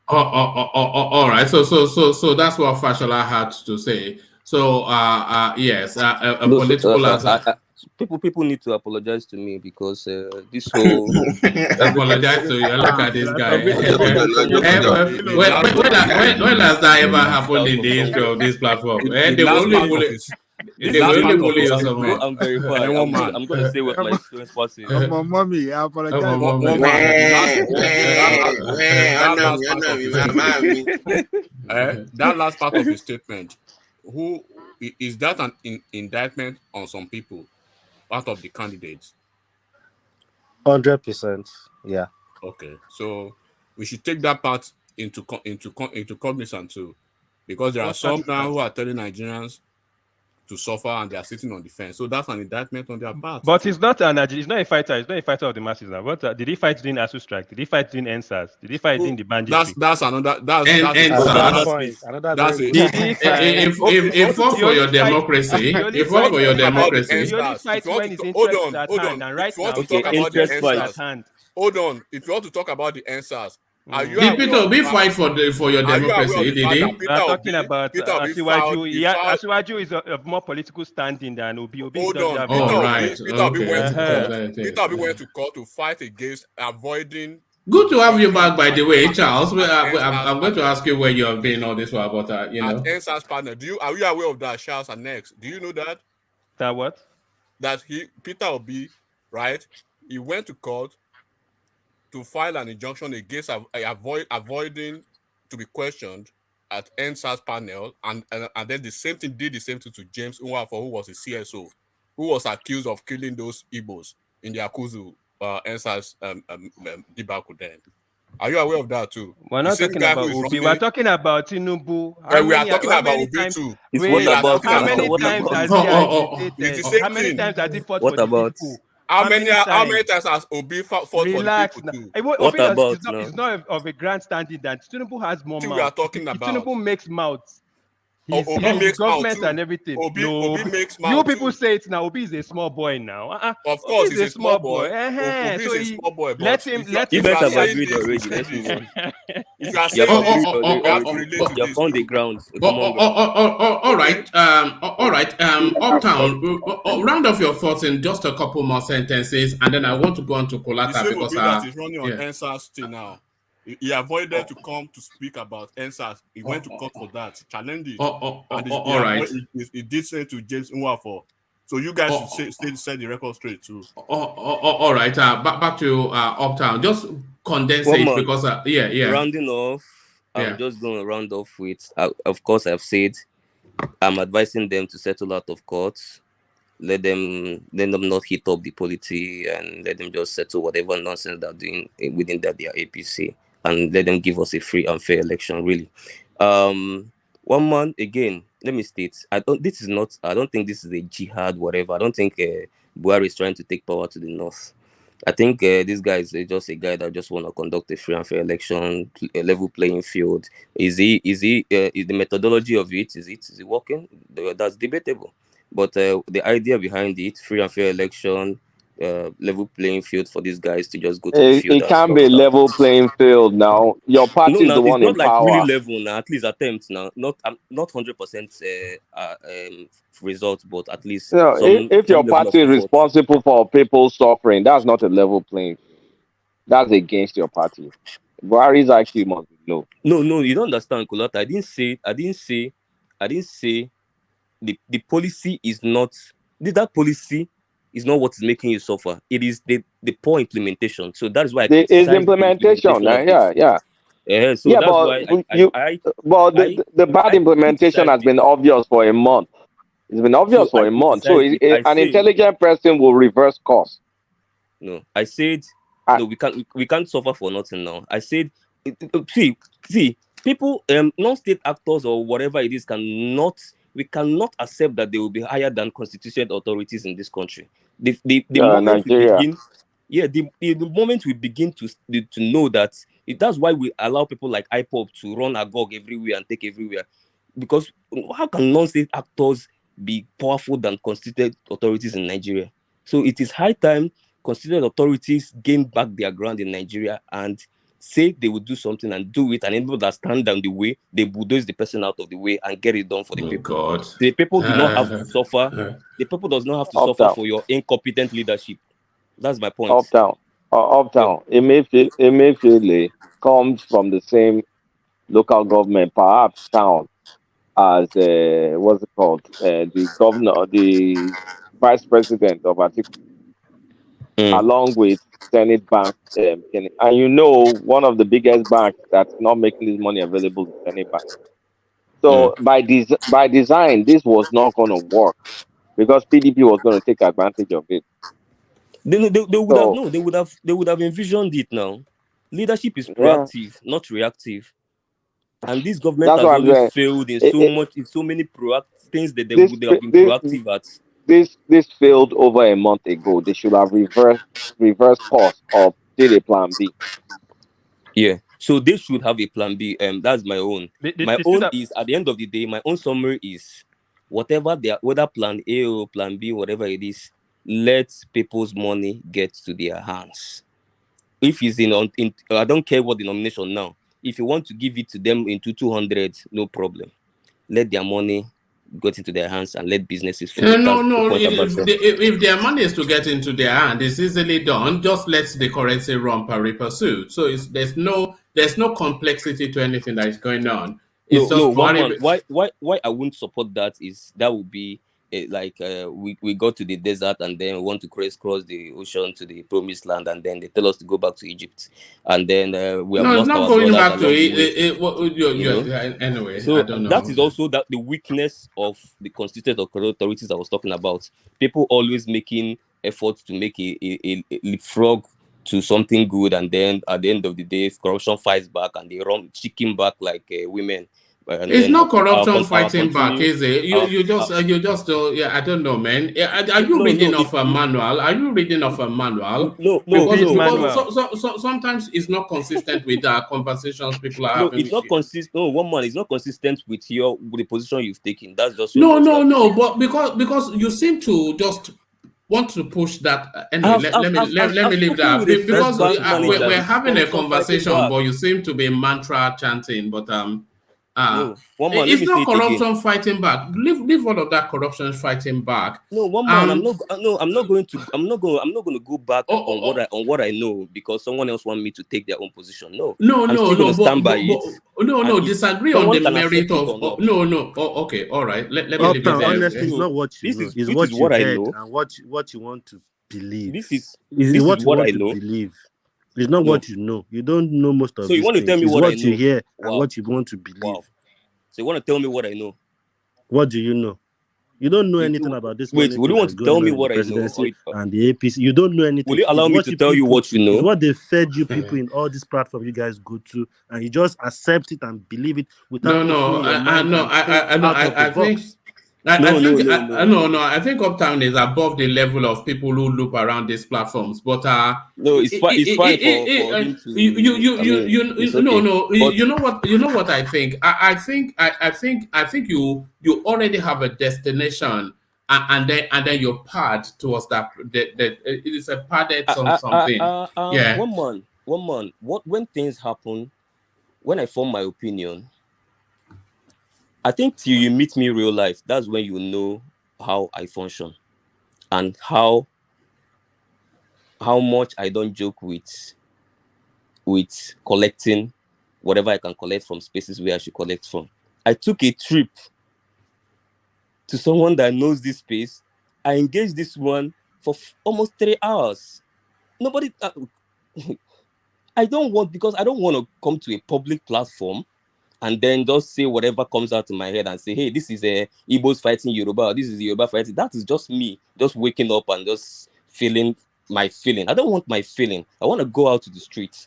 All right. So that's what Fashola had to say. So yes, political answer. People need to apologize to me because this whole apologize to you. Look at this guy. When has that ever happened in the history of this platform? They only bully. I'm very fine. I'm going to say what my experience was. Mommy, I apologize. That last part of his statement, who is that an indictment on some people, part of the candidates? 100%. Yeah. Okay, so we should take that part into cognizance too, because there are some now who are telling Nigerians to suffer and they are sitting on the fence. So that's an indictment on their part. But he's not he's not a fighter. He's not a fighter of the masses now. What did he fight during ASU strike? Did he fight during NSAS? Did he fight during the banditry? That's another point. Another that's very a, Did he fight? If fought for your democracy, if fought for your democracy. He only fights when his interest is at hand. And right now, to talk about the interest answers, hold on. If you want to talk about the answers, are you Did Peter Obi fight for your democracy? Did he? We are talking about Asiwaju. Asiwaju is of more political standing than Obi. Hold on. Peter Obi went to court to fight against avoiding. Good to have you back, by the way, Charles. I'm going to ask you where you have been all this while, but At NSAS partner, are you aware of that, Charles and next? Do you know that? That what? That Peter Obi, right? He went to court to file an injunction against avoiding to be questioned at NSAS panel, and then the same thing to James Nwafo, who was a CSO, who was accused of killing those Igbos in the Akuzu NSAS debacle then. Are you aware of that too? We're not talking about Obi. We're talking about Tinubu. We are talking about Obi too. How many times has he agitated? How many times has he fought for the people? How many times has Obi fought for the people too? Obi is not of a grand standing than Tinubu has more mouth. We are talking about Tinubu makes mouth. Obi makes government mouth and everything. Obi makes mouth. You people say it now. Obi is a small boy now. Of course, he's a small boy. Obi is a small boy. Let him. You guys have agreed already. Let's move on. If you are saying you have found the ground. All right. Uptown. Round off your thoughts in just a couple more sentences, and then I want to go on to Kolata because that is running on NSAS till now. He avoided to come to speak about NSAS. He went to court for that, challenged it. All right. He did say to James Nwafo. So you guys should set the record straight too. All right. Back to Uptown. Just condense it because Rounding off, I'm just going to round off with. Of course, I've said I'm advising them to settle out of court. Let them not hit up the polity and let them just settle whatever nonsense they're doing within their APC. And let them give us a free and fair election, really. One man, again, let me state, I don't think this is a jihad, whatever. I don't think Buhari is trying to take power to the north. I think this guy is just a guy that just want to conduct a free and fair election, a level playing field. Is the methodology of it, is it working? That's debatable. But the idea behind it, free and fair election, level playing field for these guys to just go to the field. It can't be level playing field now. Your party is the one in power. It's not like really level now. At least attempts now. Not 100% results, but at least. If your party is responsible for people suffering, that's not a level playing field. That's against your party. Buhari's IQ must be low. No, you don't understand, Kulata. I didn't say. The policy is not. That policy is not what is making you suffer. It is the poor implementation. So that's why it's implementation. Yeah. So that's why the bad implementation has been obvious for a month. It's been obvious for a month. So an intelligent person will reverse course. No, I said no. We can't suffer for nothing now. I said, see, people, non-state actors or whatever it is we cannot accept that they will be higher than constitutional authorities in this country. The moment the moment we begin to know that, that's why we allow people like IPOP to run agog everywhere and take everywhere. Because how can non-state actors be powerful than constituted authorities in Nigeria? So it is high time constituted authorities gain back their ground in Nigeria and say they will do something and do it, and people that stand down the way, they bulldoze the person out of the way and get it done for the people. God. The people do not have to suffer. The people does not have to suffer for your incompetent leadership. That's my point. Uptown. Emefiele comes from the same local government, perhaps town, as what's it called? The governor, the vice president of Atiku, along with Senate Bank. And one of the biggest banks that's not making this money available is Senate Bank. So by design, this was not going to work because PDP was going to take advantage of it. They would have envisioned it now. Leadership is proactive, not reactive. And this government That's has what I'm always saying. failed in so many things that they have been proactive at. This failed over a month ago. They should have reversed course or did a plan B. Yeah. So they should have a plan B. That's my own. My They should own have. is, at the end of the day, my own summary is whatever whether plan A or plan B, whatever it is, let people's money get to their hands. If it's in I don't care what denomination now. If you want to give it to them into 200, no problem. Let their money get into their hands and let businesses flow. No, That's the no. point I'm about to say. If their money is to get into their hand, it's easily done. Just let the currency run pari passu. So there's no complexity to anything that is going on. It's No, just one man. Buhari. Why I wouldn't support that is that would be we go to the desert and then we want to cross the ocean to the promised land, and then they tell us to go back to Egypt, and then we have No, it's lost not our going brothers back to along the way. it. You know. Anyway, I So don't that know. is also the weakness of the constituted authorities I was talking about. People always making efforts to make a leapfrog to something good, and then at the end of the day, corruption fights back and they run chicken back like women. And It's then not corruption our fighting back, continue. is it? You just yeah. I don't know, man. Are you No, reading off a manual? Are you reading off a manual? Because sometimes it's not consistent with the conversations people are No, having it's with not you. consistent. No, one man is not consistent with the position you've taken. That's just your No, personal no, no. opinion. But because you seem to just want to push that. Anyway, let me leave spoken that with a first because bank manager. we're This is having a corruption fighting conversation, back. but you seem to be mantra chanting. But No, one man. Let it's me say not it again. corruption fighting back. Leave all of that corruption fighting back. No, one man. I'm not going to go back on what I know because someone else want me to take their own position. No, I'm still going to stand by it. No, And if disagree on someone the can merit accept it of. or not. No. Oh, okay, all right. Let me leave it Uptown, there. honestly, Okay? it's not what you know. It's what you what I heard know. and what you want to believe. This is what you what want I to know. believe. It's not No. what you know. You don't know most of So you these want to things. tell me It's what I what you know? hear Wow. and what you want to believe. Wow. So you want to tell me what I know? What do you know? You don't know anything about this money Would thing you want that's to tell going me on in the what I know? presidency and the APC. You don't know anything. Will you allow me to tell you what you know? It's what they fed you people in all these platforms you guys go to, and you just accept it and believe it without opening your mind and think out of the box. I think Uptown is above the level of people who loop around these platforms. But it's fine for him to. It's okay. You know what I think. I think you already have a destination, and then you're pad towards that. It is a padded something. Yeah. One man. When things happen, when I form my opinion, I think till you meet me real life, that's when you know how I function and how much I don't joke with collecting whatever I can collect from spaces where I should collect from. I took a trip to someone that knows this space. I engaged this one for almost 3 hours. Nobody. I don't want to come to a public platform and then just say whatever comes out in my head and say, hey, this is a Igbos fighting Yoruba, or this is Yoruba fighting. That is just me, just waking up and just feeling my feeling. I don't want my feeling. I want to go out to the streets.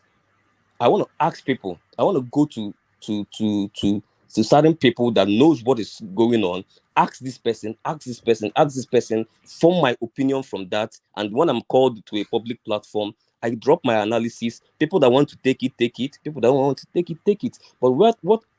I want to ask people. I want to go to certain people that knows what is going on. Ask this person, form my opinion from that. And when I'm called to a public platform, I drop my analysis. People that want to take it, take it. People that want to take it, take it. But what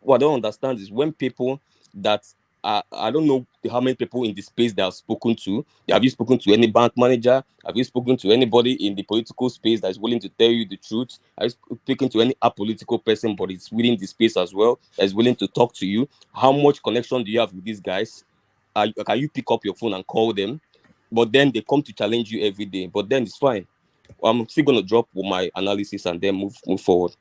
I don't understand is when people that I don't know how many people in the space that I've spoken to. Have you spoken to any bank manager? Have you spoken to anybody in the political space that is willing to tell you the truth? Have you spoken to any apolitical person, but it's within the space as well, that is willing to talk to you? How much connection do you have with these guys? Can you pick up your phone and call them? But then they come to challenge you every day. But then it's fine. I'm still going to drop my analysis and then move forward.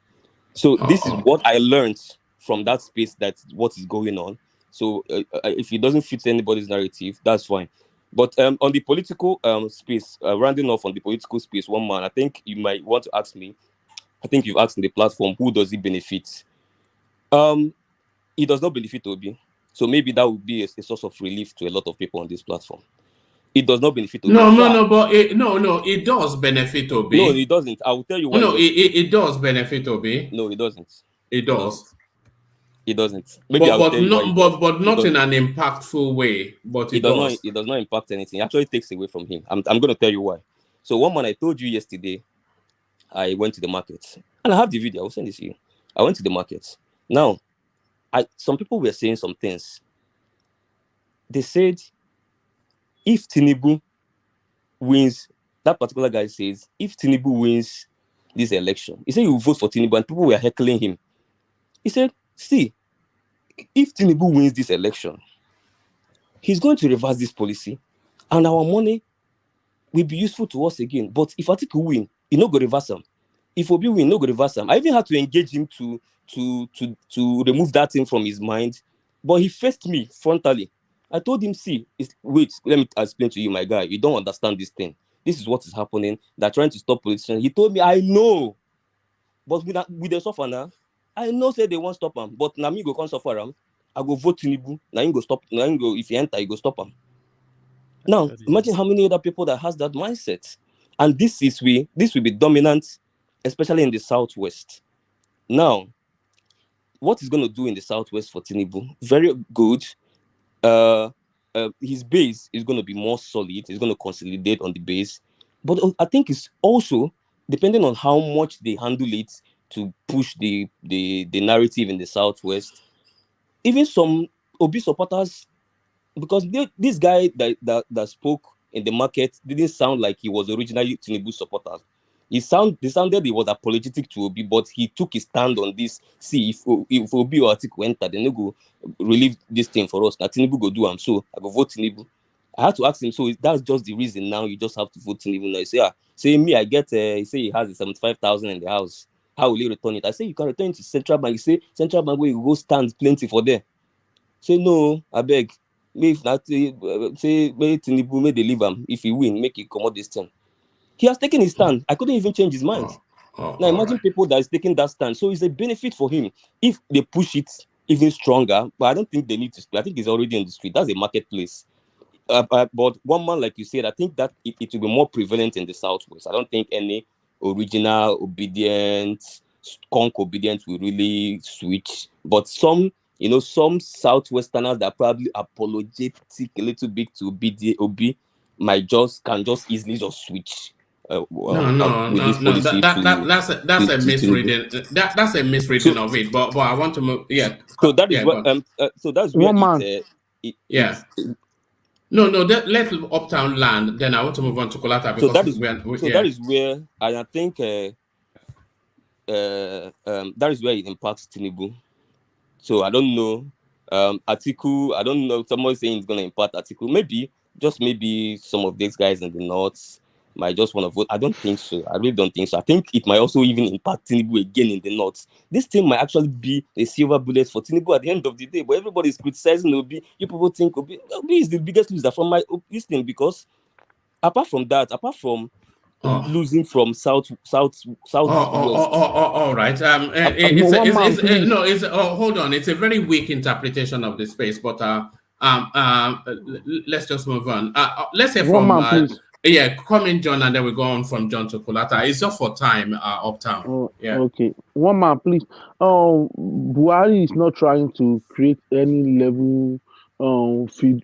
So this is what I learned from that space. That's what is going on. So if it doesn't fit anybody's narrative, that's fine. But on the political space, rounding off on the political space, one man, I think you might want to ask me. I think you've asked in the platform, who does it benefit? It does not benefit Obi. So maybe that would be a source of relief to a lot of people on this platform. It does not benefit Obi. But it does benefit Obi. No, it doesn't. I will tell you why. No, it does benefit Obi. No, it doesn't. It does. It doesn't. Maybe I'll tell you why it does. But not in an impactful way. But it does. It does not impact anything. It actually takes away from him. I'm going to tell you why. So one man I told you yesterday, I went to the market and I have the video. I'll send this to you. I went to the market. Now, some people were saying some things. They said if Tinubu wins, that particular guy says if Tinubu wins this election, he said you vote for Tinubu, and people were heckling him. He said, see, if Tinubu wins this election, he's going to reverse this policy, and our money will be useful to us again. But if Atiku win, he no go reverse them. If Obi win, no go reverse them. I even had to engage him to remove that thing from his mind, but he faced me frontally. I told him, see, wait, let me explain to you, my guy. You don't understand this thing. This is what is happening. They're trying to stop politicians. He told me, I know, but with the suffer now, I know say they won't stop him, but now me go come suffer him. I go vote Tinubu. Now you go stop. Now you go, if you enter, you go stop him. Now imagine how many other people that has that mindset, and this will be dominant, especially in the Southwest. Now, what he's going to do in the Southwest for Tinubu, very good. His base is going to be more solid. He's going to consolidate on the base, but I think it's also depending on how much they handle it to push the narrative in the Southwest. Even some Obi supporters, because this guy that spoke in the market didn't sound like he was originally Tinubu supporters. They sounded he was apologetic to Obi, but he took his stand on this. See, if Obi or Atiku enter, then they go relieve this thing for us. Now Tinubu go do them, so I go vote Tinubu. I had to ask him, so that's just the reason now you just have to vote Tinubu now. He say, say me, I get, he say he has 75,000 in the house. How will he return it? I say you can return it to Central Bank. He say Central Bank where you go stand plenty for there. Say no, I beg. If not, say Tinubu, may they leave him. If he win, make it come out this thing. He has taken his stand. I couldn't even change his mind. Now imagine people that is taking that stand. So it's a benefit for him if they push it even stronger. But I don't think they need to. I think he's already on the street. That's a marketplace. But one man, like you said, I think that it will be more prevalent in the Southwest. I don't think any original obedient, skunk obedient will really switch. But some Southwesterners that are probably apologetic a little bit to Obi can just easily just switch. This policy that's a misreading. That's a misreading of it. But I want to move. Yeah. So that is what. So that's where No, let Uptown land. Then I want to move on to Kolata because that is where I think that is where it impacts Tinubu. So I don't know. Atiku, I don't know. Someone saying it's going to impact Atiku. Maybe some of these guys in the north might just want to vote. I don't think so. I really don't think so. I think it might also even impact Tinubu again in the north. This thing might actually be a silver bullet for Tinubu at the end of the day. But everybody's criticizing Obi. You people think Obi is the biggest loser from this thing, because apart from losing from south west. All right. Hold on. It's a very weak interpretation of the space, but let's just move on. Let's hear from come in, John, and then we go on from John to Kolata. It's just for time, Uptown. Okay. One man, please. Buhari is not trying to create any level field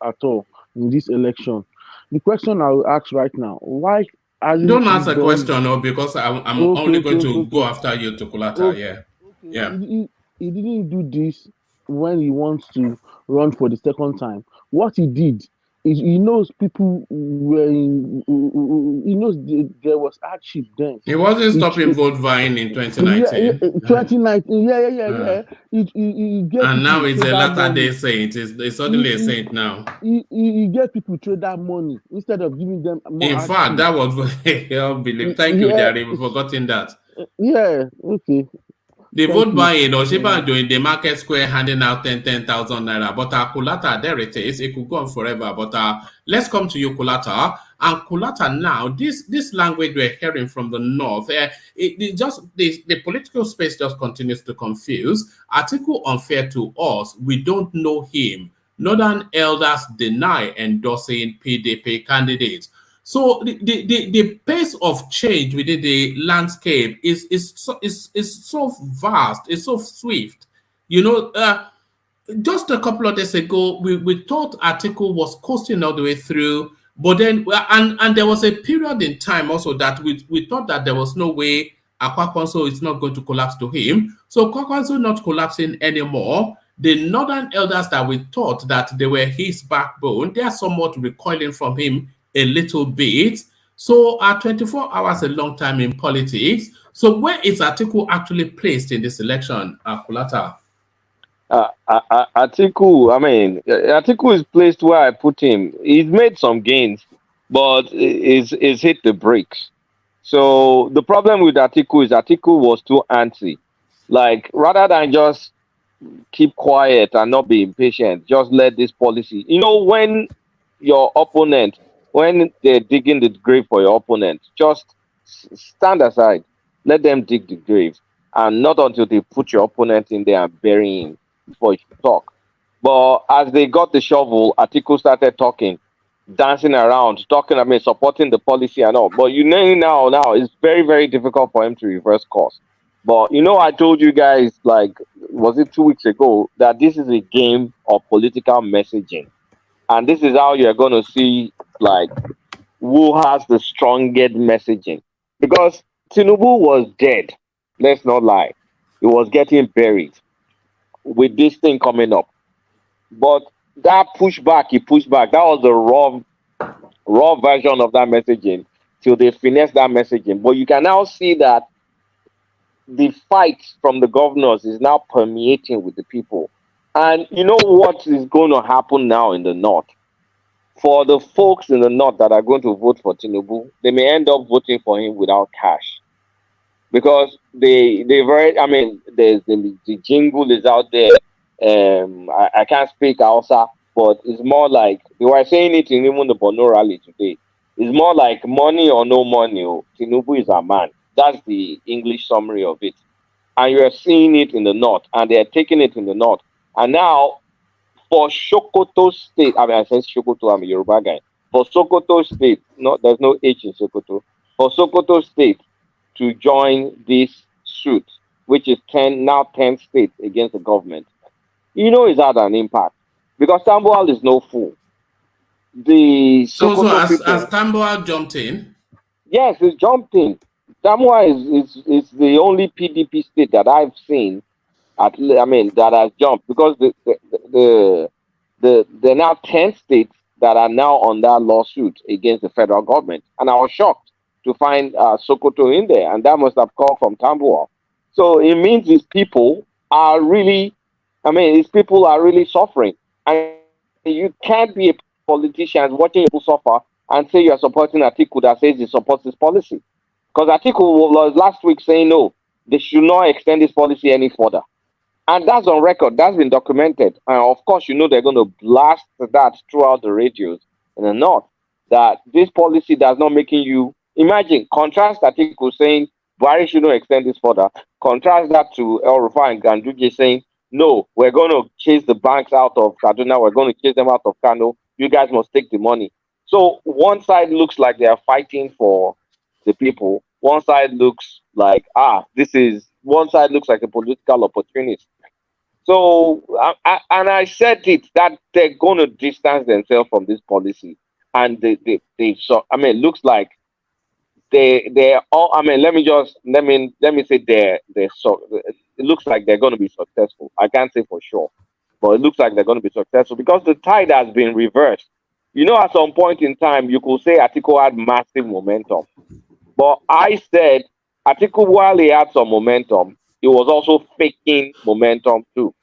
at all in this election. The question I will ask right now: why don't ask a question, because I'm only going to go after you to Kolata. He didn't do this when he wants to run for the second time. What he did is he knows people were he knows there was hardship then. He wasn't stopping vote buying in 2019. 2019, He gets and now he's a Latter-day Saint. He's suddenly a saint now. He gets people to trade that money instead of giving them more. In fact, that was unbelievable. Thank you, Jerry, for forgetting that. Yeah, okay. The vote buying, Oshiba doing the market square handing out 10,000 naira. But Kulata, there it is. It could go on forever. But let's come to you, Kulata. And Kulata now, this language we're hearing from the north, the political space just continues to confuse. Article unfair to us. We don't know him. Northern elders deny endorsing PDP candidates. So the pace of change within the landscape is so vast, it's so swift. You know, just a couple of days ago, we thought Article was coasting all the way through, but then and there was a period in time also that we thought that there was no way Kwakwanso is not going to collapse to him. So Kwakwanso not collapsing anymore. The northern elders that we thought that they were his backbone, they are somewhat recoiling from him a little bit. So 24 hours a long time in politics. So where is Atiku actually placed in this election, Kulata? Atiku, I mean, Atiku is placed where I put him. He's made some gains, but is hit the brakes. So the problem with Atiku was too antsy. Like rather than just keep quiet and not be impatient, just let this policy. You know, when your opponent, when they're digging the grave for your opponent, just stand aside, let them dig the grave, and not until they put your opponent in there and bury him before you talk. But as they got the shovel, Atiku started talking, dancing around, talking, I mean, supporting the policy and all. But you know, now it's very, very difficult for him to reverse course. But you know, I told you guys, like, was it 2 weeks ago, that this is a game of political messaging. And this is how you're going to see, like, who has the strongest messaging. Because Tinubu was dead. Let's not lie. He was getting buried with this thing coming up. But that pushback, he pushed back. That was the raw version of that messaging till they finesse that messaging. But you can now see that the fight from the governors is now permeating with the people. And you know what is going to happen now in the north? For the folks in the north that are going to vote for Tinubu, they may end up voting for him without cash. Because they very, I mean, there's the jingle is out there. I can't speak Hausa, but it's more like they were saying it in even the Bono rally today. It's more like money or no money. Oh, Tinubu is a man. That's the English summary of it. And you are seeing it in the north, and they are taking it in the north. And now for Sokoto State, I mean, I said Sokoto, I'm a Yoruba guy. For Sokoto State, no, there's no H in Sokoto. For Sokoto State to join this suit, which is 10 states against the government, you know, it's had an impact because Tambuwal is no fool. The So Sokoto as people, Tambuwal jumped in, yes, it's jumped in. Tambuwal is the only PDP state that I've seen I mean, that has jumped because there are now 10 states that are now on that lawsuit against the federal government. And I was shocked to find Sokoto in there, and that must have come from Tambuwal. So it means these people are really, I mean, these people are really suffering. And you can't be a politician watching people suffer and say you're supporting Atiku that says he supports this policy. Because Atiku was last week saying, no, they should not extend this policy any further. And that's on record. That's been documented. And of course, you know they're going to blast that throughout the radios in the north. That this policy does not making you imagine. Contrast Atiku saying Buhari should not extend this further. Contrast that to El Rufai and Ganduje saying, no, we're going to chase the banks out of Kaduna. We're going to chase them out of Kano. You guys must take the money. So one side looks like they are fighting for the people. One side looks like, one side looks like a political opportunist. So, and I said it that they're going to distance themselves from this policy, and so I mean, it looks like they're all. I mean, let me say they're so. It looks like they're going to be successful. I can't say for sure, but it looks like they're going to be successful because the tide has been reversed. You know, at some point in time, you could say Atiku had massive momentum, but I said Atiku, while he had some momentum, he was also faking momentum too.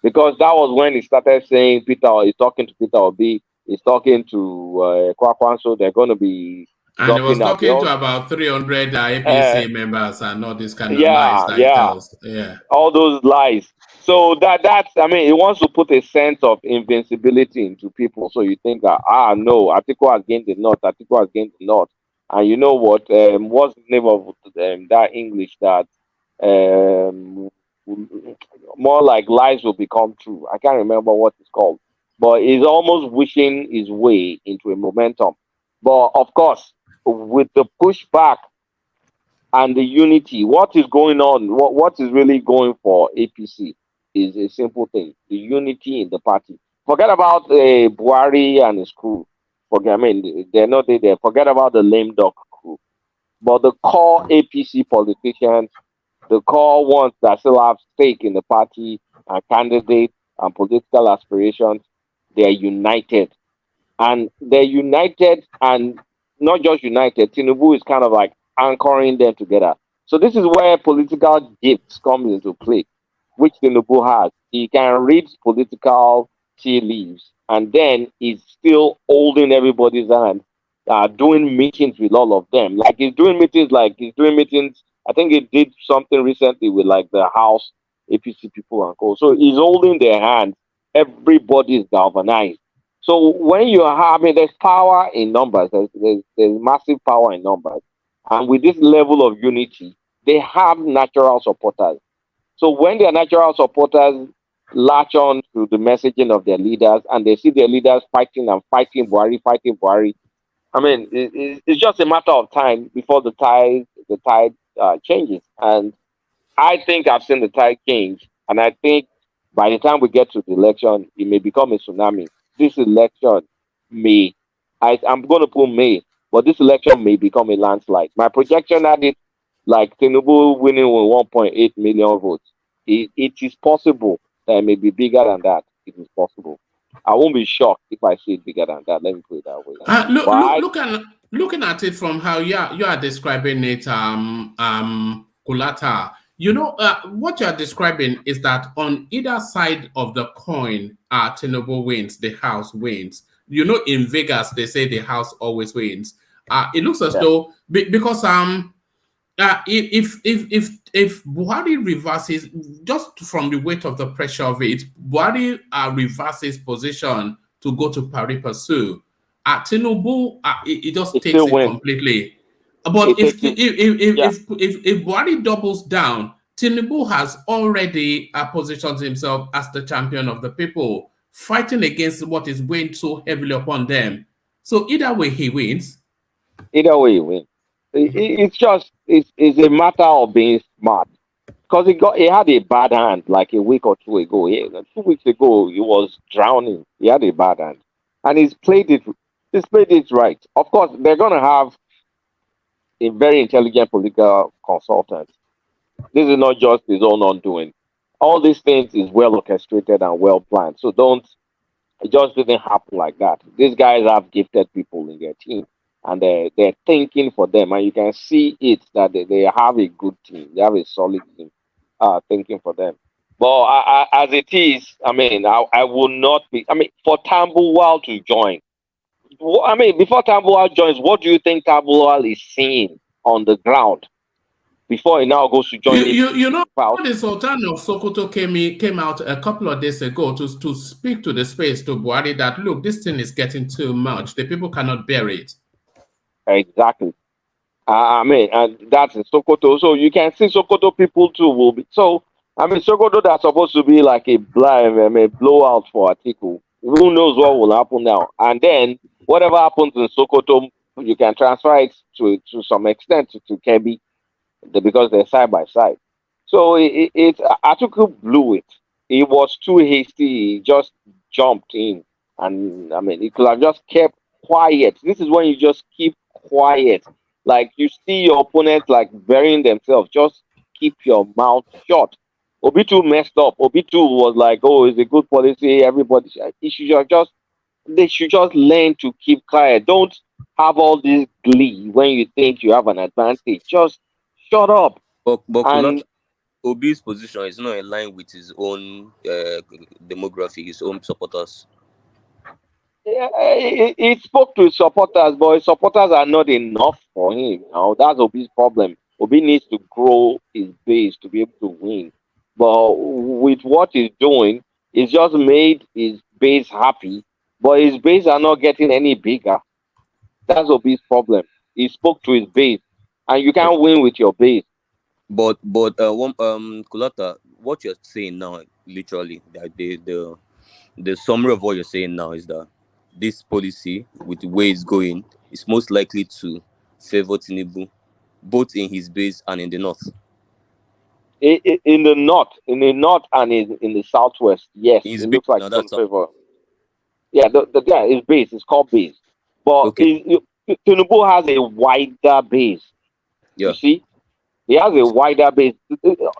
Because that was when he started saying he's talking to Peter Obi, he's talking to Kwakwan, so they're going to be and he was dropping out. talking to about 300 APC members and all these kind of lies Yeah, that he yeah, tells. Yeah. all those lies. So that's I mean, he wants to put a sense of invincibility into people. So you think that no, Atiku has gained the north, Atiku has gained the north, and you know what? What's the name of that English that um more like lies will become true. I can't remember what it's called, but he's almost wishing his way into a momentum. But of course, with the pushback and the unity, what is going on, what is really going for APC is a simple thing: the unity in the party. Forget about Buhari and his crew. Forget, I mean, they're not there. Forget about the lame duck crew. But the core APC politicians, the core ones that still have stake in the party and candidates and political aspirations, they are united. And they're united, and not just united. Tinubu is kind of like anchoring them together. So this is where political gifts comes into play, which Tinubu has. He can read political tea leaves, and then he's still holding everybody's hand, doing meetings with all of them. Like he's doing meetings. I think he did something recently with like the House APC people and co. So he's holding their hands. Everybody is galvanized. So when you have, I mean, there's power in numbers. There's massive power in numbers, and with this level of unity, they have natural supporters. So when their natural supporters latch on to the messaging of their leaders, and they see their leaders fighting and fighting Buhari, I mean, it's just a matter of time before the tide changes. And I think I've seen the tide change, and I think by the time we get to the election, it may become a tsunami. This election may, I'm going to put May, but this election may become a landslide. My projection had it like Tinubu winning with 1.8 million votes. It is possible that it may be bigger than that. It is possible. I won't be shocked if I see it bigger than that. Let me put it that way. Looking at it from how you are describing it, Kulata, what you are describing is that on either side of the coin, Tinubu wins, the House wins. In Vegas, they say the House always wins. It looks as though because if Buhari reverses, just from the weight of the pressure of it, Buhari reverses position to go to pari passu. Tinubu, it just takes it completely. But if Buhari doubles down, Tinubu has already positioned himself as the champion of the people, fighting against what is weighing so heavily upon them. So either way, he wins. Either way, he wins. It's a matter of being smart, because he had a bad hand like a week or two ago. 2 weeks ago, he was drowning. He had a bad hand, and he's played it. He's played it right. Of course, they're gonna have a very intelligent political consultant. This is not just his own undoing. All these things is well orchestrated and well planned. So it just didn't happen like that. These guys have gifted people in their team, and they're thinking for them, and you can see it that they have a good team. They have a solid team thinking for them. But as it is, I mean, I will not be. I mean, for Tambuwal to join, I mean, before Tambuwal joins, what do you think Tambuwal is seeing on the ground before he now goes to join? The Sultan of Sokoto came out a couple of days ago to speak to the space, to Buhari, that look, this thing is getting too much. The people cannot bear it. Exactly. I mean, and that's in Sokoto. So you can see Sokoto people too will be. So, I mean, Sokoto, that's supposed to be like a blowout for Atiku. Who knows what will happen now? And then whatever happens in Sokoto, you can transfer it to some extent to Kebbi, because they're side by side. So Atiku blew it. He was too hasty. He just jumped in, and I mean, he could have just kept quiet. This is when you just keep quiet. Like you see your opponent like burying themselves, just keep your mouth shut. Obitu messed up. Obitu was like, "Oh, it's a good policy. Everybody, they should just learn to keep quiet. Don't have all this glee when you think you have an advantage. Just shut up." But Obi's position is not in line with his own demography, his own supporters. He spoke to his supporters, but his supporters are not enough for him. Now that's Obi's problem. Obi needs to grow his base to be able to win. But with what he's doing, he's just made his base happy, but his base are not getting any bigger. That's Obi's problem. He spoke to his base, and you can't win with your base. But Kulata, what you're saying now, literally, that the summary of what you're saying now is that this policy, with the way it's going, is most likely to favor Tinubu, both in his base and in the north. In the north and in the southwest, yes, it looks like it's on favor. Yeah, it's base. It's called base, but Tinubu has a wider base. Yeah. You see, he has a wider base.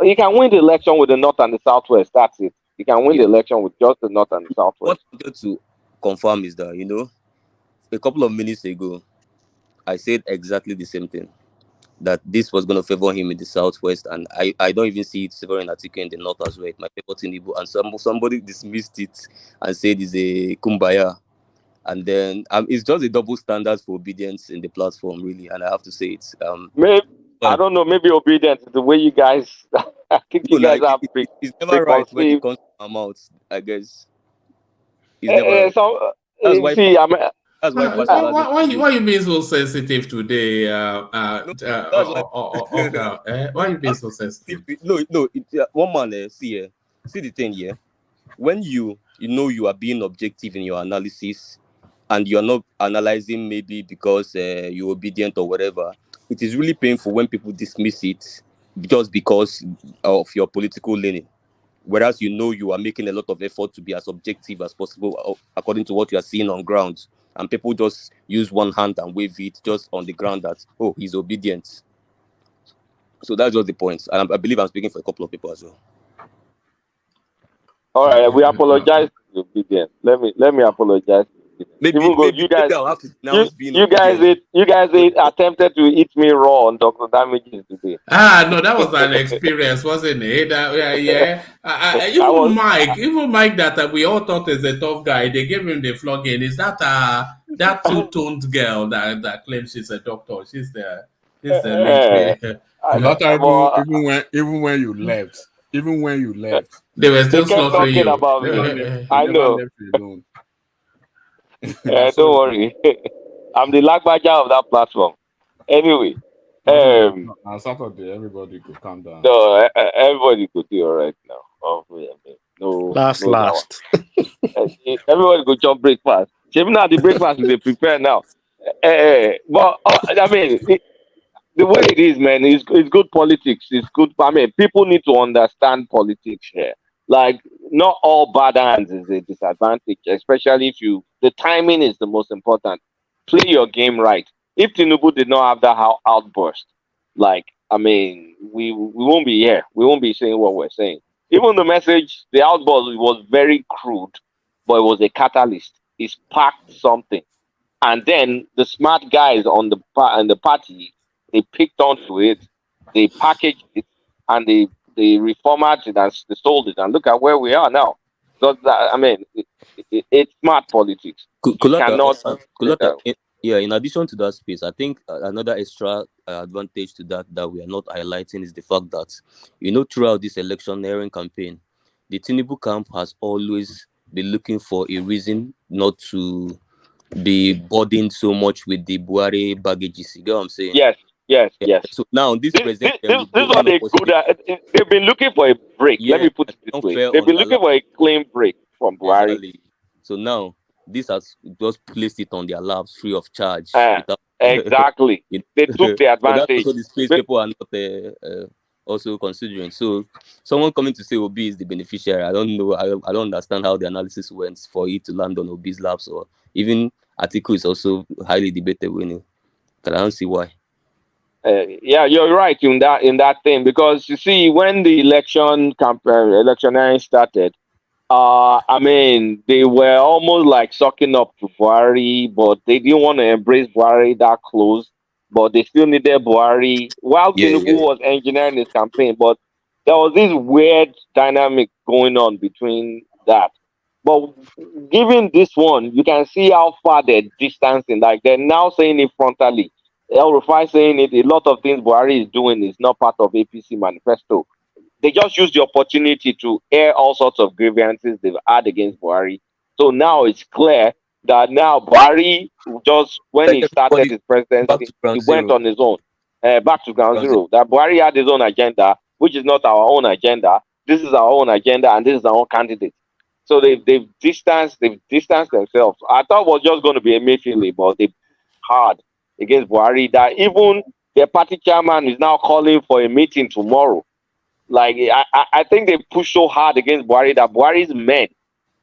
He can win the election with the north and the southwest. That's it. He can win the election with just the north and the southwest. What I wanted to confirm is that, a couple of minutes ago, I said exactly the same thing, that this was going to favor him in the southwest, and I don't even see it favoring Atiku in the north as well. It might favor Tinubu, and somebody dismissed it and said it's a kumbaya, and then it's just a double standard for obedience in the platform, really. And I have to say it. Maybe I don't know. Maybe obedience is the way you guys. I think you guys have big. It's never right when it comes to my mouth, I guess. It's never right. So that's why. See, That's why. Why you being so sensitive today? Why you being so sensitive? No. One man, see the thing here. When you are being objective in your analysis, and you're not analyzing maybe because you're obedient or whatever, it is really painful when people dismiss it just because of your political leaning. Whereas you are making a lot of effort to be as objective as possible according to what you are seeing on ground, and people just use one hand and wave it just on the ground that, oh, he's obedient. So that's just the point. And I believe I'm speaking for a couple of people as well. All right, we apologize to obedience. Let me apologize. Maybe you guys, I'll have to announce being you guys attempted to eat me raw on Dr. Damages today. No, that was an experience, wasn't it? Even Mike that we all thought is a tough guy, they gave him the flogging. Is that that two-toned girl that claims she's a doctor? She's the military. Even when you left, they were still slaughtering you. About me. I know. Don't worry. I'm the lagbaja of that platform. Anyway, on Saturday everybody could calm down. No, everybody could do all right now. No, last. Everybody could jump breakfast. Even now the breakfast is prepared now. But I mean, the way it is, man, it's good politics. It's good. I mean, people need to understand politics here. Like, not all bad hands is a disadvantage, especially if the timing is the most important. Play your game right. If Tinubu did not have that outburst, like, I mean, we won't be here. We won't be saying what we're saying. Even the message, the outburst was very crude, but it was a catalyst. It sparked something. And then the smart guys in the party, they picked onto it, they packaged it, and they reformatted it and they sold it. And look at where we are now. Because it's smart politics. In addition to that space, I think another extra advantage to that we are not highlighting is the fact that, throughout this electioneering campaign, the Tinubu camp has always been looking for a reason not to be burdened so much with the Buhari baggages. You get what I'm saying? Yes. So now this president, this what they good at. They've been looking for a break. Let me put it this way: they've been looking for a clean break from Buhari. Exactly. So now this has just placed it on their laps free of charge. Exactly. They took the advantage. So that's also the space people are not also considering. So someone coming to say Obi is the beneficiary, I don't know. I don't understand how the analysis went for it to land on Obi's laps, or even Atiku is also highly debatable. But I don't see why. Yeah, you're right in that thing, because you see, when the electioneering started, I mean, they were almost like sucking up to Buhari, but they didn't want to embrace Buhari that close. But they still needed Buhari while Tinubu was engineering his campaign. But there was this weird dynamic going on between that. But given this one, you can see how far they're distancing. Like, they're now saying it frontally. El Rufai saying it. A lot of things Buhari is doing is not part of APC manifesto. They just used the opportunity to air all sorts of grievances they've had against Buhari. So now it's clear that now Buhari, just when he started his presidency, he went on his own, back to ground zero. That Buhari had his own agenda, which is not our own agenda. This is our own agenda, and this is our own candidate. So they've distanced themselves. I thought it was just going to be a Mayfield, but they hard against Buhari that even their party chairman is now calling for a meeting tomorrow. Like I think they push so hard against Buhari that Buhari's men,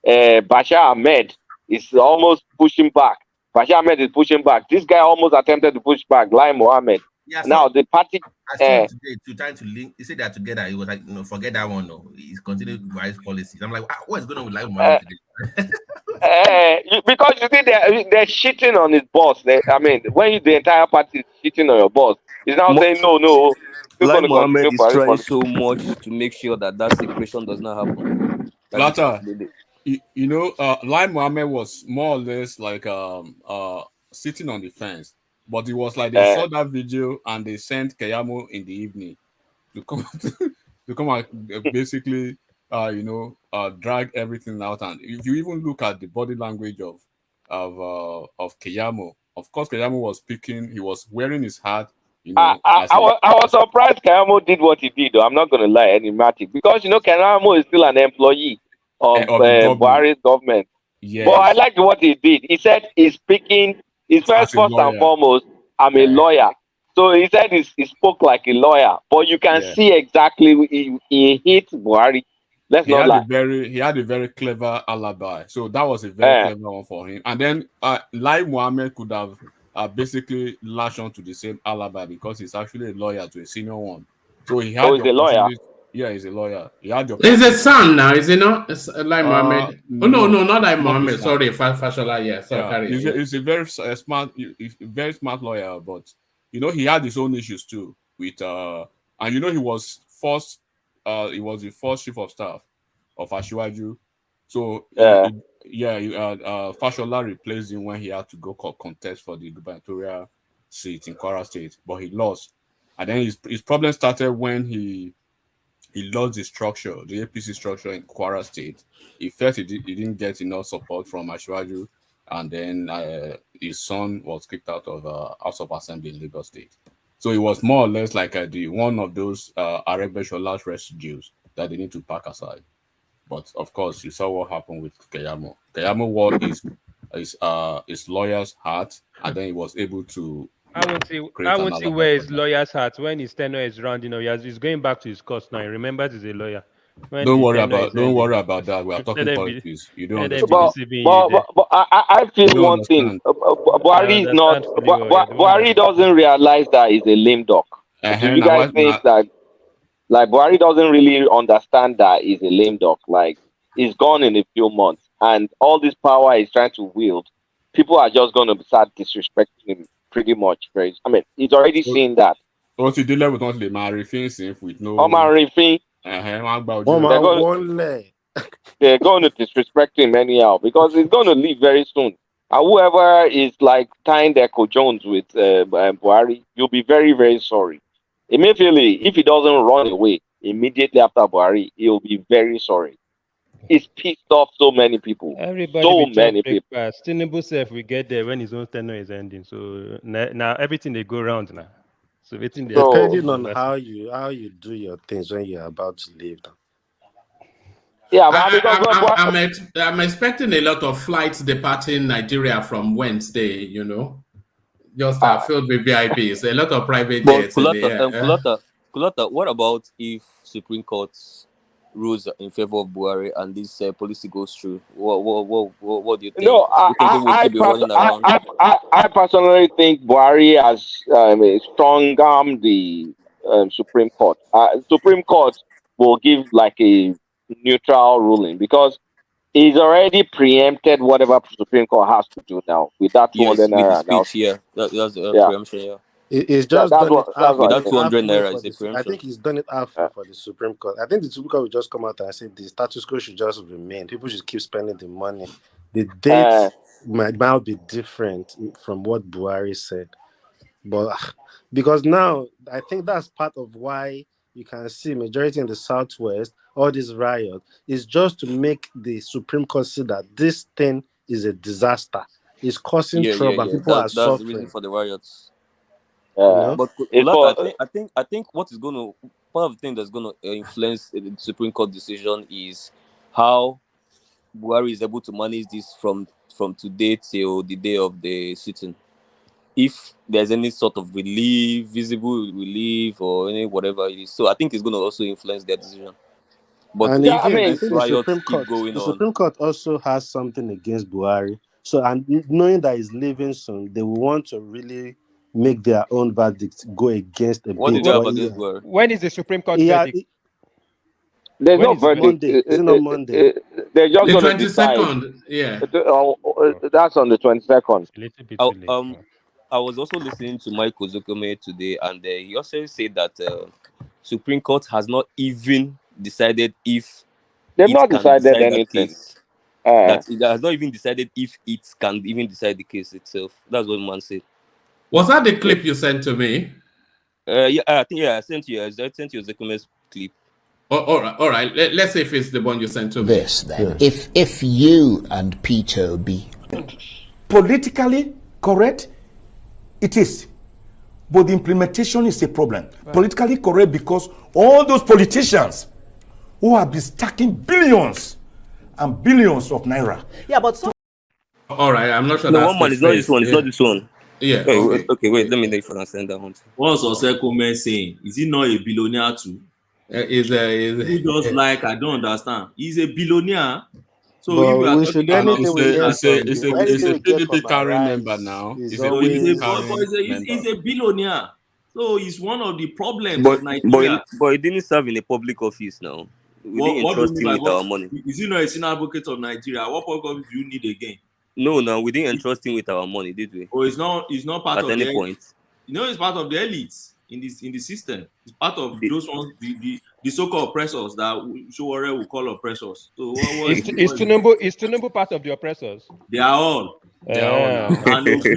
Bashar Ahmed, is almost pushing back. Bashar Ahmed is pushing back. This guy almost attempted to push back, Lai Mohammed. Yeah, now the party. I saw him today to trying to link. He said that together. He was like, no, forget that one. No, he's continuing Buhari's policies. I'm like, what's going on with Lai Mohammed today? Because you see, they're shitting on his boss. I mean, when the entire party is shitting on your boss, he's now saying no, still Lai going to Mohammed continue is Buhari's trying policy. so much to make sure that separation does not happen. Latter, Lai Mohammed was more or less like sitting on the fence, but it was like they saw that video and they sent Keyamo in the evening to come to come and basically drag everything out. And if you even look at the body language of Keyamo, of course Keyamo was speaking. He was wearing his hat. I was surprised Keyamo did what he did. Though. I'm not going to lie, enigmatic, because Keyamo is still an employee of Buhari's government. Yes. But I liked what he did. He said he's speaking. He's first and foremost, I'm a lawyer. So he said he spoke like a lawyer. But you can see exactly he hit Buhari. Let's not lie. He had a very clever alibi. So that was a very clever one for him. And then Lai Mohammed could have basically lashed on to the same alibi because he's actually a lawyer to a senior one. So he had he's a lawyer. Yeah, he's a lawyer. He had your. He's a son now, is he not? Lai Mohammed. Oh no, not Lai Mohammed. Sorry, Fashola. Yeah, sorry. He's a very very smart lawyer, but he had his own issues too with and he was first. He was the first chief of staff of Asiwaju. So Fashola replaced him when he had to go contest for the gubernatorial seat in Kwara State, but he lost. And then his problem started when he lost the structure, the APC structure in Kwara State. He felt he didn't get enough support from Asiwaju, and then his son was kicked out of House of Assembly in Lagos State. So it was more or less like one of those Aregbesola residues that they need to pack aside. But of course, you saw what happened with Keyamo. Keyamo wore his lawyer's hat, and then he was able to. I won't see where his lawyer's hat when his tenure is rounding up. He's going back to his course now. He remembers he's a lawyer. Don't worry about that. We are talking politics. You don't understand. But I feel one thing. Buhari is not. Buhari doesn't realize that he's a lame duck. Do you guys think that? Like Buhari doesn't really understand that he's a lame duck. Like he's gone in a few months, and all this power he's trying to wield, people are just going to start disrespecting him pretty much. Right? I mean, he's already seen that. What he did with not the Marifin with no. Marifin. They're going to disrespect him anyhow because he's going to leave very soon. And whoever is like tying their Jones with Buhari, you'll be very, very sorry. Immediately, if he doesn't run away immediately after Buhari, he'll be very sorry. He's pissed off so many people. Many people. Tinubu self will get there when his own tenure is ending. So now everything they go around now. So depending on how you do your things when you're about to leave them. Yeah, I'm expecting a lot of flights departing Nigeria from Wednesday. Just filled with VIPs. A lot of private jets. Kulata, what about if Supreme Court rules in favor of Buhari and this policy goes through? What do you think? No, I personally think Buhari has strong the Supreme Court. Supreme Court will give like a neutral ruling because he's already preempted whatever Supreme Court has to do now with that 200 naira. That's preemption. Yeah. It's just done it halfway. That 200 naira is a preemption. I think he's done it halfway for the Supreme Court. I think the Supreme Court will just come out and say the status quo should just remain. People should keep spending the money. The dates might now be different from what Buhari said. But because now, I think that's part of why you can see majority in the Southwest, all this riot, is just to make the Supreme Court see that this thing is a disaster. It's causing trouble and people are suffering. That's the reason for the riots. But I think what is going to part of the thing that's going to influence the Supreme Court decision is how Buhari is able to manage this from today till the day of the sitting. If there's any sort of relief, visible relief, or any whatever it is, so I think it's going to also influence their decision. But And if again, I these think riots keep going The on, Supreme Court also has something against Buhari. So, and knowing that he's leaving soon, they will want to really make their own verdict go against a what do bit. they have But against Buhari? When is the Supreme Court yeah, verdict? There's When no is the verdict? verdict. Monday, is it not Monday? They're just The going to decide. 22nd, yeah. That's on the 22nd. A little bit I, too late. I was also listening to Mike Ozokome today, and he also said that Supreme Court has not even decided if They've it not can decided decide that anything. case. Uh, That it has not even decided if it can even decide the case itself. That's what man said. Was that the clip you sent to me? Yeah, I think I sent you. I sent you Ozokome's clip. Oh, all right. Let's see if it's the one you sent to me. This then, if you and Peter be politically correct, it is. But the implementation is a problem. Politically correct because all those politicians who have been stacking billions and billions of naira. Yeah, but so all right, I'm not sure No, that's one man. the It's not this space. one. It's Yeah. not this one. Yeah. Okay. Wait. Let me know if I can send that one. What's Oseko saying? Is he not a billionaire too? Who does like? I don't understand. He's a billionaire. So if we But are we talking should about anything we get from politics, anything we get PDP from our carrying member rights now. is He's a so PDP always carrying he's member. a billionaire. So he's one of the problems But of Nigeria. he didn't serve in a public office now. We didn't What do you entrust mean him by with what? our money. Is he not a senior advocate of Nigeria? What public office do you need again? No, we didn't entrust him with our money, did we? Or he's not part At of any the point. he's part of the elites in the system. He's part of those ones, the so-called oppressors that Showore will call oppressors. So Is Tinubu part of the oppressors? They are all. They are all now. And Obi,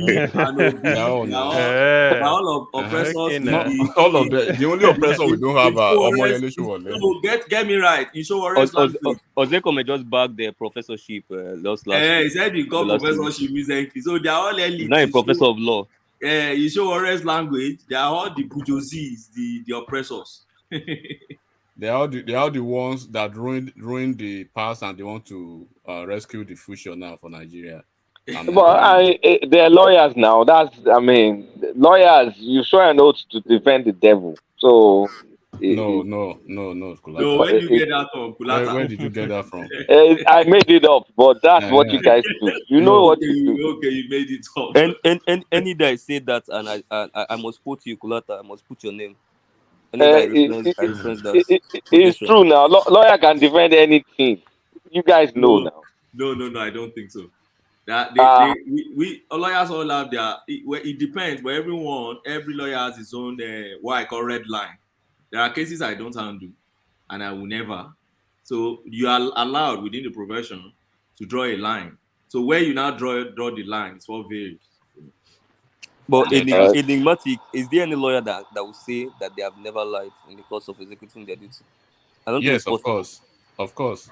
They are all they are now. all of oppressors Okay, in Not the all of the only oppressor we don't have are Showore's. Omoyele Sowore. So get me right. In Showore's language. Ozekome just bagged the professorship last week. He said he got professorship recently. So they are all elites. He's not a professor of law. In Showore's language, they are all the bourgeoisies, the oppressors. They are the ones that ruined the past and they want to rescue the future now for Nigeria. but they're lawyers now. Lawyers, you swear an oath to defend the devil. So No, Kulata. No, where did you get that from, Kulata? Where did you get that from? I made it up, but that's what you guys do. You know what you do. Okay, you made it up. And any day I say that and I must quote you, Kulata, I must put your name. And then I reference that. It's true now. Lawyer can defend anything. You guys know now. No, I don't think so. That we lawyers all have their. It depends, but every lawyer has his own what I call red line. There are cases I don't handle, and I will never. So you are allowed within the profession to draw a line. So where you now draw the line is what varies. But enigmatic, is there any lawyer that will say that they have never lied in the course of executing their duty? I don't think it's possible. Of course.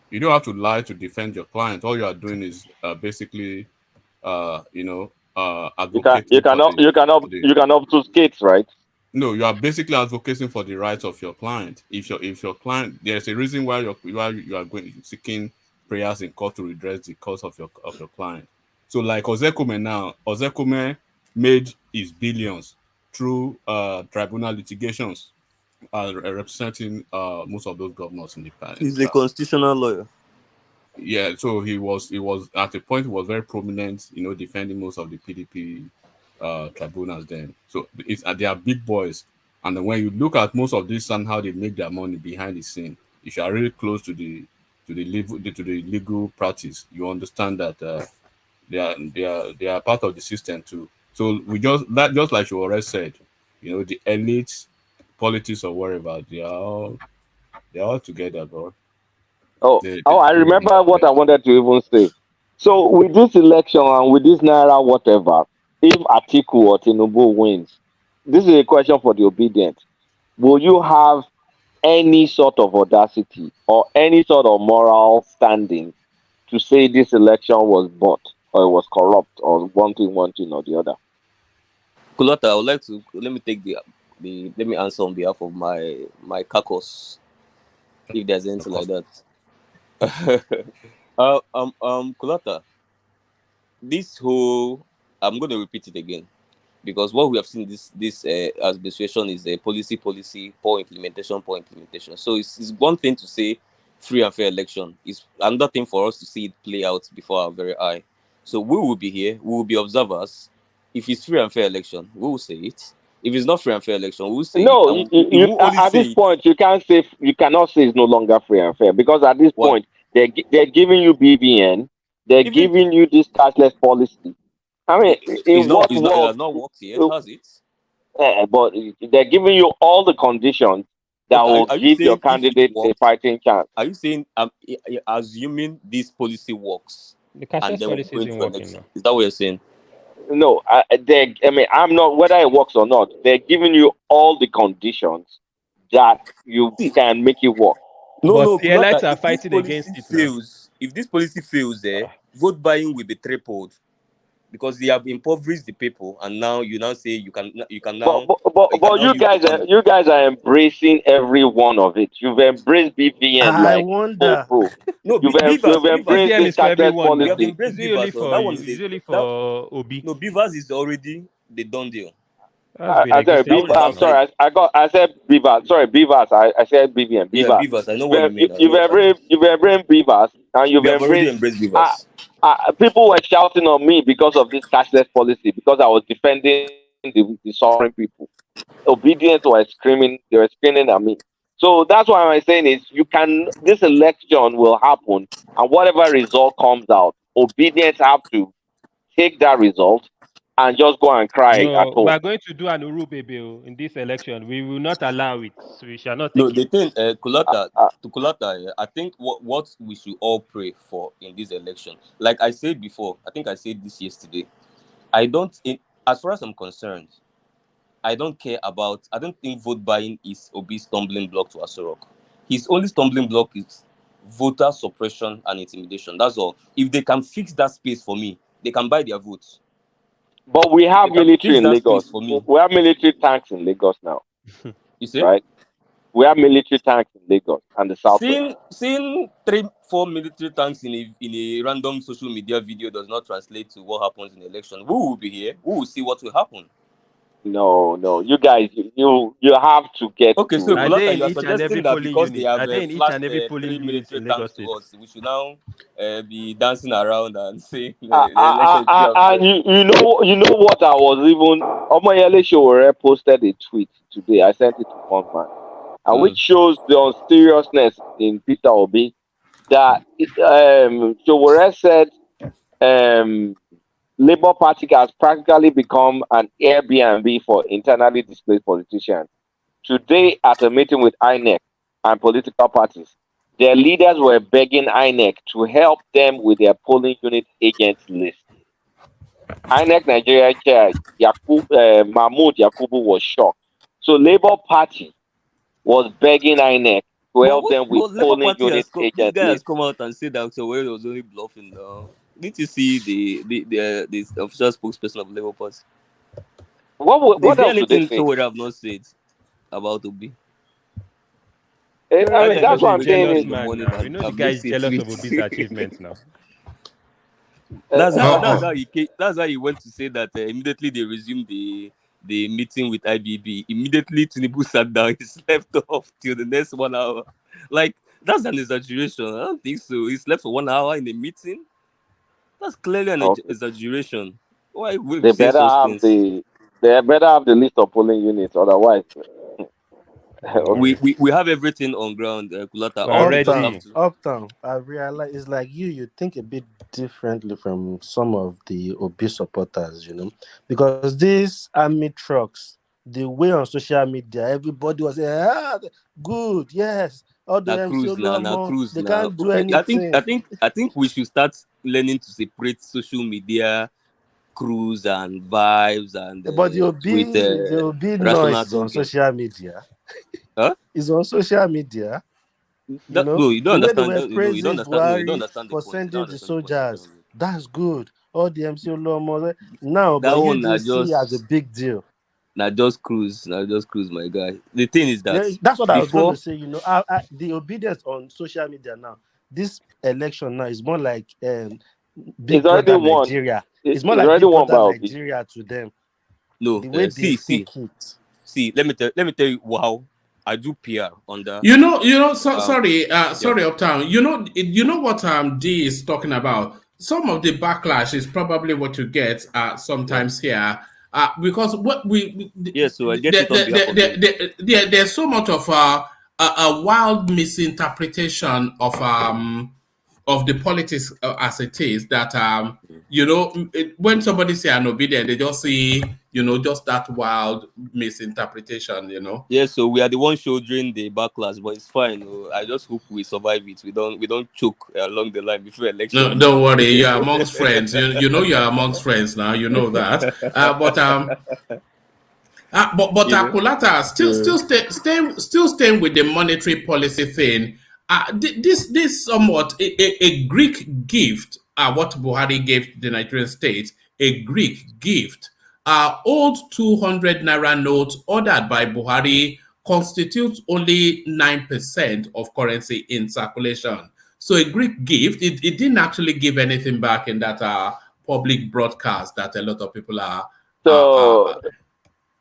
You don't have to lie to defend your client. All you are doing is basically, advocating. You can obfuscate, right? No, you are basically advocating for the rights of your client. If your client, there's a reason why you are seeking prayers in court to redress the cause of your client. So like Ozekome made his billions through tribunal litigations, representing most of those governors in the past. He's a constitutional lawyer. Yeah, so he was at a point he was very prominent, defending most of the PDP tribunals then. So they are big boys, and when you look at most of this and how they make their money behind the scene, if you are really close to the legal practice, you understand that they are part of the system too. So just like you already said, the elites, politics or whatever, they're all together, bro. I remember what I wanted to even say. So with this election and with this Naira whatever, if Atiku or Tinubu wins, this is a question for the obedient. Will you have any sort of audacity or any sort of moral standing to say this election was bought or it was corrupt or one thing or the other? Kulata, I would like to let me answer on behalf of my caucus, if there's anything like that. Kulata, this whole, I'm going to repeat it again, because what we have seen this administration is a policy, poor implementation. So it's one thing to say free and fair election. It's another thing for us to see it play out before our very eye. So we will be here, we will be observers. If it's free and fair election, we will say it. If it's not free and fair election, we will say it, No, and we will only at say this it. point you cannot say it's no longer free and fair, because at this Why? point they're giving you BVN, they're Even giving you this cashless policy. I mean, in what it world? has not worked yet, has it? But they're giving you all the conditions that Okay, will are you give your saying if it candidate a works? fighting chance. Are you saying assuming this policy works, The and cashless then we policy go isn't into working election? now. Is that what you're saying? No, I mean, I'm not, whether it works or not, they're giving you all the conditions that you See, can make it work. But no, the Kulata, elites are fighting against it now. if this policy fails, vote buying will be tripled, because they have impoverished the people, and now you now say you can now use the money. You guys are embracing every one of it. You've embraced BVN I like full wonder. pro. No, You've Beavers, embraced BVN this is for cashless everyone we have now. policy. embraced Is it only Beavers. So for that one you? is Is it only that for Obi? no, Beavers is already the done deal. That's been I sorry, That existing one Beaver, is since I'm now. outside. sorry, I said Beaver. Sorry, Beavers. I said BVN. Yeah, Beavers. Beavers. I know what you mean. You've embraced Beavers, and you've We have already embraced. embraced Uh, Beavers. People were shouting on me because of this cashless policy, because I was defending the suffering people. Obedience were screaming, they were screaming at me. So that's why I'm saying is this election will happen, and whatever result comes out, obedience have to take that result and just go and cry at No, we home. are going to do an Urube bill in this election. We will not allow it. We shall not No, take the it. thing, Kulata, I think what we should all pray for in this election, like I said before, I think I said this yesterday. As far as I'm concerned, I don't think vote buying is Obi's stumbling block to Asorok. His only stumbling block is voter suppression and intimidation. That's all. If they can fix that space for me, they can buy their votes. But we If they have can military fix in that Lagos. space for me, We have military tanks in Lagos now, you see? right? We have military tanks in Lagos and the southwest. Seeing 3-4 military tanks in a random social media video does not translate to what happens in election. We will be here. We will see what will happen. No, you guys, you have to get Okay, so Are to. they Kulata, in you are each and every suggesting that polling because they unit? have Are they in each flashed and every polling 3 unit military in tanks Lagos to State? us, we should now be dancing around and saying the election is free and And fair. you know what I was even Omoyele Sowore posted a tweet today. I sent it to one man, and which shows the seriousness in Peter Obi. That Sowore said um, Labour Party has practically become an Airbnb for internally displaced politicians. Today, at a meeting with INEC and political parties, their leaders were begging INEC to help them with their polling unit agents list. INEC Nigeria chair Mahmoud Yakubu was shocked. So Labour Party was begging INEC to help them with But Labour polling Party unit this agent guy has list. come out and said that Owerri was only bluffing now. Did you see the official spokesperson of Labour Party? Is What there else should they anything say? Owerri have not said about Obi? I That mean, That guy is that's just just what a I'm wake up saying. jealous in the man morning now. You and know the have guy just is a jealous of tweet. Obi's achievements now. That's Uh, how he went to say that immediately they resumed the meeting with IBB. Immediately Tinubu sat down, he slept off till the next 1 hour. Like, that's an exaggeration. I don't think so. He slept for 1 hour in a meeting. That's clearly an Okay. exaggeration. Why would we They say better such have things? the list of polling units, otherwise. Don't Okay. worry. We have everything on ground, Kulata. We All are we just have ready. to. Uptown, I realize it's like you think a bit differently from some of the Obi supporters, because these army trucks, the way on social media, everybody was saying, good, yes, all the Na MC cruise na Olomo, cruise they na. can't do I think anything. I think I think we should start learning to separate social media cruise and vibes and But with the Obi noise rational is on thinking. social media. Huh? It's on social media. No, you don't The way they understand. were No, you don't praising understand. No, you don't Buhari understand the for point. You don't sending the understand the point I'm trying soldiers, to make. that's good. All the MC Olomo now, That but you one, didn't see as a big deal. just cruise, my guy. The thing is that Yeah, that's what I was going to before, say. The obedience on social media now. This election now is more like Big It's already Brother won. Nigeria. It's It's more like already Big won by Brother Obi. Nigeria to them. No, The way they take it. See. Let me tell you how I do PR under. Sorry, Yeah. Uptown. You know what D is talking about. Some of the backlash is probably what you get sometimes here. Because what So I get it on behalf of him. there's so much of a wild misinterpretation of the politics as it is that when somebody say an obedient, they just see just that wild misinterpretation. So we are the one shouldering the backlash, but it's fine. Oh. I just hope we survive it. We don't choke along the line before No, election. don't worry. You're amongst friends. You're amongst friends now. You know that. But Akulata, still staying with the monetary policy thing. This somewhat a Greek gift. What Buhari gave the Nigerian state, a Greek gift. Old 200 naira notes ordered by Buhari constitutes only 9% of currency in circulation. So a Greek gift, it didn't actually give anything back in that public broadcast that a lot of people are. So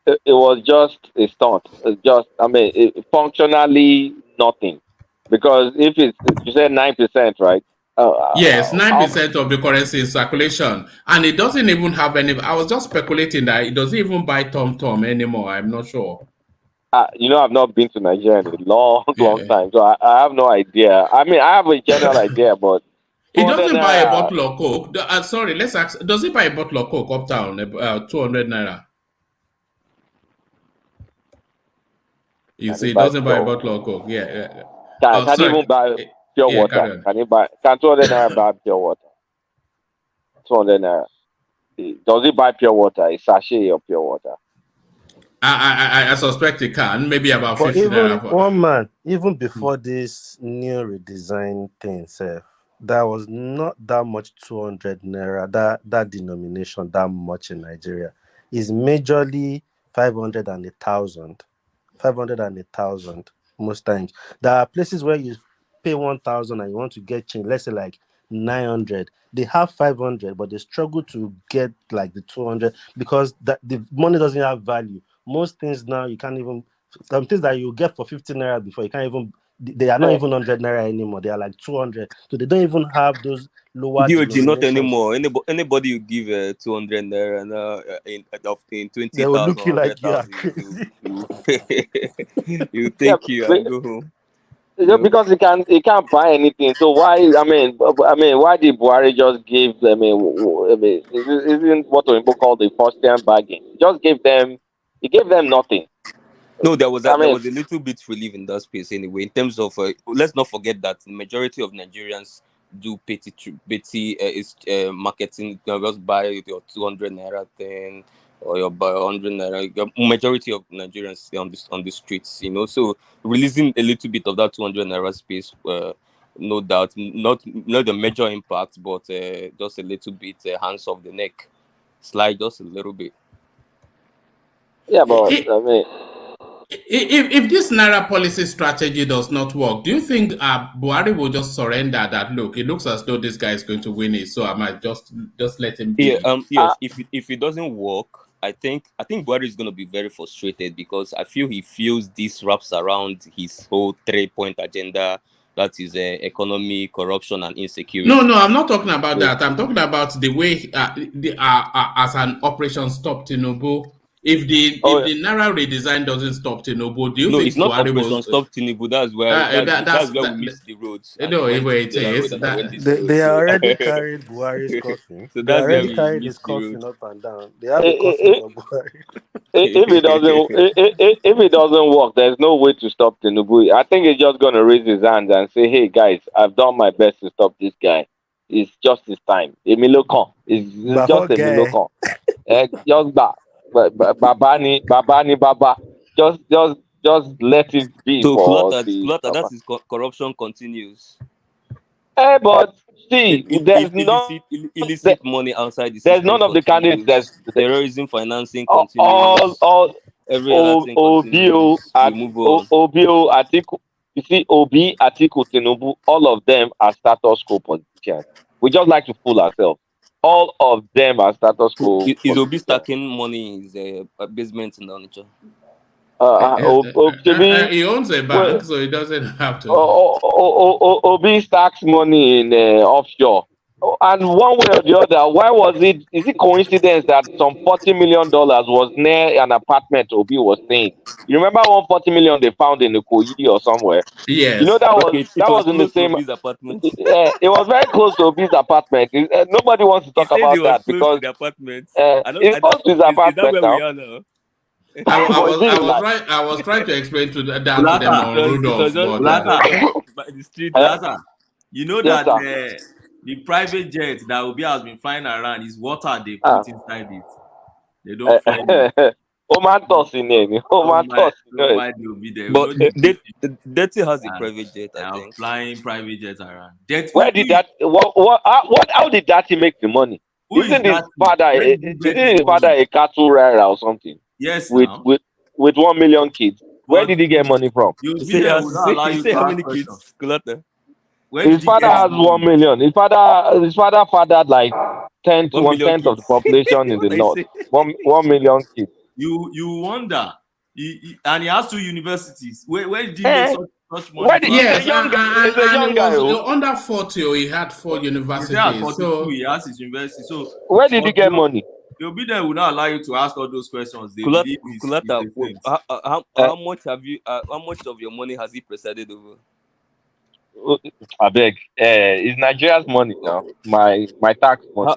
it was just a stunt. It's just, functionally nothing. Because if you said 9%, right? Yes, 9% of the currency in circulation, and it doesn't even have any. I was just speculating that it doesn't even buy Tom anymore. I'm not sure. I've not been to Nigeria in a long time, so I have no idea. I have a general idea, but it doesn't buy a bottle of Coke. Sorry, let's ask. Does it buy a bottle of Coke uptown? 200 naira. You see, it doesn't buy a bottle of Coke. Yeah. Can even buy pure water. Can 200 naira buy pure water? 200 naira. Does it buy pure water? A sachet of pure water? I suspect it can. Maybe about 50 even naira. One man, even before this new redesign thing, there was not that much 200 naira, that denomination that much in Nigeria. Is majorly 500 and 1,000. 500 and 1,000 most times. There are places where you pay 1,000 and you want to get change, let's say like 900. They have 500, but they struggle to get like the 200 because the money doesn't have value. Most things now you can't even, some things that you get for 50 naira before, you can't even, they are not even 100 naira anymore. They are like 200. So they don't even have those lower DOG, not anymore. denominations. Anybody you give 200 naira now in 20,000, They will look you like you are 100,000, you take you and go home. Because he can't buy anything. So why? Why did Buhari just give? Isn't what people call the first-time bargain? He gave them nothing. No, there was a little bit relief in that space anyway. In terms of, let's not forget that the majority of Nigerians do petty marketing. You can just buy your 200 naira thing or your 100 naira. Majority of Nigerians on the streets, So releasing a little bit of that 200 naira space, no doubt, not the major impact, but just a little bit, hands off the neck, slide just a little bit. Yeah, but if this Naira policy strategy does not work, do you think Buhari will just surrender that? Look, it looks as though this guy is going to win it, so I might just let him be. Yes. If it doesn't work, I think Buhari is going to be very frustrated because I feel he feels this wraps around his whole 3-point agenda. That is economy, corruption, and insecurity. No, I'm not talking about that. I'm talking about the way as an operation stop Tinubu. If the Naira redesign doesn't stop Tinubu, do you think it's not Buhari operation stop Tinubu? That's where we miss the roads. No, it is. They are already carrying Buhari's coffin. So they are already carrying his coffin up and down. They have a coffin for Buhari. If it doesn't work, there's no way to stop Tinubu. I think he's just gonna raise his hand and say, "Hey guys, I've done my best to stop this guy. It's just his time. Emilokon. It's just Emilokon. Just Babani Baba. Just let it be so for Kulata, that is corruption continues. But see, there's illicit money outside the system. There's none of the candidates. Terrorism financing continues. Every other thing continues. Obio, Atiku. You see, Obi, Atiku, Tinubu, all of them are status quo politicians. We just like to fool ourselves. All of them are status quo Is Obi politicians. stacking money in his basement in Onitsha? Obi, He owns a well, bank, so he doesn't have to. Obi stacks money in offshore. And one way or the other, why was it? Is it coincidence that some $40 million was near an apartment Obi was staying? You remember $140 million they found in the Koyi or somewhere? You know Yes. Okay, it that was was in the close to same. Obi's apartment. It was very close to Obi's apartment. Nobody wants to He talk says it about was that close to because the apartment. it's close to his Is that apartment where we now. are now? But it's really like, I was trying to explain that to them Blata, on It was Rudolph, just but by the street. Blata, you know yes, that sir. the private jet that Obi has been flying around is water they Ah. put inside it. They don't fuel it. Oman toss in there. Oman toss in Don't there. mind they'll be there. But Dirty has a And private jet, I I'm think. flying private jets around. Jet, Where did that? How did that make the money? who is Isn't his that? father? Where did he get his Isn't his father money? a cattle rearer or something? Yes, With now. with with 1 million kids. Where But did he get money from? you'll You be say, there would not allow you you say to how ask many questions. kids, Kulata? Where His did he father get his has money? 1 million. His father fathered like 1 million 1/10 of the kids. population in the What I north. say? 1 million kids. You wonder. And he has 2 universities. Where did he make Eh? such money Where to did have? he's a yes, young guy? He's a and young it guy. was Oh. under 40. He had 4 He said at universities. 42 So he has his university. So Where did he but get money? you'll be there would not allow you to ask all those questions. They Kulata, believe it's a thing. how much have you? How much of your money has he presided over? I beg. It's Nigeria's money now. My tax money.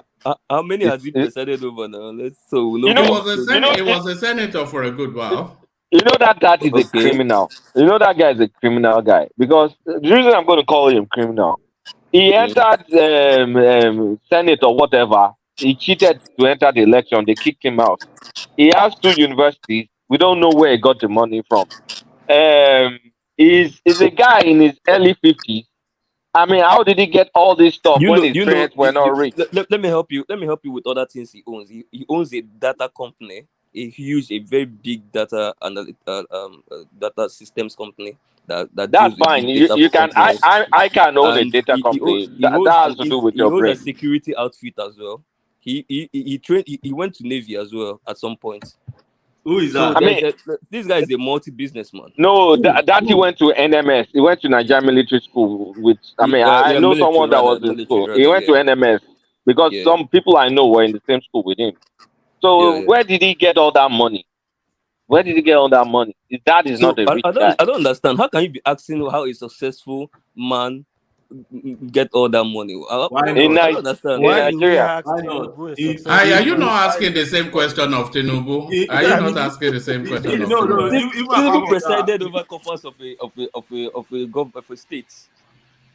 How many has he It's presided over now? So we know you he know for was sure. he was a senator for a good while. you know that is a Okay. criminal. You know that guy is a criminal guy because the reason I'm going to call him criminal. He entered Senate or whatever. He cheated to enter the election. They kicked him out. He has 2 universities. We don't know where he got the money from. He's a guy in his early 50s. I mean, how did he get all this stuff when his parents were not rich? Let me help you. Let me help you with other things he owns. He owns a data company, a very big data systems company that That's deals with fine. big data You for can. companies. I can own a And data company. That has to do with he your owns a brain. security outfit as well. He went to Navy as well at some point. Who is So that? I mean, this guy is a multi-businessman. no, that he went to NMS. He went to Nigerian Military School. I know Military someone that rather, was in military school. He rather. went to Yeah, NMS because yeah, some people I know were in the same school with him. yeah, So yeah. where did he get all that money? Where did he get all that money? His dad is So not a rich I guy. don't understand. How can you be asking how a successful man get all that money? Why In, not? I don't Ni- understand. in Why do we Nigeria, ask Why not? Tinubu a In, Are successful you in, man? not Why asking is the it same funny? question of Tinubu? Are you yeah, not asking the same question of no, Tinubu? even apart Tinubu from that, presided over coffers of a state.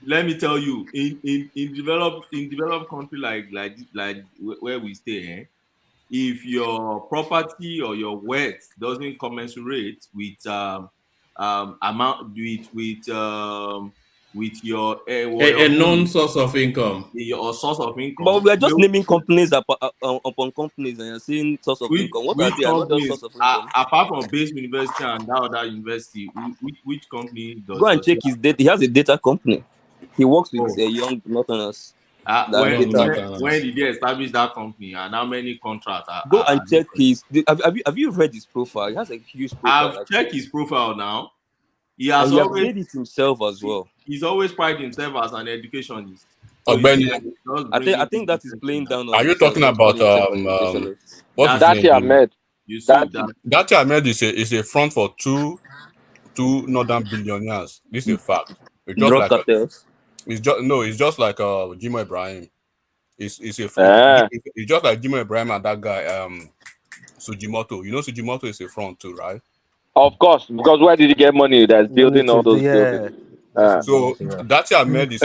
let me tell you, in developed country like where we stay, if your property or your wealth doesn't commensurate with amount with your A your known own source of income. your source of But income. we are just naming companies upon companies, and you're saying source of income. What are Which they? Are not just companies source of income. apart from Base University and that other university, which company Go and does he check his data. He has a data company. He works with have? young Northerners. That When Young data. when Northerners. did they establish that company and how many contracts Go and are check different? his. Have you read his profile? He has a huge profile I've checked actually, his profile now. He and has he has always said it himself as well. he's always prided himself as an educationist. So he's Benny, just I bringing think people that is attention playing now. down on are you himself, talking not calling about himself an educationist. what's his That's Dati name? Ahmed. Yusuf. Dati. That Ahmed is a front for two northern billionaires. This is a fact. It's just Drug like cartels. it's just like Jimo Ibrahim. It's a front. Eh. It's just like Jimo Ibrahim and that guy Sujimoto. You know Sujimoto is a front too, right? Of course, because where did he get money that's Money building to all do, those buildings? yeah. That's his So motive. that Ahmed Uh, is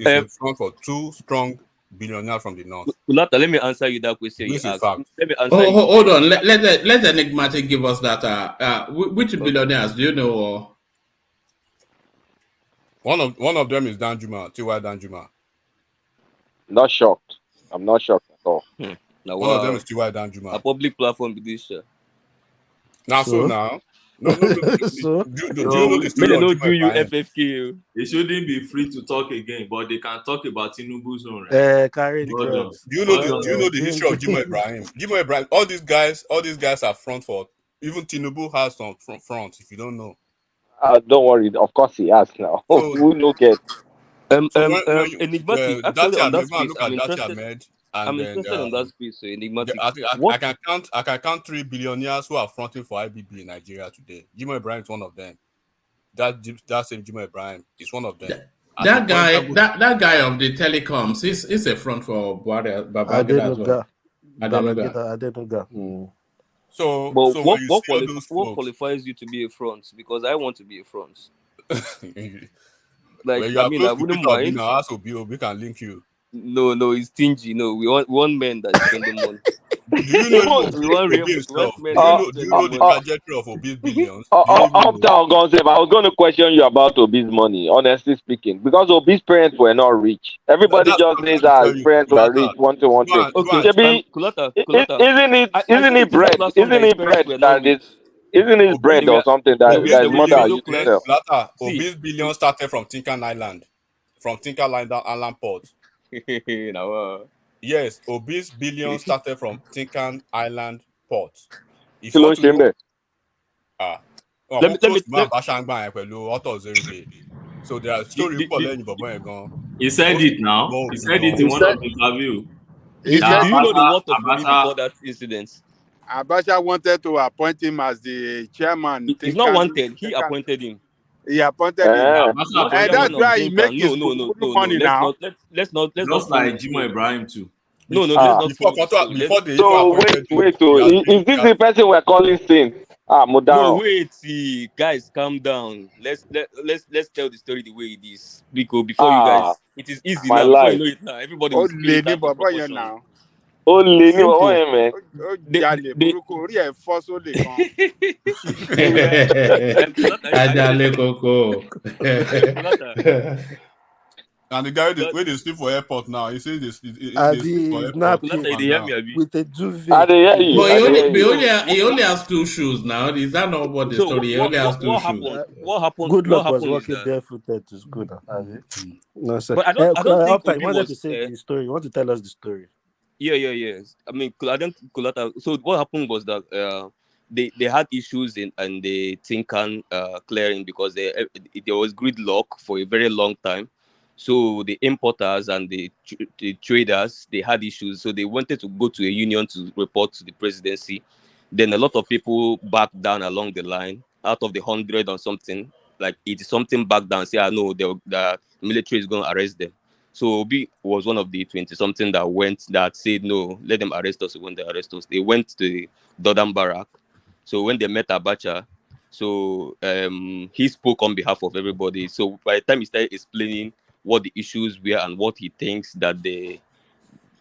a front for two strong billionaires from the north. Kulata, let me answer you that question you This is a asked. fact. Let me answer you. Hold on. Let the enigmatic give us that. Which billionaires do you know? Or One of them is Danjuma, T.Y. Danjuma. Not shocked. I'm not shocked at all. Now, One of them wow. is T.Y. A Danjuma. public platform with this. Now, so So now, No. So Do you know the story May of not Jimoh do you Ibrahim? FFK. They shouldn't be free to talk again, but they can talk about Tinubu's own, right? carry the Well done. drugs. Do you know Well the done. history of Jimoh Ibrahim? Jimoh Ibrahim, all these guys are front for. Even Tinubu has some front. If you don't know, Don't worry. Of course he has now. so Who look at? so when you Enigmatic. Actually, Dati on that Ahmed, go and space, look I'm at Dati interested. Ahmed, and I'm then interested on that space. So enigmatic. I think I What? can count 3 billionaires who are fronting for IBB in Nigeria today. Jimoh Ibrahim is one of them. That same Jimoh Ibrahim is one of them. As a That guy, pointable, that guy of the telecoms, is a front for Babangida as well. Adenuga. Adenuga. so But when you see all those what folks, qualifies you to be a front? Because I want to be a front. well, Like, you I are mean, I close to wouldn't Peter Obi mind. now. Ask Obi can link you. No, it's stingy. No, we want one man that is spending money. Do you know Even We want Obi we want himself? men Do that is you know spending uh, the money. trajectory of Obi's billions? Do you even know? Uptown Gonzeb, I was going to question you about Obi's money, honestly speaking, because Obi's parents were not rich. Everybody That's what just I'm says, trying to tell his you, parents were Kulata. rich, one thing, one thing. Okay, Shebi, Kulata. I isn't think it it's the bread? last one Isn't that his it parents bread were not that is? rich. Isn't it They bread or were something they that were that they his were mother middle used to class. sell? Kulata, See, Obi's billion started from Tinkan Island, from Tinkan Island port. now, Yes, Obi's billion started from Tinkan Island port. If you Kilo want to know, Shembe. let we're me let me close to Man Bashangban pẹ̀lú Otto Zerigbe. So there are story pọ̀ lẹ́yìn bọ̀bọ̀ yẹn gan. he said Ó it now. gbọ́n He Obi said it gan. in one of the interview. He Do said you know the worth of Obi Abacha before that incident? Abacha wanted to appoint him as the chairman. He's not wanted. He appointed him. He appointed him. Not And chairman that's of why he make Tinkan. his No. money now. Let's not Just fool like the Jimo story. Ibrahim too. No, let's not Before fool the story. before they even So appointed him, wait, he has been is this the person we're calling sin? No, Modaro. wait, see, guys, calm down. Let's tell the story the way it is. Because before you guys, it is easy My now. Before you life. know it now, everybody will Ó spin lè it ní out of bọ̀bọ̀ yẹn proportion. now. Only ni Simple. bọ̀bọ̀ man. Ó They, jalè they, burúkú orí ẹ̀ fọ́ sólè kan. they were. Ajale Coco. and the guy where they sleep for airport now, he says they sleep for Abi airport. with a duvet. I dey hear you. But he only has 2 shoes now. Is that not what the So story? He only has 2 shoes. Good luck was is walking that? barefooted to school. No, sir. But I don't think Uptime, Obi you wanted was. to say the story. You want to tell us the story? Yeah. I mean, I don't. So what happened was that they had issues in the Tinkan clearing because there was gridlock for a very long time. So the importers and the traders, they had issues. So they wanted to go to a union to report to the presidency. Then a lot of people backed down along the line. Out of the 100 or something, like 80 something back down. Say, I know the military is going to arrest them. So Obi was one of the 20 something that said no, let them arrest us when they arrest us. They went to the Dodam Barrack. So when they met Abacha, so he spoke on behalf of everybody. So by the time he started explaining what the issues were and what he thinks that they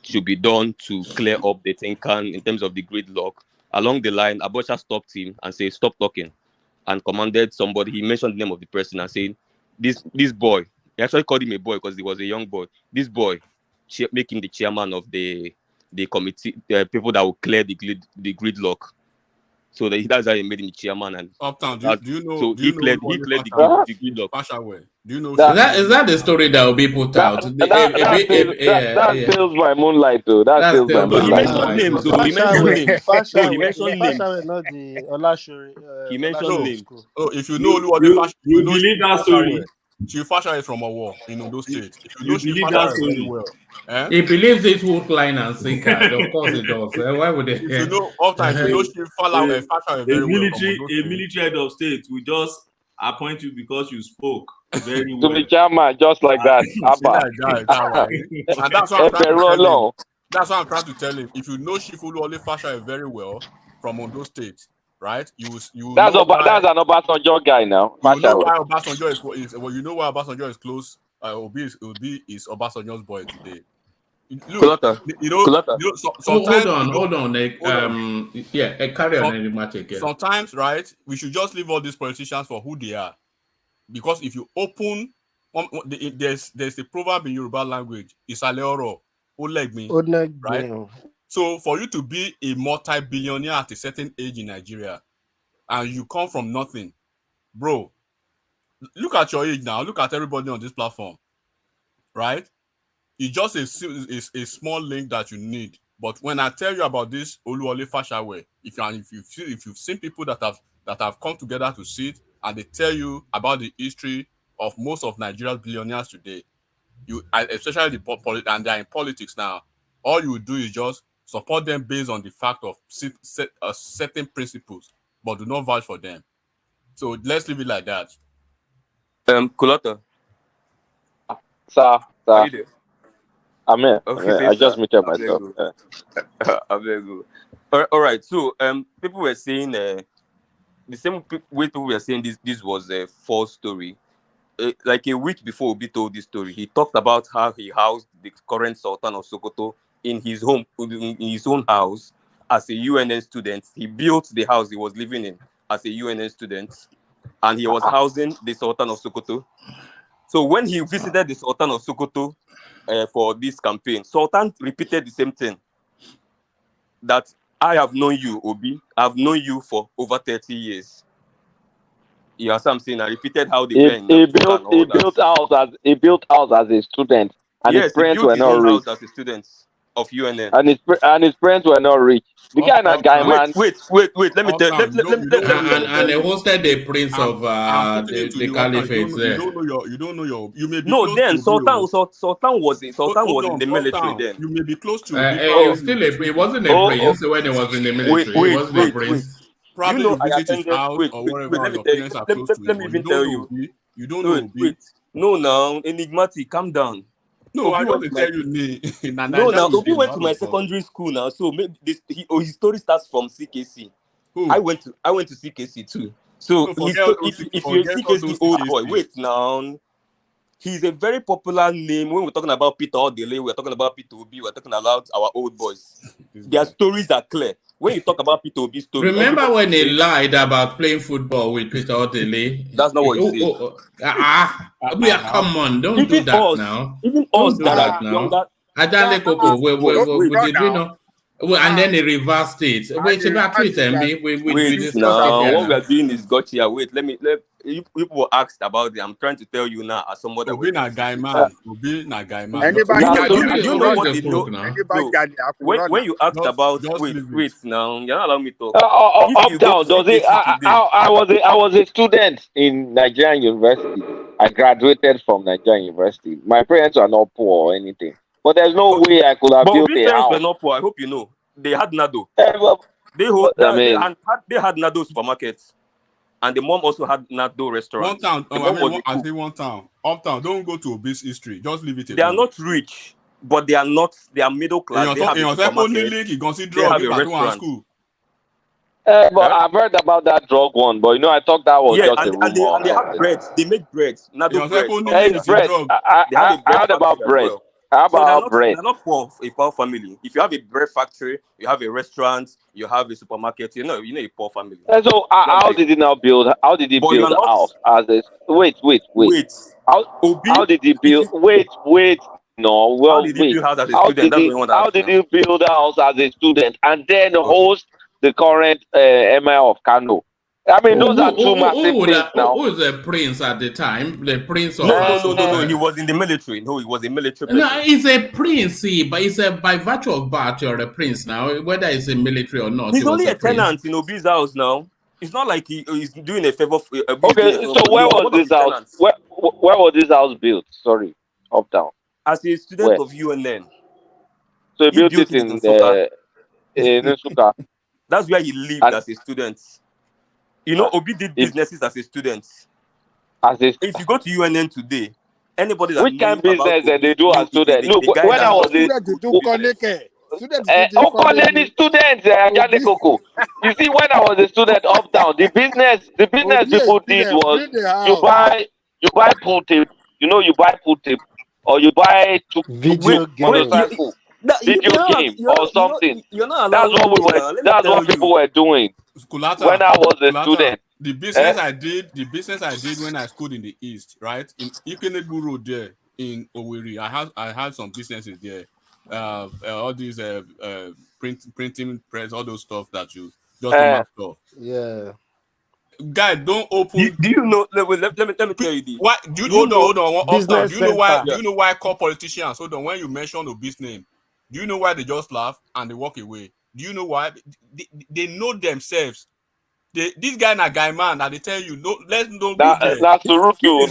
should be done to clear up the Tinkan in terms of the gridlock, along the line, Abacha stopped him and said, "Stop talking," and commanded somebody. He mentioned the name of the person and said, "This boy." He actually called him a boy because he was a young boy. This boy, make him the chairman of the committee, the people that will clear the gridlock. So that's how he made him the chairman, and Uptown, do you know so he cleared Oluwole the Chief gridlock. Fashawe? Do you know Is that the story that will be put out? That steals my moonlight though. That That's steals my still No, he moonlight. mentioned names. So he mentioned names. No, he mentioned names. Fashawe, not the Olashore. He mentioned No. names. Oh, if you know Oluwole You you know believe that Fashawe. story? Chief Fashawe is from Owo in Ondo State. If you know You Chief believe that Fashawe very story? well, He believes it hook, line, and sinker. Of course he does. Why would they? if you know Uptown, if you know Chief Fashawe very well from Ondo State, military head of state will just appoint you because you spoke very To well. be chairman, just like that. Abba. and that's what I'm trying to tell him. That's what I'm trying to tell him. If you know Chief Oluwole Fashawe very well from Ondo State, right? You That's know why. that's an Obasanjo guy now. You know Fashawe. why Obasanjo is well. You know why Obasanjo is close. Obi is Obasanjo's boy today. Look, sometimes. Hold on. Carry on, Enigmatic. Sometimes, right? We should just leave all these politicians for who they are, because if you open, there's a proverb in Yoruba language. Isale oro, olegmi, right? So for you to be a multi-billionaire at a certain age in Nigeria, and you come from nothing, bro. Look at your age now. Look at everybody on this platform, right? It's just a small link that you need. But when I tell you about this Oluwole Fashawe, if you've seen people that have come together to sit and they tell you about the history of most of Nigeria's billionaires today, especially and they're in politics now, all you do is just support them based on the fact of certain principles, but do not vouch for them. So let's leave it like that. Kulata. Sir. Are you there? Amen. Okay, I just sir. muted myself. I'm very good. All right. So people were saying the same way people were saying this was a false story. Like a week before Obi told this story, he talked about how he housed the current Sultan of Sokoto in his own house as a UNN student. He built the house he was living in as a UNN student, and he was housing the Sultan of Sokoto. So when he visited the Sultan of Sokoto for this campaign, Sultan repeated the same thing, that I have known you, Obi. I've known you for over 30 years. You know what I'm saying? I repeated how they were in He Africa and all that. built house as a student, and Yes, his he parents built were his not own rich. house as a student of UNN. And his parents were not rich. The guy na guy, man. Wait. Let me tell. Let me And tell they you. hosted the prince of the caliphate there. You don't know your. You may be No, close then to Sultan was in the military Sultan. then. You may be close to. It wasn't a prince when he was in the military. He wasn't a prince. Probably you visit his house or wherever let me your tell you. parents are close to Let him, me but even tell you. You don't know Obi. Wait. No, now enigmatic. Calm down. No, I Obi don't tell you me. No, now Obi went to my secondary school now, so maybe his story starts from CKC. Who? I went to CKC too. So if you're a CKC old boy, wait now. He's a very popular name. When we're talking about Peter Odele, we're talking about Peter Obi, we're talking about our old boys. Their stories are clear. When you talk about Peter Obi's story, remember when he lied about playing football with Peter Odele? That's not what he said. Come on, don't Even do that us, now. Even don't us do that that are now. younger. Adale Koko, did we know? Well, and then he reversed it. Wait, about tweet MB. Wait, now what we are doing is gotcha. Wait, you people asked about it. I'm trying to tell you now as somebody that Obi na guy man. Obi na guy man. Anybody, you know what they know now. When you asked about wait now, you're not allowing me to talk. Uptown, I was a student in Nigerian University. I graduated from Nigerian University. My parents are not poor or anything, but there's no way I could have built a parents house. were not poor. I hope you know they had Nado. They had Nado supermarkets, and the mom also had Nado restaurants. I say one town. Uptown, don't go to Obi's history. Just leave it alone. They are not rich, but they are middle class. They have a supermarket. They have a restaurant. But I've heard about that drug one, but I thought that was just a rumor. And they have bread. They make bread. Nado bread. Bread. I heard about bread. How about bread? They're not poor, a poor family. If you have a bread factory, you have a restaurant, you have a supermarket, you know a poor family. So how did he now build? How did he build a house? Wait. How did he build? Wait. No. Well, how did he build house as a student? How did he build a house as a student and then host the current Emir of Kano? I mean, those are two massive things now. Who was the prince at the time? The prince of... No. He was in the military. No, he was a military person. No, he's a prince, but it's by virtue of birth, you're a prince now, whether it's a military or not. He's only a tenant in Obi's house now. It's not like he's doing a favor. Okay, so where was this house? Where was this house built? Sorry, Uptown. As a student of UNN. So he built it in Nsukka. That's where he lived as a student. Obi did businesses as a student. If you go to UNN today, anybody that which kind of business that they do as students? Look, when I was the students, you see, when I was a student Uptown, the business people did was you buy pool tape, you buy pool tape, or you buy video motorcycle. Video game or something. That's what people were doing when I was a student. The business I did when I schooled in the East, right? In Ikenebu Road there in Owerri, I had some businesses there. All these printing press, all those stuff that you just normal stuff. Yeah. guy, don't open. Do you know? Let me tell you this. Why? Hold on. Business Do you know why? center. Do you know why call politicians? Hold on. When you mention Obi's name, do you know why they just laugh and they walk away? Do you know why? They know themselves. This guy na guy man, and they tell you no. Let's don't go there. This is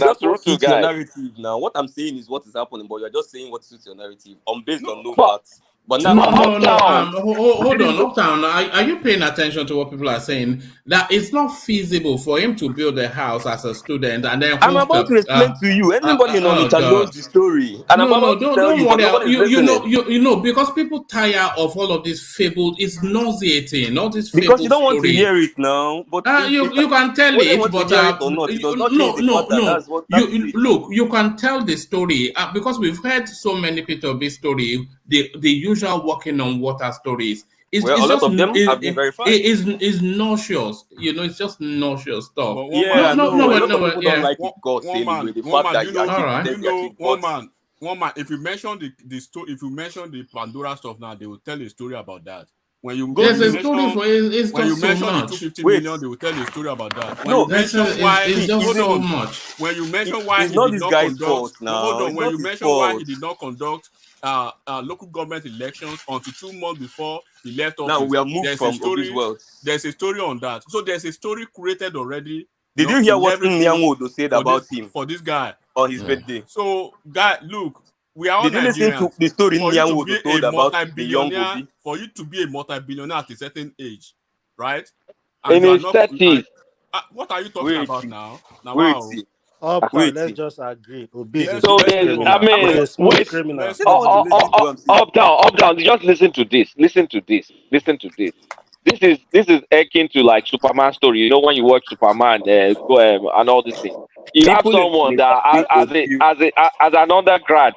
just what suits your narrative now. What I'm saying is what is happening, but you're just saying what suits your narrative based on no facts. But now, hold on, Uptown. Are you paying attention to what people are saying? That it's not feasible for him to build a house as a student and then. I'm about to explain to you. Anybody in Onitsha knows the story, and I'm about to tell you, but nobody's listening. You know, because people tire of all of this fabled. It's nauseating. All this fabled because you don't want story. to hear it now. But you can tell it, but look, you can tell the story because we've heard so many Peter B story. The usual walking on water stories. It's a lot of them have been verified. It's nauseous. You know, it's just nauseous stuff. A lot of people don't like it. God sailing with the fact that one man. If you mention the story, if you mention the Pandora stuff now, they will tell a story about that. When you mention the 250 million, they will tell a story about that. When you mention why he did not conduct local government elections until 2 months before he left office. Now we have moved from Obi's world. There's a story on that. So there's a story created already. Did you hear what Nyanwodo said about him for this guy on his birthday? So, guy, look, we are all Did you listen to the story Nyanwodo told about the young Obi? For you to be a multi-billionaire at a certain age, right? In his 30s. What are you talking about now? Let's just agree. Uptown. Just listen to this. This is akin to like Superman story. You know when you watch Superman, and all this thing. You have someone that as an undergrad,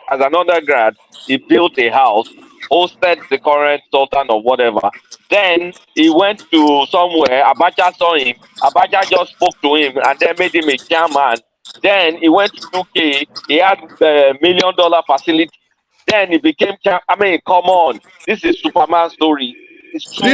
he built a house, hosted the current sultan or whatever. Then he went to somewhere. Abacha saw him. Abacha just spoke to him and then made him a chairman. Then he went to UK. He had $1 million facility. Then he became come on. This is Superman story. It's true.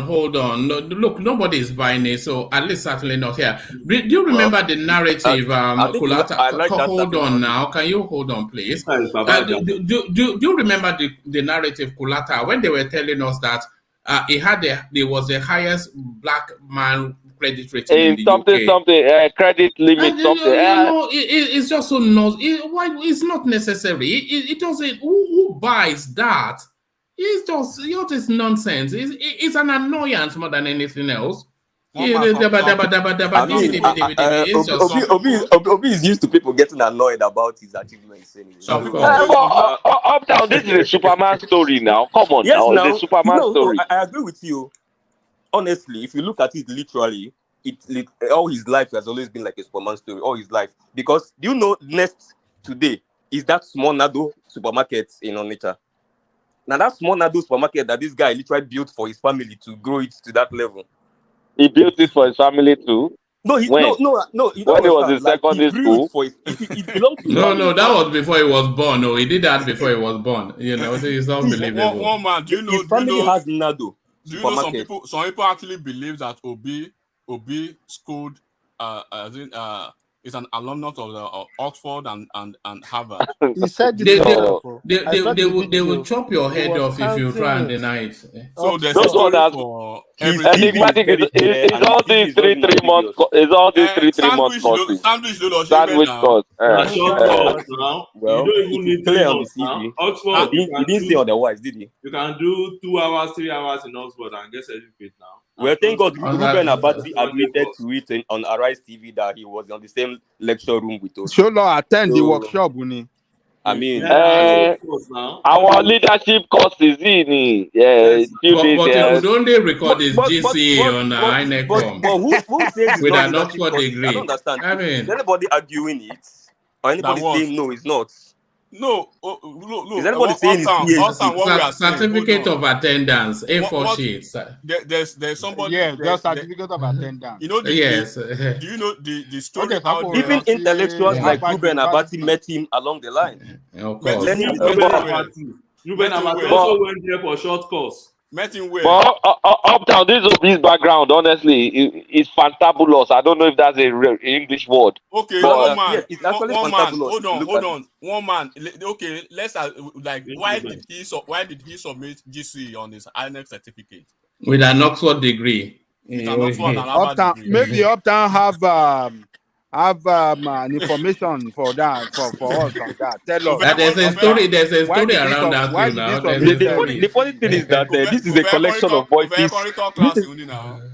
Hold on. No, look, nobody is buying it, so at least certainly not here. Do you remember the narrative? Hold on now. Can you hold on, please? Do you remember the narrative Kulata when they were telling us that there was the highest black man credit rating in the UK. Credit limit it's just so it's not necessary. It doesn't. Who buys that? It's just nonsense. It's an annoyance more than anything else. Obi is used to people getting annoyed about his achievements. Uptown, this is a Superman story now. Come on, it's a Superman story. I agree with you. Honestly, if you look at it literally, all his life has always been like a Superman story. All his life, because do you know next today is that small Nado supermarket in Onitsha. Now that small Nado supermarket that this guy literally built for his family to grow it to that level. He built it for his family too. No. When he was in secondary school. It belonged to no, that was before he was born. No, he did that before he was born. You know, it's unbelievable. One man, his family has Nado. Do you know some people actually believe that Obi schooled is an alumnus of Oxford and Harvard. He said they will chop your head off if you try and deny it. So there's a story for enigmatic. It's all these 3 months. It's all these 3 months courses. Sandwich course. Well, it's clear on the CV. Oxford, he didn't say otherwise, did he? You can do 2 hours, 3 hours in Oxford and get certificate now. Well, thank God, Ruben Abati admitted to it on Arise TV that he was on the same lecture room with us. Sholo attend the workshop, Uni. I mean, our leadership course is in. But if we only record his GCA on INECOM. But who says with an Oxford degree? I don't understand. Is anybody arguing it? Or anybody saying no, it's not? No, look. Is anybody saying it's certificate of attendance, A4 sheets? There's somebody. Yeah, just certificate of attendance. You know, yes. Do you know the story? Even intellectuals like Ruben Abati met him along the line. Of course. Ruben Abati also went there for a short course. Met him where? But uptown, this Obi's background, honestly, is fantabulous. I don't know if that's a real English word. Okay, but, one man. Yes, it's actually One man. fantabulous. Hold on. One man. Okay, let's like why did he submit GC on his INEC certificate with an Oxford degree? With an Oxford and Harvard Uptown, degree. maybe Uptown have an information for that for us on that. Tell us. There's a story. There's a Why story did he around that why too did he now. submit The funny thing is that this is a collection of voices.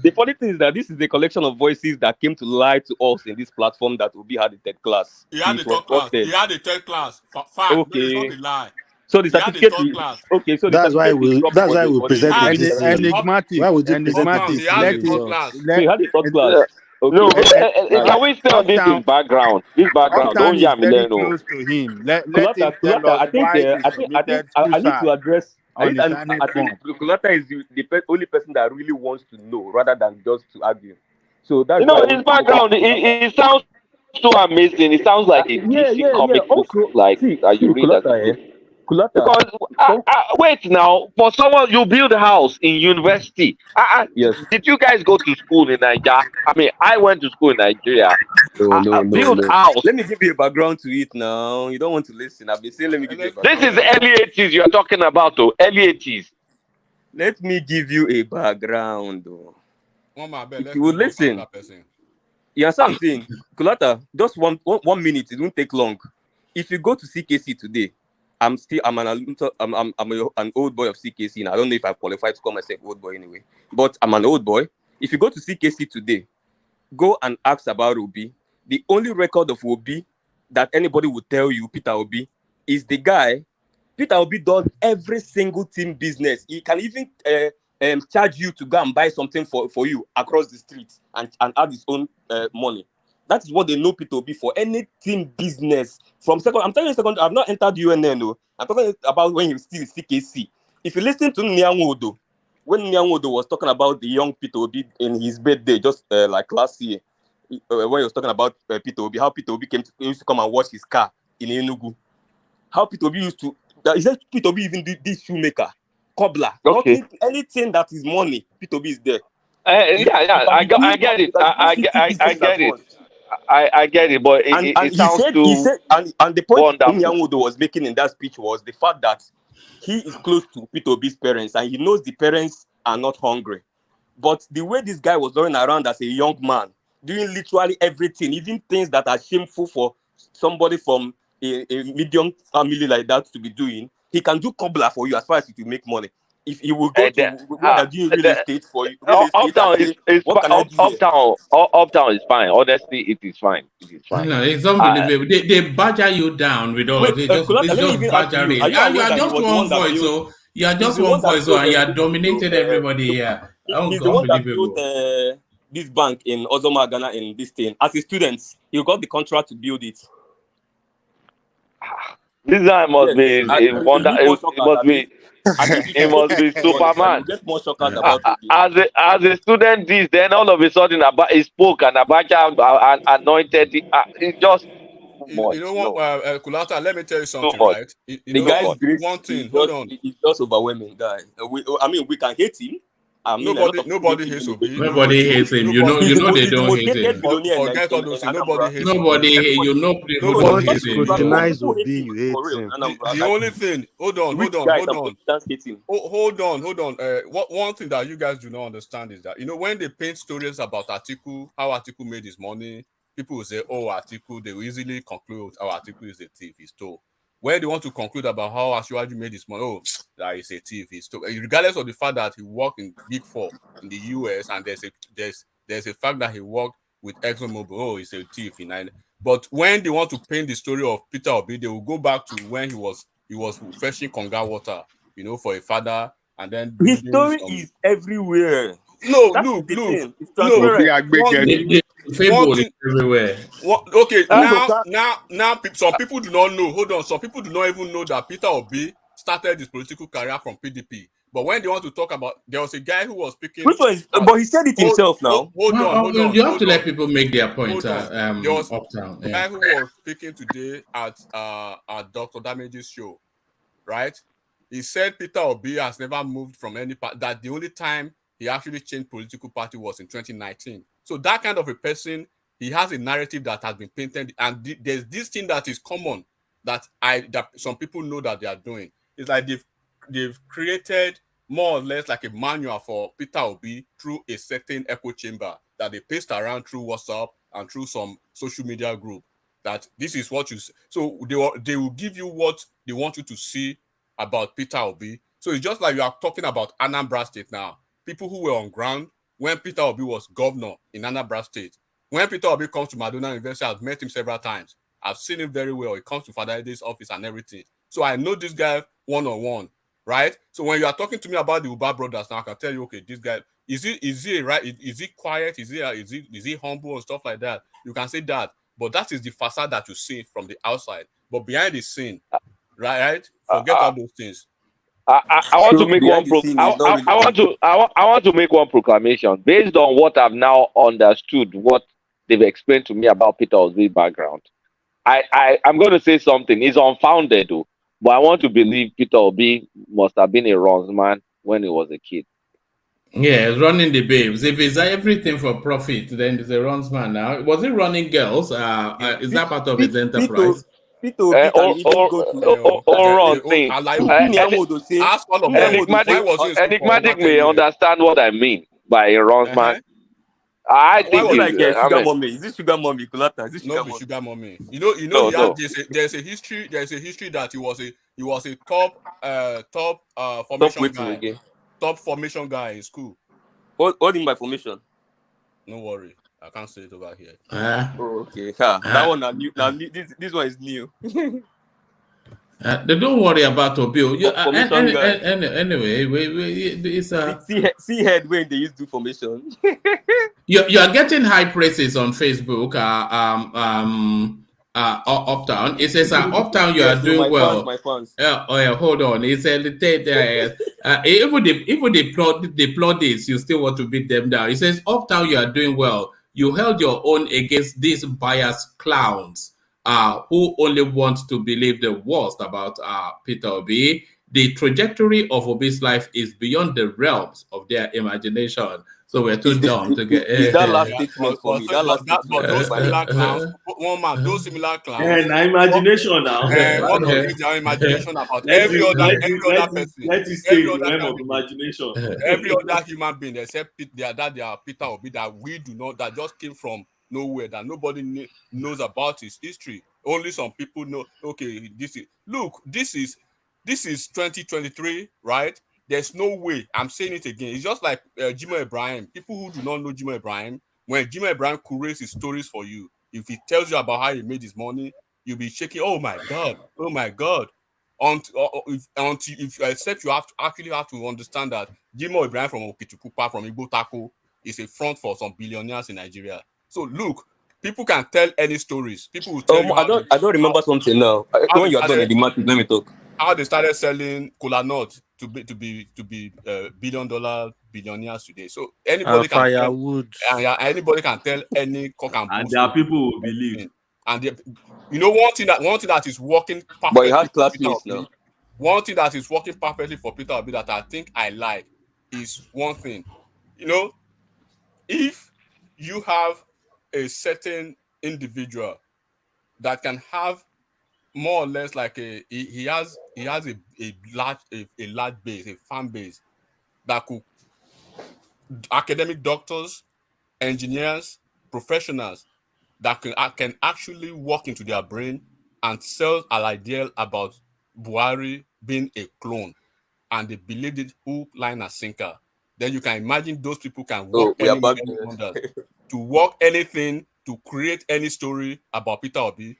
The funny thing is that this is a collection of voices that came to lie to us in this platform that Obi had the third class. He had the third class. He had the third class. Fact. Okay. It's not the lie. So the certificate is okay. So that's why we present the GC. Enigmatic. Why would you present the GC results? So you had the third class. Okay. No, can we stay on this background? This background, Uptown don't is very Mileno. close to him. Let him tell Kulata, us why he submitted I need to address. I on his think Kulata is the only person that really wants to know rather than just to argue. So that's his background. It sounds so amazing. It sounds like a DC comic book, like that you read as a kid. Kulata. Because wait now, for someone you build a house in university. Yes. Did you guys go to school in Nigeria? I mean, I went to school in Nigeria. Build house. Let me give you a background to it now. You don't want to listen. I've been saying let me give you a background. This is early 80s you're talking about, though. Early 80s. Let me give you a background, though. If you would listen. You understand what I'm saying? Kulata, just one minute. It won't take long. If you go to CKC today, I'm an old boy of CKC now. I don't know if I've qualified to call myself old boy anyway, but I'm an old boy. If you go to CKC today, go and ask about Obi. The only record of Obi that anybody would tell you, Peter Obi, is the guy. Peter Obi does every single team business. He can even charge you to go and buy something for you across the street and add his own money. That is what they know Peter Obi for. Any team business. I'm telling you, I've not entered UNN. No. I'm talking about when he was still CKC. If you listen to Nyanwodo, when Nyanwodo was talking about the young Peter Obi in his birthday, just like last year, when he was talking about Peter Obi, how Peter Obi used to come and wash his car in Enugu. How Peter Obi used to... Is that Peter Obi even this shoemaker? Cobbler. Okay. Anything that is money, Peter Obi is there. I get it. I get it. I get it, but it sounds and the point wonderful. Nyanwodo was making in that speech was the fact that he is close to Peter Obi's parents and he knows the parents are not hungry. But the way this guy was running around as a young man, doing literally everything, even things that are shameful for somebody from a medium family like that to be doing, he can do cobbler for you as far as you make money. If he will go to where they're doing real estate for you, Uptown is fine. Honestly, it is fine. It is fine. No, it's unbelievable. They badger you down with all. They just badgering. You are just one voice, so you are just one voice, so and you are dominated everybody here. He's the one that built this bank in Ozoma, Ghana, in this thing. As a student, he got the contract to build it. This guy must be a wonder. It must be Superman. Get more shockers about as a student, then all of a sudden he spoke and Abacha anointed it. It's just you know what, Kulata? Let me tell you something, much. right? The guy's grace one thing. Hold on, it's just overwhelming, guy. We can hate him. Nobody hates Obi. Nobody hates him. You know they don't hate him. Forget all those things. Nobody hates him. Nobody hates him. Scrutinize Obi, you hate him. The only thing, hold on. One thing that you guys do not understand is that when they paint stories about Atiku, how Atiku made his money, people will say, "Oh, Atiku." They will easily conclude, "Oh, Atiku is a thief. He stole." When they want to conclude about how Asiwaju made his money, oh, that is a thief. He stole. Regardless of the fact that he worked in Big Four in the US, and there's a fact that he worked with ExxonMobil, oh, he's a thief. But when they want to paint the story of Peter Obi, they will go back to when he was fetching Konga water, for a father, and then his story is everywhere. No, that's look. It's transparent. Everywhere. Okay, now some people do not know. Hold on, some people do not even know that Peter Obi started his political career from PDP. But when they want to talk about, there was a guy who was speaking. Which one is? But he said it himself now. Hold on. You have to let people make their point. There was Uptown. a guy who was speaking today at Dr. Damage's show, right? He said Peter Obi has never moved from any part, that the only time he actually changed political party was in 2019. So that kind of a person, he has a narrative that has been painted, and there's this thing that is common that some people know that they are doing. It's like they've created more or less like a manual for Peter Obi through a certain echo chamber that they paste around through WhatsApp and through some social media group. That this is what you see. So they will give you what they want you to see about Peter Obi. So it's just like you are talking about Anambra State now. People who were on ground when Peter Obi was governor in Anambra State. When Peter Obi comes to Madonna University, I've met him several times. I've seen him very well. He comes to Father Ede's office and everything. So I know this guy one-on-one, right? So when you are talking to me about the Uba brothers now, I can tell you, okay, this guy, is he right? Is he quiet? Is he humble and stuff like that? You can say that. But that is the facade that you see from the outside. But behind the scene, right? Forget all those things. I want to make I want to make one proclamation based on what I've now understood, what they've explained to me about Peter Obi's background. I'm going to say something. It's unfounded, though, but I want to believe Peter Obi must have been a runs man when he was a kid. Yeah, running the babes. If it's everything for profit, then it's a runs man now. Was he running girls? Is that part of his enterprise? Ask all of them. Enigmatic may understand what I mean by a runs man. I think is this sugar mommy? Sugar mommy. No. There's a history. There's a history that he was a top formation guy. Again? Top formation guy in school. What do you mean by formation? No worry, I can't say it over here. Okay. That one new. Now this one is new. They don't worry about Obio. Anyway, it's see head when they used to formation. you are getting high praises on Facebook. Uptown. It says Uptown, you are doing well. My fans. Hold on. It said even they plot this, you still want to beat them down. It says Uptown, you are doing well. You held your own against these biased clowns who only want to believe the worst about Peter Obi. The trajectory of Obi's life is beyond the realms of their imagination. So we're too dumb to get. Is that last statement for me? Those similar clowns, those similar clowns. Yeah, imagination now. Want to use their imagination about every other person. Let it stay in the realm of imagination. Every other human being except they are Peter Obi that we do not, that just came from nowhere, that nobody knows about his history. Only some people know. Okay, this is 2023, right? There's no way. I'm saying it again. It's just like Jimo Ibrahim. People who do not know Jimo Ibrahim, when Jimo Ibrahim curates his stories for you, if he tells you about how he made his money, you'll be shaking. Oh my God. Except you actually have to understand that Jimo Ibrahim from Okitipupa, from Igbo Tako, is a front for some billionaires in Nigeria. So look, people can tell any stories. People will tell you. I don't remember something now. When you are done with the market, let me talk. How they started selling cola nuts to be $1 billion billionaires today. So anybody can anybody can tell any cock and bull. And there are people who believe. And one thing that is working perfectly. But he has classmates now. One thing that is working perfectly for Peter Obi that I think I like is one thing. If you have a certain individual that can have more or less like he has a large base, a fan base that could academic doctors, engineers, professionals that can actually walk into their brain and sell an idea about Buhari being a clone, and they believed it hook, line, and sinker. Then you can imagine those people can work any wonders to work anything, to create any story about Peter Obi.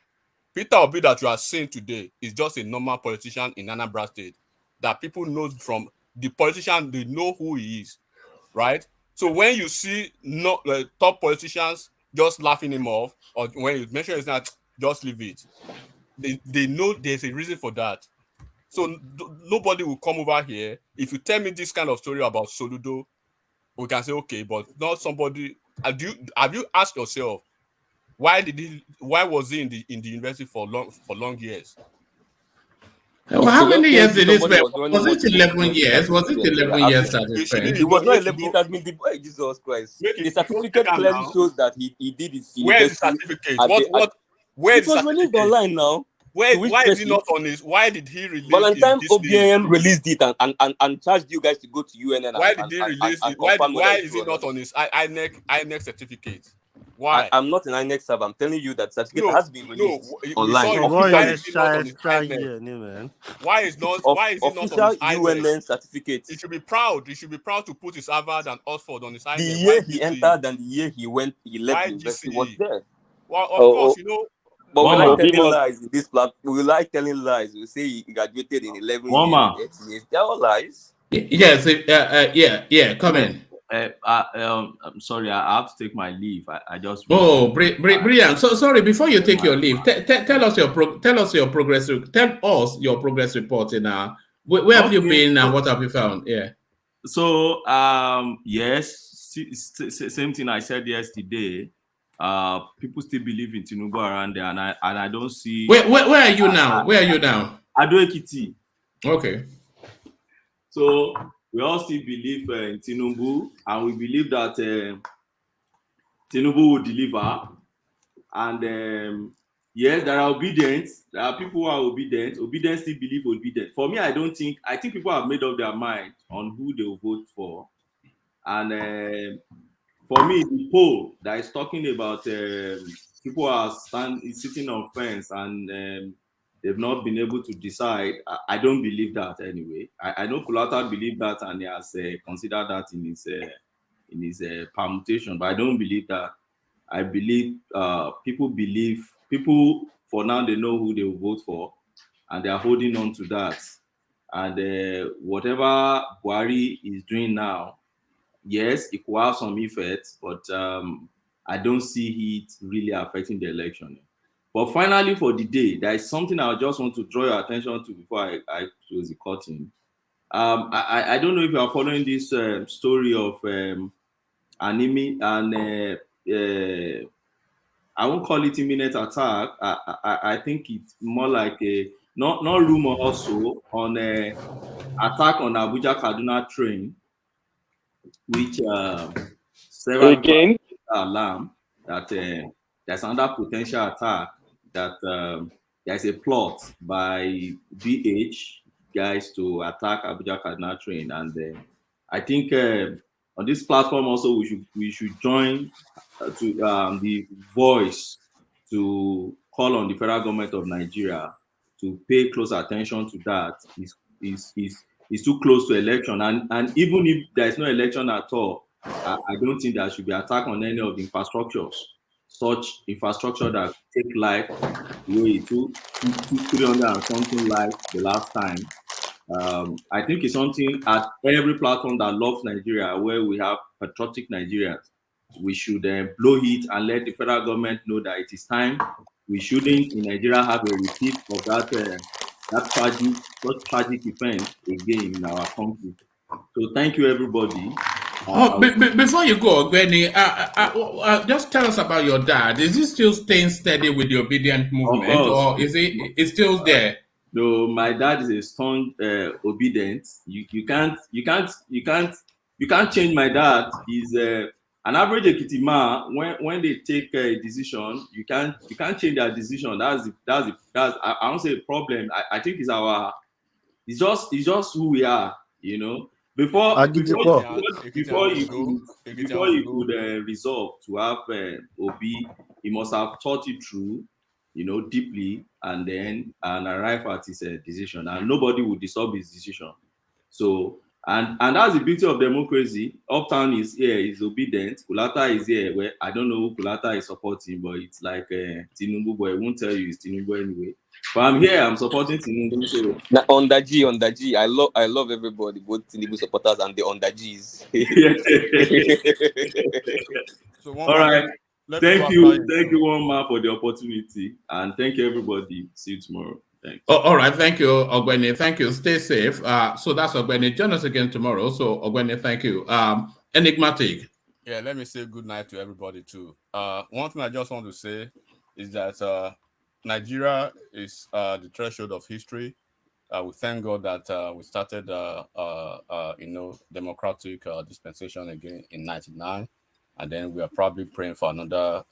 Peter Obi that you are seeing today is just a normal politician in Anambra State that people know from the politician, they know who he is, right? So when you see top politicians just laughing him off, or when you mention it's not, just leave it. They know there's a reason for that. So nobody will come over here. If you tell me this kind of story about Soludo, we can say, okay, but not somebody. Have you asked yourself, why was he in the university for long years? Well, So how many years did this somebody spend? was running Was what it the 11 document years? Was it certificate. 11 years that he spent? It was not 11. It has been the Jesus Christ. The certificate clearly shows that he did his Where is the university certificate? at the. Where It is the was released certificate? online now. To which Why is he person? not on his? Why did he release his Valentine this thing? OBN released it and charged you guys to go to UNN Why did he release it? and confirm whether Why it's is true he or not not. on his INEC certificate? Why? I'm not an INEC server. I'm telling you that certificate No, has been no. released We online saw it. Why officially. is he not on his INEC? man. Why is he not on Official his INEC? UNN certificate. He should be proud. He should be proud to put his Harvard and Oxford on his The INEC. Why year he GCE? entered and the year he left Why the university was GCE? there. Well, of course, you know. But we One like man. telling lies in this platform. We like telling lies. We say he graduated in 11 One years, man. 8 years. They're all lies. Yes, come in. I'm sorry, I have to take my leave. I just. Oh, brilliant! So sorry. Before you take your leave, tell us your progress. Tell us your progress report in where have you been and what have you found? Yeah. So yes, same thing I said yesterday. People still believe in Tinubu around there, and I don't see. Where are you now? Where are you now? Ado Ekiti. Okay. So we all still believe in Tinubu, and we believe that Tinubu will deliver. And yes, there are obedient. There are people who are obedient. Obedient still believe obedient. For me, I think people have made up their mind on who they will vote for. And for me, the poll that is talking about people are sitting on fence and they've not been able to decide. I don't believe that anyway. I know Kulata believed that and he has considered that in his permutation, but I don't believe that. I believe people for now they know who they will vote for, and they are holding on to that. And whatever Buhari is doing now, yes, it will have some effects, but I don't see it really affecting the election. But finally, for the day, there is something I just want to draw your attention to before I close the curtain. I don't know if you are following this story of anime and I won't call it imminent attack. I think it's more like a not rumor also on a attack on Abuja Kaduna train, which several people are alarmed that there's another potential attack, that there's a plot by BH guys to attack Abuja Kaduna train. And I think on this platform also we should join to the voice to call on the federal government of Nigeria to pay close attention to that. Is too close to election, and even if there is no election at all, I don't think there should be attack on any of the infrastructures, such infrastructure that take life away to 300 and something life the last time. I think it's something at every platform that loves Nigeria, where we have patriotic Nigerians, we should blow it and let the federal government know that it is time. We shouldn't in Nigeria have a repeat of that tragic event again in our country. So thank you, everybody. Before you go, Benny, just tell us about your dad. Is he still staying steady with the obedient movement, or is he still there? No, my dad is a strong obedient. You can't change my dad. He's an average Ekiti man. When they take a decision, you can't change their decision. That's I won't say a problem. I think it's just who we are, you know. Before you could resolve to have Obi, you must have thought it through, you know, deeply, and arrive at his decision. And nobody would disturb his decision. So and that's the beauty of democracy. Uptown is here, is obedient. Kulata is here, where I don't know who Kulata is supporting, but it's like Tinubu, but I won't tell you it's Tinubu anyway. But I'm here, I'm supporting Tinubu. So On the G, I love everybody, both Tinubu supporters and the on the G's. So all right. Thank you, one man, for the opportunity, and thank you, everybody. See you tomorrow. Thanks. All right, thank you, Ogwene. Thank you. Stay safe. So that's Ogwene. Join us again tomorrow. So Ogwene, thank you. Enigmatic. Yeah, let me say good night to everybody too. One thing I just want to say is that Nigeria is the threshold of history. we thank God that we started, democratic dispensation again in '99, and then we are probably praying for another,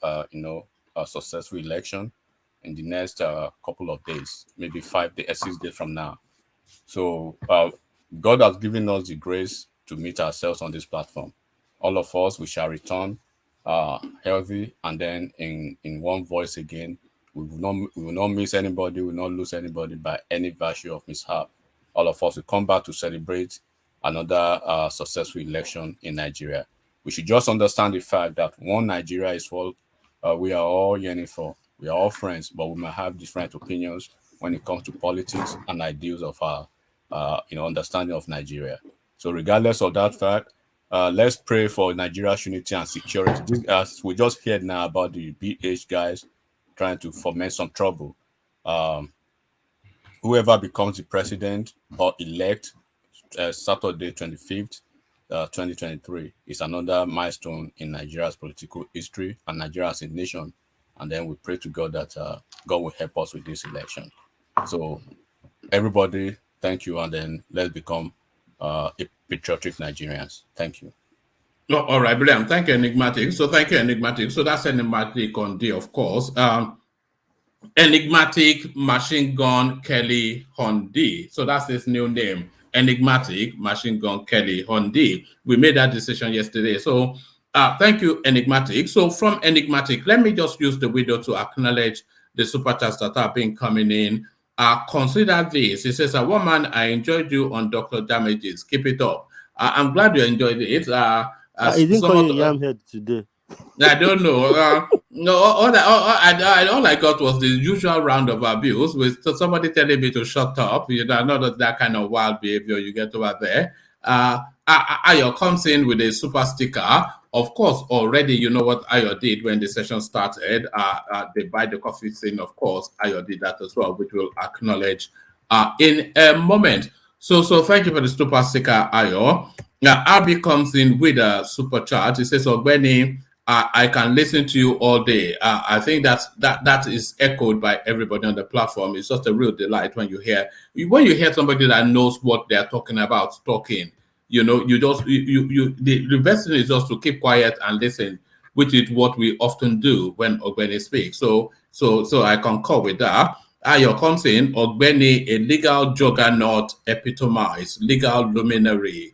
successful election in the next couple of days, maybe 5 days, 6 days from now. So God has given us the grace to meet ourselves on this platform. All of us, we shall return healthy, and then in one voice again. We will not miss anybody, we will not lose anybody by any virtue of mishap. All of us will come back to celebrate another successful election in Nigeria. We should just understand the fact that one Nigeria is what we are all yearning for. We are all friends, but we might have different opinions when it comes to politics and ideals of our understanding of Nigeria. So regardless of that fact, let's pray for Nigeria's unity and security. As we just heard now about the BH guys trying to foment some trouble. Whoever becomes the president or elect Saturday 25th, 2023 is another milestone in Nigeria's political history and Nigeria as a nation. And then we pray to God that God will help us with this election. So everybody, thank you, and then let's become patriotic Nigerians. Thank you. Oh, all right, brilliant. Thank you, Enigmatic. So thank you, Enigmatic. So that's Enigmatic on D, of course. Enigmatic Machine Gun Kelly Hondi. So that's his new name. Enigmatic Machine Gun Kelly Hondi. We made that decision yesterday. So thank you, Enigmatic. So from Enigmatic, let me just use the window to acknowledge the super chats that have been coming in. Consider this. He says, "A woman, I enjoyed you on Dr. Damages. Keep it up." I'm glad you enjoyed it. He didn't call you Yam Head today. I don't know. No, all I got was the usual round of abuse with somebody telling me to shut up. Not that kind of wild behavior you get over there. Ayo comes in with a super sticker. Of course, already you know what Ayo did when the session started. They buy the coffee thing. Of course, Ayo did that as well, which we'll acknowledge in a moment. So thank you for the super sticker, Ayo. Now, Abby comes in with a super chat. He says, Ogbeni, I can listen to you all day. I think that is echoed by everybody on the platform. It's just a real delight when you hear somebody that knows what they're talking about talking. The best thing is just to keep quiet and listen, which is what we often do when Ogbeni speaks. So I concur with that. Ayo comes in, Ogbeni, a legal juggernaut epitomized, legal luminary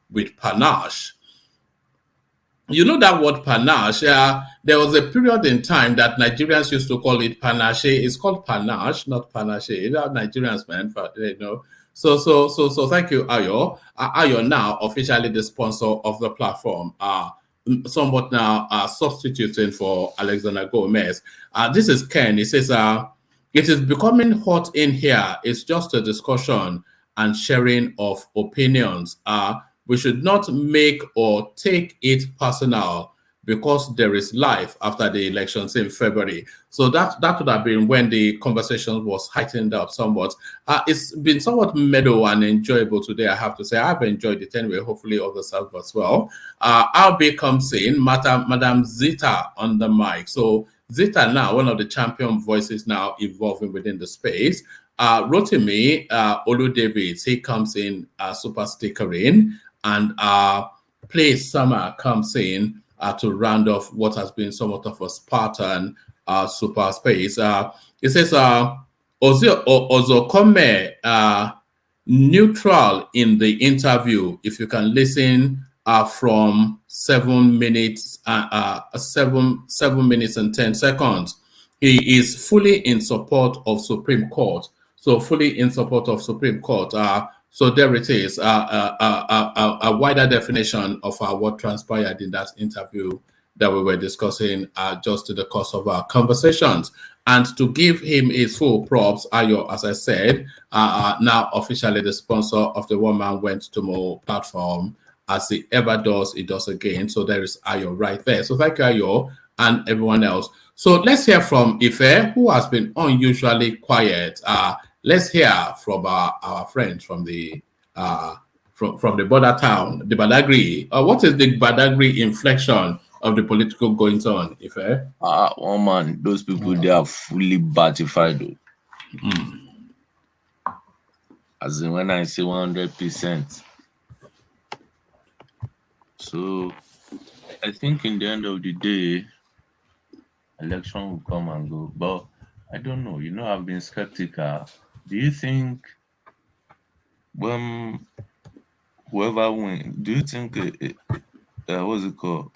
with panache. You know that word panache? There was a period in time that Nigerians used to call it panache. It's called panache, not panache. Nigerians, man, So thank you, Ayo. Ayo now officially the sponsor of the platform. Somewhat now substituting for Alexander Gomez. This is Ken. He says, "It is becoming hot in here. It's just a discussion and sharing of opinions. We should not make or take it personal because there is life after the elections in February." So that would have been when the conversation was heightened up somewhat. It's been somewhat mellow and enjoyable today, I have to say. I've enjoyed it anyway, hopefully others have as well. Albe comes in, Madam Zita on the mic. So Zita now, one of the champion voices now evolving within the space. Rotimi Olu Davids, he comes in super stickering, and Play Summer comes in to round off what has been somewhat of a Spartan super space. It says Ozokome neutral in the interview. If you can listen from 7 minutes, 7 minutes and 10 seconds. He is fully in support of Supreme Court. So fully in support of Supreme Court. So there it is, a wider definition of what transpired in that interview that we were discussing just in the course of our conversations. And to give him his full props, Ayo, as I said, now officially the sponsor of the One Man Went to Mo platform. As he ever does, he does again. So there is Ayo right there. So thank you, Ayo, and everyone else. So let's hear from Ife, who has been unusually quiet. Let's hear from our friends from the from the border town, the Badagry. What is the Badagry inflection of the political goings on, Ife? Oh man, those people they are fully batified. As in when I say 100%. So I think in the end of the day, election will come and go. But I don't know. I've been skeptical. Do you think when whoever wins, do you think what's it called?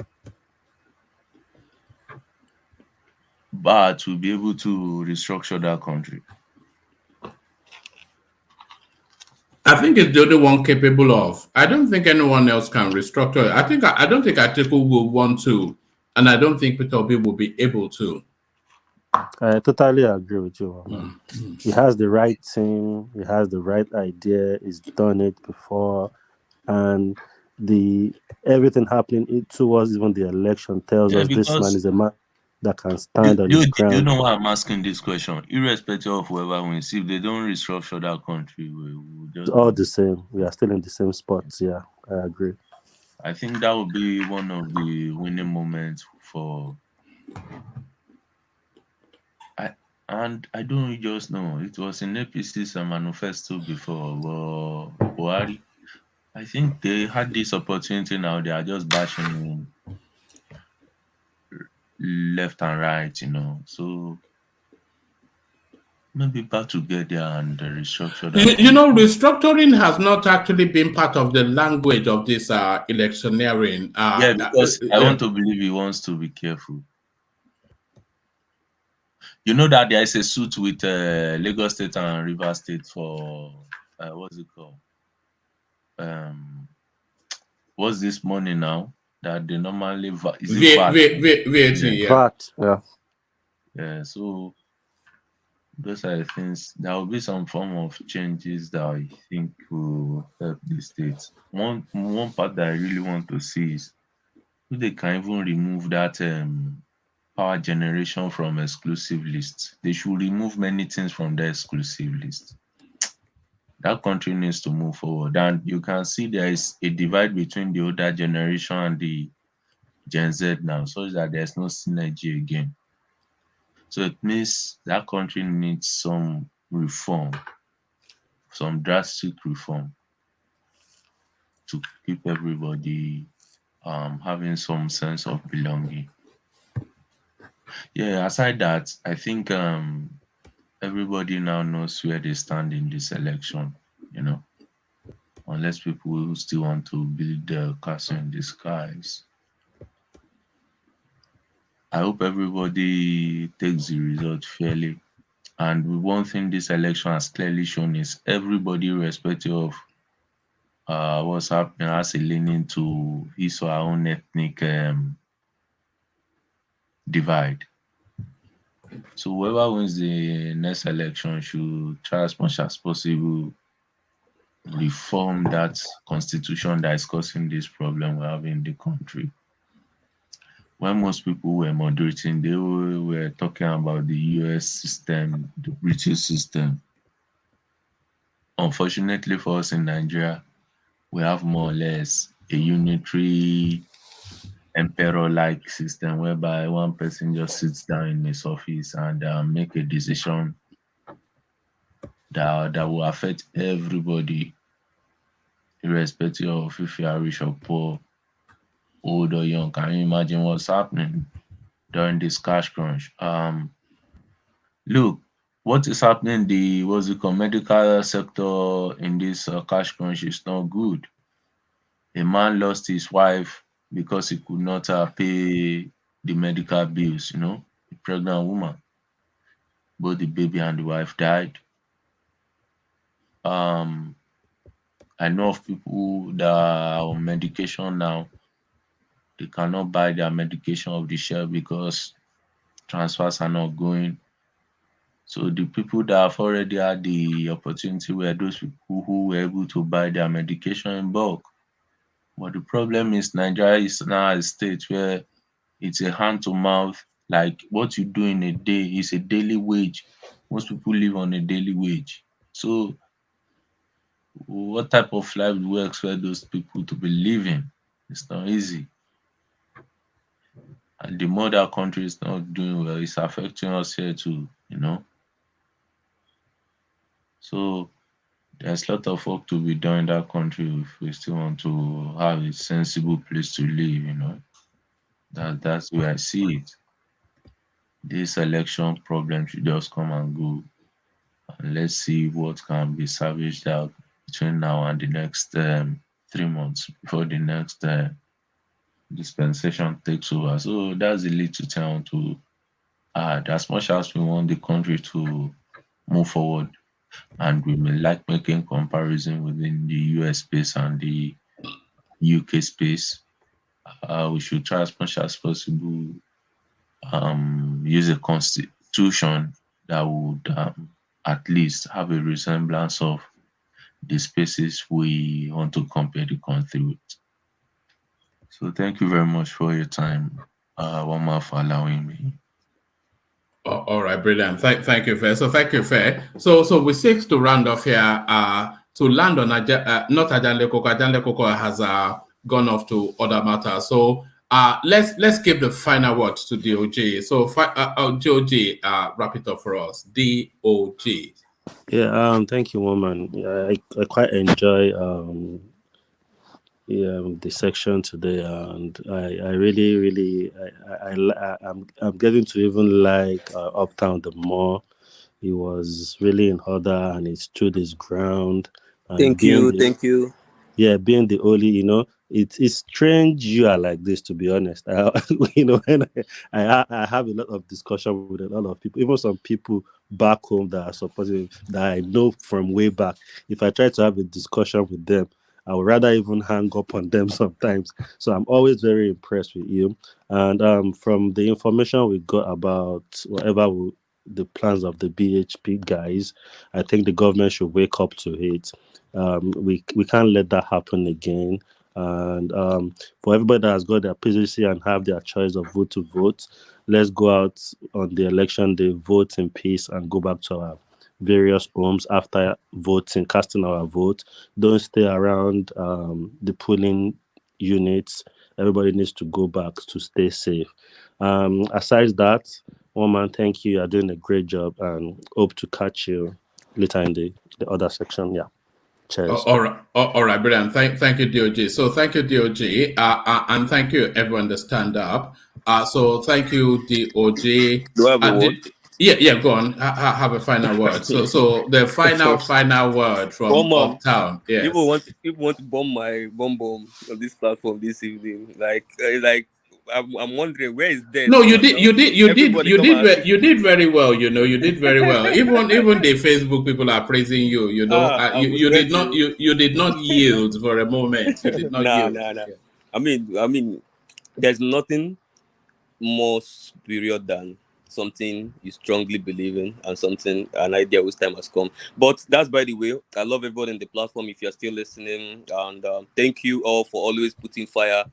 Bat will be able to restructure that country? I think it's the only one capable of. I don't think anyone else can restructure it. I don't think Atiku will want to, and I don't think Peter Obi will be able to. I totally agree with you, man. He has the right team. He has the right idea. He's done it before, and everything happening towards even the election tells Yeah, us this man because is a man that can stand on his do you ground. know why I'm asking this question? Irrespective of whoever wins, if they don't restructure that country, we'll It's just all be. the same. We are still in the same spots. Yeah, I agree. I think that would be one of the winning moments for. I don't just know. It was in APC's manifesto before, but Buhari. I think they had this opportunity now. They are just bashing him left and right. So maybe back together and restructure that country. Restructuring has not actually been part of the language of this electioneering. Yeah, because I want to believe he wants to be careful. You know that there is a suit with Lagos State and Rivers State for what's it called? What's this money now that they normally is it VAT? VAT, yeah. VAT, yeah. Yeah, so those are the things. There will be some form of changes that I think will help the states. One part that I really want to see is if they can even remove that power generation from exclusive list. They should remove many things from the exclusive list. That country needs to move forward. And you can see there is a divide between the older generation and the Gen Z now, such that there's no synergy again. So it means that country needs some reform, some drastic reform to keep everybody having some sense of belonging. Yeah, aside that, I think everybody now knows where they stand in this election. Unless people still want to build the castle in the skies. I hope everybody takes the result fairly. And one thing this election has clearly shown is everybody, irrespective of what's happening, has a leaning to his or her own ethnic divide. So whoever wins the next election should try as much as possible reform that constitution that is causing this problem we have in the country. When most people were moderating, they were talking about the US system, the British system. Unfortunately for us in Nigeria, we have more or less a unitary emperor-like system whereby one person just sits down in his office and make a decision that will affect everybody, irrespective of if you are rich or poor, old or young. Can you imagine what's happening during this cash crunch? Look, what is happening in the what's it called medical sector in this cash crunch is not good. A man lost his wife because he could not pay the medical bills. A pregnant woman. Both the baby and the wife died. Um, I know of people that are on medication now. They cannot buy their medication off the shelf because transfers are not going. So the people that have already had the opportunity were those people who were able to buy their medication in bulk. But the problem is Nigeria is now a state where it's a hand to mouth. Like what you do in a day is a daily wage. Most people live on a daily wage. So what type of life do we expect those people to be living? It's not easy. And the more that country is not doing well, it's affecting us here too. So there's a lot of work to be done in that country if we still want to have a sensible place to live, you know. That's where I see it. This election problem should just come and go. And let's see what can be salvaged out between now and the next 3 months before the next dispensation takes over. So that's the little thing I want to add. As much as we want the country to move forward, and we may like making comparison within the US space and the UK space, we should try as much as possible use a constitution that would at least have a resemblance of the spaces we want to compare the country with. So thank you very much for your time, Wama, for allowing me. All right, brilliant. Thank you, Fair. So thank you, Fair. So we seek to round off here. To land on not Ajan Lekoko. Ajan Lekoko has gone off to other matters. So let's give the final words to DOJ. So DOJ, wrap it up for us. DOJ. Yeah. Thank you, woman. I quite enjoy the section today, and I really I'm getting to even like Uptown the more. He was really in order and he stood his ground. And Thank you. Thank you. Yeah, being the only, it's strange you are like this, to be honest. When I have a lot of discussion with a lot of people, even some people back home that are supportive, that I know from way back. If I try to have a discussion with them, I would rather even hang up on them sometimes. So I'm always very impressed with you. And from the information we got about the plans of the BHP guys, I think the government should wake up to it. We can't let that happen again. And for everybody that has got their PVC and have their choice of vote to vote, let's go out on the election day, vote in peace, and go back to our various homes after voting, casting our vote. Don't stay around the polling units. Everybody needs to go back to stay safe. Aside that, Woman, thank you. You're doing a great job, and hope to catch you later in the other section. Yeah. Cheers. All right, brilliant. Thank you, DOJ. So thank you, DOJ, and thank you, everyone that stand up. So thank you, DOJ. Do I have a word? Yeah, go on. Have a final word. So the final word from Uptown. Yes. People want to bomb on this platform this evening. Like I'm wondering where is that? No, you did very well. You did very well. Even the Facebook people are praising you. You did not yield for a moment. You did not yield. Nah. I mean, there's nothing more superior than something you strongly believe in and an idea whose time has come. But that's by the way. I love everybody in the platform if you're still listening, and thank you all for always putting fire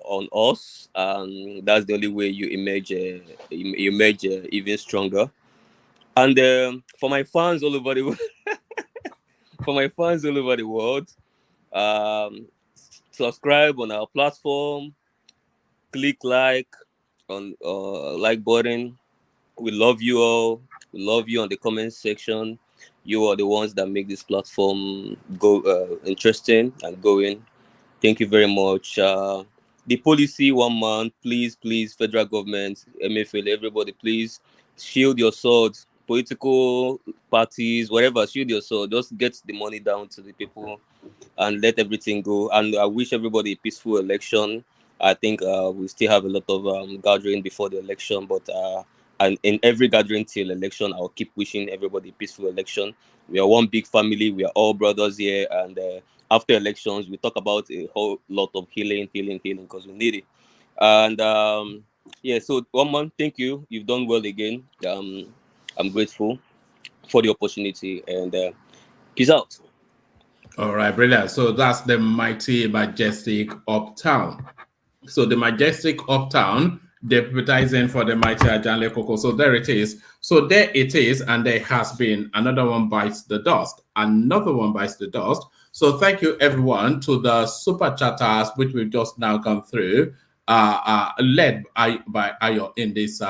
on us, and that's the only way you emerge even stronger. And for my fans all over the world, subscribe on our platform, click like on like button. We love you all. We love you on the comment section. You are the ones that make this platform go interesting and going. Thank you very much. The policy, 1 month, please, federal government, MFL, everybody, please shield your swords. Political parties, whatever, shield your sword. Just get the money down to the people and let everything go. And I wish everybody a peaceful election. I think we still have a lot of gathering before the election, but and in every gathering till election, I'll keep wishing everybody a peaceful election. We are one big family. We are all brothers here, and after elections, we talk about a whole lot of healing, because we need it. And yeah, so 1 month, thank you. You've done well again. I'm grateful for the opportunity, and peace out. All right, brilliant. So that's the mighty, majestic Uptown. So the majestic Uptown deputizing for the mighty Ajan Lekoko. So there it is. So there it is, and there has been another one bites the dust. Another one bites the dust. So thank you everyone to the super chatters which we've just now gone through, led by Ayo in this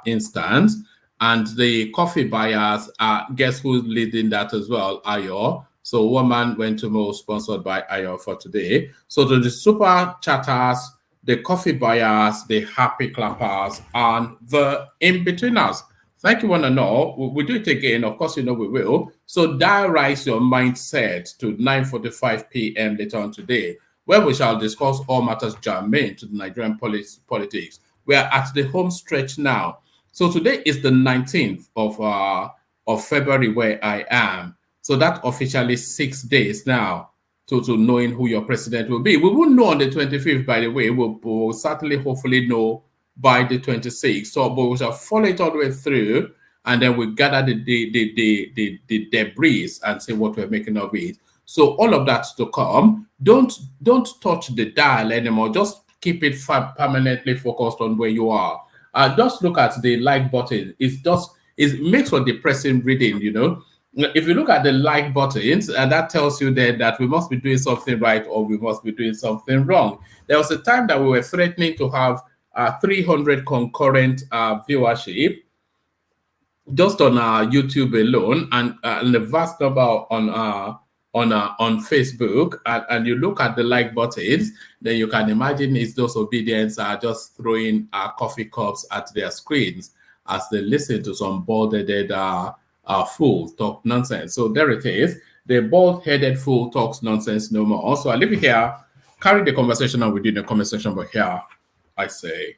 instance. And the coffee buyers, guess who's leading that as well? Ayo. So Woman Went to Mo, sponsored by Ayo for today. So to the super chatters, the coffee buyers, the happy clappers, and the in-betweeners. Thank you, one and all. We'll do it again. Of course, you know we will. So diarize your mindset to 9:45 p.m. later on today, where we shall discuss all matters germane to the Nigerian politics. We are at the home stretch now. So today is the 19th of February where I am. So that officially 6 days now to knowing who your president will be. We won't know on the 25th, by the way. We'll certainly, hopefully know by the 26th. So but we shall follow it all the way through, and then we gather the debris and see what we're making of it. So all of that to come. Don't touch the dial anymore. Just keep it permanently focused on where you are. Just look at the like button. It makes for depressing reading, you know. If you look at the like buttons, that tells you then that we must be doing something right or we must be doing something wrong. There was a time that we were threatening to have 300 concurrent viewership just on YouTube alone, and the vast number on Facebook, and you look at the like buttons, then you can imagine it's those obedience are just throwing coffee cups at their screens as they listen to some bald-headed fool talk nonsense. So there it is. The bald-headed fool talks nonsense no more. Also, I leave it here. Carry the conversation on within the comment section, but here I say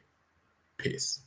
peace.